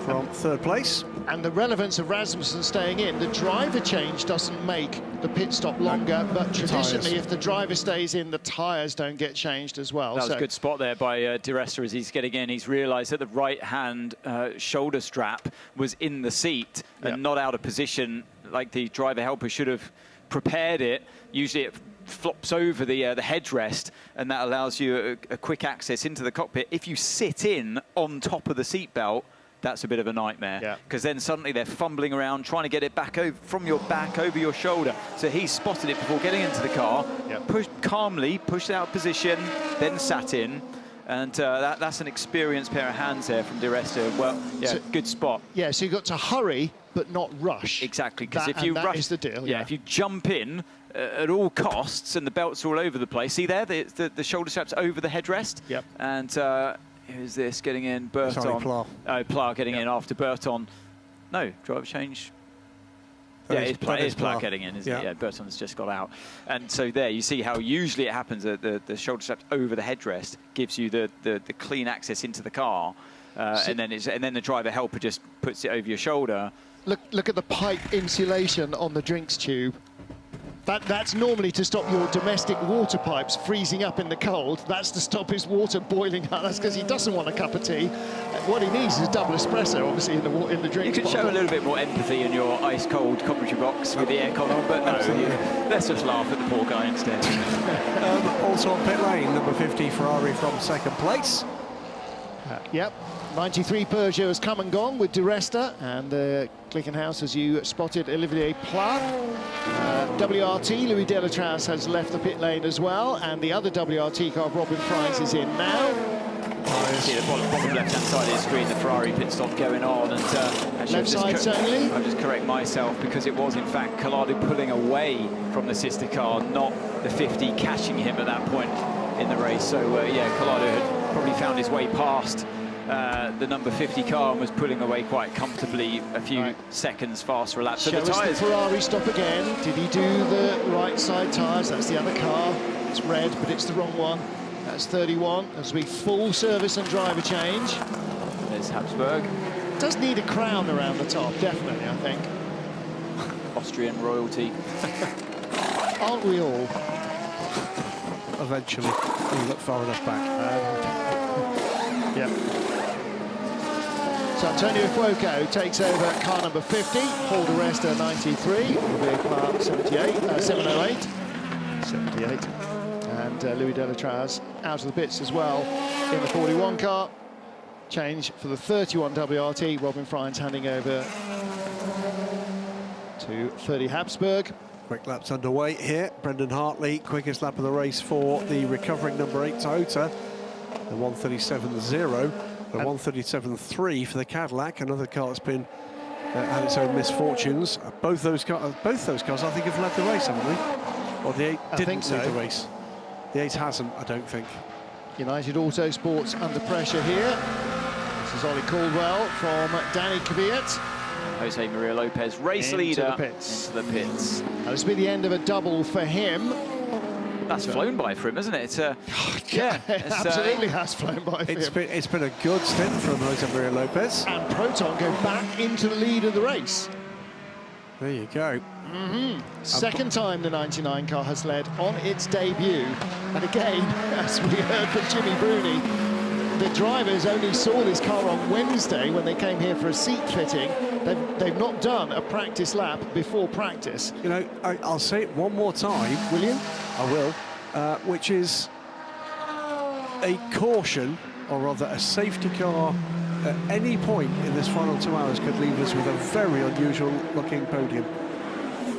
from third place. And the relevance of Rasmussen staying in, the driver change doesn't make the pit stop longer, but traditionally, if the driver stays in, the tyres don't get changed as well. That was a good spot there by Di Resta as he's getting in. He's realised that the right-hand shoulder strap was in the seat and not out of position, like the driver helper should have prepared it. Usually flops over the headrest, and that allows you a quick access into the cockpit. If you sit in on top of the seatbelt, that's a bit of a nightmare, because then suddenly they're fumbling around trying to get it back over from your back over your shoulder. So he spotted it before getting into the car, pushed out of position, then sat in. And that's an experienced pair of hands there from Di Resta. Well, yeah, so, good spot. Yeah, so you've got to hurry, but not rush. Exactly, because if you rush, is the deal. Yeah, if you jump in at all costs and the belts are all over the place. See there, the shoulder straps over the headrest. Yep. And who's this getting in? Burton. Sorry, Pla. Oh, Pla getting in after Burton. No, driver change. Yeah, it's Pla getting in, isn't it? Yeah, Burton's just got out. And so there, you see how usually it happens that the shoulder straps over the headrest gives you the clean access into the car, and then the driver helper just puts it over your shoulder. Look at the pipe insulation on the drinks tube. That's normally to stop your domestic water pipes freezing up in the cold. That's to stop his water boiling up. That's because he doesn't want a cup of tea. What he needs is double espresso, obviously, in the drinks You could show a little bit more empathy in your ice-cold commentary box with the aircon on, but no, let's just laugh at the poor guy instead. Also on pit lane, number 50 Ferrari from second place. Yep. 93 Peugeot has come and gone with Di Resta, and Glickenhaus, as you spotted, Olivier Pla. WRT, Louis Delatraz has left the pit lane as well, and the other WRT car, Robin Fries, is in now. See the bottom left-hand side of the screen, the Ferrari pit stop going on, and actually left side certainly. I'll just correct myself, because it was in fact Collado pulling away from the sister car, not the 50 catching him at that point in the race. So yeah, Collado had probably found his way past the number 50 car and was pulling away quite comfortably, a few seconds faster lap. So Show the tyres. The Ferrari stop again. Did he do the right side tyres? That's the other car. It's red, but it's the wrong one. That's 31. As we full service and driver change. There's Habsburg. Does need a crown around the top, definitely, I think. Austrian royalty. Aren't we all? Eventually, you look far enough back. Yep. So Antonio Fuoco takes over car number 50, Paul Di Resta 93, Olivier Pla 708, and Louis Delatraz out of the pits as well in the 41 car. Change for the 31 WRT, Robin Fries handing over to 30 Habsburg. Quick laps underway here. Brendan Hartley, quickest lap of the race for the recovering number 8 Toyota. The 1:37.0, the 1:37.3 for the Cadillac, another car that's been had its own misfortunes. Both those cars, I think, have led the race, haven't they? Or the 8 didn't lead the race. The 8 hasn't, I don't think. United Autosports under pressure here. This is Ollie Caldwell from Danny Kvyat. Jose Maria Lopez, race leader, into the pits. Now, this will be the end of a double for him. That's flown by for him, isn't it? It's yeah, it absolutely has flown by for him. It's been a good stint from Jose Maria Lopez. And Proton go back into the lead of the race. There you go. Second time the 99 car has led on its debut. And again, as we heard from Jimmy Bruni, the drivers only saw this car on Wednesday when they came here for a seat fitting. They've not done a practice lap before practice. You know, I'll say it one more time. Will you? I will. Which is a caution, or rather a safety car, at any point in this final 2 hours could leave us with a very unusual looking podium.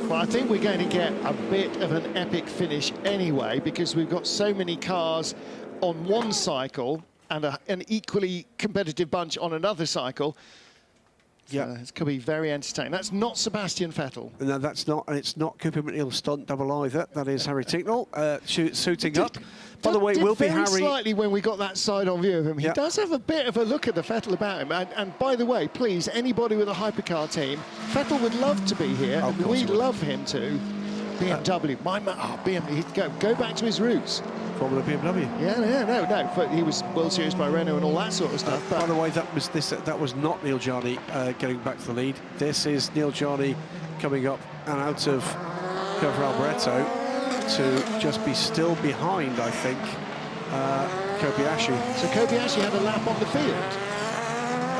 Well, I think we're going to get a bit of an epic finish anyway, because we've got so many cars on one cycle and an equally competitive bunch on another cycle. Yeah, it could be very entertaining. That's not Sebastian Vettel. No, that's not, and it's not Cooper McNeil's stunt double either. That is Harry Tincknell suiting up. By the way, it will be Harry. Slightly when we got that side-on view of him, he does have a bit of a look at the Vettel about him. And by the way, please, anybody with a hypercar team, Vettel would love to be here, and we'd love him to. BMW, BMW, go back to his roots. Formula BMW. No. But he was World Series by Renault and all that sort of stuff. By the way, that was not Neil Jarni getting back to the lead. This is Neil Jarni coming up and out of Curva Alboreto to just be still behind, I think, Kobayashi. So Kobayashi had a lap on the field?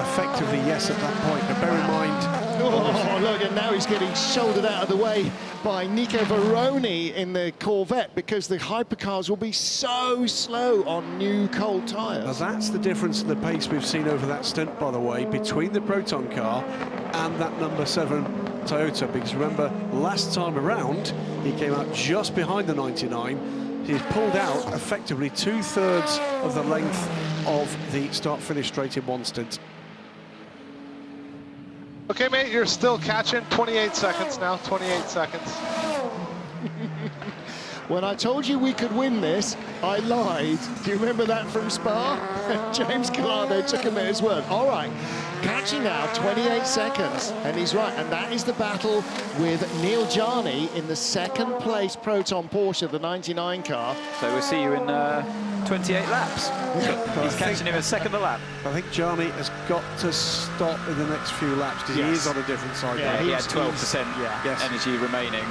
effectively yes at that point. But bear in mind... Oh, look, and now he's getting shouldered out of the way by Nico Varoni in the Corvette because the hypercars will be so slow on new cold tyres. Now that's the difference in the pace we've seen over that stint, by the way, between the Proton car and that number 7 Toyota, because remember, last time around, he came out just behind the 99. He's pulled out effectively 2/3 of the length of the start-finish straight in one stint. Okay, mate, you're still catching. 28 seconds now, 28 seconds. When I told you we could win this, I lied. Do you remember that from Spa? James Collado took him at his word. All right, catching now, 28 seconds. And he's right, and that is the battle with Neil Jarni in the second place Proton Porsche, the 99 car. So we'll see you in 28 laps. He's catching him a second a lap. I think Jarni has got to stop in the next few laps because he is on a different side. Yeah, he had 12% energy remaining.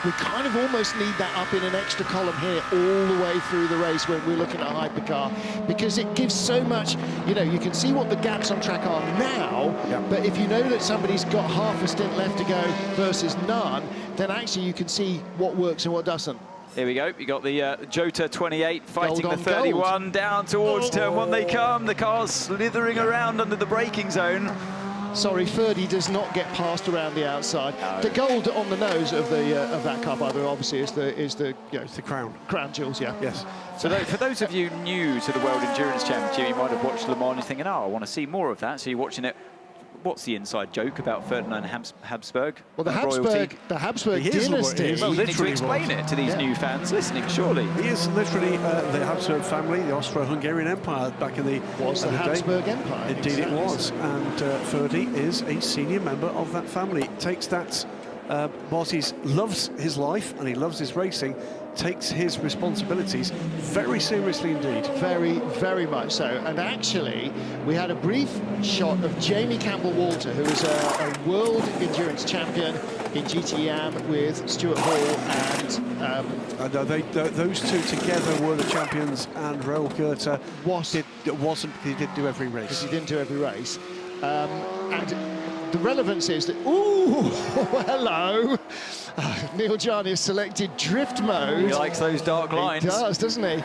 We kind of almost need that up in an extra column here all the way through the race when we're looking at hypercar, because it gives so much, you know, you can see what the gaps on track are now, but if you know that somebody's got half a stint left to go versus none, then actually you can see what works and what doesn't. Here we go. You got the Jota 28 fighting Gold the on 31 gold. down towards turn 1 they come. The car's slithering around under the braking zone. Sorry, Ferdy does not get passed around the outside. No. The gold on the nose of the of that car, by the way, obviously is the you know, it's the crown jewels, yeah. Yes. So for those of you new to the World Endurance Championship, you might have watched Le Mans and you're thinking, oh, I want to see more of that. So you're watching it. What's the inside joke about Ferdinand Habsburg? Well, the Habsburg dynasty. Well, you need to explain it to these new fans listening, surely. He is literally the Habsburg family, the Austro-Hungarian Empire back in the Habsburg Empire. Indeed it was, and Ferdy is a senior member of that family. It takes that, whilst he loves his life and he loves his racing, takes his responsibilities very seriously indeed. Very, very much so. And actually, we had a brief shot of Jamie Campbell-Walter, who is a world endurance champion in GTM with Stuart Hall and... those two together were the champions, and Raoul Goethe he didn't do every race. Because he didn't do every race. And the relevance is that... Ooh, hello! Neil Jarni has selected drift mode. He likes those dark lines. He does, doesn't he?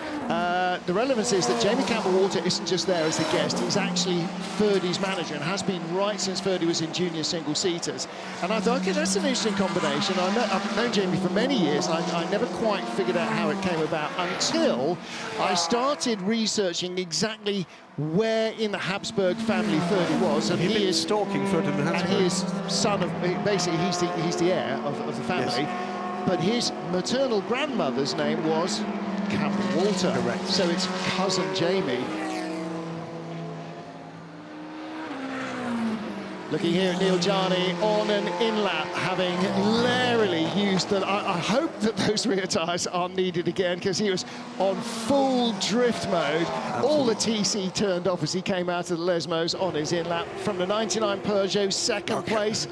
The relevance is that Jamie Campbell-Walter isn't just there as a guest, he's actually Ferdy's manager and has been right since Ferdy was in junior single-seaters. And I thought, okay, that's an interesting combination. I've known Jamie for many years, and I never quite figured out how it came about until I started researching exactly where in the Habsburg family Ferdy was, and he is stalking Ferdinand Habsburg. And he is son of, basically he's the heir of the family. Yes. But his maternal grandmother's name was Campbell-Walter. Correct. So it's cousin Jamie. Looking here at Neil Jarni on an in-lap, having larily used the... I hope that those rear tyres aren't needed again, because he was on full drift mode. Absolutely. All the TC turned off as he came out of the Lesmos on his in-lap from the 99 Peugeot, second place.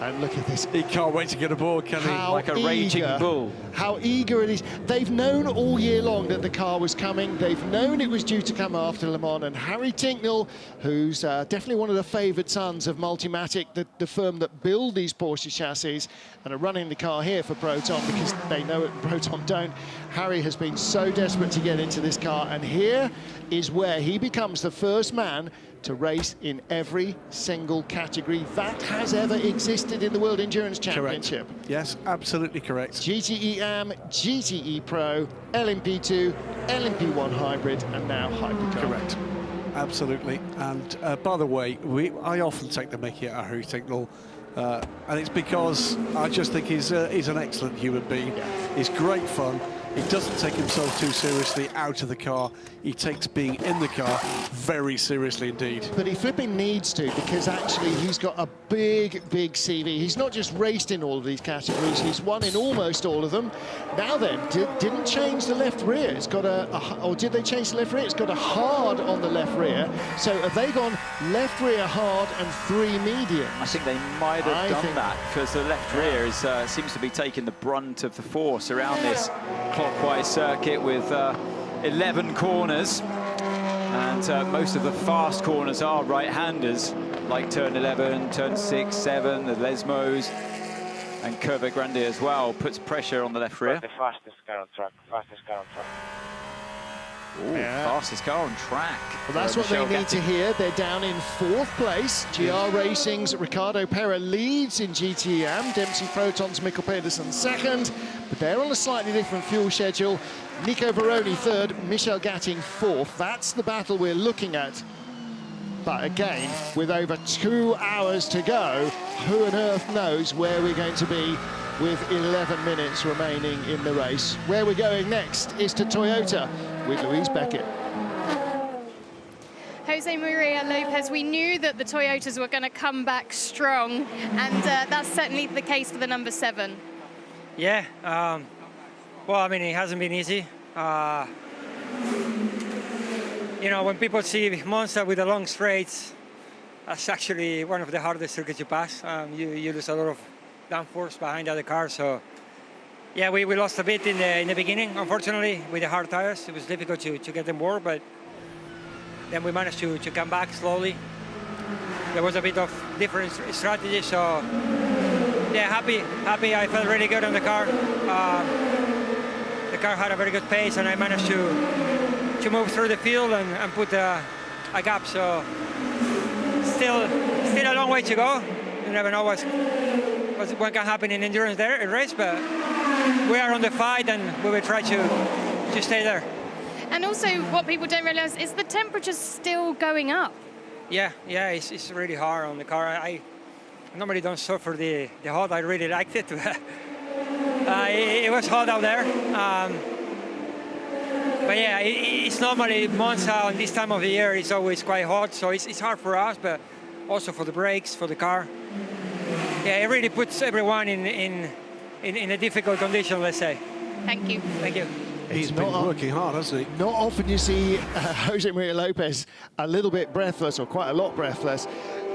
And look at this. He can't wait to get aboard, can he? Like a raging bull. How eager it is. They've known all year long that the car was coming. They've known it was due to come after Le Mans. And Harry Tinknell, who's definitely one of the favoured sons of Multimatic, the firm that build these Porsche chassis, and are running the car here for Proton because they know it and Proton don't. Harry has been so desperate to get into this car. And here is where he becomes the first man to race in every single category that has ever existed in the World Endurance Championship. Correct. Yes, absolutely correct. GTE AM, GTE Pro, LMP2, LMP1 Hybrid, and now Hypercar. Correct. Absolutely. And by the way, I often take the mickey out of Harry Tinknell, and it's because I just think he's an excellent human being. Yeah. He's great fun. He doesn't take himself too seriously out of the car. He takes being in the car very seriously indeed. But he flipping needs to, because actually he's got a big, big CV. He's not just raced in all of these categories, he's won in almost all of them. Now then, didn't change the left rear. It's got or did they change the left rear? It's got a hard on the left rear. So have they gone left rear hard and 3 mediums? I think they might have done that, because the left rear is seems to be taking the brunt of the force around this clockwise circuit with 11 corners. And most of the fast corners are right-handers, like turn 11, turn 6, 7, the Lesmos, and Curva Grande as well, puts pressure on the left rear. The fastest car on track, Ooh, fastest car on track. Well, that's what they need to hear. They're down in 4th place. GR Racing's Ricardo Pera leads in GTM. Dempsey Proton's Mikkel Pedersen 2nd, but they're on a slightly different fuel schedule. Nico Veroni 3rd, Michel Gatting 4th. That's the battle we're looking at. But again, with over 2 hours to go, who on earth knows where we're going to be with 11 minutes remaining in the race. Where we're going next is to Toyota with Louise Beckett. Jose Maria Lopez, we knew that the Toyotas were going to come back strong, and that's certainly the case for the number 7. Yeah, well, I mean, it hasn't been easy. You know, when people see Monza with the long straights, that's actually one of the hardest circuits to pass. You lose a lot of downforce behind the other cars, so yeah, we lost a bit in the beginning, unfortunately, with the hard tires. It was difficult to get them warm, but then we managed to come back slowly. There was a bit of different strategy, so yeah, happy. I felt really good on the car. The car had a very good pace, and I managed to move through the field and put a gap. So still a long way to go. You never know what can happen in endurance race, but we are on the fight, and we will try to stay there. And also, what people don't realise is the temperature's still going up. Yeah, it's really hard on the car. I normally don't suffer the hot. I really liked it. It was hot out there. But yeah, it's normally Monza on this time of the year. It's always quite hot, so it's hard for us, but also for the brakes, for the car. Yeah, it really puts everyone in a difficult condition, let's say. Thank you. Thank you. He's been working hard, hasn't he? Not often you see Jose Maria Lopez a little bit breathless, or quite a lot breathless.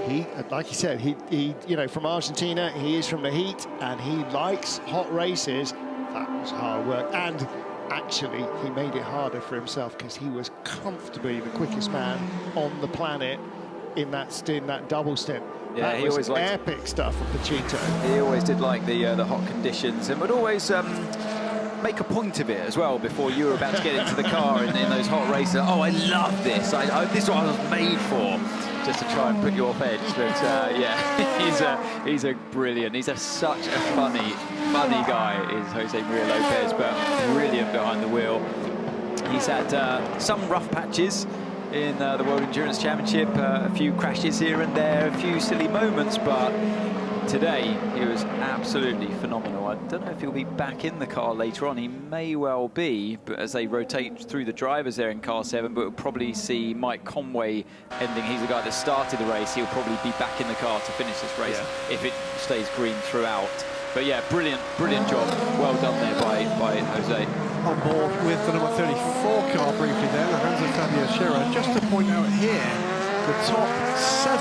He, like he said, he you know, from Argentina, he is from the heat, and he likes hot races. That was hard work, and actually he made it harder for himself because he was comfortably the quickest man on the planet in that double stint. Yeah, that he was always liked epic stuff for Pachito. He always did like the hot conditions, and would always make a point of it as well before you were about to get into the car in those hot races. Oh, I love this. This is what I was made for, just to try and put you off edge. But yeah, he's a brilliant. He's such a funny guy, is Jose Maria Lopez, but brilliant behind the wheel. He's had some rough patches in the World Endurance Championship, a few crashes here and there, a few silly moments, but today he was absolutely phenomenal. I don't know if he'll be back in the car later on. He may well be, but as they rotate through the drivers there in car 7, but we'll probably see Mike Conway ending. He's the guy that started the race. He'll probably be back in the car to finish this race if it stays green throughout. But yeah, brilliant job. Well done there by Jose. On board with the number 34 car briefly there, the hands of Fabio Scherer. Just to point out here, the top 7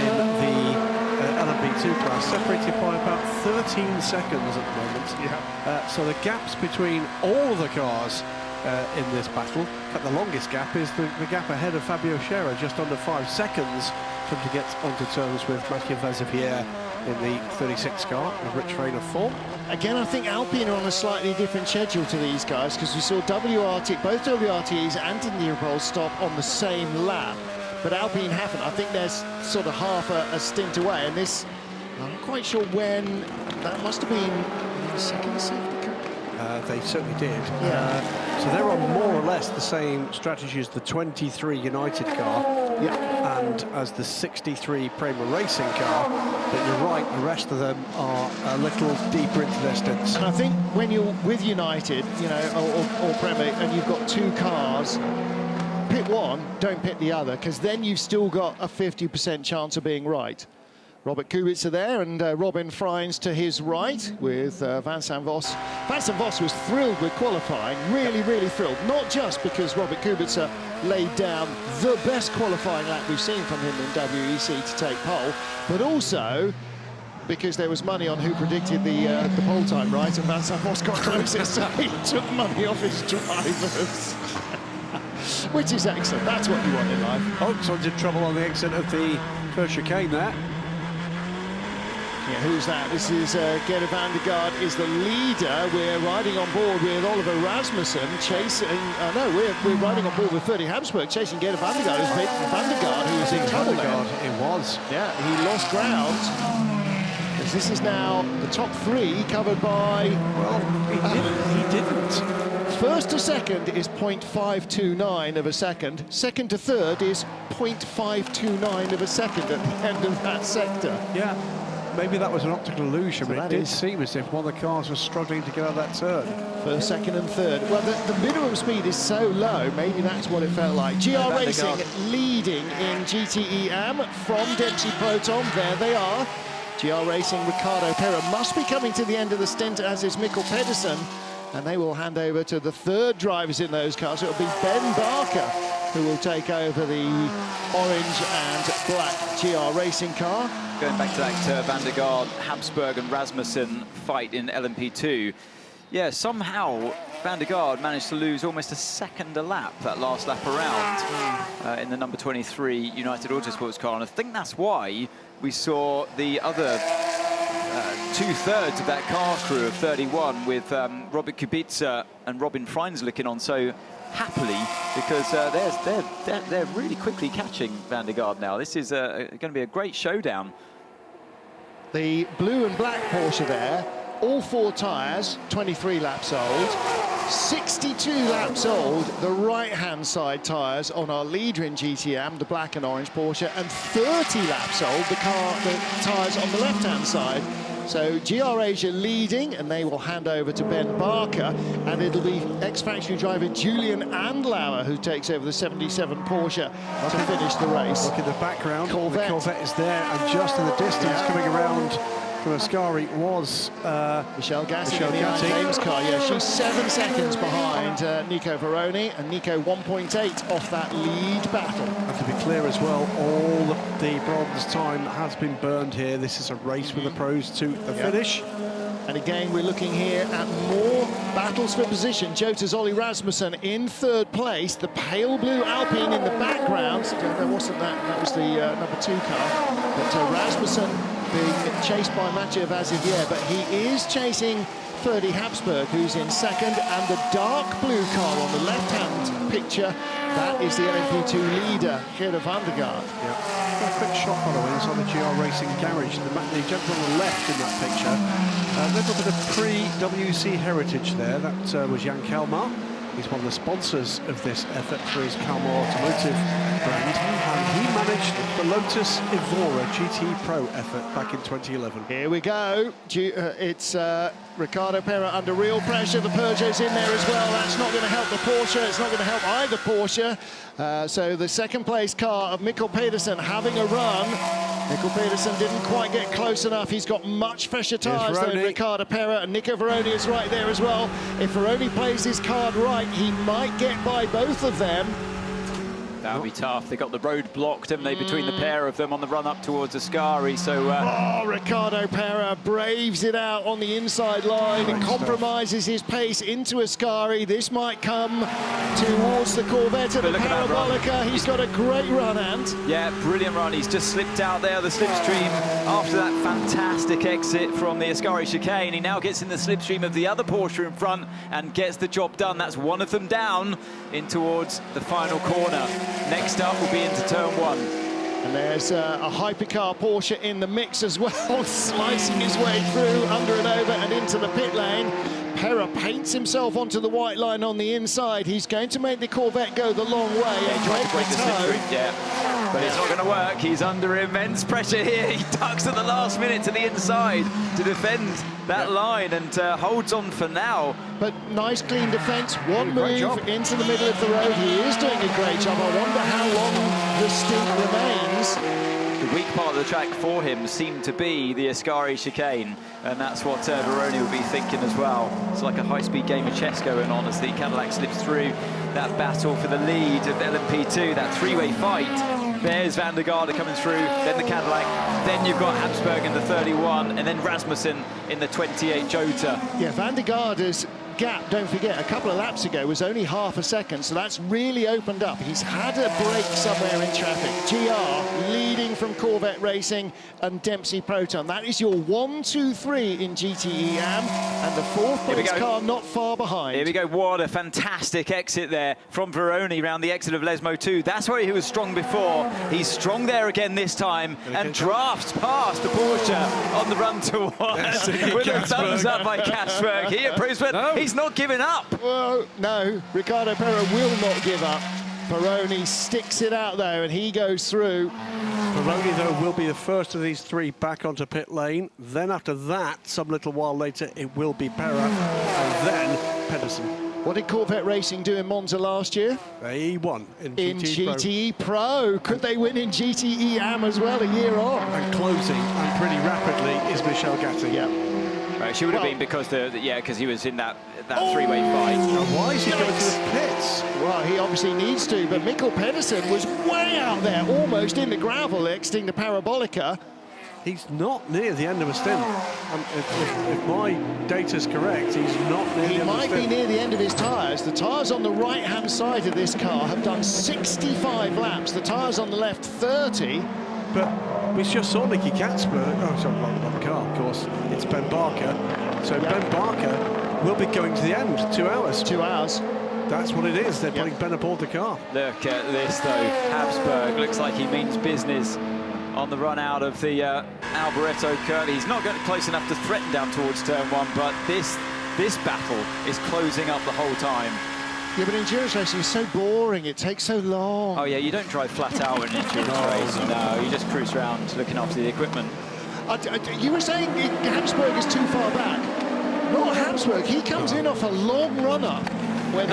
in the LMP2 class, separated by about 13 seconds at the moment. So the gaps between all of the cars in this battle, in fact, the longest gap is the gap ahead of Fabio Scherer, just under 5 seconds for him to get onto terms with Mathieu Vazipiere in the 36 car, a rich vein of form. Again, I think Alpine are on a slightly different schedule to these guys, because we saw both WRTs and Indianapolis stop on the same lap, but Alpine haven't. I think there's sort of half a stint away, and this, I'm not quite sure when, that must have been the second safety car. They certainly did. So they're on more or less the same strategy as the 23 United car and as the 63 Prema Racing car, but you're right, the rest of them are a little deeper into their stints. And I think when you're with United, you know, or Prema, and you've got 2 cars, pit one, don't pit the other, because then you've still got a 50% chance of being right. Robert Kubica there, and Robin Freins to his right with Vincent Vos. Vincent Vos was thrilled with qualifying, really thrilled. Not just because Robert Kubica laid down the best qualifying lap we've seen from him in WEC to take pole, but also because there was money on who predicted the pole time right, and Vincent Vos got closest, so he took money off his drivers. which is excellent. That's what you want in life. Oh, someone's in trouble on the exit of the first chicane there. Yeah, who's that? This is Gerda van der Gaard is the leader. We're riding on board with Oliver Rasmussen chasing. We're riding on board with Ferdy Habsburg chasing Gerda van der Gaard. It was van der Gaard who was in trouble there. It was. Yeah, he lost ground. Because this is now the top 3 covered by. Well, he didn't. First to second is 0.529 of a second. Second to third is 0.529 of a second at the end of that sector. Yeah. Maybe that was an optical illusion, So but it did seem as if one of the cars was struggling to get out of that turn. First, second and third. Well, the minimum speed is so low, maybe that's what it felt like. GR Racing leading in GTE AM from Dempsey Proton. There they are. GR Racing, Ricardo Pera must be coming to the end of the stint, as is Mikkel Pedersen. And they will hand over to the third drivers in those cars. It'll be Ben Barker who will take over the orange and black GR Racing car. Going back to that Van der Gaard, Habsburg and Rasmussen fight in LMP2. Yeah, somehow Van der Gaard managed to lose almost a second a lap, that last lap around, in the number 23 United Autosports car. And I think that's why we saw the other two-thirds of that car crew of 31 with Robert Kubica and Robin Freins looking on so happily, because they're really quickly catching Van der Gaard now. This is going to be a great showdown. The blue and black Porsche there, all 4 tyres, 23 laps old. 62 laps old, the right-hand side tyres on our leader in GTM, the black and orange Porsche, and 30 laps old, the tyres on the left-hand side. So GR Asia leading, and they will hand over to Ben Barker, and it'll be ex-factory driver Julian Andlauer who takes over the 77 Porsche to finish the race. Look in the background, Corvette. the Corvette is there, and just in the distance coming around from Ascari was Michelle Gassi in the James car. Yeah, she's 7 seconds behind Nico Veroni, and Nico 1.8 off that lead battle. And to be clear as well, all the bronze time has been burned here. This is a race with the pros to the finish. And again, we're looking here at more battles for position. Jota's Ollie Rasmussen in 3rd place. The pale blue Alpine in the background. There wasn't that. That was the number 2 car. But Rasmussen being chased by Mathieu Vazivier, but he is chasing Ferdy Habsburg, who's in 2nd, and the dark blue car on the left-hand picture, that is the LMP2 leader, Gerda van der Gaard. A quick shot, by the way, it's on the GR Racing garage. The gentleman on the left in that picture, a little bit of pre-WC heritage there. That was Jan Kalmar. He's one of the sponsors of this effort for his Kalmar Automotive brand, and he managed the Lotus Evora GT Pro effort back in 2011. Here we go. It's Ricardo Pera under real pressure. The Peugeot's in there as well. That's not going to help the Porsche. It's not going to help either Porsche. So the 2nd place car of Mikkel Pedersen having a run. Mikkel Pedersen didn't quite get close enough. He's got much fresher tyres than Ricardo Pera, and Nico Veroni is right there as well. If Veroni plays his card right, he might get by both of them. That would be tough. They got the road blocked, haven't they, between the pair of them on the run up towards Ascari. So Ricardo Pera braves it out on the inside line and compromises his pace into Ascari. This might come towards the Corvette at the Parabolica. He's got a great run, Ant. Yeah, brilliant run. He's just slipped out there, the slipstream, after that fantastic exit from the Ascari chicane. He now gets in the slipstream of the other Porsche in front and gets the job done. That's one of them down in towards the final corner. Next up will be into turn 1. And there's a hypercar Porsche in the mix as well, slicing his way through, under and over and into the pit lane. Pera paints himself onto the white line on the inside. He's going to make the Corvette go the long way. Yeah, he tried to break the slipstream, yeah. But it's not going to work. He's under immense pressure here. He ducks at the last minute to the inside to defend that line and holds on for now. But nice clean defence, one move into the middle of the road. He is doing a great job. I wonder how long the stint remains. The weak part of the track for him seemed to be the Ascari chicane, and that's what Veroni will be thinking as well. It's like a high-speed game of chess going on as the Cadillac slips through that battle for the lead of LMP2, that 3-way fight. There's Van der Gaard coming through, then the Cadillac, then you've got Habsburg in the 31, and then Rasmussen in the 28 Jota. Yeah, Van der Gaard has gap, don't forget, a couple of laps ago was only half a second, so that's really opened up. He's had a break somewhere in traffic. GR leading from Corvette Racing and Dempsey Proton. That is your 1, 2, 3 in GTE AM, and the fourth place car not far behind. Here we go. What a fantastic exit there from Veroni around the exit of Lesmo 2. That's where he was strong before. He's strong there again this time and drafts past the Porsche on the run towards with a thumbs up by Kasberg. Here proves that he's not giving up. Well, no, Ricardo Pera will not give up. Peroni sticks it out though, and he goes through. Peroni, though, will be the first of these three back onto pit lane. Then after that, some little while later, it will be Pera, and then Pedersen. What did Corvette Racing do in Monza last year? They won in GTE Pro. Could they win in GTE AM as well a year on? And closing, and pretty rapidly, is Michel Gatti. Yeah. Right, she would have been because because he was in that three-way fight. And why is he going to the pits? Well, he obviously needs to, but Mikkel Pedersen was way out there, almost in the gravel, exiting the Parabolica. He's not near the end of a stint. If my data's correct, he's not near the end of a stint. He might be near the end of his tyres. The tyres on the right-hand side of this car have done 65 laps. The tyres on the left, 30. But we just saw Nicky Katzberg. Oh, sorry, not the car, of course. It's Ben Barker. So Ben Barker will be going to the end. 2 hours. 2 hours. That's what it is. They're putting Ben aboard the car. Look at this, though. Habsburg looks like he means business on the run out of the Alboreto curve. He's not getting close enough to threaten down towards turn 1, but this battle is closing up the whole time. Yeah, but endurance racing is so boring. It takes so long. Oh, yeah, you don't drive flat out in endurance racing. No, you just cruise around looking after the equipment. You were saying Habsburg is too far back. Not Habsburg. He comes in off a long run-up. When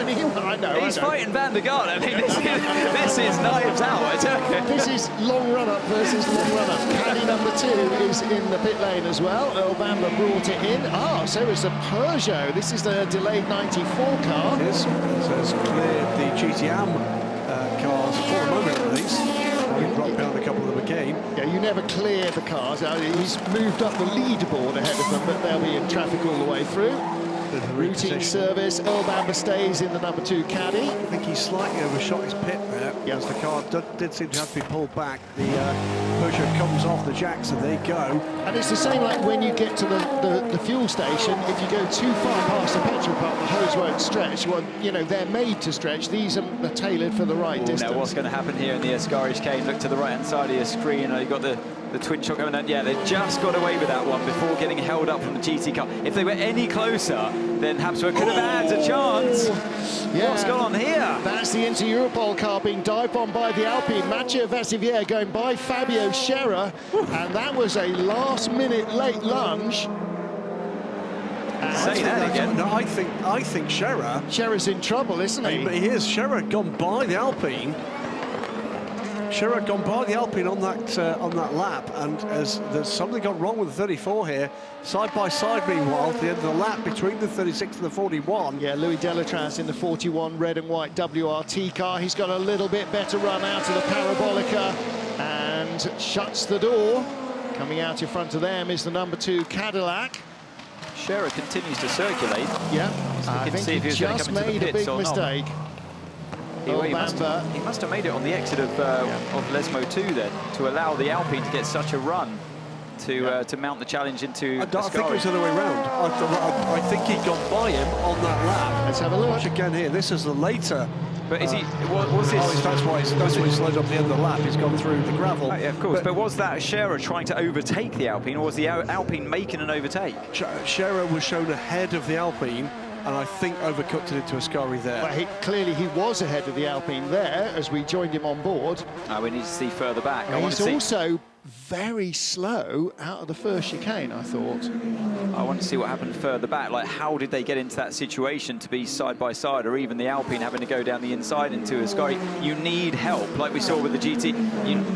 he I know. He's fighting Van der Garde. I mean, this is knives out, I tell you. This is long run-up versus long run-up. Caddy number 2 is in the pit lane as well. Earl Bamber brought it in. So is a Peugeot. This is the delayed 94 car. It is. So it's cleared the GTM cars for the moment, at least. We've dropped down a couple of them again. Yeah, you never clear the cars. He's moved up the leaderboard ahead of them, but they'll be in traffic all the way through. Routine service. Earl Bamber stays in the number 2 caddy. I think he slightly overshot his pit there. Yes, the car did seem to have to be pulled back. The Peugeot comes off the jacks and they go. And it's the same like when you get to the fuel station. If you go too far past the petrol pump, the hose won't stretch. Well, you know, they're made to stretch. These are tailored for the right distance. Now, what's going to happen here in the Ascari chicane? Look to the right-hand side of your screen. You've got the twin shock coming down. Yeah, they just got away with that one before getting held up from the GT car. If they were any closer, then Habsburg could have had a chance. Yeah. What's going on here? That's the Inter-Europol car being dive bombed by the Alpine. Mathieu Vassivière going by Fabio Scherer, and that was a last-minute late lunge. Say that again. No, I think Scherer's in trouble, isn't he? He is. Scherer gone by the Alpine. Scherer gone by the Alpine on that lap, and as there's something gone wrong with the 34 here. Side by side, meanwhile, at the end of the lap between the 36 and the 41. Yeah, Louis Delatraz in the 41 red and white WRT car. He's got a little bit better run out of the Parabolica and shuts the door. Coming out in front of them is the number 2 Cadillac. Scherer continues to circulate. Yeah, I think he just made a big mistake. He must have made it on the exit of Lesmo 2 then, to allow the Alpine to get such a run to mount the challenge into I think it was the other way around. I think he got by him on that lap. Let's have a look. Watch again here. This is the later. But is he? Was this? Oh, that's why he slowed up the end of the lap. He's gone through the gravel. Yeah, of course. But was that Scherer trying to overtake the Alpine, or was the Alpine making an overtake? Scherer was shown ahead of the Alpine, and I think overcooked it into Ascari there. Well, clearly he was ahead of the Alpine there as we joined him on board. We need to see further back. He's also very slow out of the first chicane, I thought. I want to see what happened further back. Like, how did they get into that situation to be side by side, or even the Alpine having to go down the inside into Ascari? You need help, like we saw with the GT.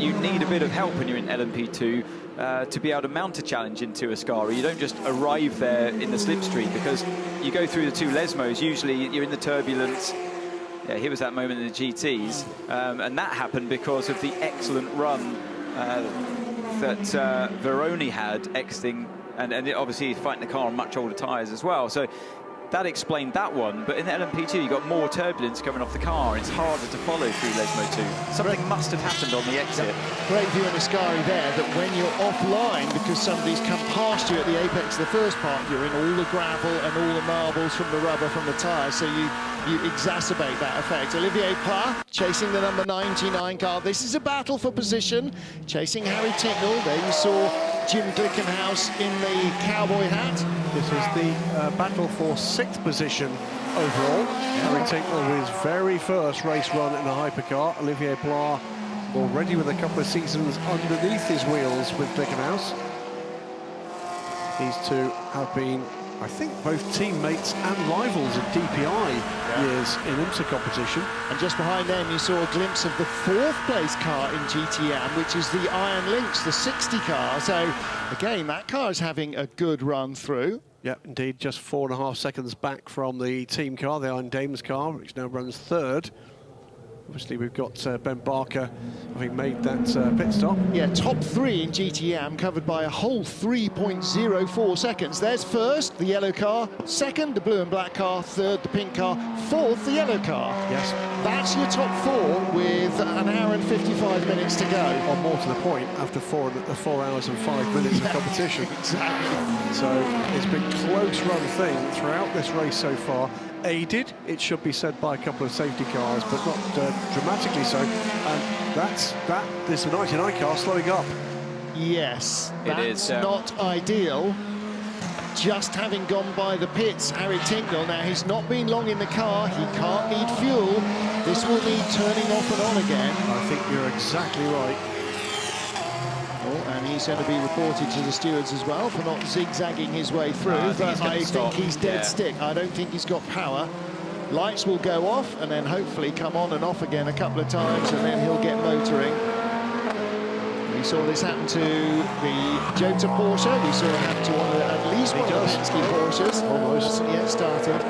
You need a bit of help when you're in LMP2 to be able to mount a challenge into Ascari. You don't just arrive there in the slipstream, because you go through the 2 Lesmos. Usually you're in the turbulence. Yeah, here was that moment in the GTs, and that happened because of the excellent run that Veroni had exiting, and obviously fighting the car on much older tyres as well. So that explained that one. But in the LMP2, you got more turbulence coming off the car. It's harder to follow through Lesmo 2. Something must have happened on the exit. Great view in Ascari there, that when you're offline because somebody's come past you at the apex of the first part, you're in all the gravel and all the marbles from the rubber from the tyres, so you exacerbate that effect. Olivier Pla chasing the number 99 car. This is a battle for position, chasing Harry Tincknell. There you saw Jim Glickenhaus in the cowboy hat. This is the battle for 6th position overall. Harry Tincknell with his very first race run in a hypercar. Olivier Pla already with a couple of seasons underneath his wheels with Glickenhaus. These two have been, I think, both teammates and rivals of DPI years in IMSA competition. And just behind them you saw a glimpse of the 4th place car in GTM, which is the Iron Lynx, the 60 car. So again, that car is having a good run through. Yeah, indeed, just 4.5 seconds back from the team car, the Iron Dames car, which now runs 3rd. Obviously, we've got Ben Barker having made that pit stop. Yeah, top 3 in GTM, covered by a whole 3.04 seconds. There's 1st, the yellow car. 2nd, the blue and black car. 3rd, the pink car. 4th, the yellow car. Yes. That's your top 4 with an hour and 55 minutes to go. Or more to the point, after 4 hours and 5 minutes of competition. Exactly. So it's been close run thing throughout this race so far. Aided, it should be said, by a couple of safety cars, but not dramatically so. And that is the 99 car slowing up. Yes, it is not ideal. Just having gone by the pits, Harry Tincknell. Now, he's not been long in the car. He can't need fuel. This will need turning off and on again. I think you're exactly right. Oh, and he's going to be reported to the stewards as well for not zigzagging his way through. But I think he's dead stick. I don't think he's got power. Lights will go off and then hopefully come on and off again a couple of times, and then he'll get motoring. We saw this happen to the Jota Porsche. We saw it happen to at least one of the Penske Porsches. Almost yet started.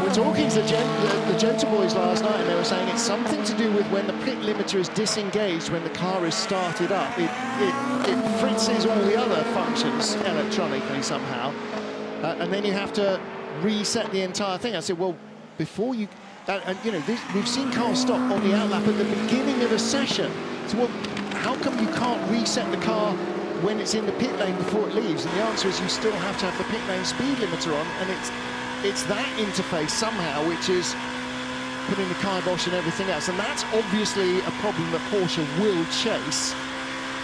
We're talking to the Jota boys last night, and they were saying it's something to do with when the pit limiter is disengaged when the car is started up. It fritzes all the other functions electronically somehow, and then you have to reset the entire thing. I said, well, before you, and you know, we've seen cars stop on the outlap at the beginning of a session. So, well, how come you can't reset the car when it's in the pit lane before it leaves? And the answer is you still have to have the pit lane speed limiter on, and it's that interface somehow which is putting the kibosh and everything else, and that's obviously a problem that Porsche will chase.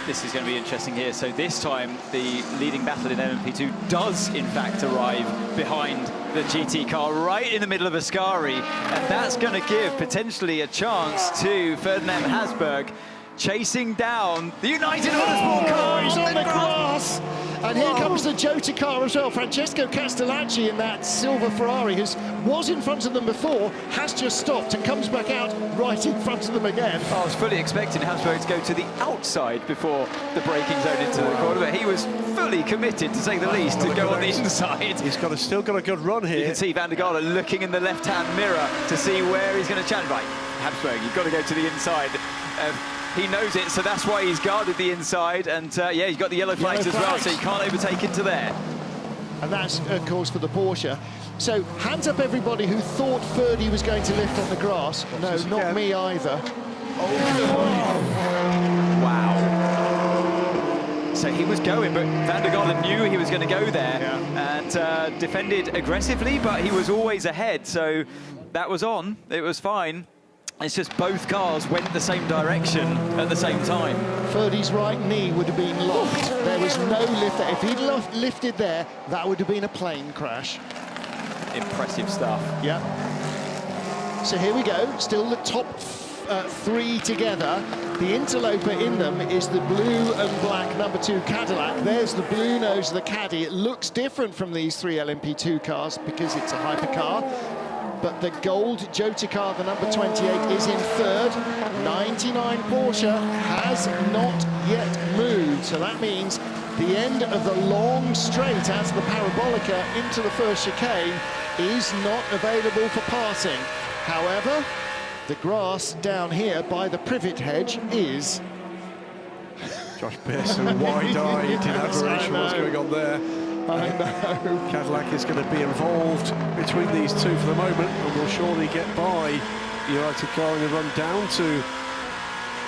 This is going to be interesting here. So this time, the leading battle in LMP2 does, in fact, arrive behind the GT car right in the middle of Ascari, and that's going to give potentially a chance to Ferdinand Hasberg chasing down the United Autosport car. He's on the grass. And here comes the Jota car as well. Francesco Castellacci in that silver Ferrari, who was in front of them before, has just stopped and comes back out right in front of them again. I was fully expecting Habsburg to go to the outside before the braking zone into the corner, but he was fully committed, to say the least, to go on the inside. He's still got a good run here. You can see Van der Garde looking in the left-hand mirror to see where he's going to challenge. Right, Habsburg, you've got to go to the inside. He knows it, so that's why he's guarded the inside, and yeah, he's got the yellow flags as well, so he can't overtake into there. And that's, of course, for the Porsche. So, hands up everybody who thought Ferdy was going to lift on the grass. No, not me either. Wow. So he was going, but Van der Garde knew he was going to go there, and defended aggressively, but he was always ahead, so that was on. It was fine. It's just both cars went the same direction at the same time. Ferdy's right knee would have been locked. There was no lift there. If he'd lifted there, that would have been a plane crash. Impressive stuff. Yeah. So here we go. Still the top three together. The interloper in them is the blue and black #2 Cadillac. There's the blue nose of the Caddy. It looks different from these three LMP2 cars because it's a hypercar. But the gold Jota car, the number 28, is in third. 99 Porsche has not yet moved. So that means the end of the long straight out of the Parabolica into the first chicane is not available for passing. However, the grass down here by the privet hedge is. Josh Pearson, wide-eyed in admiration what's going on there. I know. Cadillac is going to be involved between these two for the moment, and will surely get by United Car in the run down to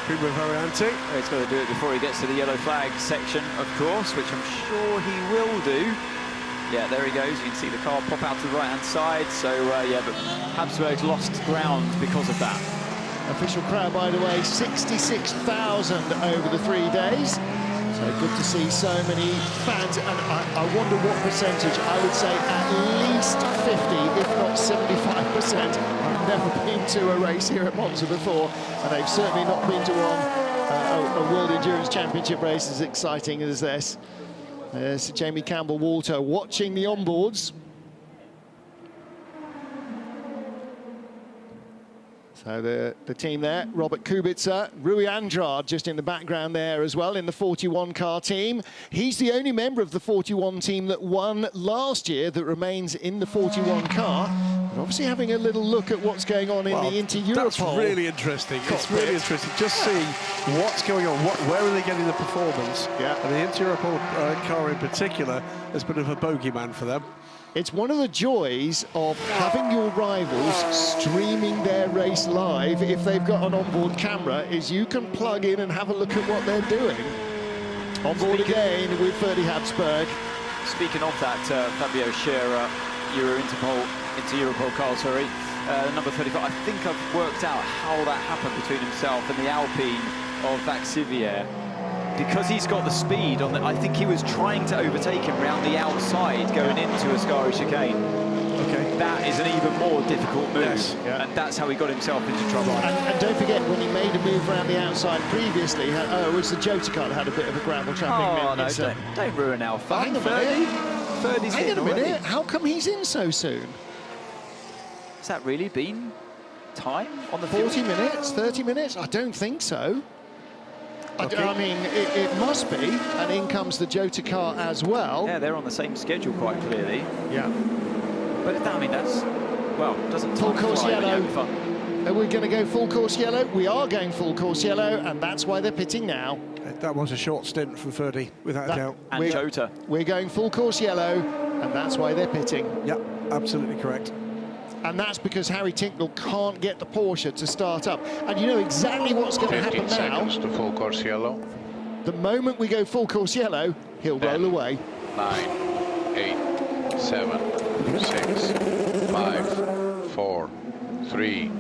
Primo Variante. He's got to do it before he gets to the yellow flag section, of course, which I'm sure he will do. Yeah, there he goes. You can see the car pop out to the right-hand side. So, yeah, but Habsburg's lost ground because of that. Official crowd, by the way, 66,000 over the 3 days. So good to see so many fans, and I wonder what percentage. I would say at least 50, if not 75%. I've never been to a race here at Monza before, and they've certainly not been to one, a World Endurance Championship race as exciting as this. There's Jamie Campbell-Walter watching the onboards. So the team there, Robert Kubica, Rui Andrade just in the background there as well in the 41 car team. He's the only member of the 41 team that won last year that remains in the 41 car. And obviously having a little look at what's going on in the Inter-Europol. That's really interesting. It's really interesting. Just see what's going on. Where are they getting the performance? Yeah. And the Inter-Europol car in particular is a bit of a bogeyman for them. It's one of the joys of having your rivals streaming their race live if they've got an onboard camera, is you can plug in and have a look at what they're doing. Onboard again with Ferdy Habsburg. Speaking of that, Fabio Scherer, Inter-Europol car, sorry, number 35. I think I've worked out how that happened between himself and the Alpine of Vaxivier. Because he's got the speed on I think he was trying to overtake him round the outside going into Ascari chicane. Okay. That is an even more difficult move. Yes. Yeah. And that's how he got himself into trouble. And don't forget, when he made a move around the outside previously, it was the Jota car that had a bit of a gravel trapping. Oh, no, don't ruin our fun. Hang on a minute. Hang on a minute. How come he's in so soon? Has that really been time on the 40 field? minutes, 30 minutes? I don't think so. Okay. I mean, it must be, and in comes the Jota car as well. Yeah, they're on the same schedule quite clearly. Yeah. But I mean, that's, well, doesn't full time course fly when you're yellow. having fun? Are we going to go full course yellow? We are going full course yellow, and that's why they're pitting now. That was a short stint from Ferdy, without a doubt. And Jota. We're going full course yellow, and that's why they're pitting. Yep, absolutely correct. And that's because Harry Tinknell can't get the Porsche to start up. And you know exactly what's going to happen 15 seconds now. to full course yellow. The moment we go full course yellow, he'll 10, roll away. 9, 8, 7, 6, 5, 4, 3.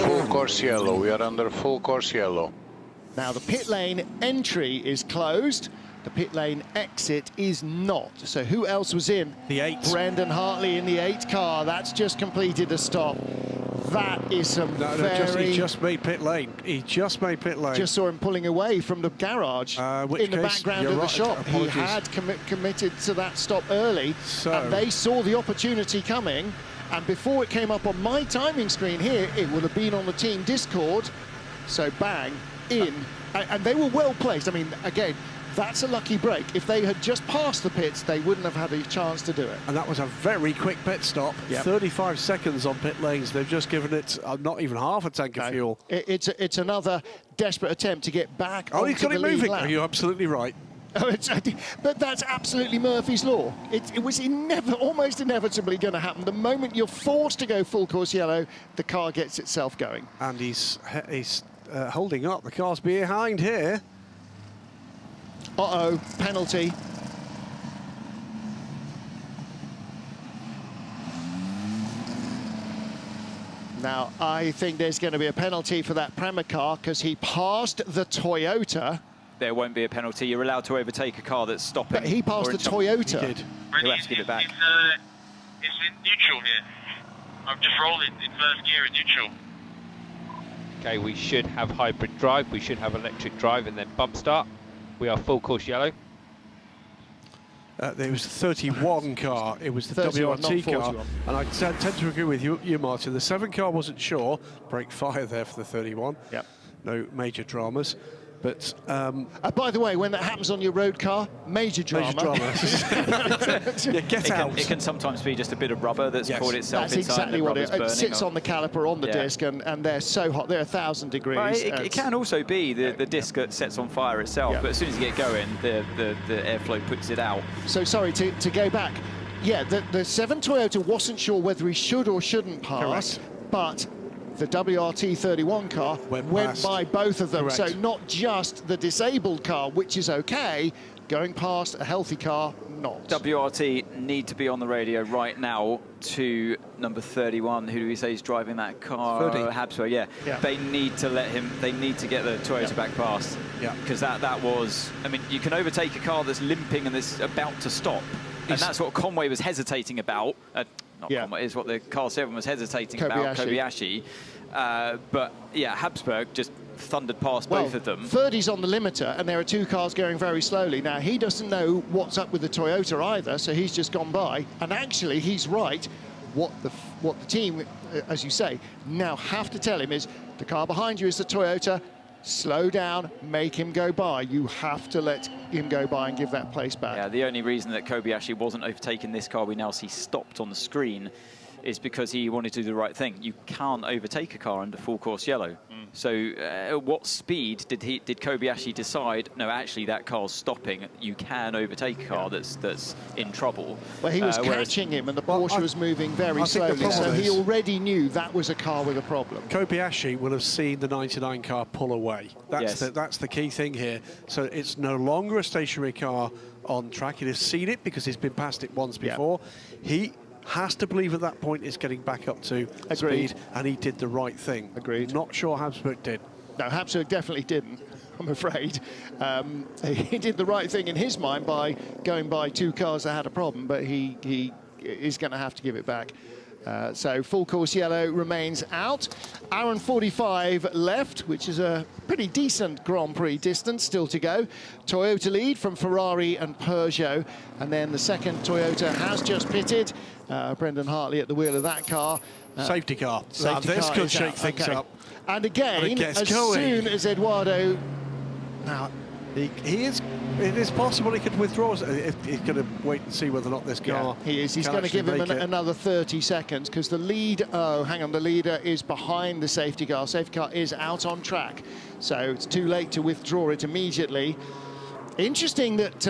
Full course yellow. We are under full course yellow. Now the pit lane entry is closed. The pit lane exit is not. So who else was in? The 8. Brendan Hartley in the 8 car. That's just completed a stop. That is some he just made pit lane. He just made pit lane. Just saw him pulling away from the garage in the background of the shop. He had committed to that stop early, and they saw the opportunity coming. And before it came up on my timing screen here, it would have been on the team Discord. So bang, in. And they were well placed. I mean, again, that's a lucky break. If they had just passed the pits, they wouldn't have had a chance to do it. And that was a very quick pit stop. Yep. 35 seconds on pit lanes. They've just given it not even half a tank of fuel. It's another desperate attempt to get back Oh, onto he's got the it lead moving. lap. Oh, you're absolutely right. But that's absolutely Murphy's Law. It was almost inevitably going to happen. The moment you're forced to go full course yellow, the car gets itself going. And he's holding up. The car's behind here. Uh-oh, penalty. Now, I think there's going to be a penalty for that Prema car because he passed the Toyota. There won't be a penalty. You're allowed to overtake a car that's stopping. But he passed the Toyota. He did. He'll have to give it back. It's in neutral here. I'm just rolling in first gear in neutral. Okay, we should have hybrid drive, we should have electric drive and then bump start. We are full course yellow. There was the 31 car, it was the 31, WRT not car, 41. and I tend to agree with you, Martin. The 7 car wasn't sure, brake fire there for the 31. Yep. No major dramas. But by the way, when that happens on your road car, major drama. Yeah, get out. It can sometimes be just a bit of rubber that's poured itself That's inside. exactly what it sits on the caliper on the Yeah. disc, and they're so hot. They're 1,000 degrees. Well, it can also be the disc that sets on fire itself, Yeah. but as soon as you get going, the airflow puts it out. So sorry, to go back, yeah, the 7 Toyota wasn't sure whether he should or shouldn't pass, but the WRT31 car went by both of them. Correct. So not just the disabled car, which is okay, going past a healthy car, not. WRT need to be on the radio right now to number 31. Who do we say is driving that car? Habsburg, yeah. They need to let him, they need to get the Toyota back past. Yeah. Because that was, I mean, you can overtake a car that's limping and that's about to stop. And that's what Conway was hesitating about. Conway is what the car 7 was hesitating about, Kobayashi. But yeah, Habsburg just thundered past both of them. 30's on the limiter, and there are 2 cars going very slowly. Now, he doesn't know what's up with the Toyota either, so he's just gone by. And actually, he's right. What the team, as you say, now have to tell him is the car behind you is the Toyota. Slow down, make him go by. You have to let him go by and give that place back. Yeah, the only reason that Kobayashi wasn't overtaking this car we now see stopped on the screen is because he wanted to do the right thing. You can't overtake a car under full course yellow. So at what speed did Kobayashi decide, no, actually that car's stopping, you can overtake a car that's in trouble? Well, he was catching him, and the Porsche was moving very slowly, so he already knew that was a car with a problem. Kobayashi will have seen the 99 car pull away. That's the key thing here. So it's no longer a stationary car on track. He has seen it because he's been past it once before. He has to believe at that point it's getting back up to speed, and he did the right thing. Agreed. Not sure Habsburg did. No, Habsburg definitely didn't, I'm afraid. He did the right thing in his mind by going by 2 cars that had a problem, but he is going to have to give it back. So full course yellow remains out. Hour and 45 left, which is a pretty decent Grand Prix distance still to go. Toyota lead from Ferrari and Peugeot, and then the second Toyota has just pitted. Brendan Hartley at the wheel of that car. Safety car. This could shake things up. And again, as soon as Eduardo... Now, it is possible he could withdraw. He's going to wait and see whether or not this car... he is. He's going to give him another 30 seconds because the lead... Oh, hang on. The leader is behind the safety car. Safety car is out on track. So it's too late to withdraw it immediately. Interesting that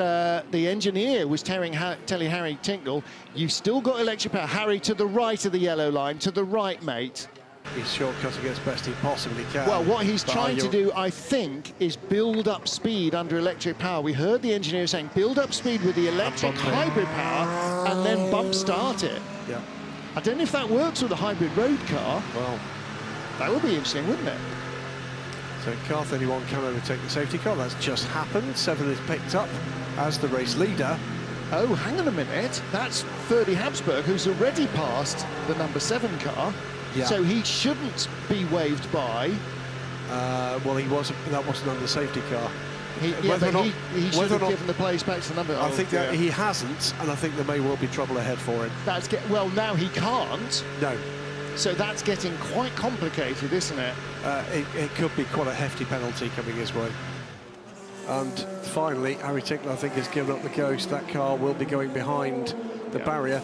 the engineer was telling Harry Tinknell, you've still got electric power. Harry, to the right of the yellow line, to the right, mate. He's shortcutting as best he possibly can. Well, what he's trying to do, I think, is build up speed under electric power. We heard the engineer saying, build up speed with the electric hybrid power and then bump start it. Yeah. I don't know if that works with a hybrid road car. Well, that would be interesting, wouldn't it? So car 31 can overtake the safety car. That's just happened. 7 is picked up as the race leader. Oh, hang on a minute. That's 30 Habsburg, who's already passed the number 7 car. Yeah. So he shouldn't be waved by. Well, he wasn't. That wasn't under the safety car. He should have given the place back to the number. I think that he hasn't, and I think there may well be trouble ahead for him. Well, now he can't. No. So that's getting quite complicated, isn't it? It could be quite a hefty penalty coming his way. And finally, Harry Tinknell, I think, has given up the ghost. That car will be going behind the barrier.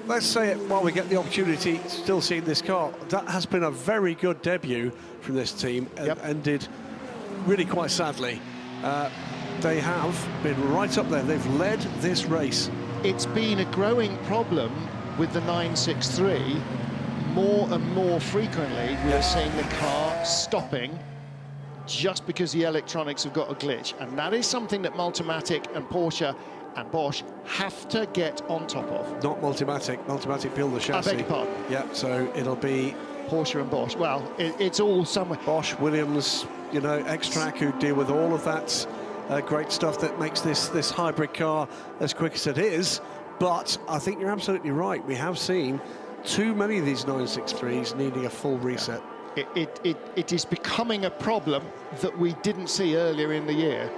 Let's say it while we get the opportunity, still seeing this car. That has been a very good debut from this team, and ended really quite sadly. They have been right up there. They've led this race. It's been a growing problem with the 963. More and more frequently, we're seeing the car stopping just because the electronics have got a glitch. And that is something that Multimatic and Porsche and Bosch have to get on top of. Not Multimatic. Multimatic build the chassis. I beg your pardon. Yeah, so it'll be Porsche and Bosch. Well, it's all somewhere. Bosch, Williams, you know, X-Track, who deal with all of that great stuff that makes this hybrid car as quick as it is. But I think you're absolutely right. We have seen too many of these 963s needing a full reset. It is becoming a problem that we didn't see earlier in the year.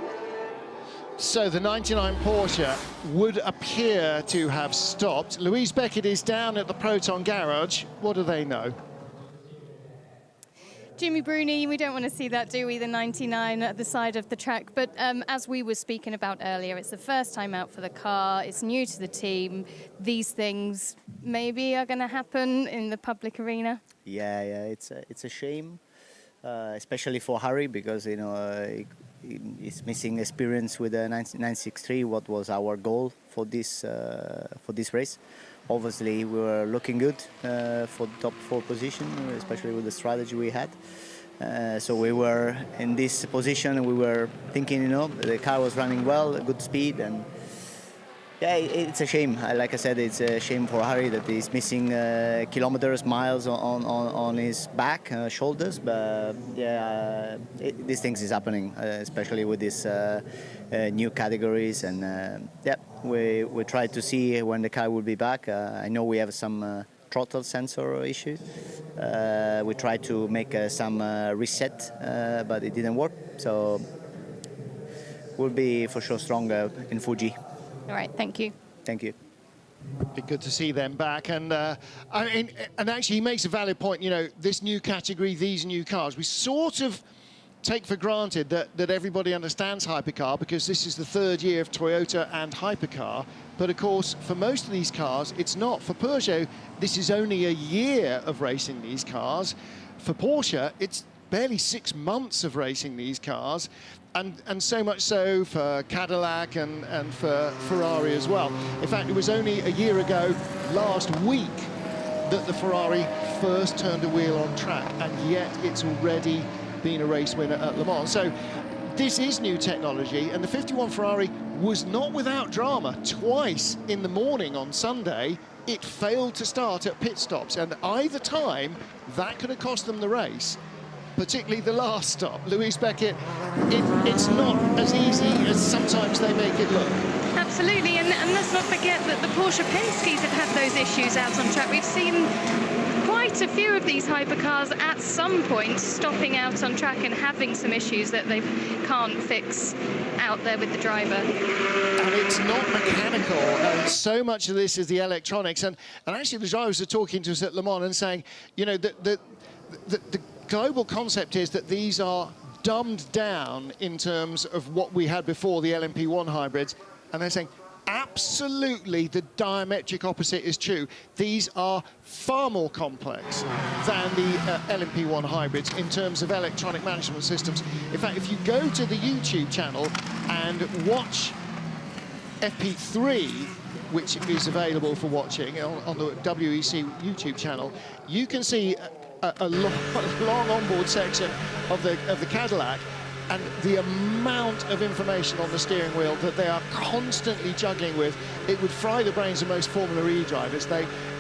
So the 99 Porsche would appear to have stopped. Louise Beckett is down at the Proton Garage. What do they know? Jimmy Bruni, we don't want to see that, do we, the 99 at the side of the track. But as we were speaking about earlier, it's the first time out for the car. It's new to the team. These things maybe are going to happen in the public arena. Yeah, it's a shame, especially for Harry, because he's missing experience with the 963. What was our goal for this race? Obviously, we were looking good for the top 4 position, especially with the strategy we had. So we were in this position, and we were thinking, the car was running well, good speed, and yeah, it's a shame. Like I said, it's a shame for Harry that he's missing kilometers, miles on his back, shoulders. But yeah, these things is happening, especially with these new categories. And yeah, we try to see when the car will be back. I know we have some throttle sensor issue. We tried to make some reset, but it didn't work. So we'll be for sure stronger in Fuji. All right, thank you. Thank you. Be good to see them back, and and actually he makes a valid point. This new category, these new cars, we sort of take for granted that everybody understands hypercar, because this is the 3rd year of Toyota and hypercar. But of course, for most of these cars, it's not. For Peugeot, this is only a year of racing these cars. For Porsche, it's barely 6 months of racing these cars. And so much so for Cadillac and for Ferrari as well. In fact, it was only a year ago, last week, that the Ferrari first turned a wheel on track, and yet it's already been a race winner at Le Mans. So this is new technology, and the 51 Ferrari was not without drama. Twice in the morning on Sunday, it failed to start at pit stops, and either time, that could have cost them the race. Particularly the last stop. Louise Beckett, it's not as easy as sometimes they make it look. Absolutely, and let's not forget that the Porsche Penske's have had those issues out on track. We've seen quite a few of these hypercars at some point stopping out on track and having some issues that they can't fix out there with the driver. And it's not mechanical, and so much of this is the electronics. And actually the drivers are talking to us at Le Mans and saying, the global concept is that these are dumbed down in terms of what we had before, the LMP1 hybrids, and they're saying absolutely the diametric opposite is true. These are far more complex than the LMP1 hybrids in terms of electronic management systems. In fact, if you go to the YouTube channel and watch FP3, which is available for watching on the WEC YouTube channel, you can see a long onboard section of the Cadillac, and the amount of information on the steering wheel that they are constantly juggling with, it would fry the brains of most Formula E drivers.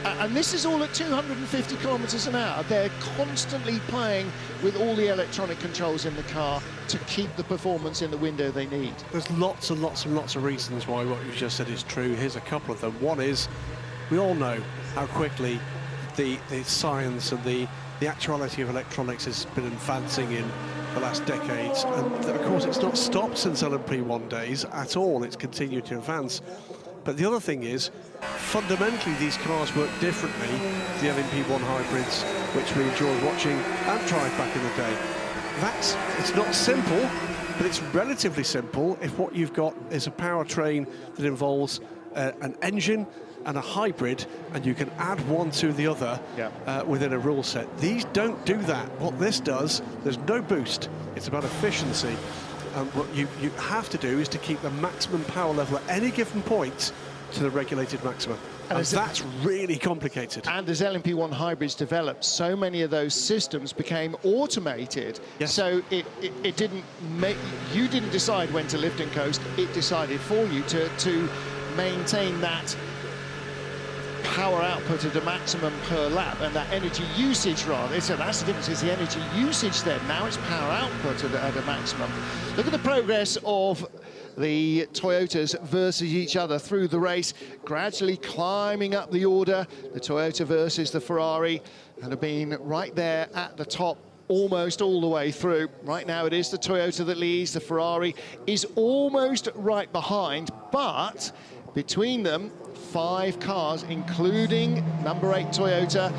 And this is all at 250 kilometers an hour. They're constantly playing with all the electronic controls in the car to keep the performance in the window they need. There's lots and lots and lots of reasons why what you just said is true. Here's a couple of them. One is, we all know how quickly the science and the actuality of electronics has been advancing in the last decades, and of course it's not stopped since LMP1 days at all. It's continued to advance. But the other thing is, fundamentally these cars work differently to the LMP1 hybrids, which we enjoyed watching and tried back in the day. It's not simple, but it's relatively simple if what you've got is a powertrain that involves an engine and a hybrid, and you can add one to the other within a rule set. These don't do that. What this does, there's no boost. It's about efficiency. And what you have to do is to keep the maximum power level at any given point to the regulated maximum. And that's really complicated. And as LMP1 hybrids developed, so many of those systems became automated. Yes. So it didn't make, you didn't decide when to lift and coast, it decided for you to maintain that power output at a maximum per lap, and that energy usage rather. So that's the difference, is the energy usage then. Now it's power output at a maximum. Look at the progress of the Toyotas versus each other through the race, gradually climbing up the order. The Toyota versus the Ferrari, and have been right there at the top almost all the way through. Right now it is the Toyota that leads. The Ferrari is almost right behind, but between them, 5 cars, including number 8 Toyota,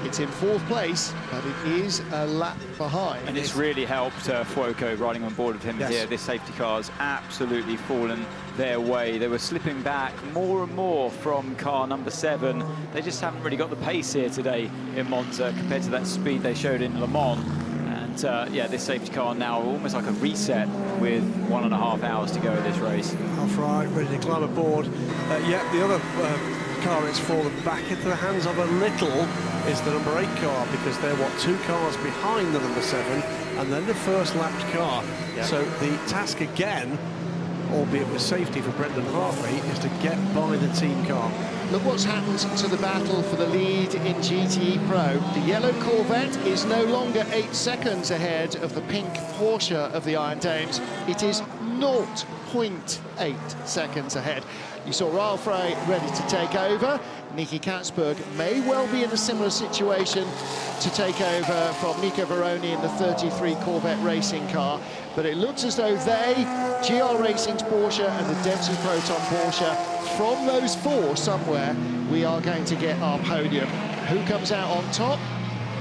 It's in 4th place, but it is a lap behind. And it's really helped Fuoco riding on board with him here. This safety car's absolutely fallen their way. They were slipping back more and more from car number 7. They just haven't really got the pace here today in Monza compared to that speed they showed in Le Mans. And yeah, this safety car now almost like a reset with 1.5 hours to go in this race. Off right, ready to climb aboard. Yeah, the other car it's fallen back into the hands of a little is the number 8 car, because they're 2 cars behind the number 7 and then the first lapped car. So the task again, albeit with safety for Brendan Hartley, is to get by the team car. Look what's happened to the battle for the lead in GTE Pro. The yellow Corvette is no longer 8 seconds ahead of the pink Porsche of the Iron Dames. It is 0.8 seconds ahead. You saw Raul Frey ready to take over. Nicky Katzberg may well be in a similar situation to take over from Nico Veroni in the 33 Corvette racing car. But it looks as though they, GR Racing's Porsche and the Dempsey Proton Porsche, from those 4 somewhere, we are going to get our podium. Who comes out on top?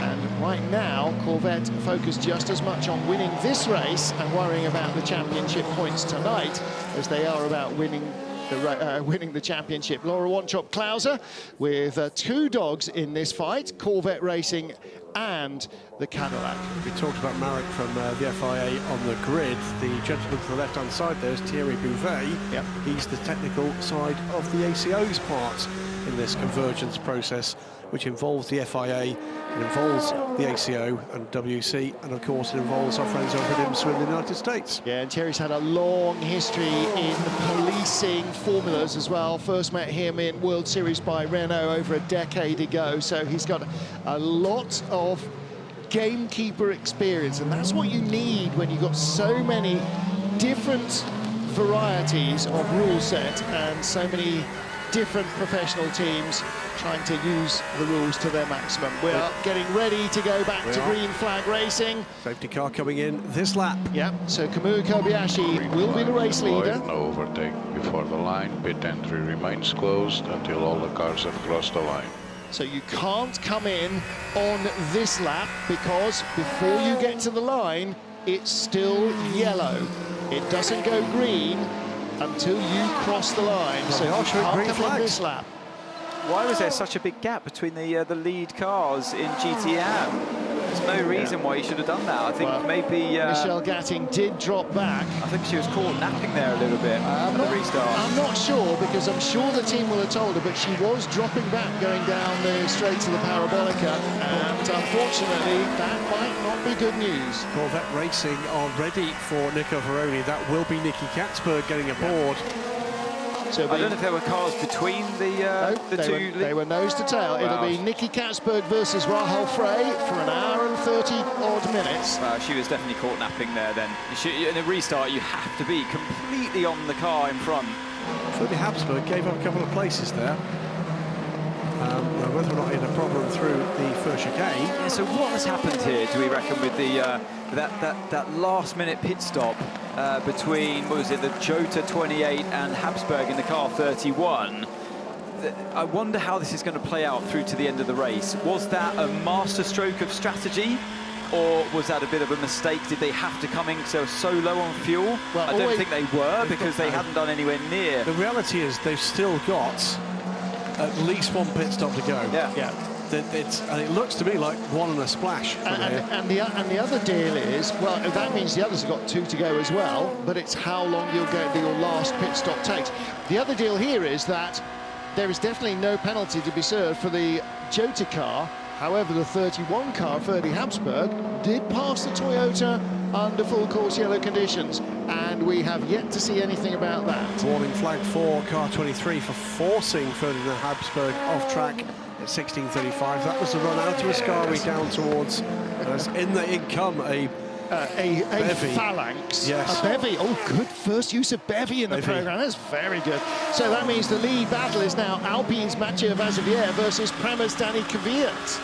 And right now, Corvette focus just as much on winning this race and worrying about the championship points tonight as they are about winning the championship. Laura Wantrop-Klauser with 2 dogs in this fight, Corvette Racing and the Cadillac. We talked about Marek from the FIA on the grid. The gentleman to the left-hand side there is Thierry Bouvet. Yep. He's the technical side of the ACO's part in this convergence process, which involves the FIA, it involves the ACO and WC, and of course it involves our friends over at IMSA in the United States. Yeah, and Thierry's had a long history in policing formulas as well. First met him in World Series by Renault over a decade ago, so he's got a lot of gamekeeper experience, and that's what you need when you've got so many different varieties of rule set and so many different professional teams trying to use the rules to their maximum. We are getting ready to go back to green flag racing. Safety car coming in this lap. Yep, so Kamui Kobayashi will be the race leader. No overtake before the line. Pit entry remains closed until all the cars have crossed the line. So you can't come in on this lap because before you get to the line, it's still yellow. It doesn't go green until you cross the line. So you can't come in this lap. Why was there such a big gap between the lead cars in GTM? There's no reason why you should have done that. I think maybe... Michelle Gatting did drop back. I think she was caught napping there a little bit at the restart. I'm not sure, because I'm sure the team will have told her, but she was dropping back going down the straight to the Parabolica, and unfortunately, that might not be good news. Corvette Racing are ready for Nico Veroni. That will be Nicky Katzberg getting aboard. So I don't know if there were cars between the two. They were nose to tail. Wow. It'll be Nicky Katzberg versus Rahul Frey for an hour and 30 odd minutes. Wow, she was definitely caught napping there then. In a restart, you have to be completely on the car in front. Freddie Habsburg gave up a couple of places there. Whether or not he had a problem through the first chicane. Yeah, so what has happened here, do we reckon, with the that last-minute pit stop between, what was it, the Jota 28 and Habsburg in the car 31? I wonder how this is going to play out through to the end of the race. Was that a masterstroke of strategy, or was that a bit of a mistake? Did they have to come in so low on fuel? Well, I don't think they were, because they hadn't done anywhere near. The reality is they've still got at least 1 pit stop to go. Yeah. And it looks to me like 1 and a splash. And the other deal is, well, that means the others have got 2 to go as well, but it's how long your last pit stop takes. The other deal here is that there is definitely no penalty to be served for the Jota car. However, the 31 car, Freddie Habsburg, did pass the Toyota under full course yellow conditions, and we have yet to see anything about that. Warning flag for car 23 for forcing Ferdinand Habsburg off track at 16:35. That was the run out to Ascari down towards, in come a bevy. Phalanx. Yes. A bevy. Oh, good first use of bevy in the programme. That's very good. So that means the lead battle is now Alpine's Mathieu Vazevière versus Prema's Danny Kvyat.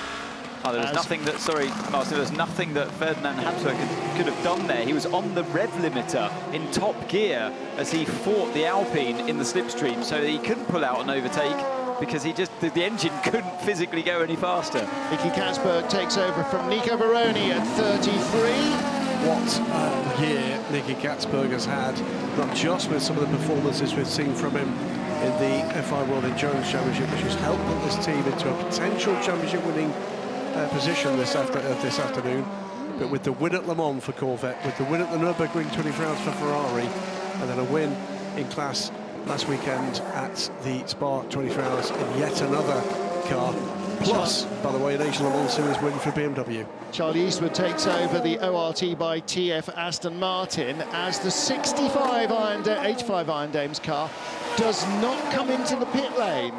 Oh, there was nothing that, sorry, Martin, there was nothing that Ferdinand Habsburg could have done there. He was on the rev limiter in top gear as he fought the Alpine in the slipstream, so he couldn't pull out an overtake. because the engine couldn't physically go any faster. Nicky Katzberg takes over from Nico Baroni at 33. What year Nicky Katzberg has had, not just with some of the performances we've seen from him in the FI World Endurance Championship, which has helped put this team into a potential championship winning position this afternoon, but with the win at Le Mans for Corvette, with the win at the Nürburgring 24 Hours for Ferrari, and then a win in class last weekend at the Spa 24 Hours in yet another car. Plus, by the way, an Asian Le Mans Series win for BMW. Charlie Eastwood takes over the ORT by TF Aston Martin as the 65 H5 Iron Dames car does not come into the pit lane.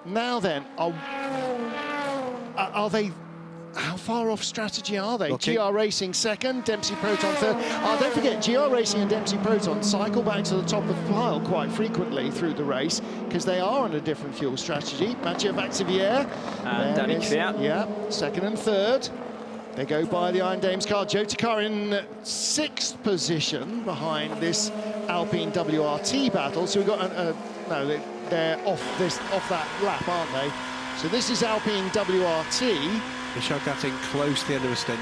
Now then, are they... How far off strategy are they? Okay. GR Racing second, Dempsey Proton third. Don't forget, GR Racing and Dempsey Proton cycle back to the top of the pile quite frequently through the race because they are on a different fuel strategy. Mathieu Vaxivière. And Danny Kvyat. Yeah, second and third. They go by the Iron Dames car. Joe Takar in sixth position behind this Alpine WRT battle. So we've got, no, they're off that lap, aren't they? So this is Alpine WRT. Michel Gatting close to the end of his stint.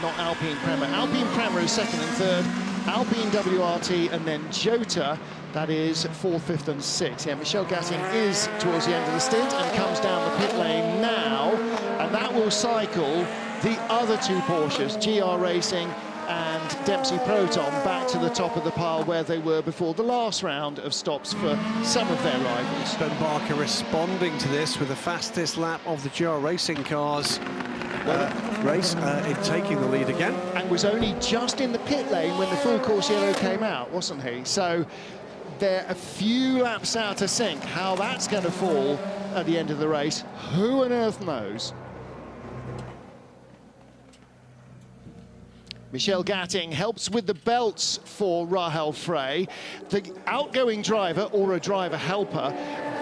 Not Alpine Prema. Alpine Prema is second and third. Alpine WRT and then Jota, that is fourth, fifth and sixth. Yeah, Michel Gatting is towards the end of the stint and comes down the pit lane now. And that will cycle the other two Porsches, GR Racing and Dempsey Proton, back to the top of the pile where they were before the last round of stops for some of their rivals. Ben Barker responding to this with the fastest lap of the GR Racing cars race in taking the lead again. And was only just in the pit lane when the full course yellow came out, wasn't he? So they're a few laps out of sync. How that's going to fall at the end of the race, who on earth knows? Michel Gatting helps with the belts for Rahel Frey. The outgoing driver, or a driver helper,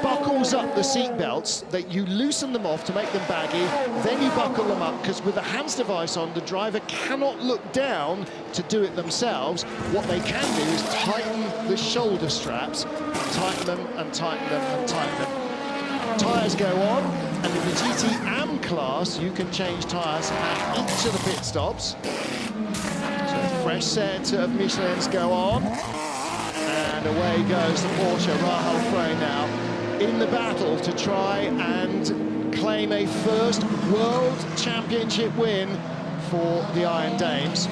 buckles up the seat belts, that you loosen them off to make them baggy, then you buckle them up, because with the hands device on, the driver cannot look down to do it themselves. What they can do is tighten the shoulder straps, tighten them and tighten them and tighten them. Tyres go on, and in the GT AM class, you can change tyres at each of the pit stops. So a fresh set of Michelins go on, and away goes the Porsche. Rahel Frey now in the battle to try and claim a first World Championship win for the Iron Dames.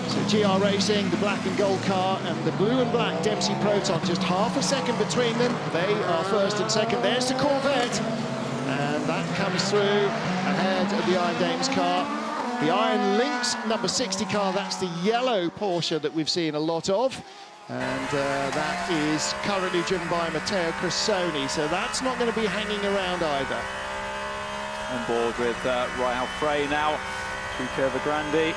So GR Racing, the black and gold car, and the blue and black Dempsey Proton, just half a second between them. They are first and second. There's the Corvette, and that comes through ahead of the Iron Dames car. The Iron Lynx number 60 car, that's the yellow Porsche that we've seen a lot of. And that is currently driven by Matteo Cressoni, so that's not going to be hanging around either. On board with Rahel Frey now through Curva Grande.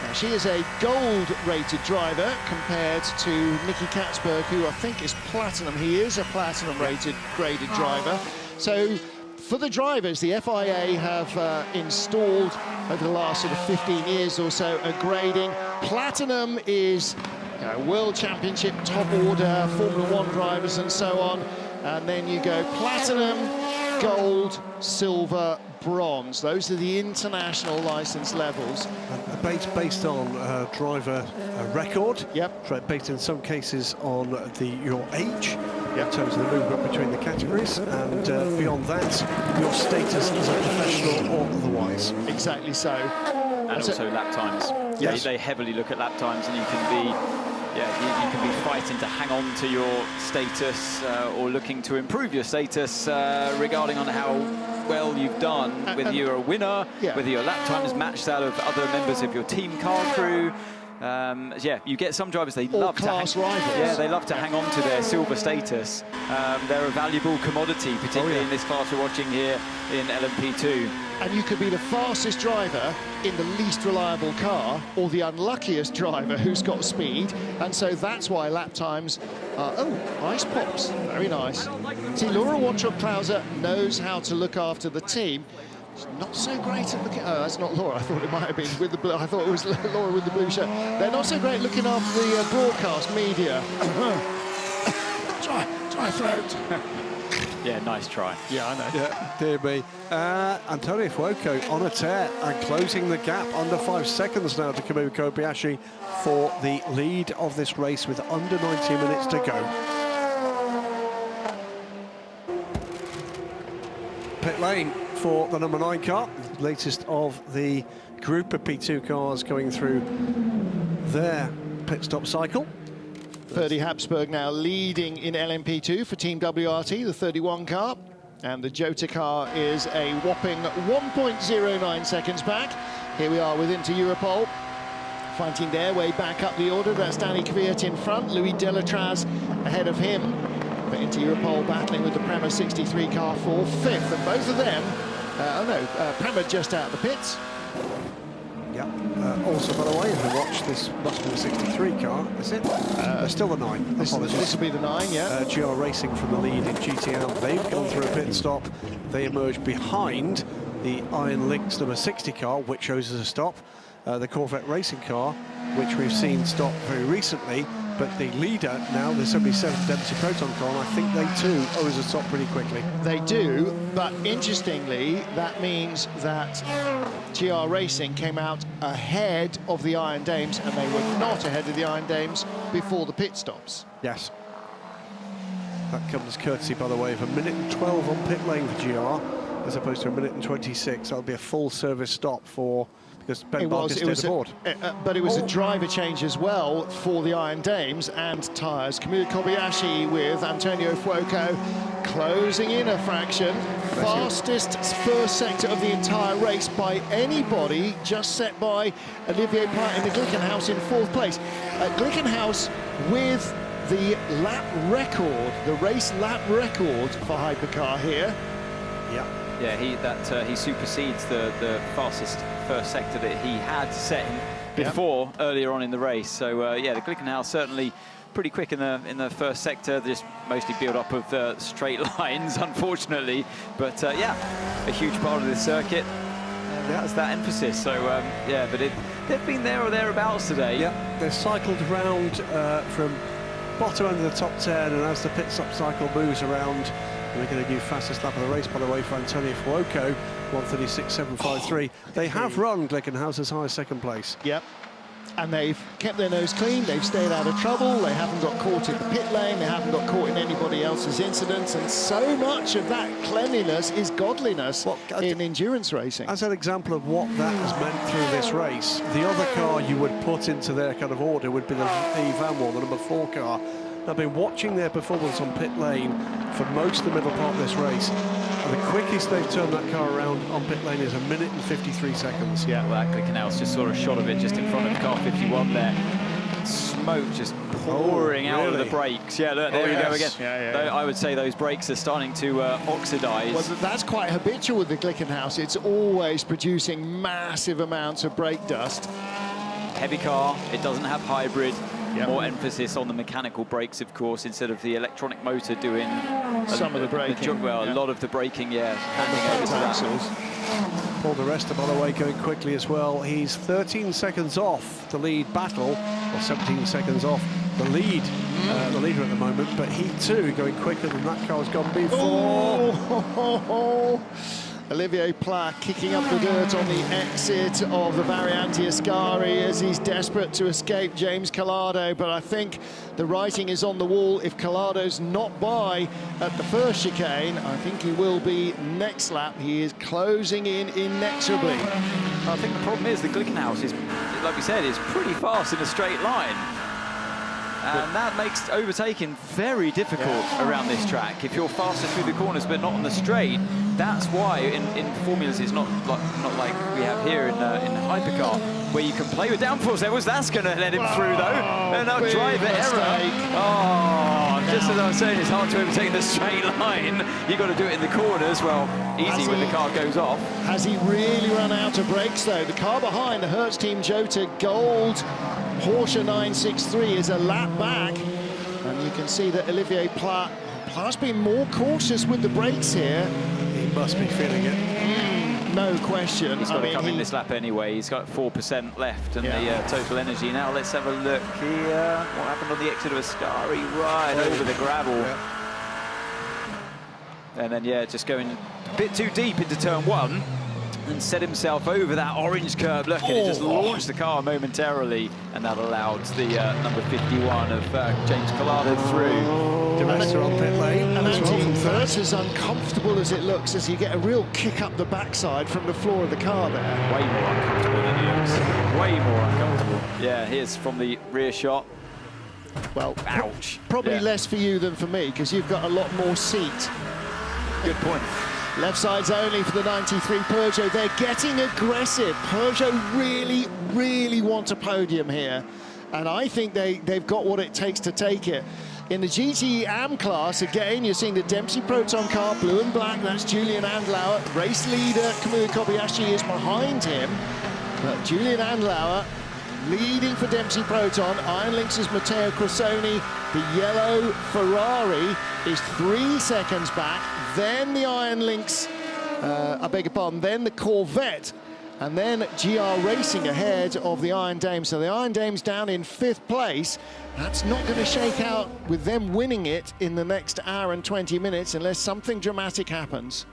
Now, she is a gold-rated driver compared to Nicky Katzberg, who I think is platinum. He is a platinum-rated graded driver. So for the drivers, the FIA have installed over the last sort of 15 years or so a grading. Platinum is World Championship top order, Formula One drivers and so on. And then you go platinum, gold, silver, bronze. Those are the international license levels. Based on driver record. Yep. Based in some cases on your age, in terms of the movement between the categories, and beyond that, your status as a professional or otherwise. Exactly so. And also lap times. Yes. They heavily look at lap times, and you can be you can be fighting to hang on to your status or looking to improve your status regarding on how well you've done, whether you're a winner, whether your lap time is matched out of other members of your team car crew. You get some drivers, they love to rivals. They love to hang on to their silver status. They're a valuable commodity, particularly in this class we're watching here in LMP2. And you could be the fastest driver in the least reliable car, or the unluckiest driver who's got speed, and so that's why lap times are, ice pops, very nice. See, Laura Wontrop-Klauser knows how to look after the team. She's not so great at looking, that's not Laura, I thought it might have been with the blue, I thought it was Laura with the blue shirt. They're not so great looking after the broadcast media. Dry throat. Yeah, nice try. Yeah, I know. Yeah, dear me. Antonio Fuoco on a tear and closing the gap under 5 seconds now to Kamui Kobayashi for the lead of this race with under 90 minutes to go. Pit lane for the number 9 car, latest of the group of P2 cars going through their pit stop cycle. Ferdy Habsburg now leading in LMP2 for Team WRT, the 31 car. And the Jota car is a whopping 1.09 seconds back. Here we are with Inter Europol, fighting their way back up the order. That's Danny Kvyat in front, Louis Delatraz ahead of him. But Inter Europol battling with the Prema 63 car for 5th. And both of them, Prema just out of the pits. Yeah. Also, by the way, if you watch, this must be the 63 car, is it? Still the 9. This will be the 9, yeah. GR Racing from the lead in GTL. They've gone through a pit stop. They emerged behind the Iron Lynx number 60 car, which shows us a stop. The Corvette Racing car, which we've seen stop very recently. But the leader now, the 77 Dempsey Proton car, and I think they too owe us a stop pretty quickly. They do, but interestingly, that means that GR Racing came out ahead of the Iron Dames, and they were not ahead of the Iron Dames before the pit stops. Yes. That comes courtesy, by the way, of 1:12 on pit lane for GR, as opposed to 1:26. That'll be a full service stop for... because Ben Barker stayed aboard. But it was a driver change as well for the Iron Dames and tyres. Kamui Kobayashi with Antonio Fuoco closing in a fraction. Fastest first sector of the entire race by anybody, just set by Olivier Plat in the Glickenhaus in 4th place. Glickenhaus with the lap record, the race lap record for Hypercar here. Yeah. Yeah, he supersedes the fastest first sector that he had set before earlier on in the race. So yeah, the Glickenhaus certainly pretty quick in the first sector, just mostly built up of straight lines, unfortunately. But yeah, a huge part of the circuit has that emphasis. So yeah, but they've been there or thereabouts today. Yeah, they've cycled around from bottom end of the top 10, and as the pit stop cycle moves around, we're going to do fastest lap of the race, by the way, for Antonio Fuoco, 1:36.753. They have run Glickenhaus as high as 2nd place. Yep. And they've kept their nose clean, they've stayed out of trouble, they haven't got caught in the pit lane, they haven't got caught in anybody else's incidents, and so much of that cleanliness is godliness in endurance racing. As an example of what that has meant through this race, the other car you would put into their kind of order would be the Van Wall, the number 4 car. I've been watching their performance on pit lane for most of the middle part of this race, and the quickest they've turned that car around on pit lane is 1:53 seconds. Yeah, well, that Glickenhaus just saw a shot of it just in front of car 51 there. Smoke just pouring out of the brakes. Yeah, look, there we go again. Yeah. I would say those brakes are starting to oxidize. Well, that's quite habitual with the Glickenhaus. It's always producing massive amounts of brake dust. Heavy car, it doesn't have hybrid. More emphasis on the mechanical brakes, of course, instead of the electronic motor doing some of the braking. A lot of the braking, handing over to axles. Paul di Resta, by the way, going quickly as well. He's 13 seconds off the lead battle, or 17 seconds off the lead, the leader at the moment, but he too going quicker than that car's gone before. Oh. Olivier Plat kicking up the dirt on the exit of the Variante Ascari as he's desperate to escape James Collado, but I think the writing is on the wall. If Collado's not by at the first chicane, I think he will be next lap. He is closing in inexorably. I think the problem is the Glickenhaus is, like we said, is pretty fast in a straight line. And that makes overtaking very difficult around this track. If you're faster through the corners but not on the straight, that's why in formulas it's not like we have here in Hypercar, where you can play with downforce levels. That's going to let him through though. And now driver error. Oh, just as I was saying, it's hard to overtake in the straight line. You've got to do it in the corners. Well, easy when the car goes off. Has he really run out of brakes though? The car behind, the Hertz Team Jota Gold Porsche 963 is a lap back, and you can see that Olivier Plat's been more cautious with the brakes here. He must be feeling it. No question. He's got to come in this lap anyway. He's got 4% left and the total energy. Now let's have a look here. What happened on the exit of Ascari? Right over the gravel. And then, yeah, just going a bit too deep into turn 1 and set himself over that orange curb. Look, and he just launched the car momentarily, and that allowed the number 51 of James Collado through. Director on pit lane. And as well Andy, from that's third. as uncomfortable as it looks, as you get a real kick up the backside from the floor of the car there. Way more uncomfortable than he looks. Way more uncomfortable. Yeah, here's from the rear shot. Well, ouch. Probably less for you than for me, because you've got a lot more seat. Good point. Left sides only for the 93 Peugeot. They're getting aggressive. Peugeot really want a podium here. And I think they've got what it takes to take it. In the GT AM class, again, you're seeing the Dempsey Proton car, blue and black. That's Julian Andlauer. Race leader Kamui Kobayashi is behind him. But Julian Andlauer leading for Dempsey Proton. Iron Lynx's Matteo Crosoni. The yellow Ferrari is 3 seconds back. Then the Iron Lynx, I beg your pardon, then the Corvette, and then GR Racing ahead of the Iron Dame. So the Iron Dame's down in 5th place. That's not going to shake out with them winning it in the next hour and 20 minutes unless something dramatic happens.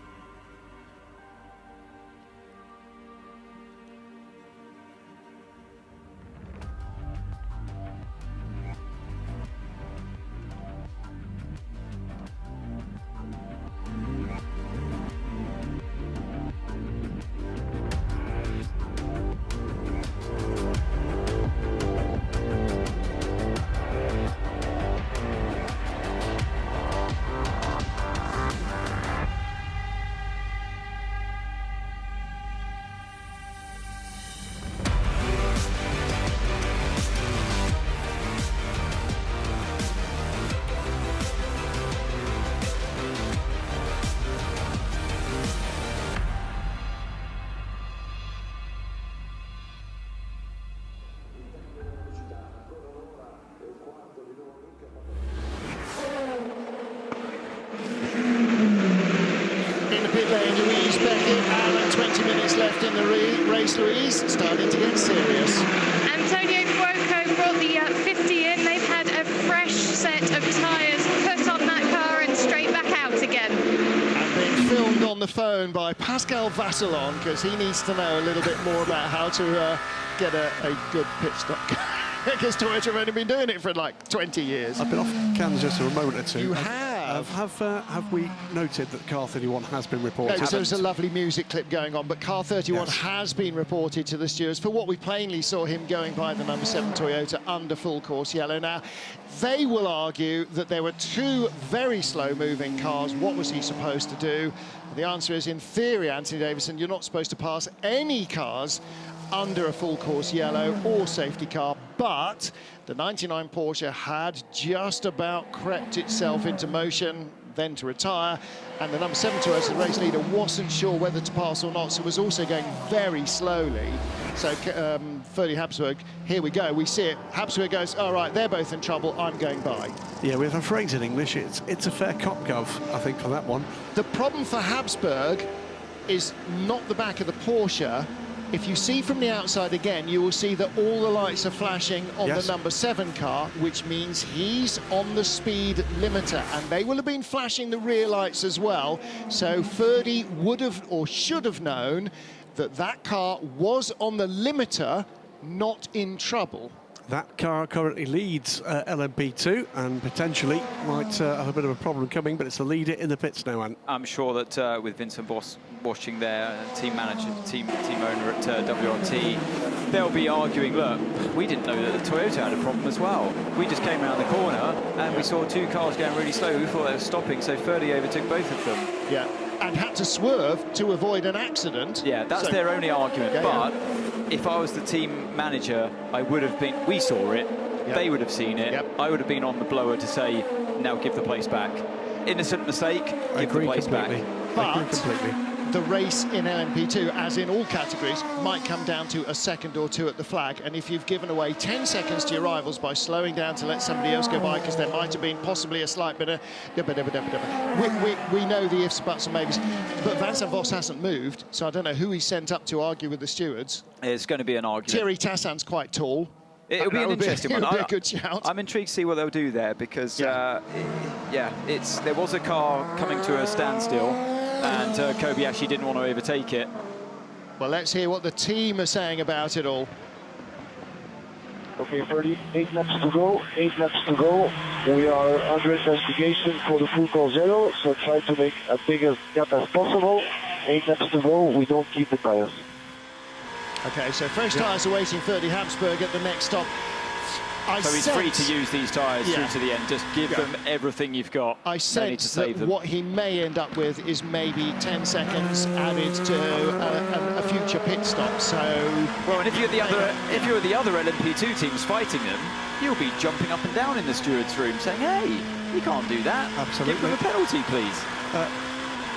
Louise, starting to get serious. Antonio Fuoco brought the 50 in. They've had a fresh set of tyres put on that car and straight back out again. And being filmed on the phone by Pascal Vasselon, because he needs to know a little bit more about how to get a good pit stop. Because Toyota have only been doing it for like 20 years. I've been off cams just a moment or two. You have? Have we noted that car 31 has been reported? No, because there's a lovely music clip going on, but car 31 has been reported to the stewards for what we plainly saw him going by the number 7 Toyota under full course yellow. Now, they will argue that there were two very slow-moving cars. What was he supposed to do? The answer is, in theory, Anthony Davison, you're not supposed to pass any cars under a full course yellow or safety car, but the 99 Porsche had just about crept itself into motion, then to retire, and the number 7 Toyota, the race leader, wasn't sure whether to pass or not, so was also going very slowly. So Ferdy Habsburg, here we go, we see it. Habsburg goes, all right, they're both in trouble, I'm going by. Yeah, we have a phrase in English, it's a fair cop gov, I think, for that one. The problem for Habsburg is not the back of the Porsche. If you see from the outside again, you will see that all the lights are flashing on the number 7 car, which means he's on the speed limiter, and they will have been flashing the rear lights as well. So Ferdy would have or should have known that that car was on the limiter, not in trouble. That car currently leads LMP2 and potentially might have a bit of a problem coming, but it's the leader in the pits now, Ant. I'm sure that with Vincent Voss watching their team manager, team owner at WRT, they'll be arguing, look, we didn't know that the Toyota had a problem as well. We just came around the corner and we saw two cars going really slow. We thought they were stopping, so Ferdy overtook both of them. Yeah, and had to swerve to avoid an accident. Yeah, that's their only argument, but if I was the team manager, I would have been, we saw it, they would have seen it, I would have been on the blower to say, now give the place back. Innocent mistake, give the place back. But the race in LMP2, as in all categories, might come down to a second or two at the flag, and if you've given away 10 seconds to your rivals by slowing down to let somebody else go by, because there might have been possibly a slight bit of... We know the ifs, buts and maybes, but Vincent Voss hasn't moved, so I don't know who he sent up to argue with the stewards. It's going to be an argument. Thierry Tassin's quite tall. It'll be an interesting one. It'll be a good shout. I'm intrigued to see what they'll do there because, there was a car coming to a standstill and Kobayashi didn't want to overtake it. Well, let's hear what the team are saying about it all. Okay, 38 laps to go, 8 laps to go. We are under investigation for the full call zero, so try to make as big a gap as possible. 8 laps to go, we don't keep the tires. Okay, so fresh tyres awaiting 30 Habsburg at the next stop. So he's free to use these tyres through to the end. Just give them everything you've got. I sense that what he may end up with is maybe 10 seconds added to a future pit stop. So, well, and if you're the other LMP2 teams fighting them, you'll be jumping up and down in the stewards' room saying, "Hey, you can't do that. Absolutely. Give them a penalty, please."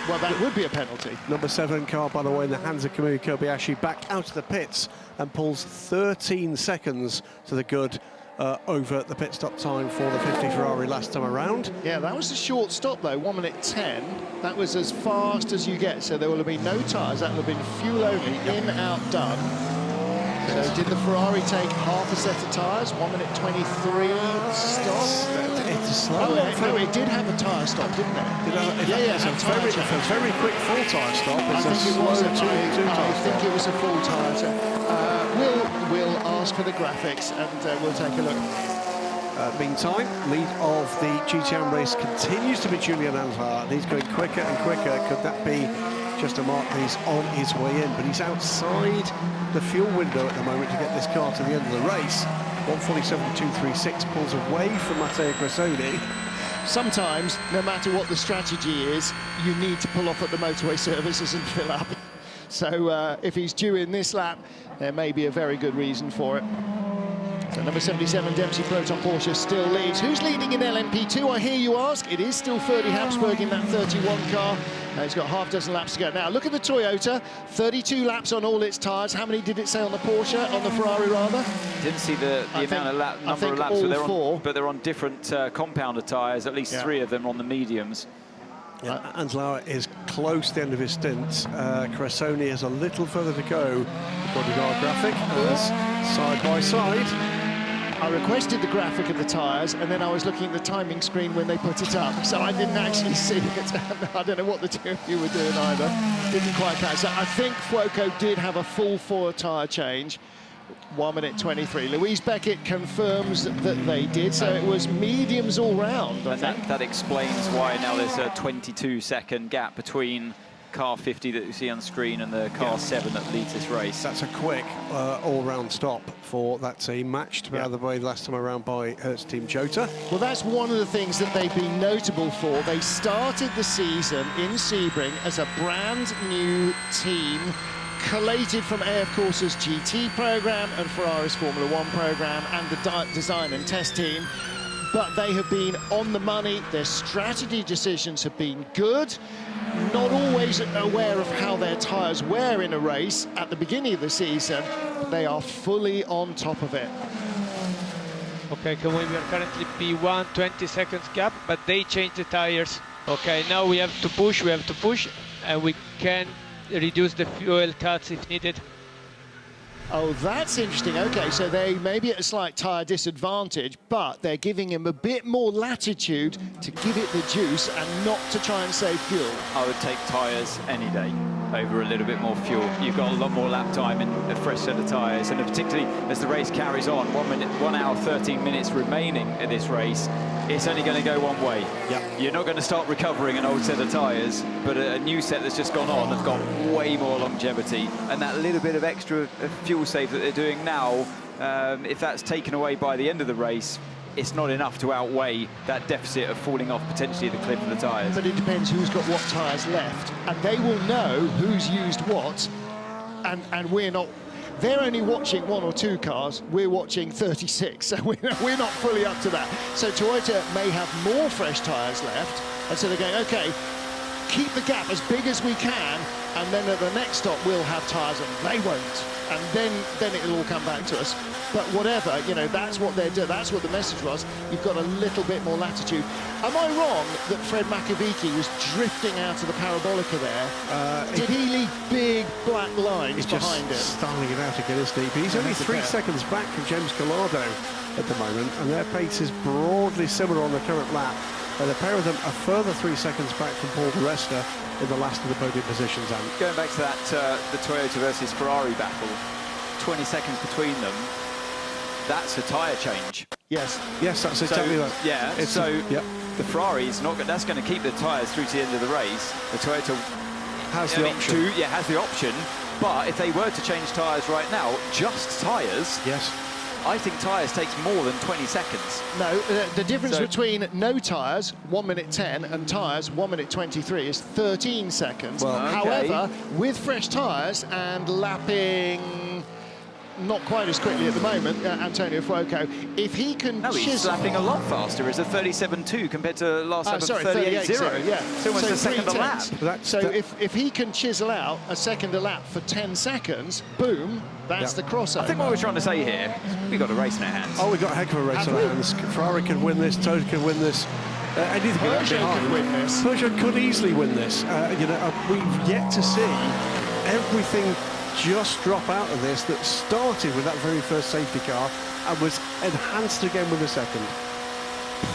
Well, that would be a penalty. Number 7 car, by the way, in the hands of Kamui Kobayashi, back out of the pits and pulls 13 seconds to the good over the pit stop time for the 50 Ferrari last time around. Yeah, that was a short stop, though, 1 minute 10. That was as fast as you get, so there will have been no tyres. That will have been fuel only, in, out, done. So did the Ferrari take half a set of tyres? 1 minute 23 stop? It's a slow one. No, it did have a tyre stop, didn't it? It's a very quick full tyre stop. I think it was a full tyre stop. We'll ask for the graphics and we'll take a look. Meantime, lead of the GTM race continues to be Julian Anzar, and he's going quicker and quicker. Could that be just a mark that he's on his way in? But he's outside the fuel window at the moment to get this car to the end of the race. 1:47.236 pulls away from Matteo Cressoni. Sometimes, no matter what the strategy is, you need to pull off at the motorway services and fill up. So if he's due in this lap, there may be a very good reason for it. So number 77, Dempsey Proton Porsche still leads. Who's leading in LMP2, I hear you ask? It is still Ferdy Habsburg in that 31 car. He's got half dozen laps to go. Now, look at the Toyota, 32 laps on all its tyres. How many did it say on the Porsche, on the Ferrari rather? Didn't see the amount of number of laps, but they're on different compounder tyres, at least 3 of them on the mediums. Yeah, Anzlauer is close to the end of his stint. Cressoni has a little further to go, according to our graphic, as side by side. I requested the graphic of the tyres, and then I was looking at the timing screen when they put it up, so I didn't actually see it. I don't know what the two of you were doing either. Didn't quite catch that. I think Fuoco did have a full 4 tyre change. 1 minute 23. Louise Beckett confirms that they did, so it was mediums all round. And that explains why now there's a 22-second gap between car 50 that you see on screen and the car 7 that leads this race. That's a quick all-round stop for that team, matched by the way last time around by Hertz Team Jota. Well, that's one of the things that they've been notable for. They started the season in Sebring as a brand new team, collated from AF Corsa's GT program and Ferrari's Formula 1 program and the design and test team. But they have been on the money. Their strategy decisions have been good. Not always aware of how their tyres wear in a race at the beginning of the season, but they are fully on top of it. Okay, we are currently P1, 20 seconds gap, but they changed the tyres. Okay, now we have to push, and we can reduce the fuel cuts if needed. Oh, that's interesting. Okay, so they may be at a slight tyre disadvantage, but they're giving him a bit more latitude to give it the juice and not to try and save fuel. I would take tyres any day over a little bit more fuel. You've got a lot more lap time in a fresh set of tyres, and particularly as the race carries on, 1 hour, 13 minutes remaining in this race, it's only going to go one way. Yep. You're not going to start recovering an old set of tyres, but a new set that's just gone on have got way more longevity, and that little bit of extra fuel save that they're doing now, if that's taken away by the end of the race, it's not enough to outweigh that deficit of falling off potentially the cliff of the tyres. But it depends who's got what tyres left, and they will know who's used what, and we're not. They're only watching 1 or 2 cars, we're watching 36, so we're not fully up to that. So Toyota may have more fresh tyres left, and so they're going, okay, keep the gap as big as we can, and then at the next stop we'll have tyres on. They won't, and then it'll all come back to us. But whatever, you know, that's what they're doing. That's what the message was. You've got a little bit more latitude. Am I wrong that Fred Makovic was drifting out of the parabolica there? Did he leave big black lines behind him? He's just styling it out again, isn't he? But he's only 3 seconds back from James Collado at the moment, and their pace is broadly similar on the current lap. And the pair of them a further 3 seconds back from Paul di Resta in the last of the podium positions. And going back to that, the Toyota versus Ferrari battle, 20 seconds between them. That's a tyre change. Yes. Yes, that's exactly right. Yeah, the Ferrari's not. That's going to keep the tyres through to the end of the race. The Toyota has the option. Has the option. But if they were to change tyres right now, just tyres. Yes. I think tyres takes more than 20 seconds. No, the difference between no tyres, 1 minute 10, and tyres, 1 minute 23, is 13 seconds. Well, however, with fresh tyres and lapping not quite as quickly at the moment, Antonio Fuoco, if he can he's lapping a lot faster. It's a 37.2 compared to last lap of 38.0. Yeah, it's almost a second a lap. So if he can chisel out a second a lap for 10 seconds, boom, that's the crossover. I think what we're trying to say here, we've got a race in our hands. Oh, we've got a heck of a race in our hands. Ferrari could win this, Toyota could win this. Anything Peugeot could win this. Peugeot could easily win this. We've yet to see everything just drop out of this that started with that very first safety car and was enhanced again with the second.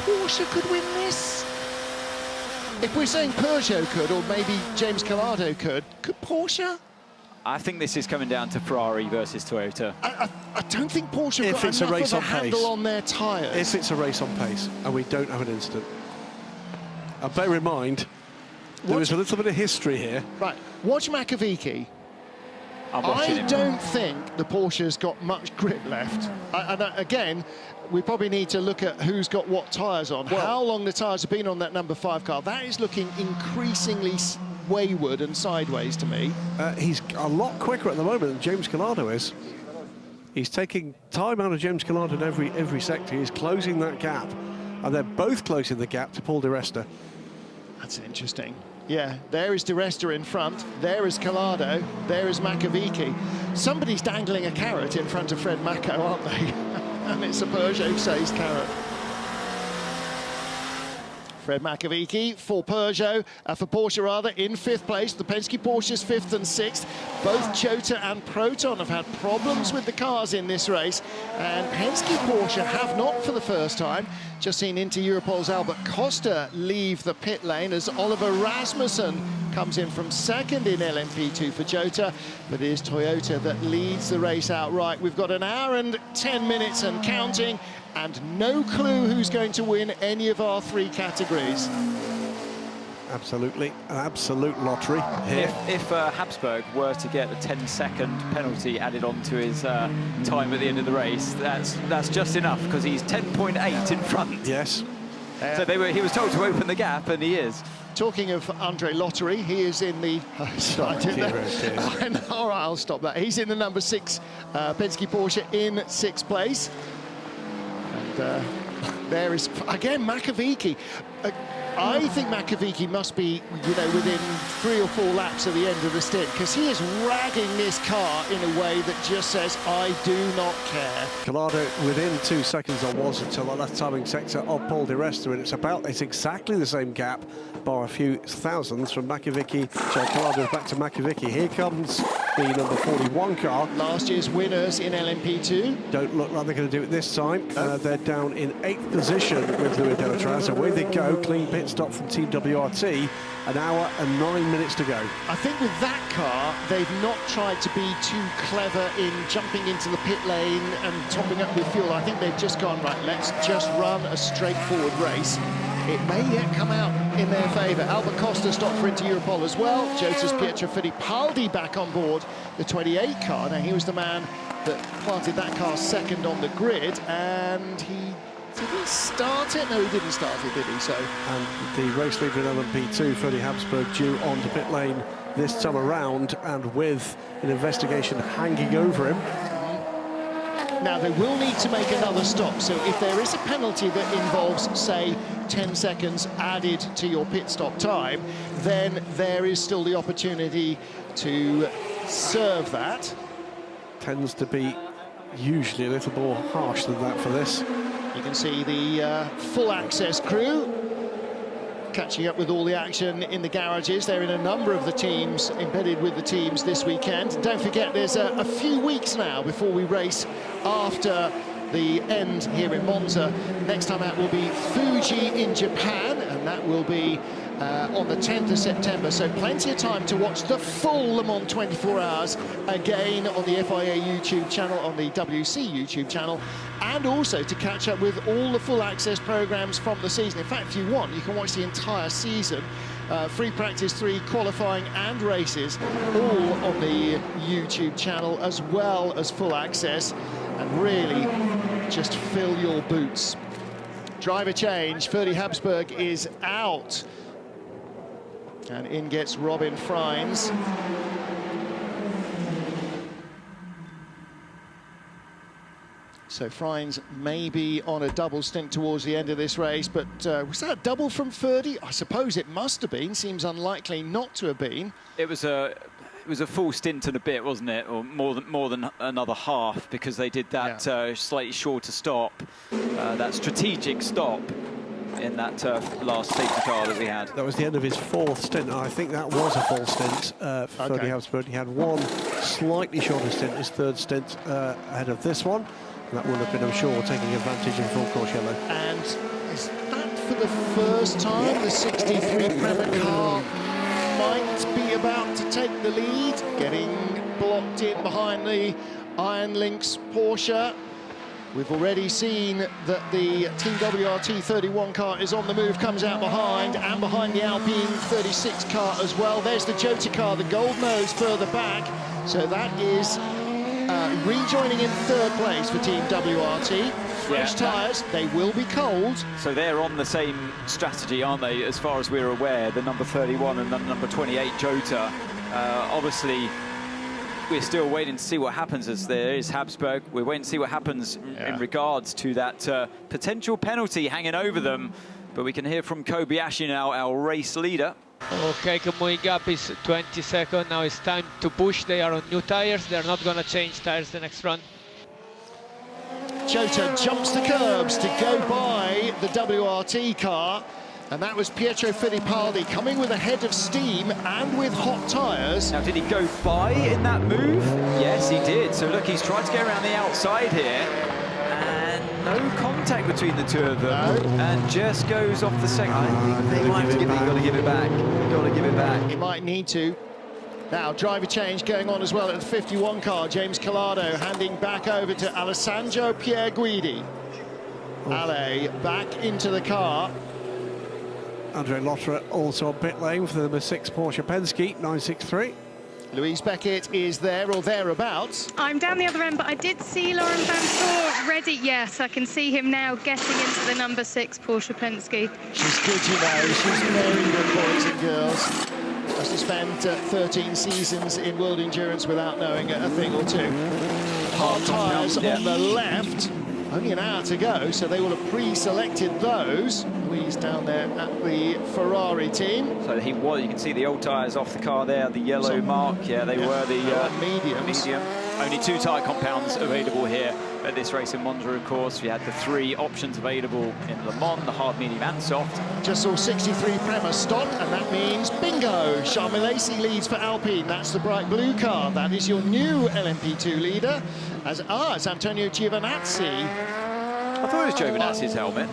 Porsche could win this. If we're saying Peugeot could, or maybe James Collado could Porsche? I think this is coming down to Ferrari versus Toyota. I don't think Porsche have if got it's a enough race of on a handle pace. on their tyres. If it's a race on pace and we don't have an incident. And bear in mind, there is a little bit of history here. Right, watch Makovic. I don't think the Porsche's got much grip left. Again, we probably need to look at who's got what tyres on. How long the tyres have been on that number 5 car. That is looking increasingly wayward and sideways to me. He's a lot quicker at the moment than James Collado is. He's taking time out of James Collado in every sector. He's closing that gap. And they're both closing the gap to Paul di Resta. That's interesting. Yeah, there is di Resta in front, there is Collado, there is Makovic. Somebody's dangling a carrot in front of Fred Mako, aren't they? And it's a Peugeot-sized carrot. Fred Makovic for Peugeot, for Porsche rather, in 5th place. The Penske Porsches 5th and 6th. Both Chota and Proton have had problems with the cars in this race. And Penske Porsche have not for the first time. Just seen Inter Europol's Albert Costa leave the pit lane as Oliver Rasmussen comes in from 2nd in LMP2 for Chota. But it is Toyota that leads the race outright. We've got an hour and 10 minutes and counting, and no clue who's going to win any of our 3 categories. Absolutely, an absolute lottery here. If Habsburg were to get a 10-second penalty added on to his time at the end of the race, that's just enough, because he's 10.8 in front. Yes. So he was told to open the gap, and he is. Talking of Andre Lottery, he is in the... All right, I'll stop that. He's in the number 6 Penske Porsche in 6th place. And there is, again, Makovic. I think Makovic must be, within 3 or 4 laps of the end of the stint, because he is ragging this car in a way that just says, I do not care. Collado within 2 seconds was until the left timing sector of Paul di Resta, and it's exactly the same gap, bar a few thousandths from Makovic. So Collado back to Makovic. Here comes the number 41 car. Last year's winners in LMP2. Don't look like they're going to do it this time. They're down in 8th position with Louis Delatraz. Away they go, clean pit stop from Team WRT. An hour and 9 minutes to go. I think with that car, they've not tried to be too clever in jumping into the pit lane and topping up with fuel. I think they've just gone, right, let's just run a straightforward race. It may yet come out in their favour. Albert Costa stopped for Inter Europol as well. Jotas Pietro Fittipaldi back on board the 28 car. Now, he was the man that planted that car 2nd on the grid, and did he start it? No, he didn't start it, did he? So, and the race leader in LMP2, Freddie Habsburg, due onto pit lane this time around, and with an investigation hanging over him. Now, they will need to make another stop, so if there is a penalty that involves, say, 10 seconds added to your pit stop time, then there is still the opportunity to serve that. Tends to be usually a little more harsh than that for this. You can see the full access crew catching up with all the action in the garages. They're in a number of the teams, embedded with the teams this weekend. Don't forget, there's a few weeks now before we race after the end here in Monza. Next time out will be Fuji in Japan, and that will be on the 10th of September, so plenty of time to watch the full Le Mans 24 hours again on the FIA YouTube channel, on the WC YouTube channel, and also to catch up with all the full access programs from the season. In fact, if you want, you can watch the entire season, free practice 3, qualifying and races, all on the YouTube channel, as well as full access, and really just fill your boots. Driver change, Ferdy Habsburg is out. And in gets Robin Freins. So Freins may be on a double stint towards the end of this race, but was that a double from Ferdy? I suppose it must have been. Seems unlikely not to have been. It was a full stint and a bit, wasn't it? Or more than another half, because they did that slightly shorter stop, that strategic stop in that last safety car that we had. That was the end of his 4th stint, and I think that was a full stint for Ferdy Habsburg. He had one slightly shorter stint, his 3rd stint ahead of this one. And that would have been, I'm sure, taking advantage of full course yellow. And is that for the first time the 63 Prema car might be about to take the lead, getting blocked in behind the Iron Lynx Porsche? We've already seen that the Team WRT 31 car is on the move, comes out behind, and behind the Alpine 36 car as well. There's the Jota car, the gold nose further back. So that is rejoining in 3rd place for Team WRT. Fresh tyres, they will be cold. So they're on the same strategy, aren't they, as far as we're aware, the number 31 and the number 28 Jota. Obviously, we're still waiting to see what happens as there is Habsburg. We're waiting to see what happens in regards to that potential penalty hanging over them. But we can hear from Kobayashi now, our race leader. Okay, Kamui gap is 20 seconds. Now it's time to push. They are on new tires. They're not going to change tires the next run. Jota jumps the curbs to go by the WRT car. And that was Pietro Fittipaldi coming with a head of steam and with hot tyres. Now, did he go by in that move? Yes, he did. So look, he's tried to get around the outside here. And no contact between the two of them. And just goes off the second. I think they might have to give it. You've got to give it back. You've got to give it back. He might need to. Now, driver change going on as well at the 51 car. James Collado handing back over to Alessandro Pierguidi. Ale back into the car. Andre Lotterer also on pit lane for the number 6 Porsche Penske 963. Louise Beckett is there or thereabouts. I'm down the other end, but I did see Lauren Van Toor ready. Yes, I can see him now getting into the number 6 Porsche Penske. She's good, you know. She's very good, boys and girls. Must have spent 13 seasons in World Endurance without knowing a thing or two. Hard tyres on the left. Only an hour to go, so they will have pre-selected those. Louise down there at the Ferrari team. So he was, you can see the old tyres off the car there, the yellow mark. Yeah, they were the mediums. Medium. Only 2 tyre compounds available here at this race in Monza, of course. We had the 3 options available in Le Mans, the hard, medium and soft. Just saw 63 Prema stop, and that means bingo! Charles Milesi leads for Alpine. That's the bright blue car. That is your new LMP2 leader. It's Antonio Giovinazzi. I thought it was Giovinazzi's helmet.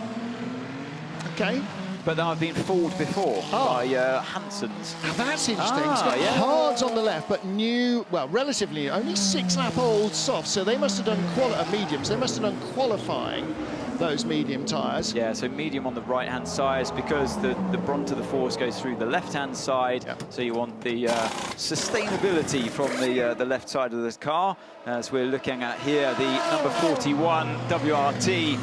Okay. But I've been fooled before by Hansen's. Now that's interesting. It's got hards on the left, but new, well, relatively only 6-lap-old softs. So they must have done mediums. They must have done qualifying those medium tyres. Yeah, so medium on the right-hand side is because the brunt of the force goes through the left-hand side. Yep. So you want the sustainability from the left side of the car. As we're looking at here, the number 41 WRT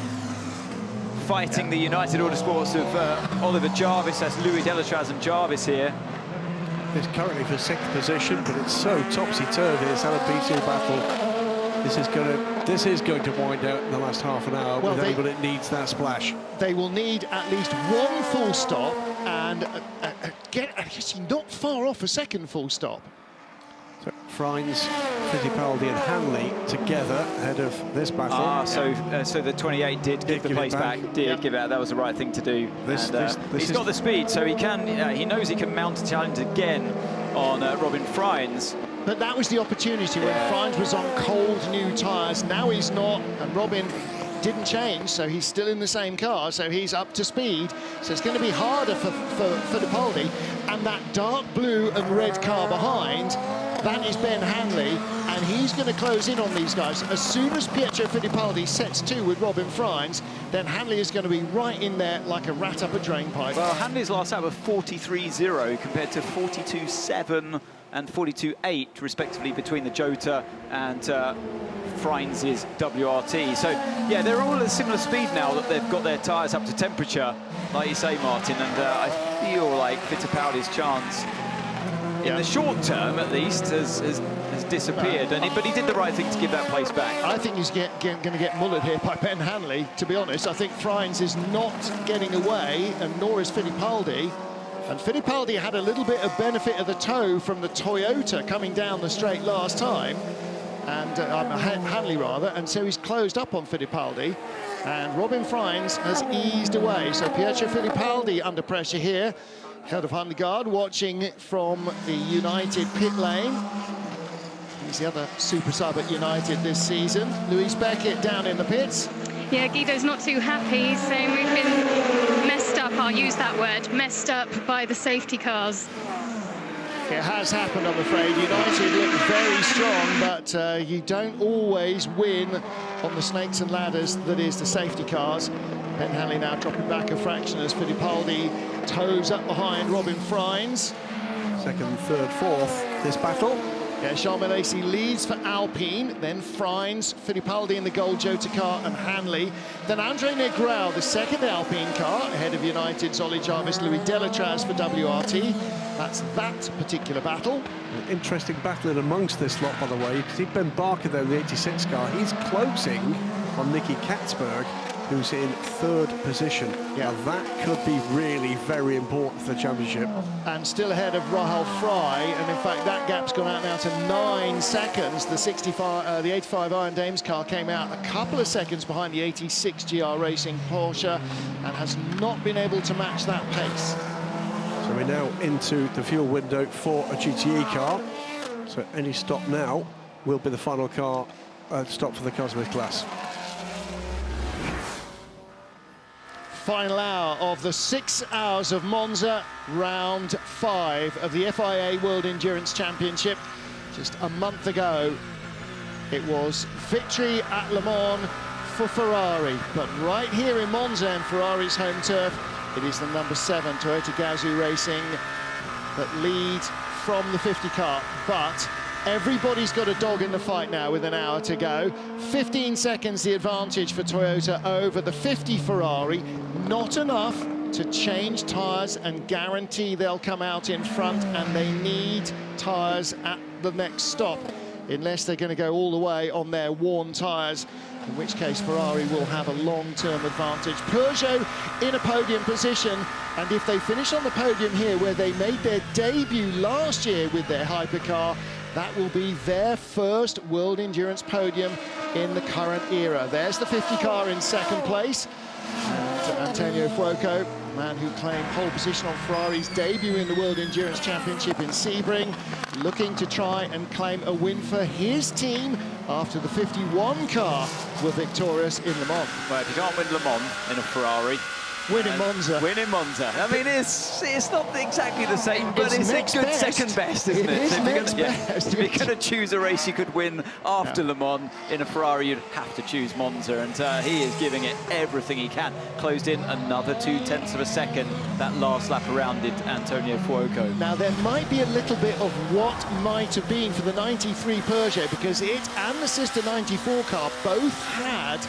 fighting the United Autosports of Oliver Jarvis. That's Louis Delatraz and Jarvis here. It's currently for 6th position, but it's so topsy-turvy, this LMP2 battle. This is going to wind out in the last half an hour, but it needs that splash. They will need at least 1 full stop and get actually not far off a 2nd full stop. So Frines, Fittipaldi and Hanley together ahead of this battle. So the 28 did give the place back. Did give it. That was the right thing to do. He's got the speed, so he can. He knows he can mount a challenge again on Robin Frines. But that was the opportunity when Frines was on cold new tyres. Now he's not, and Robin didn't change, so he's still in the same car, so he's up to speed. So it's going to be harder for Fittipaldi. And that dark blue and red car behind, that is Ben Hanley, and he's going to close in on these guys. As soon as Pietro Fittipaldi sets two with Robin Frines, then Hanley is going to be right in there like a rat up a drain pipe. Well, Hanley's last lap was 43.0 compared to 42.7 and 42.8, respectively, between the Jota and Frines' WRT. So, yeah, they're all at a similar speed now that they've got their tyres up to temperature, like you say, Martin, and I feel like Fittipaldi's chance, in the short term at least, has disappeared, but he did the right thing to give that place back. I think he's going to get mullered here by Ben Hanley, to be honest. I think Frines is not getting away, and nor is Fittipaldi. And Fittipaldi had a little bit of benefit of the toe from the Toyota coming down the straight last time, and Hanley rather, and so he's closed up on Fittipaldi, and Robin Frines has eased away. So Pietro Fittipaldi under pressure here. Head of Hundegaard watching from the United pit lane. He's the other super sub at United this season. Louise Beckett down in the pits. Yeah, Guido's not too happy. He's saying we've been messed up, I'll use that word, messed up by the safety cars. It has happened, I'm afraid. United look very strong, but you don't always win on the snakes and ladders that is the safety cars. Ben Hanley now dropping back a fraction as Fittipaldi toes up behind Robin Frines. Second, third, fourth, this battle. Yeah, Charles Lacey leads for Alpine, then Frines, Fittipaldi in the gold Jota car, and Hanley. Then Andre Negrão, the second Alpine car, ahead of United's Ollie Jarvis, Louis Delatraz for WRT. That's that particular battle. An interesting battle in amongst this lot, by the way. You can see Ben Barker, though, in the 86 car. He's closing on Nicky Katzberg, who's in third position. Yeah. Now that could be really very important for the championship. And still ahead of Rahal Fry, and in fact that gap's gone out now to 9 seconds. The 85 Iron Dames car came out a couple of seconds behind the 86 GR Racing Porsche and has not been able to match that pace. So we're now into the fuel window for a GTE car. So any stop now will be the final car stop for the Cosworth class. Final hour of the 6 hours of Monza, round 5 of the FIA World Endurance Championship. Just a month ago, it was victory at Le Mans for Ferrari, but right here in Monza and Ferrari's home turf, it is the number 7 Toyota Gazoo Racing that lead from the 50 car, but everybody's got a dog in the fight now with an hour to go. 15 seconds the advantage for Toyota over the 50 Ferrari. Not enough to change tyres and guarantee they'll come out in front, and they need tyres at the next stop unless they're going to go all the way on their worn tyres, in which case Ferrari will have a long-term advantage. Peugeot in a podium position, and if they finish on the podium here where they made their debut last year with their hypercar, that will be their first World Endurance podium in the current era. There's the 50 car in second place. And Antonio Fuoco, the man who claimed pole position on Ferrari's debut in the World Endurance Championship in Sebring, looking to try and claim a win for his team after the 51 car were victorious in Le Mans. Well, if you can't win Le Mans in a Ferrari, win in Monza. Win in Monza. I mean, it's not exactly the same, but it's a good best. second best, isn't it? It is So next best. if you're going to choose a race you could win after Le Mans in a Ferrari, you'd have to choose Monza, and he is giving it everything he can. Closed in another 0.2 of a second that last lap around it, Antonio Fuoco. Now, there might be a little bit of what might have been for the 93 Peugeot, because it and the sister 94 car both had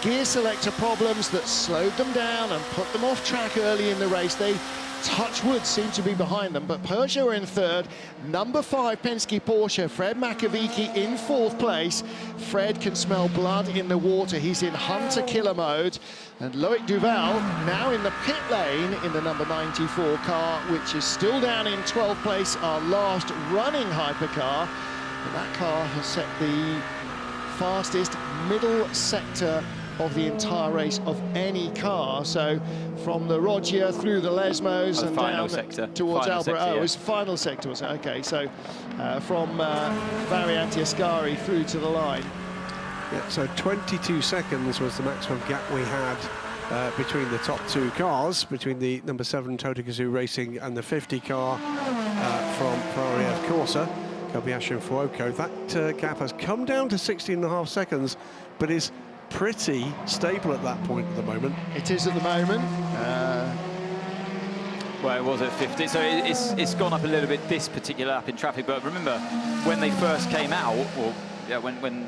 gear selector problems that slowed them down and put them off track early in the race. They, touch wood, seem to be behind them, but Peugeot are in third. Number 5 Penske Porsche, Fred Makowiecki in fourth place. Fred can smell blood in the water. He's in hunter killer mode. And Loic Duval now in the pit lane in the number 94 car, which is still down in 12th place, our last running hypercar. But that car has set the fastest middle sector of the entire race of any car. So from the Roggia through the Lesmos and down towards Albert. Oh, it was final sector, was it? Okay, so from Variante Ascari through to the line. Yeah, so 22 seconds was the maximum gap we had between the top two cars, between the number 7 Toto Gazoo Racing and the 50 car from Ferrari of Corsa, Kobayashi and Fuoco. That gap has come down to 16.5 seconds, but is pretty stable at that point at the moment. It is at the moment. Well, it was at 50, so it's gone up a little bit this particular lap in traffic. But remember, when they first came out, or yeah, when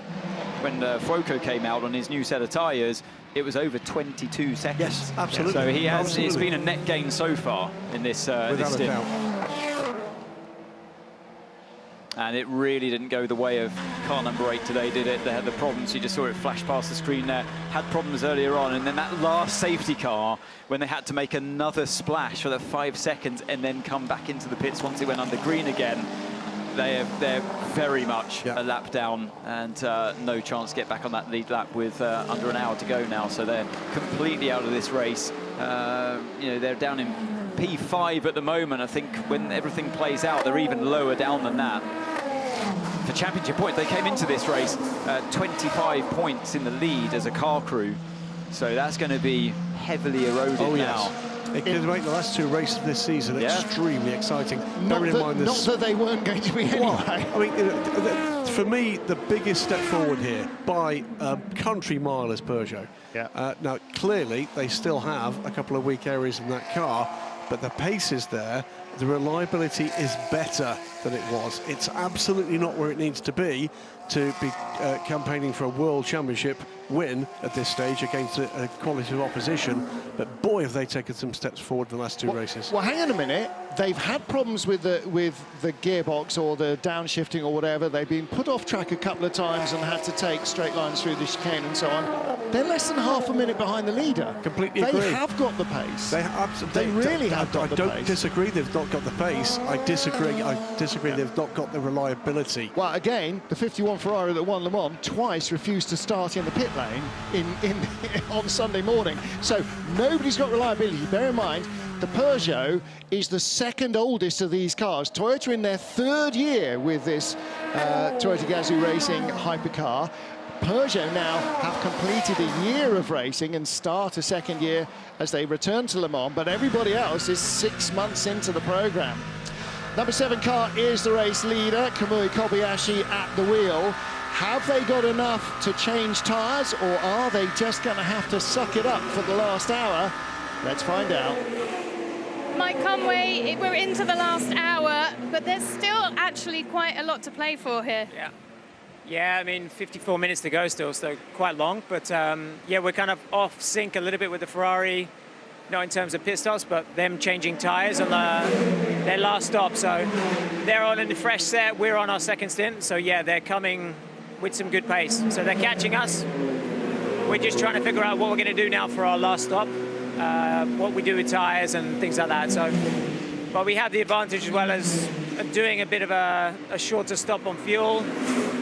Fuoco came out on his new set of tyres, it was over 22 seconds. Yes, absolutely. So he has. Absolutely. It's been a net gain so far in this this stint. And it really didn't go the way of car number 8 today, did it? They had the problems. You just saw it flash past the screen there. Had problems earlier on, and then that last safety car, when they had to make another splash for the 5 seconds and then come back into the pits once it went under green again. They're very much a lap down, and no chance to get back on that lead lap with under an hour to go now. So they're completely out of this race. You know, they're down in P5 at the moment. I think when everything plays out, they're even lower down than that. For championship points, they came into this race 25 points in the lead as a car crew. So that's going to be heavily eroded now. It could make the last 2 races of this season extremely exciting. Not that they weren't going to be anyway. Well, I mean, for me, the biggest step forward here by a country mile is Peugeot. Yeah. Now, clearly, they still have a couple of weak areas in that car, but the pace is there. The reliability is better than it was. It's absolutely not where it needs to be campaigning for a World Championship win at this stage against a quality of opposition. But boy, have they taken some steps forward in the last 2 races. Well, hang on a minute. They've had problems with the gearbox or the downshifting or whatever. They've been put off track a couple of times and had to take straight lines through the chicane and so on. They're less than half a minute behind the leader. Completely agree. They have got the pace. They really have got the pace. I don't disagree they've not got the pace. I disagree they've not got the reliability. Well, again, the 51 Ferrari that won Le Mans twice refused to start in the pit lane on Sunday morning. So nobody's got reliability. Bear in mind, the Peugeot is the second oldest of these cars. Toyota in their 3rd year with this Toyota Gazoo Racing hypercar. Peugeot now have completed a year of racing and start a 2nd year as they return to Le Mans, but everybody else is 6 months into the program. Number 7 car is the race leader, Kamui Kobayashi at the wheel. Have they got enough to change tyres, or are they just going to have to suck it up for the last hour? Let's find out. Mike Conway, we're into the last hour, but there's still actually quite a lot to play for here. Yeah, I mean, 54 minutes to go still, so quite long. But yeah, we're kind of off sync a little bit with the Ferrari, not in terms of pit stops, but them changing tyres on their last stop. So they're on a fresh set, we're on our 2nd stint. So yeah, they're coming with some good pace. So they're catching us. We're just trying to figure out what we're going to do now for our last stop, what we do with tyres and things like that. So, but we have the advantage as well as doing a bit of a shorter stop on fuel.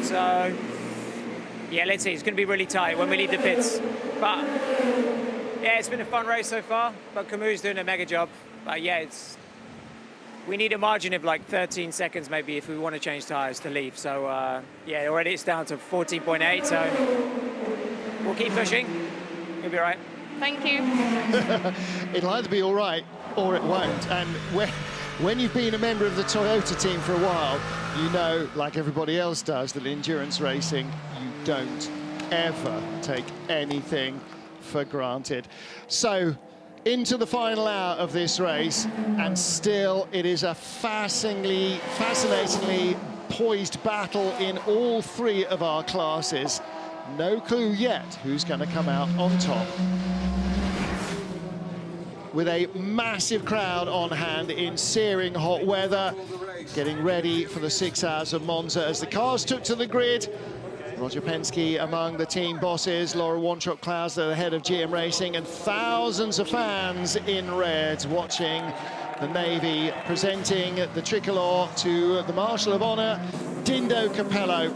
So, yeah, let's see. It's going to be really tight when we leave the pits. But, yeah, it's been a fun race so far. But Camus doing a mega job. But, yeah, we need a margin of like 13 seconds maybe if we want to change tyres to leave. So, yeah, already it's down to 14.8. So, we'll keep pushing. We'll be all right. Thank you. It'll either be all right or it won't. And when you've been a member of the Toyota team for a while, you know, like everybody else does, that in endurance racing, you don't ever take anything for granted. So, into the final hour of this race, and still it is a fascinatingly poised battle in all 3 of our classes. No clue yet who's going to come out on top. With a massive crowd on hand in searing hot weather, getting ready for the 6 hours of Monza as the cars took to the grid. Roger Penske among the team bosses, Laura Wanchop-Klausner, the head of GM Racing, and thousands of fans in red watching the Navy presenting the tricolour to the Marshal of Honour, Dindo Capello.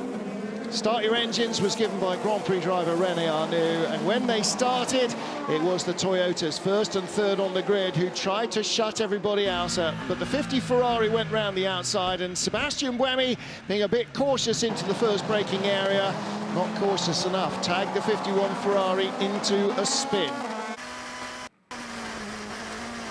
Start your engines was given by Grand Prix driver René Arnoux, and when they started, it was the Toyotas, first and third on the grid, who tried to shut everybody else up. But the 50 Ferrari went round the outside, and Sebastian Buemi, being a bit cautious into the first braking area, not cautious enough, tagged the 51 Ferrari into a spin.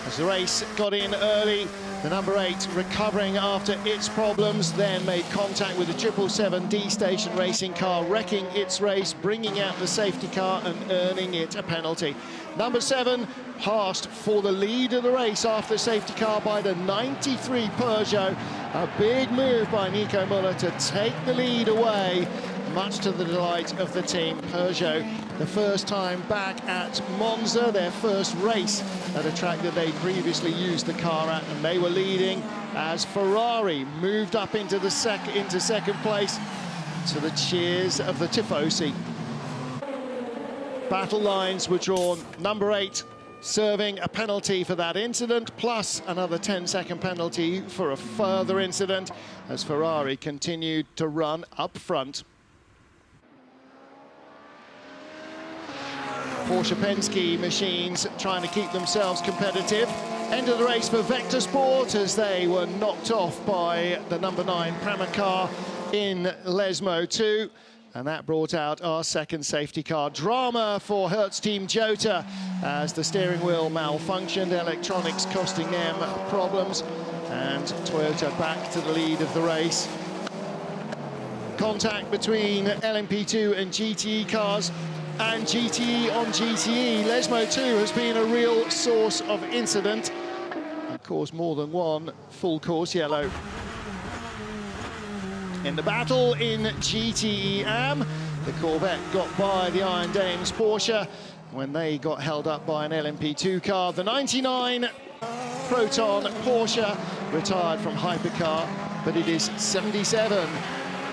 As the race got in early, the number 8 recovering after its problems, then made contact with the 777D station racing car, wrecking its race, bringing out the safety car and earning it a penalty. Number 7 passed for the lead of the race after the safety car by the 93 Peugeot. A big move by Nico Müller to take the lead away, much to the delight of the team. Peugeot, the first time back at Monza, their first race at a track that they previously used the car at, and they were leading as Ferrari moved up into second place to the cheers of the Tifosi. Battle lines were drawn. Number 8 serving a penalty for that incident, plus another 10-second penalty for a further incident, as Ferrari continued to run up front. Porsche Penske machines trying to keep themselves competitive. End of the race for Vector Sport, as they were knocked off by the number 9 Prema car in Lesmo 2. And that brought out our second safety car. Drama for Hertz Team Jota as the steering wheel malfunctioned, electronics costing them problems, and Toyota back to the lead of the race. Contact between LMP2 and GTE cars, and GTE on GTE. Lesmo 2 has been a real source of incident and caused more than one full course yellow. In the battle in GTE AM, the Corvette got by the Iron Dames Porsche when they got held up by an LMP2 car. The 99 Proton Porsche retired from Hypercar, but it is 77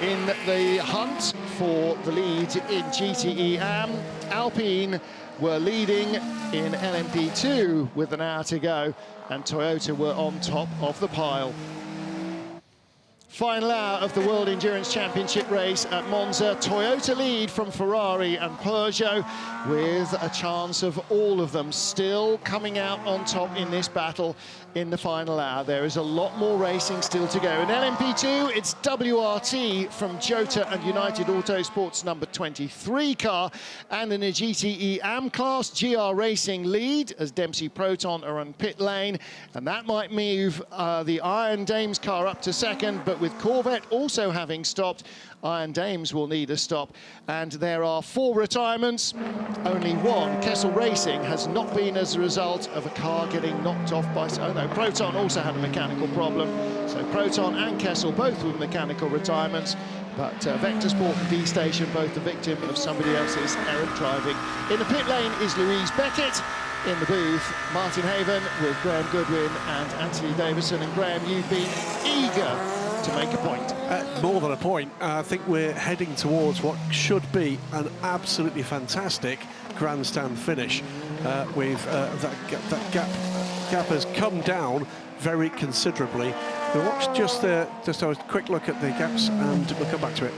in the hunt for the lead in GTE AM. Alpine were leading in LMP2 with an hour to go, and Toyota were on top of the pile. Final hour of the World Endurance Championship race at Monza. Toyota lead from Ferrari and Peugeot, with a chance of all of them still coming out on top in this battle in the final hour. There is a lot more racing still to go. In LMP2, it's WRT from Jota and United Autosports number 23 car, and in a GTE AM class, GR Racing lead as Dempsey Proton are on pit lane, and that might move the Iron Dames car up to second, but with Corvette also having stopped, Iron Dames will need a stop. And there are 4 retirements, only one. Kessel Racing has not been as a result of a car getting knocked off by... Oh no, Proton also had a mechanical problem. So Proton and Kessel both with mechanical retirements, but Vector Sport and D-Station both the victim of somebody else's errant driving. In the pit lane is Louise Beckett. In the booth, Martin Haven with Graham Goodwin and Anthony Davison. And Graham, you've been eager to make a point. More than a point. I think we're heading towards what should be an absolutely fantastic grandstand finish. With that gap has come down very considerably. We'll watch just a quick look at the gaps, and we'll come back to it.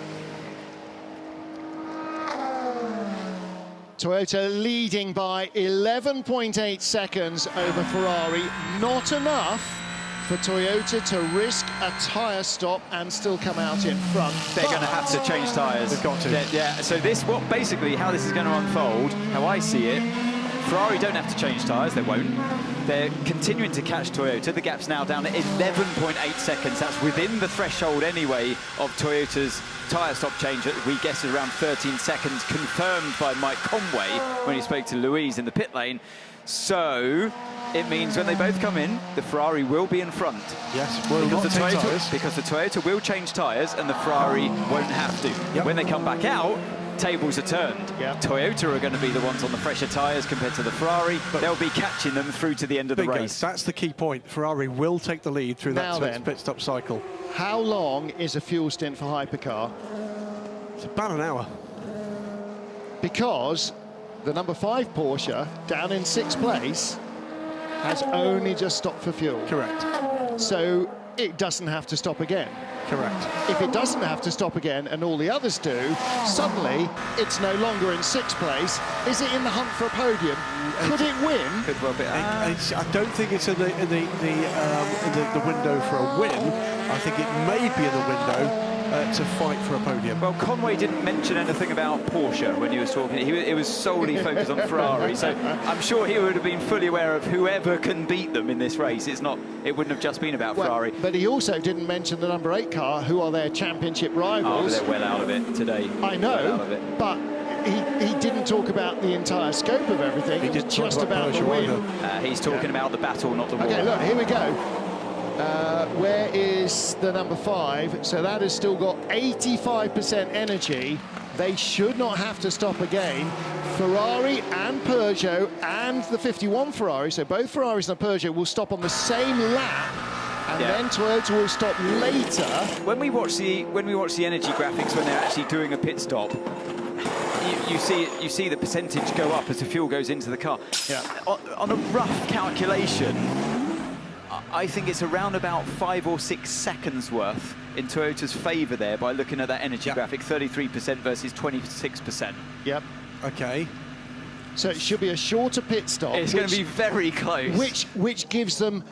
Toyota leading by 11.8 seconds over Ferrari. Not enough for Toyota to risk a tyre stop and still come out in front. They're going to have to change tyres. They've got to. Yeah, so basically how this is going to unfold, how I see it, Ferrari don't have to change tyres, they won't. They're continuing to catch Toyota. The gap's now down at 11.8 seconds. That's within the threshold anyway of Toyota's tyre stop change that we guessed is around 13 seconds, confirmed by Mike Conway when he spoke to Louise in the pit lane. So it means when they both come in, the Ferrari will be in front. Yes, because the Toyota will change tyres and the Ferrari won't have to. Yep. When they come back out, tables are turned. Yep. Toyota are going to be the ones on the fresher tyres compared to the Ferrari. But they'll be catching them through to the end of the race. That's the key point. Ferrari will take the lead through that pit stop cycle. How long is a fuel stint for Hypercar? It's about an hour. Because the number 5 Porsche, down in 6th place, has only just stopped for fuel. Correct. So it doesn't have to stop again. Correct. If it doesn't have to stop again and all the others do, suddenly it's no longer in 6th place. Is it in the hunt for a podium? Could it win? Could well be. I don't think it's in the window for a win. I think it may be in the window to fight for a podium. Well, Conway didn't mention anything about Porsche when he was talking. It was solely focused on Ferrari, so I'm sure he would have been fully aware of whoever can beat them in this race. It wouldn't have just been about Ferrari. But he also didn't mention the number 8 car, who are their championship rivals. Oh, they're well out of it today. I know, well out of it. but he didn't talk about the entire scope of everything. It was just about the win. He's talking about the battle, not the war. Okay, look, here we go. Where is the number 5? So that has still got 85% energy. They should not have to stop again. Ferrari and Peugeot and the 51 Ferrari, so both Ferraris and Peugeot will stop on the same lap, and then Toyota will stop later. When we watch the energy graphics when they're actually doing a pit stop, you see the percentage go up as the fuel goes into the car. Yeah. On a rough calculation, I think it's around about 5 or 6 seconds worth in Toyota's favour there by looking at that energy graphic, 33% versus 26%. Yep. Okay. So it should be a shorter pit stop. It's going to be very close. Which gives them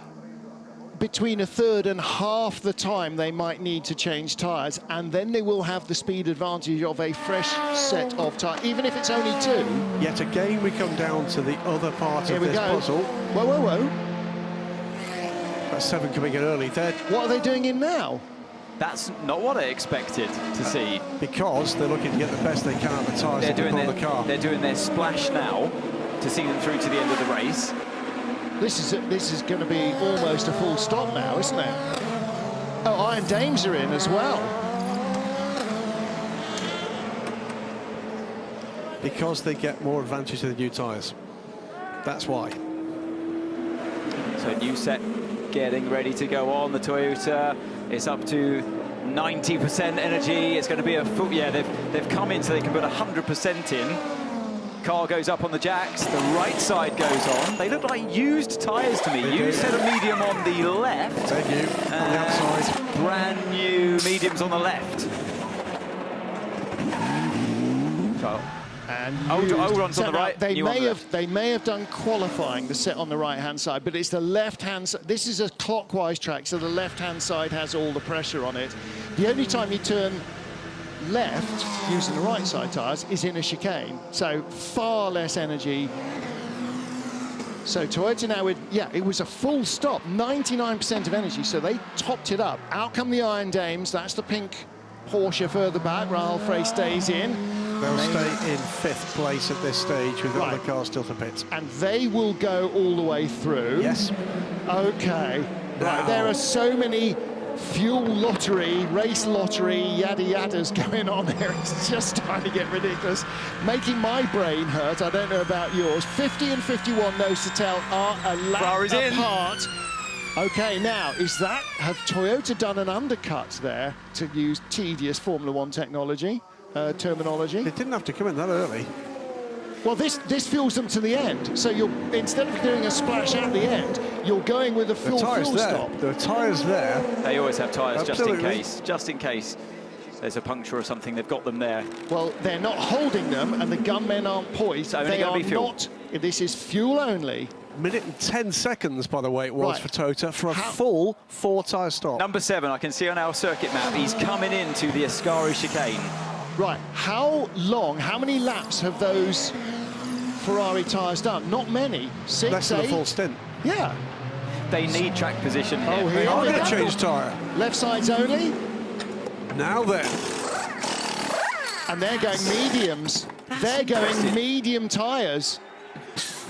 between a third and half the time they might need to change tyres, and then they will have the speed advantage of a fresh set of tyres, even if it's only 2. Yet again, we come down to the other part of this puzzle. Whoa, whoa, whoa. That's 7 coming in early. What are they doing in now? That's not what I expected to see. Because they're looking to get the best they can out of the tyres that they put on the car. They're doing their splash now to see them through to the end of the race. This is going to be almost a full stop now, isn't it? Oh, Iron Dames are in as well. Because they get more advantage of the new tyres. That's why. So new set getting ready to go on. The Toyota is up to 90% energy. It's going to be a full, they've come in so they can put 100% in. Car goes up on the jacks, the right side goes on. They look like used tyres to me. Used set of medium on the left. Thank you. On the outside. Brand new mediums on the left. So, and old ones on the right. They may have done qualifying the set on the right-hand side, but it's the left-hand side. This is a clockwise track, so the left-hand side has all the pressure on it. The only time you turn left using the right side tyres is in a chicane, so far less energy. So Toyota now it was a full stop, 99% of energy, so they topped it up. Out come the Iron Dames. That's the pink Porsche further back. Rahal Frey stays in. They'll stay in 5th place at this stage with the other cars still to pit. And they will go all the way through. Yes. Okay. Right, there are so many fuel lottery, race lottery, yada yadas going on here. It's just starting to get ridiculous, making my brain hurt. I don't know about yours. 50 and 51, nose to tail, are a lap apart. Okay, now, have Toyota done an undercut there, to use tedious Formula 1 terminology? They didn't have to come in that early. Well, this fuels them to the end. So instead of doing a splash at the end, you're going with a full stop. There are tyres there. They always have tyres just in case there's a puncture or something. They've got them there. Well, they're not holding them, and the gunmen aren't poised. So they are not. This is fuel only. Minute and 10 seconds, by the way, it was for Toyota for a full 4-tyre stop. Number 7, I can see on our circuit map, he's coming into the Ascari chicane. Right, how many laps have those Ferrari tyres done? Not many. 6, Less than a full stint. Yeah. They need track position here. Oh, here they are going to change tyre. Left sides only. Now then. And they're going mediums. They're going medium tyres.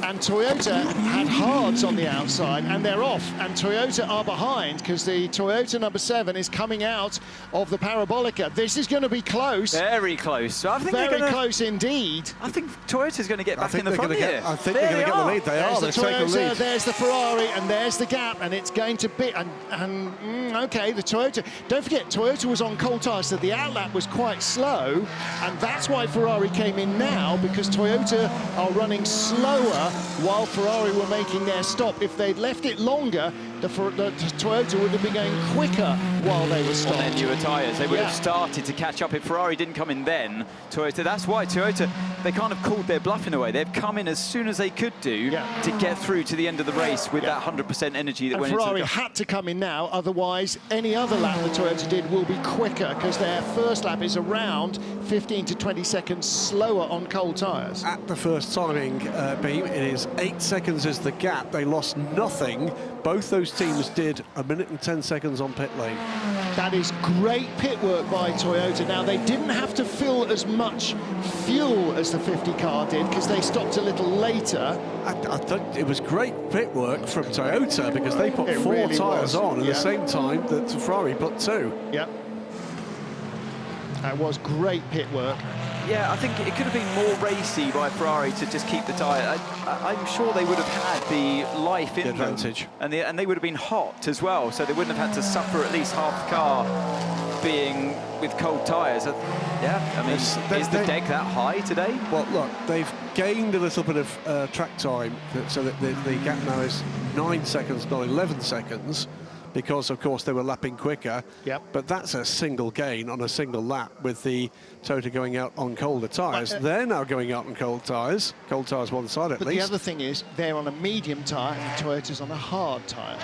And Toyota had hards on the outside, and they're off. And Toyota are behind because the Toyota number 7 is coming out of the Parabolica. This is going to be close. Very close. So I think very close indeed. I think Toyota's going to get back in the front here. I think they're going to get the lead. There's the Toyota, lead. There's the Ferrari, and there's the gap, and it's going to be. Okay, the Toyota. Don't forget, Toyota was on cold tyres, so the outlap was quite slow, and that's why Ferrari came in now, because Toyota are running slower while Ferrari were making their stop. If they'd left it longer, the Toyota would have been going quicker while they were stopped. On their newer tyres. They would have started to catch up. If Ferrari didn't come in then, Toyota, that's why Toyota, they kind of called their bluff in a way. They've come in as soon as they could do to get through to the end of the race with that 100% energy that and went Ferrari into the had to come in now, otherwise any other lap the Toyota did will be quicker, because their first lap is around 15 to 20 seconds slower on cold tyres. At the first timing beam, it is 8 seconds is the gap. They lost nothing. Both those teams did 1 minute and 10 seconds on pit lane. That is great pit work by Toyota. Now, they didn't have to fill as much fuel as the 50 car did, because they stopped a little later. I think it was great pit work from Toyota, because they put 4 really tyres on at the Yeah. same time that Ferrari put 2. Yep. That was great pit work. Yeah, I think it could have been more racy by Ferrari to just keep the tyre. I'm sure they would have had the life in them. Advantage. And they would have been hot as well, so they wouldn't have had to suffer at least half the car being with cold tyres. Yeah, I mean, is the deck that high today? Well, look, they've gained a little bit of track time, so that the gap now is 9 seconds, not 11 seconds, because, of course, they were lapping quicker. Yep. But that's a single gain on a single lap with the Toyota going out on colder tyres. They're now going out on cold tyres one side at But least. the other thing is, they're on a medium tyre and Toyota's on a hard tyre.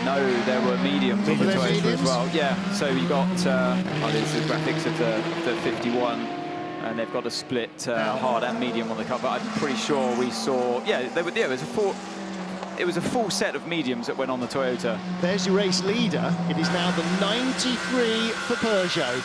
No, there were mediums on the Were there Toyota as mediums? well. Yeah, so you got, there's the graphics of the 51, and they've got a split hard and medium on the cover. I'm pretty sure we saw, it was a full set of mediums that went on the Toyota. There's your race leader. It is now the 93 for Peugeot.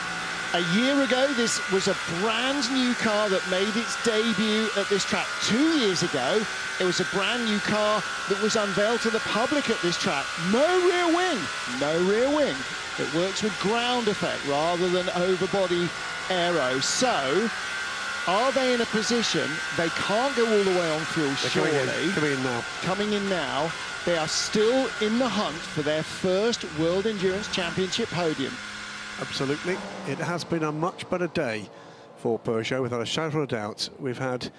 A year ago, this was a brand new car that made its debut at this track. 2 years ago, it was a brand new car that was unveiled to the public at this track. No rear wing, no rear wing. It works with ground effect rather than overbody aero. So, are they in a position, they can't go all the way on fuel, surely. Coming in now. They are still in the hunt for their first World Endurance Championship podium. Absolutely. It has been a much better day for Peugeot, without a shadow of a doubt. We've had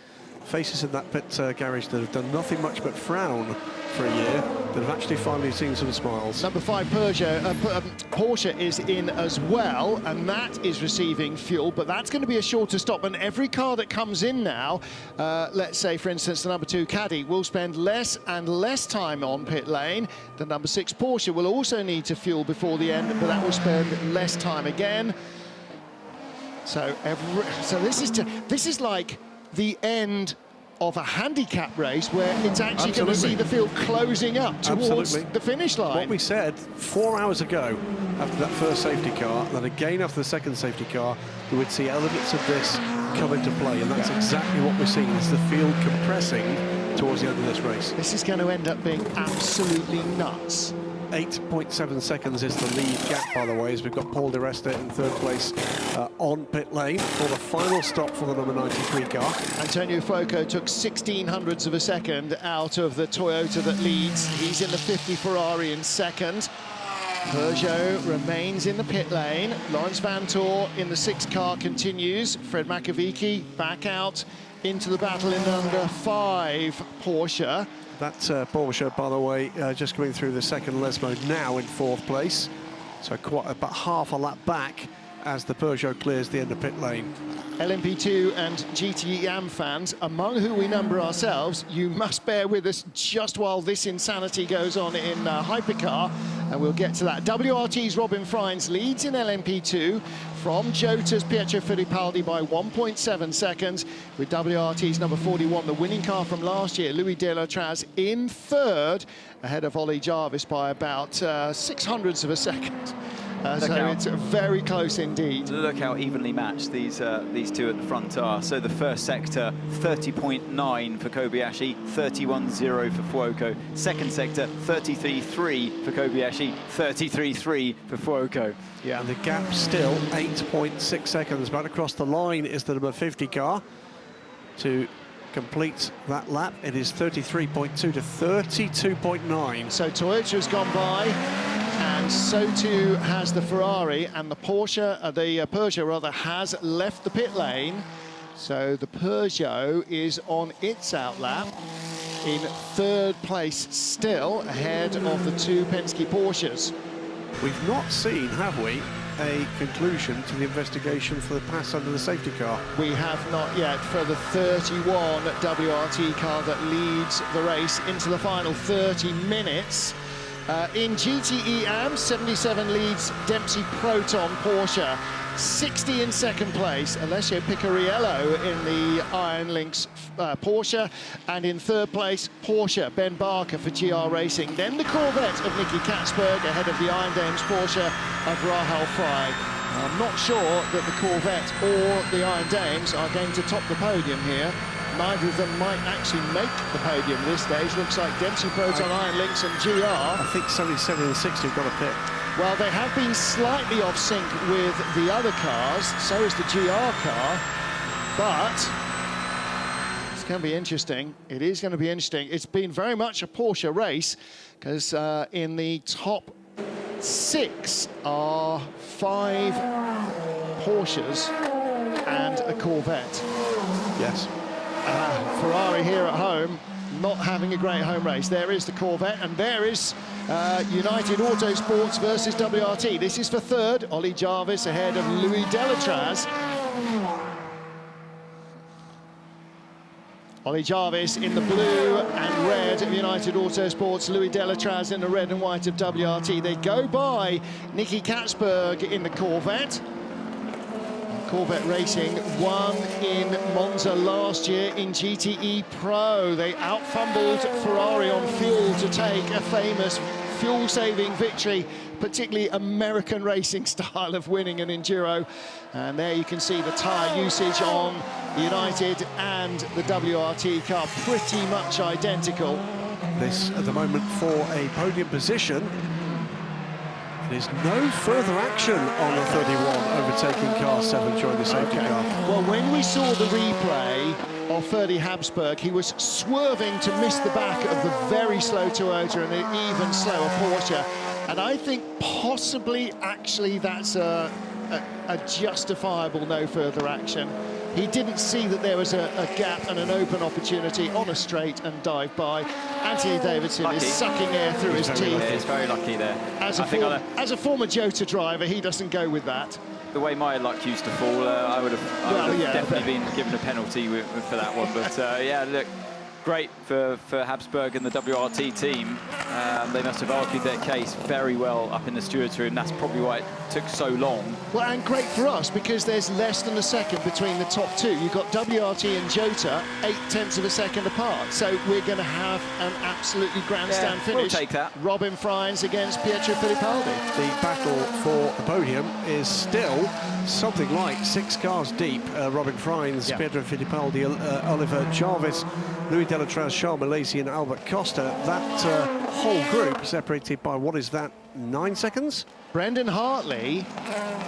faces in that pit garage that have done nothing much but frown for a year, that have actually finally seen some smiles. Number 5 Porsche is in as well, and that is receiving fuel, but that's going to be a shorter stop. And every car that comes in now, let's say, for instance, the number 2 Caddy, will spend less and less time on pit lane. The number 6 Porsche will also need to fuel before the end, but that will spend less time again. So this is like the end of a handicap race, where it's actually going to see the field closing up towards the finish line. What we said 4 hours ago after that first safety car, then again after the second safety car, we would see elements of this come into play, and that's exactly what we're seeing, is the field compressing towards the end of this race. This is going to end up being absolutely nuts. 8.7 seconds is the lead gap, by the way, as we've got Paul Di Resta in third place on pit lane for the final stop for the number 93 car. Antonio Fuoco took 1600ths of a second out of the Toyota that leads. He's in the 50 Ferrari in second. Peugeot remains in the pit lane. Lawrence Vantor in the 6 car continues. Fred Makovici back out into the battle in number 5 Porsche. That Porsche, by the way, just coming through the second Les mode now in 4th place. So quite about half a lap back as the Peugeot clears the end of pit lane. LMP2 and GTE fans, among who we number ourselves, you must bear with us just while this insanity goes on in Hypercar, and we'll get to that. WRT's Robin Freins leads in LMP2 from Jota's Pietro Fittipaldi by 1.7 seconds, with WRT's number 41, the winning car from last year, Louis Delatraz, in third, ahead of Ollie Jarvis by about 600ths of a second. So it's very close indeed. Look how evenly matched these two at the front are. So the first sector, 30.9 for Kobayashi, 31.0 for Fuoco. Second sector, 33.3 for Kobayashi, 33.3 for Fuoco. Yeah, and the gap still 8.6 seconds. But across the line is the number 50 car to complete that lap. It is 33.2 to 32.9. So Toyota has gone by, and so too has the Ferrari, and the Peugeot rather has left the pit lane. So the Peugeot is on its outlap. in third place still, ahead of the two Penske Porsches. We've not seen, have we, a conclusion to the investigation for the pass under the safety car? We have not yet, for the 31 WRT car that leads the race into the final 30 minutes. In GTE AM, 77 leads Dempsey Proton Porsche. 60 in second place, Alessio Picariello in the Iron Lynx Porsche, and in third place, Porsche, Ben Barker for GR Racing. Then the Corvette of Nicky Katzberg ahead of the Iron Dames Porsche of Rahal Frey. I'm not sure that the Corvette or the Iron Dames are going to top the podium here. Neither of them might actually make the podium this stage. Looks like Dempsey Proton, Iron Lynx and GR. I think 77 and 60 have got a pit. Well, they have been slightly off sync with the other cars, so is the GR car, but it's going to be interesting. It is going to be interesting. It's been very much a Porsche race, because in the top 6 are 5 Porsches and a Corvette. Yes. Ferrari here at home, not having a great home race. There is the Corvette, and there is United Autosports versus WRT. This is for third. Ollie Jarvis ahead of Louis Delatraz. Ollie Jarvis in the blue and red of United Autosports, Louis Delatraz in the red and white of WRT. They go by Nicky Katzberg in the Corvette. Corvette Racing won in Monza last year in GTE Pro. They out-fumbled Ferrari on fuel to take a famous fuel-saving victory, particularly American racing style of winning an Enduro. And there you can see the tyre usage on the United and the WRT car, pretty much identical. This, at the moment, for a podium position. There's no further action on the 31, overtaking car 7 during the safety car. Well, when we saw the replay of Ferdy Habsburg, he was swerving to miss the back of the very slow Toyota and an even slower Porsche. And I think possibly, actually, that's a justifiable no further action. He didn't see that there was a gap and an open opportunity on a straight and dive by. Anthony Davidson is sucking air through his teeth. He's very lucky there. As a former Jota driver, he doesn't go with that. The way my luck used to fall, I would have definitely been given a penalty for that one. But yeah, look, great for Habsburg and the WRT team. They must have argued their case very well up in the stewards room. That's probably why it took so long. Well, and great for us, because there's less than a second between the top two. You've got WRT and Jota 0.8 of a second apart. So we're going to have an absolutely grandstand finish. We'll take that. Robin Frijns against Pietro Fittipaldi. The battle for the podium is still something like 6 cars deep. Robin Frijns, Pietro Fittipaldi, Oliver Jarvis, Louis Delatraz, Charles Malaysia and Albert Costa. That whole group separated by, what is that, 9 seconds? Brendan Hartley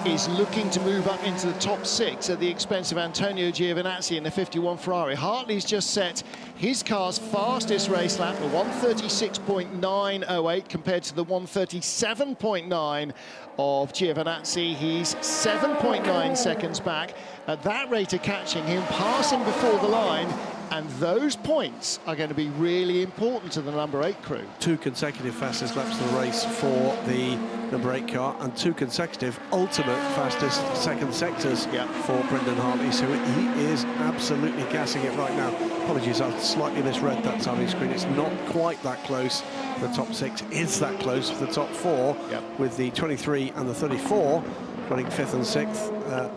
is looking to move up into the top 6 at the expense of Antonio Giovinazzi in the 51 Ferrari. Hartley's just set his car's fastest race lap, a 136.908 compared to the 137.9 of Giovinazzi. He's 7.9 seconds back. At that rate of catching him, passing before the line, and those points are going to be really important to the number 8 crew. 2 consecutive fastest laps of the race for the number 8 car, and 2 consecutive ultimate fastest second sectors for Brendan Hartley. So he is absolutely gassing it right now. Apologies, I slightly misread that timing screen. It's not quite that close. The top 6 is that close for the top 4, with the 23 and the 34 running 5th and 6th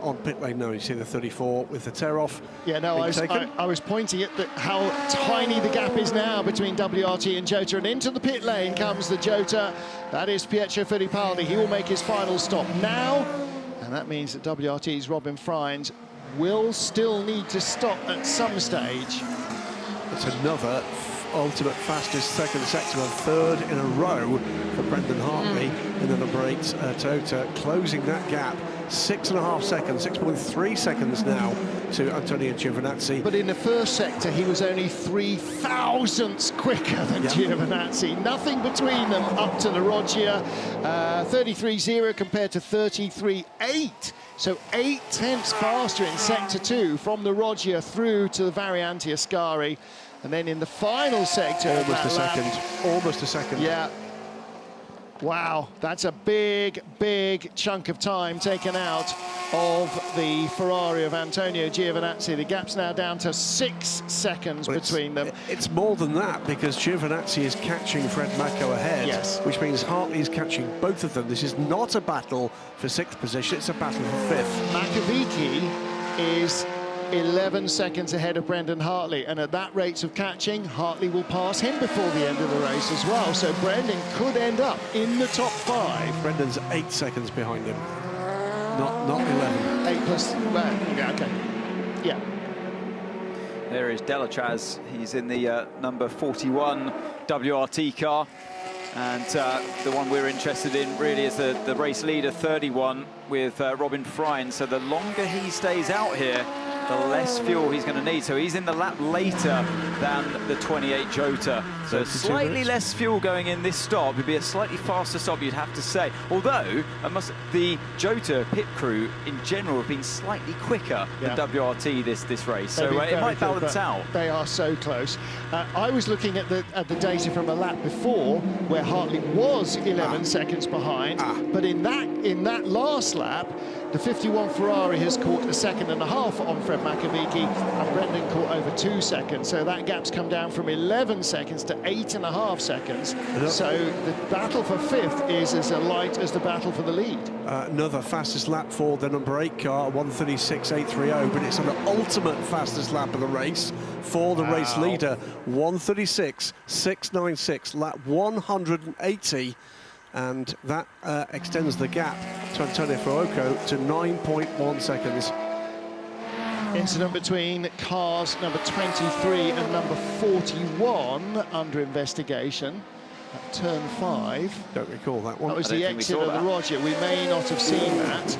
on pit lane. No, you see the 34 with the tear-off. Yeah, no, I was pointing at how tiny the gap is now between WRT and Jota, and into the pit lane comes the Jota. That is Pietro Fittipaldi. He will make his final stop now, and that means that WRT's Robin Frijns will still need to stop at some stage. It's another ultimate fastest second sector, a 3rd in a row for Brendan Hartley in the number 8 Toyota, closing that gap 6.5 seconds, 6.3 seconds now to Antonio Giovinazzi. But in the first sector, he was only 3,000ths quicker than Giovinazzi. Nothing between them up to the Roggia. 33.0 compared to 33.8. So 8 tenths faster in sector 2 from the Roggia through to the Variante Ascari. And then in the final sector, almost a second. Yeah. Wow, that's a big, big chunk of time taken out of the Ferrari of Antonio Giovinazzi. The gap's now down to 6 seconds between them. It's more than that, because Giovinazzi is catching Fred Macco ahead, which means Hartley is catching both of them. This is not a battle for 6th position, it's a battle for 5th. Makovici is 11 seconds ahead of Brendan Hartley, and at that rate of catching, Hartley will pass him before the end of the race as well, so Brendan could end up in the top 5. Brendan's 8 seconds behind him, not 11. 8 plus, well, yeah, okay. Yeah. There is Delatraz. He's in the number 41 WRT car. And the one we're interested in really is the race leader, 31, with Robin Frein. So the longer he stays out here, the less fuel he's going to need. So he's in the lap later than the 28 Jota. So slightly less fuel going in this stop. It'd be a slightly faster stop, you'd have to say. Although, the Jota pit crew in general have been slightly quicker than WRT this race. So it might balance out. They are so close. I was looking at the data from a lap before, where Hartley was 11 seconds behind. But in that last lap, the 51 Ferrari has caught 1.5 seconds on Fred Makovici, and Brendan caught over 2 seconds. So that gap's come down from 11 seconds to 8.5 seconds. So the battle for 5th is as light as the battle for the lead. Another fastest lap for the number 8 car, 1:36.830, but it's an ultimate fastest lap of the race for the race leader, 1:36.696, lap 180. And that extends the gap to Antonio Fuoco to 9.1 seconds. Incident between cars number 23 and number 41 under investigation at turn 5. Don't recall that one. That was the exit of the Roggia. We may not have seen that,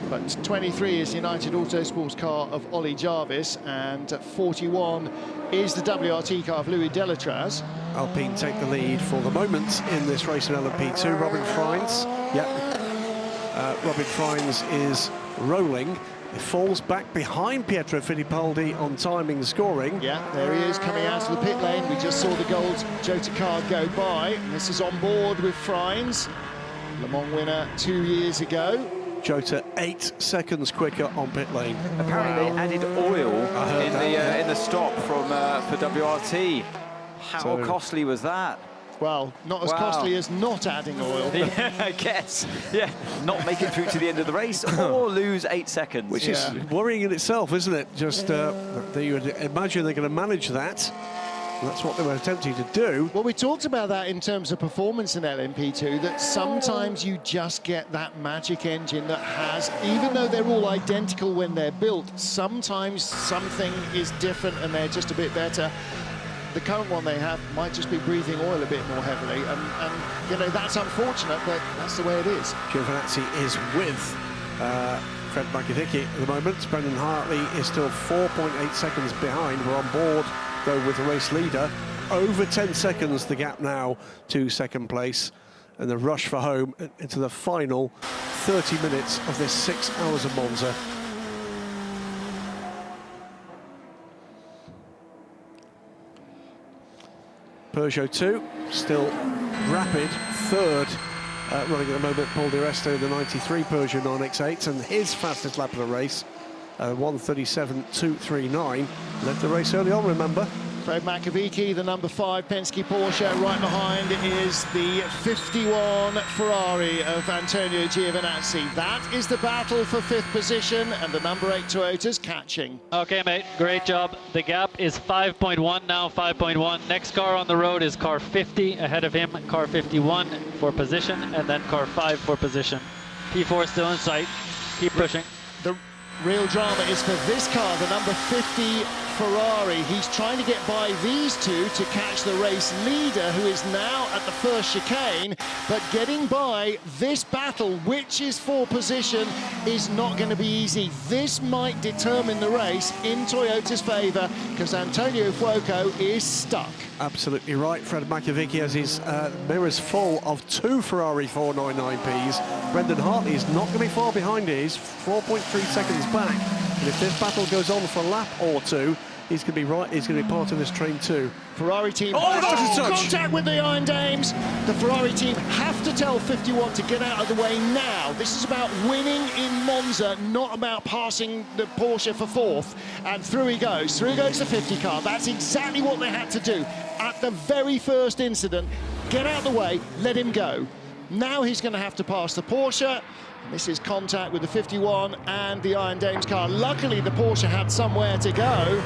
but 23 is the United Autosports car of Ollie Jarvis, and 41 is the WRT car of Louis Delatraz. Alpine take the lead for the moment in this race in LMP2. Robin Freins, Robin Freins is rolling. It falls back behind Pietro Fittipaldi on timing and scoring. Yeah, there he is coming out of the pit lane. We just saw the gold Jota car go by. And this is on board with Freins, Le Mans winner 2 years ago. Jota 8 seconds quicker on pit lane. Apparently they added oil in the stop for WRT. How costly was that? Well, not as costly as not adding oil. Yeah, I guess. Yeah, not make it through to the end of the race or lose 8 seconds. Which is worrying in itself, isn't it? Just you would imagine they're going to manage that. And that's what they were attempting to do. Well, we talked about that in terms of performance in LMP2, that sometimes you just get that magic engine that has, even though they're all identical when they're built, sometimes something is different and they're just a bit better. The current one they have might just be breathing oil a bit more heavily, and you know, that's unfortunate, but that's the way it is. Giovinazzi is with Fred Makovici at the moment. Brendan Hartley is still 4.8 seconds behind. We're on board, though, with the race leader. Over 10 seconds the gap now to second place, and the rush for home into the final 30 minutes of this 6 hours of Monza. Peugeot 2, still rapid, third running at the moment, Paul Di Resto, the 93 Peugeot 9X8, and his fastest lap of the race, 1:37.239, led the race early on, remember. Fred Makovici, the number 5 Penske Porsche. Right behind is the 51 Ferrari of Antonio Giovinazzi. That is the battle for 5th position, and the number 8 Toyota's catching. Okay, mate, great job. The gap is 5.1 now, 5.1. Next car on the road is car 50. Ahead of him, car 51 for position, and then car 5 for position. P4 still in sight. Keep pushing. The real drama is for this car, the number 50 Ferrari. He's trying to get by these two to catch the race leader, who is now at the first chicane, but getting by this battle, which is for position, is not going to be easy. This might determine the race in Toyota's favour, because Antonio Fuoco is stuck. Absolutely right. Fred Makovic has his mirrors full of 2 Ferrari 499Ps. Brendan Hartley is not going to be far behind his, 4.3 seconds back. And if this battle goes on for a lap or two, he's going to be right. He's going to be part of this train too. Ferrari team contact with the Iron Dames. The Ferrari team have to tell 51 to get out of the way now. This is about winning in Monza, not about passing the Porsche for 4th. And through he goes. Through goes the 50 car. That's exactly what they had to do at the very first incident. Get out of the way, let him go. Now he's going to have to pass the Porsche. This is contact with the 51 and the Iron Dames car. Luckily, the Porsche had somewhere to go.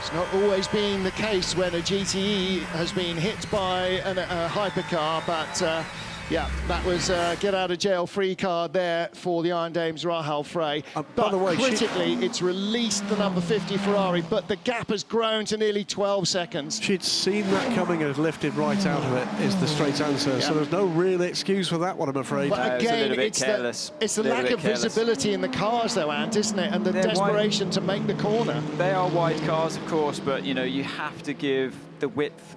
It's not always been the case when a GTE has been hit by a hypercar, but yeah, that was get out of jail free card there for the Iron Dames Rahal Frey. By the way, critically, it's released the number 50 Ferrari, but the gap has grown to nearly 12 seconds. She'd seen that coming and lifted right out of it, is the straight answer. So there's no real excuse for that one, I'm afraid. But again, it's the lack of visibility in the cars, though, Ant, isn't it? And the desperation to make the corner. They are wide cars, of course, but, you know, you have to give the width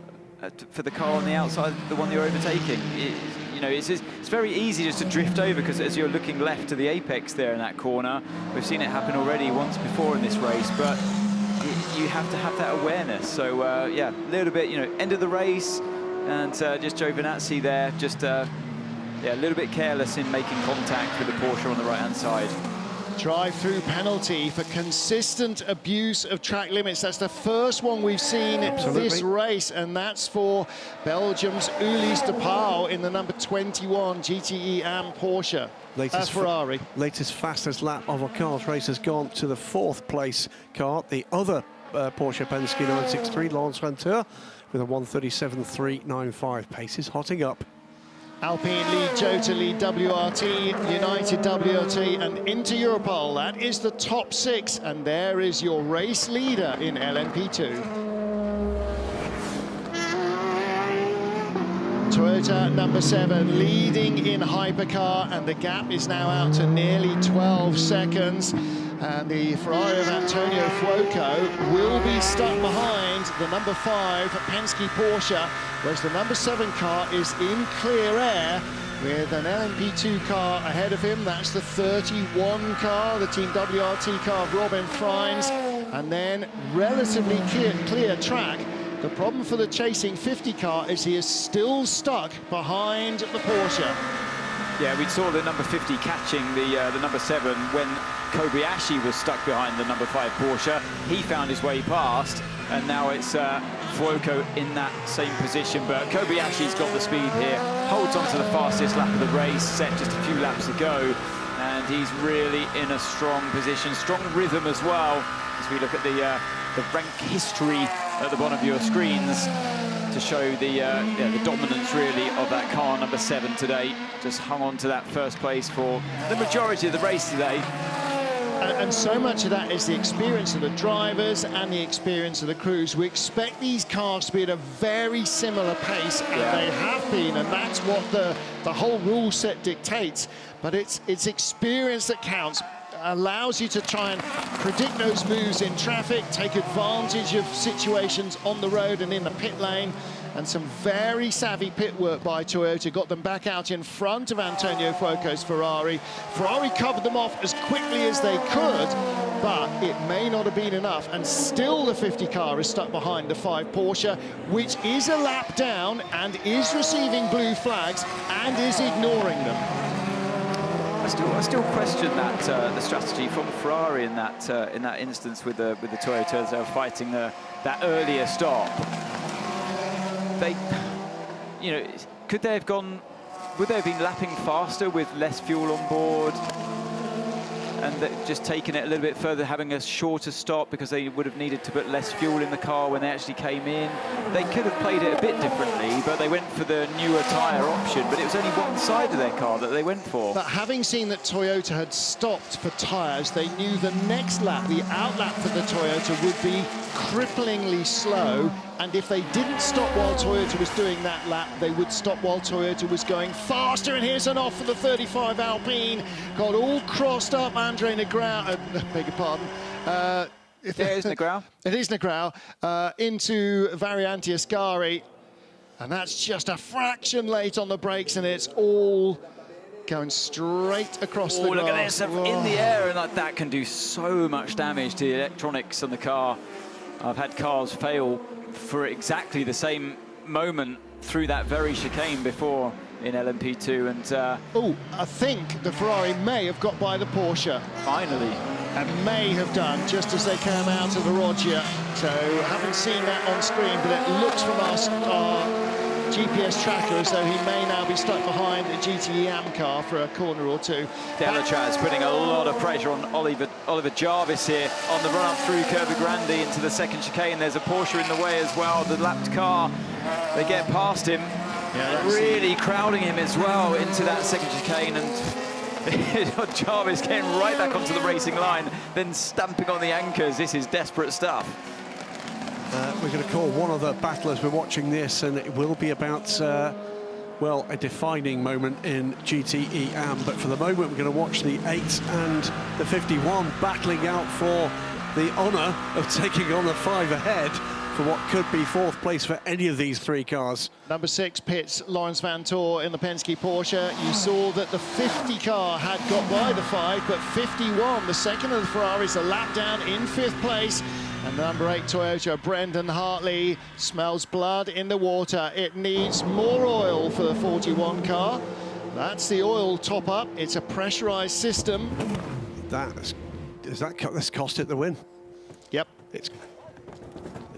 for the car on the outside, the one you're overtaking. You know, it's very easy just to drift over, because as you're looking left to the apex there in that corner, we've seen it happen already once before in this race, but you have to have that awareness. So, yeah, a little bit, you know, end of the race, and just Giovinazzi there, just, yeah, a little bit careless in making contact with the Porsche on the right-hand side. Drive-through penalty for consistent abuse of track limits. That's the first one we've seen this race, and that's for Belgium's Ulysse de Pauw in the number 21 GTE and Porsche. Ferrari. Latest fastest lap of a car's race has gone to the 4th place car, the other Porsche Penske 963, Lance Ventura, with a 1:37.395. Pace is hotting up. Alpine lead, Jota lead, WRT, United WRT, and into Europol. That is the top 6, and there is your race leader in LMP2. Toyota number 7 leading in hypercar, and the gap is now out to nearly 12 seconds. And the Ferrari of Antonio Fuoco will be stuck behind the number 5 Penske Porsche, whereas the number 7 car is in clear air with an LMP2 car ahead of him. That's the 31 car, the Team WRT car of Robin Freins, and then relatively clear track. The problem for the chasing 50 car is he is still stuck behind the Porsche. Yeah, we saw the number 50 catching the number 7 when Kobayashi was stuck behind the number 5 Porsche. He found his way past, and now it's Fuoco in that same position. But Kobayashi's got the speed here, holds on to the fastest lap of the race, set just a few laps to go, and he's really in a strong position, strong rhythm as well. As we look at the rank history at the bottom of your screens, to show the dominance really of that car number 7 today. Just hung on to that first place for the majority of the race today. And so much of that is the experience of the drivers and the experience of the crews. We expect these cars to be at a very similar pace, and they have been, and that's what the whole rule set dictates. But it's experience that counts. Allows you to try and predict those moves in traffic, take advantage of situations on the road and in the pit lane, and some very savvy pit work by Toyota got them back out in front of Antonio Fuoco's Ferrari. Ferrari covered them off as quickly as they could, but it may not have been enough, and still the 50 car is stuck behind the 5 Porsche, which is a lap down and is receiving blue flags and is ignoring them. I still question that the strategy from Ferrari in that instance with the Toyotas. They were fighting that earlier stop. They, you know, could they have gone? Would they have been lapping faster with less fuel on board? and just taking it a little bit further, having a shorter stop because they would have needed to put less fuel in the car when they actually came in. They could have played it a bit differently, but they went for the newer tyre option, but it was only one side of their car that they went for. But having seen that Toyota had stopped for tyres, they knew the next lap, the out lap for the Toyota, would be cripplingly slow, and if they didn't stop while Toyota was doing that lap, they would stop while Toyota was going faster. And here's an off for the 35 Alpine. Got all crossed up, Andre Negrão, beg your pardon. There's Negrão. It is Negrão, into Variante Ascari, and that's just a fraction late on the brakes, and it's all going straight across the grass. Look at this, in the air, and like, that can do so much damage to the electronics on the car. I've had cars fail for exactly the same moment through that very chicane before in LMP2, and oh, I think the Ferrari may have got by the Porsche. Finally. And may have done, just as they came out of the Rogia. So, haven't seen that on screen, but it looks from our GPS tracker as though he may now be stuck behind a GTE AM car for a corner or two. Delatraz putting a lot of pressure on Oliver Jarvis here on the run-up through Curva Grande into the second chicane. There's a Porsche in the way as well, the lapped car. They get past him, really crowding him as well into that second chicane, and Jarvis getting right back onto the racing line, then stamping on the anchors. This is desperate stuff. We're going to call one of the battlers. We're watching this, and it will be about, well, a defining moment in GTE AM. But for the moment, we're going to watch the 8 and the 51 battling out for the honour of taking on the 5 ahead for what could be 4th place for any of these 3 cars. Number 6 pits Lawrence Van Tor in the Penske Porsche. You saw that the 50 car had got by the 5, but 51, the second of the Ferraris, a lap down in 5th place. And number 8 Toyota, Brendan Hartley, smells blood in the water. It needs more oil for the 41 car. That's the oil top up. It's a pressurized system. That's cost it the win. Yep. It's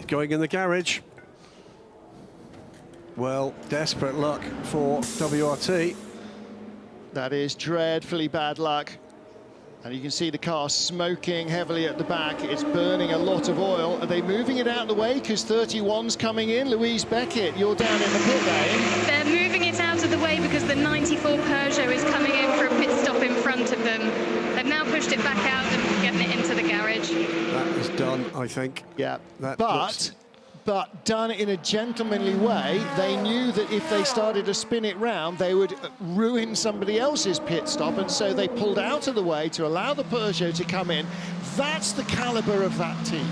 going in the garage. Well, desperate luck for WRT. That is dreadfully bad luck. And you can see the car smoking heavily at the back. It's burning a lot of oil. Are they moving it out of the way because 31's coming in? Louise Beckett, you're down in the pit lane. They're moving it out of the way because the 94 Peugeot is coming in for a pit stop in front of them. They've now pushed it back out and getting it into the garage. That is done, I think. Yeah, but done in a gentlemanly way. They knew that if they started to spin it round, they would ruin somebody else's pit stop, and so they pulled out of the way to allow the Peugeot to come in. That's the calibre of that team.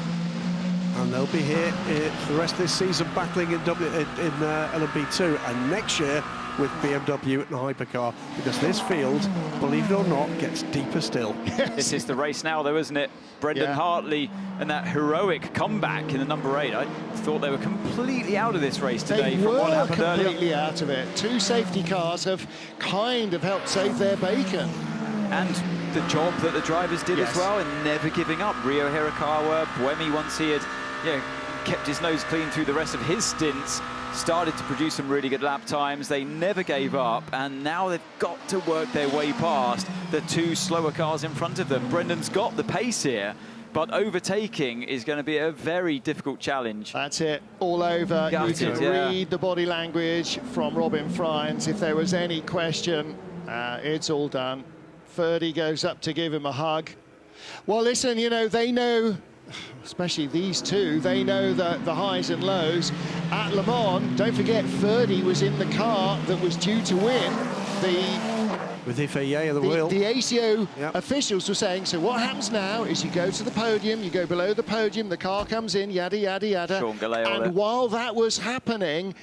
And they'll be here for the rest of this season battling in LMP2, and next year with BMW and Hypercar, because this field, believe it or not, gets deeper still. This is the race now, though, isn't it? Brendan Hartley and that heroic comeback in the number 8. I thought they were completely out of this race today from what happened earlier. They were completely out of it. 2 safety cars have kind of helped save their bacon. And the job that the drivers did as well in never giving up. Rio Hirakawa, Buemi, once he had kept his nose clean through the rest of his stints, started to produce some really good lap times. They never gave up, and now they've got to work their way past the 2 slower cars in front of them. Brendan's got the pace here, but overtaking is going to be a very difficult challenge. That's it, all over. You can read the body language from Robin Frijns. If there was any question, it's all done. Ferdy goes up to give him a hug. Well, listen, you know, they know, especially these 2, they know the highs and lows. At Le Mans, don't forget, Ferdy was in the car that was due to win. With the FIA at the wheel. The ACO officials were saying, so what happens now is you go to the podium, you go below the podium, the car comes in, yada, yada, yada. And while that was happening,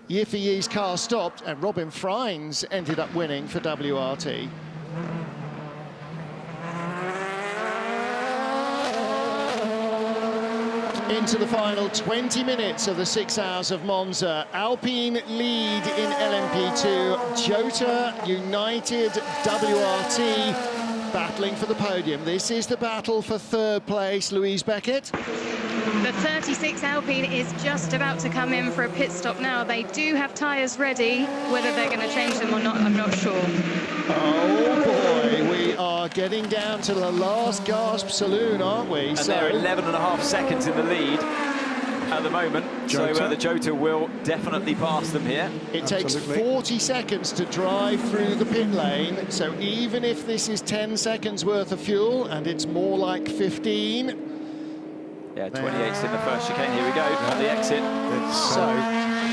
Yiffy's car stopped, and Robin Frijns ended up winning for WRT. Into the final 20 minutes of the 6 hours of Monza. Alpine lead in LMP2. Jota, United, WRT battling for the podium. This is the battle for 3rd place. Louise Beckett. The 36 Alpine is just about to come in for a pit stop now. They do have tyres ready. Whether they're going to change them or not, I'm not sure. Oh boy, we are getting down to the last gasp saloon, aren't we? And they're 11.5 seconds in the lead at the moment. Jota. So the Jota will definitely pass them here. It takes 40 seconds to drive through the pit lane, so even if this is 10 seconds worth of fuel, and it's more like 15... Yeah, 28's in the first chicane. Here we go, on the exit.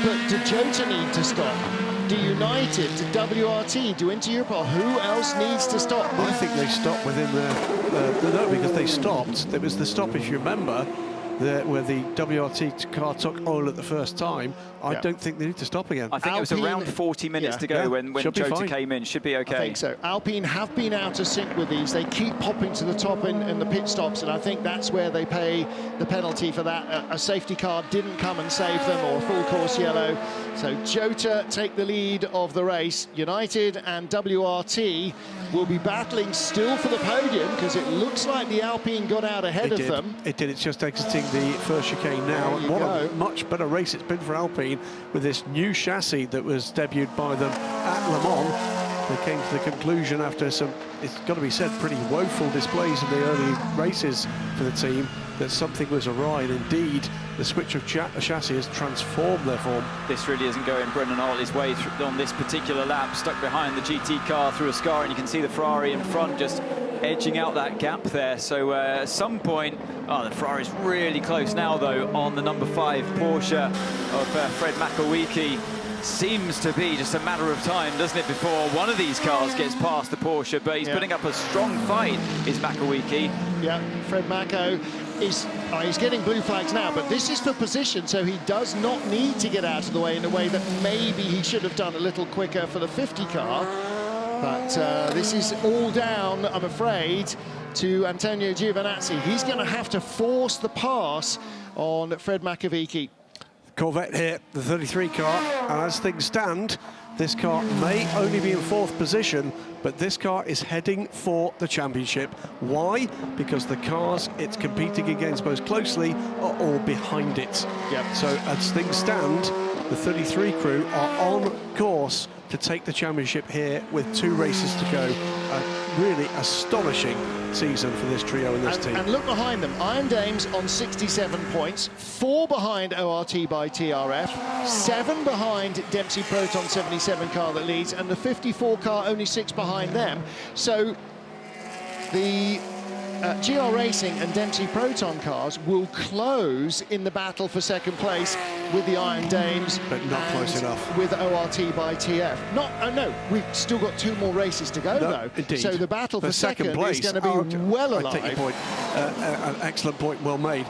But do Jota need to stop? Do United, do WRT, do Inter-Europol, who else needs to stop? I think they stopped within no, because they stopped. There was the stop, if you remember, where the WRT car took oil at the first time. I don't think they need to stop again. I think it was around 40 minutes to go when Jota came in. Should be okay. I think so. Alpine have been out of sync with these. They keep popping to the top in the pit stops, and I think that's where they pay the penalty for that. A safety car didn't come and save them, or a full course yellow. So Jota take the lead of the race. United and WRT will be battling still for the podium, because it looks like the Alpine got out ahead of them. It did. It's just exiting the first chicane now. What a much better race it's been for Alpine with this new chassis that was debuted by them at Le Mans. They came to the conclusion after some, it's got to be said, pretty woeful displays in the early races for the team, that something was awry, and indeed the switch of chassis has transformed their form. This really isn't going Brendan Hartley's way on this particular lap, stuck behind the GT car through a scar, and you can see the Ferrari in front just edging out that gap there. So at some point, the Ferrari's really close now though on the number 5 Porsche of Fred Makowiecki. Seems to be just a matter of time, doesn't it, before one of these cars gets past the Porsche, but he's putting up a strong fight, is Makowiecki. Yeah, Fred Mako is he's getting blue flags now, but this is for position, so he does not need to get out of the way in a way that maybe he should have done a little quicker for the 50 car. But this is all down, I'm afraid, to Antonio Giovinazzi. He's going to have to force the pass on Fred Makowiecki. Corvette here, the 33 car, and as things stand, this car may only be in 4th position, but this car is heading for the championship. Why? Because the cars it's competing against most closely are all behind it. Yep. So as things stand, the 33 crew are on course to take the championship here with 2 races to go. A really astonishing season for this trio and this team. And look behind them, Iron Dames on 67 points, 4 behind ORT by TRF, 7 behind Dempsey Proton 77 car that leads, and the 54 car only 6 behind them. So the GR Racing and Dempsey Proton cars will close in the battle for 2nd place with the Iron Dames, but not close enough with ORT by TF. No, we've still got 2 more races to go though. Indeed. So the battle for second place is going to be well alive. I take your point. An excellent point, well made.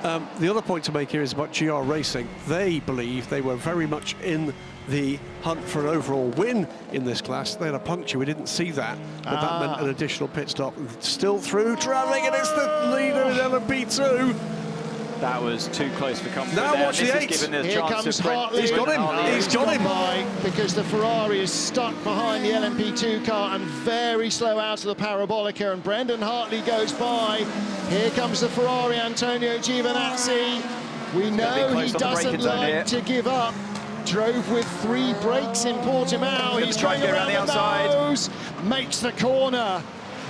The other point to make here is about GR Racing. They believe they were very much in the hunt for an overall win in this class. They had a puncture, we didn't see that, but that meant an additional pit stop. Still through, travelling, and it's the leader in LMP2. That was too close for comfort. Now there. watch the 8. Here comes Hartley. He's got him. He's got him. By because the Ferrari is stuck behind the LMP2 car and very slow out of the Parabolica, and Brendan Hartley goes by. Here comes the Ferrari, Antonio Giovinazzi. We know he doesn't like to give up. Drove with 3 brakes in Portimao. He's trying to get around the outside. Nose, makes the corner.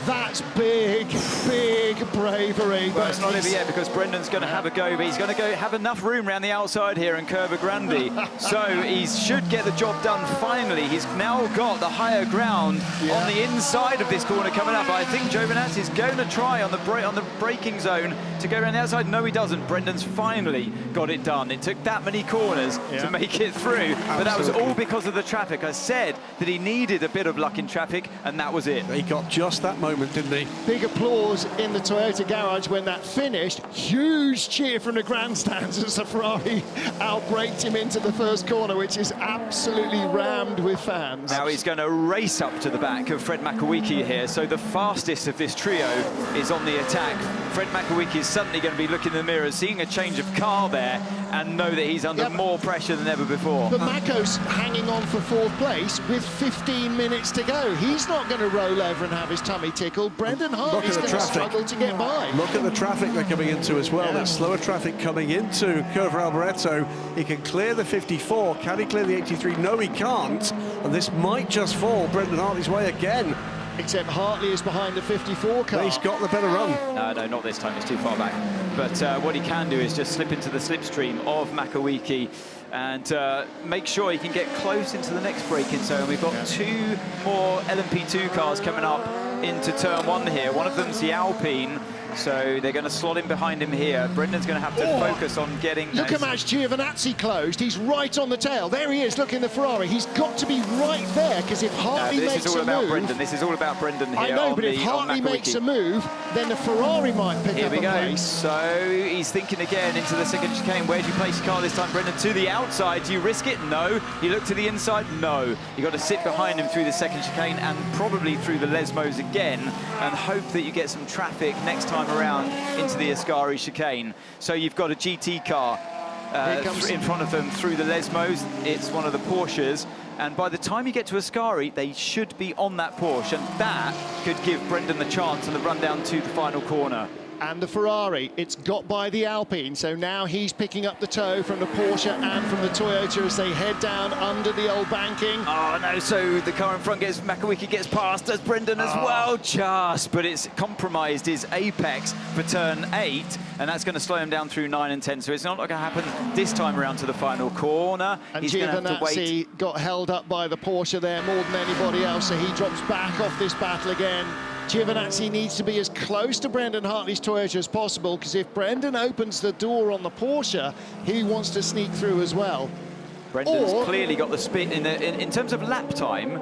That's big, big bravery. Well, it's not over yet because Brendan's going to have a go, but he's going to go have enough room around the outside here in Curva Grande. So he should get the job done finally. He's now got the higher ground on the inside of this corner coming up. I think Giovinazzi is going to try on the braking zone to go around the outside. No, he doesn't. Brendan's finally got it done. It took that many corners to make it through, but that was all because of the traffic. I said that he needed a bit of luck in traffic, and that was it. He got just that moment, didn't he? Big applause in the Toyota garage when that finished. Huge cheer from the grandstands as the Ferrari outbraked him into the first corner, which is absolutely rammed with fans. Now he's going to race up to the back of Fred Makowiecki here, so the fastest of this trio is on the attack. Fred Makowiecki is suddenly going to be looking in the mirror, seeing a change of car there, and know that he's under more pressure than ever before. But Mako's hanging on for 4th place with 15 minutes to go. He's not going to roll over and have his tummy tickled. Brendan Hartley's going to struggle to get by. Look at the traffic they're coming into as well. That slower traffic coming into Curva Alboreto. He can clear the 54. Can he clear the 83? No, he can't. And this might just fall Brendan Hartley's way again. Except Hartley is behind the 54 car. He's got the better run. No, not this time. It's too far back. But what he can do is just slip into the slipstream of Makawiki and make sure he can get close into the next braking zone. We've got two more LMP2 cars coming up into turn one here. One of them's the Alpine, so they're going to slot in behind him here. Brendan's going to have to focus on getting... Look how much Giovinazzi closed. He's right on the tail. There he is, look in the Ferrari. He's got to be right there, because if Hartley makes a move... This is all about Brendan. This is all about Brendan here. I know, but if Hartley makes a move, then the Ferrari might pick up a place. So he's thinking again into the second chicane. Where do you place your car this time, Brendan? To the outside. Do you risk it? No. You look to the inside? No. You've got to sit behind him through the second chicane and probably through the Lesmos again and hope that you get some traffic next time around into the Ascari chicane. So you've got a GT car in front of them through the Lesmos. It's one of the Porsches. And by the time you get to Ascari, they should be on that Porsche. And that could give Brendan the chance on the run down to the final corner. And the Ferrari, it's got by the Alpine, so now he's picking up the tow from the Porsche and from the Toyota as they head down under the old banking. Oh no, so the car in front Makawiki gets past as Brendan as well, but it's compromised his apex for turn 8, and that's going to slow him down through 9 and 10, so it's not going to happen this time around to the final corner. And he's going to have to wait. Giovinazzi got held up by the Porsche there more than anybody else, so he drops back off this battle again. Giovinazzi needs to be as close to Brendan Hartley's Toyota as possible, because if Brendan opens the door on the Porsche, he wants to sneak through as well. Brendan's clearly got the speed. In terms of lap time,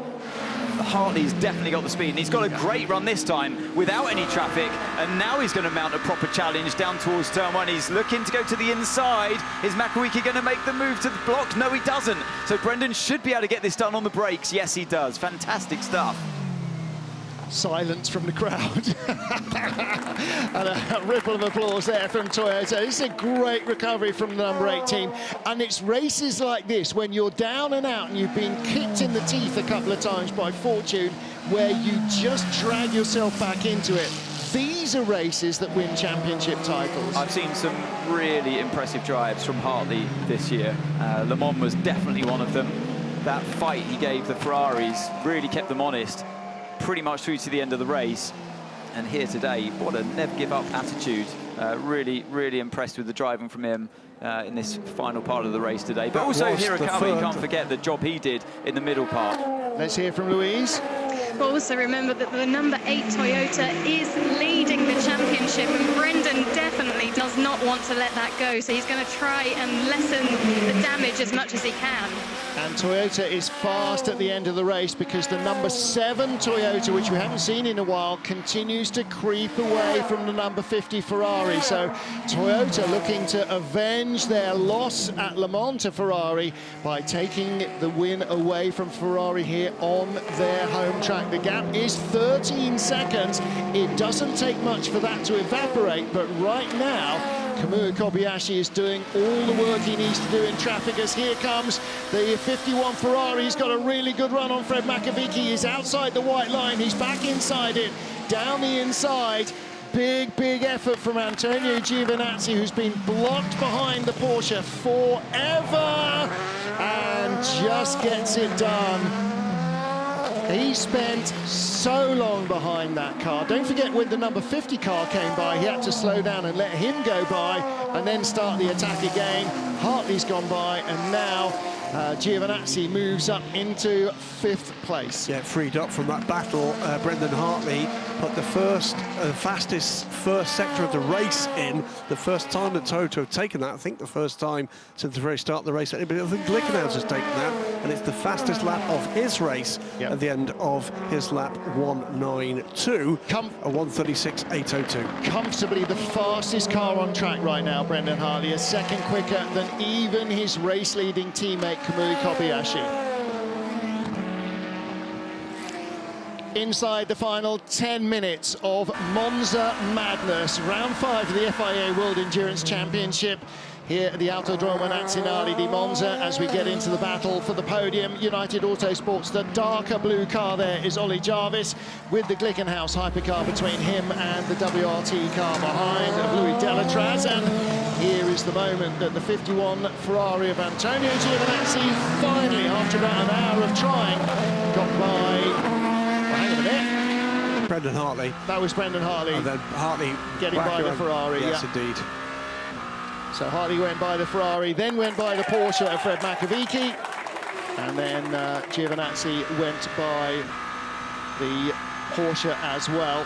Hartley's definitely got the speed, and he's got a great run this time without any traffic, and now he's going to mount a proper challenge down towards turn 1. He's looking to go to the inside. Is Makawiki going to make the move to the block? No, he doesn't. So Brendan should be able to get this done on the brakes. Yes, he does. Fantastic stuff. Silence from the crowd. And a ripple of applause there from Toyota. This is a great recovery from the number 18. And it's races like this, when you're down and out and you've been kicked in the teeth a couple of times by fortune, where you just drag yourself back into it. These are races that win championship titles. I've seen some really impressive drives from Hartley this year. Le Mans was definitely one of them. That fight he gave the Ferraris really kept them honest, pretty much through to the end of the race. And here today, what a never give up attitude. Really impressed with the driving from him in this final part of the race today. But also Hirakawa, you can't forget the job he did in the middle part. Let's hear from Louise. But also remember that the number 8 Toyota is leading the championship, and Brendan definitely does not want to let that go, so he's going to try and lessen the damage as much as he can. And Toyota is fast at the end of the race, because the number 7 Toyota, which we haven't seen in a while, continues to creep away from the number 50 Ferrari. So Toyota looking to avenge their loss at Le Mans to Ferrari by taking the win away from Ferrari here on their home track. The gap is 13 seconds. It doesn't take much for that to evaporate, but right now Kamui Kobayashi is doing all the work he needs to do in traffic, as here comes the 51 Ferrari. He's got a really good run on Fred Makawiki. He's outside the white line. He's back inside it, down the inside. Big effort from Antonio Giovinazzi, who's been blocked behind the Porsche forever and just gets it done. He spent so long behind that car. Don't forget, when the number 50 car came by, he had to slow down and let him go by and then start the attack again. Hartley's gone by, and now Giovinazzi moves up into 5th place. Yeah, freed up from that battle, Brendan Hartley put the fastest first sector of the race in. The first time that Toyota have taken that, I think the first time since the very start of the race. Anybody, I think Glickenhaus has taken that, and it's the fastest lap of his race at the end of his lap 192, a 136.802. Comfortably the fastest car on track right now, Brendan Hartley, a second quicker than even his race-leading teammate Kamui Kobayashi. Inside the final 10 minutes of Monza madness, round 5 of the FIA World Endurance Championship here at the Autodromo Nazionale di Monza. As we get into the battle for the podium, United Autosports, the darker blue car there is Ollie Jarvis, with the Glickenhaus hypercar between him and the WRT car behind of Louis Delatraz. And here is the moment that the 51 Ferrari of Antonio Giovinazzi finally, after about an hour of trying, got by. Hang on a minute. Brendan Hartley. That was Brendan Hartley. And then Hartley getting by the Ferrari. Yes, yeah. indeed. So Hartley went by the Ferrari, then went by the Porsche of Fred Makovici, and then Giovinazzi went by the Porsche as well.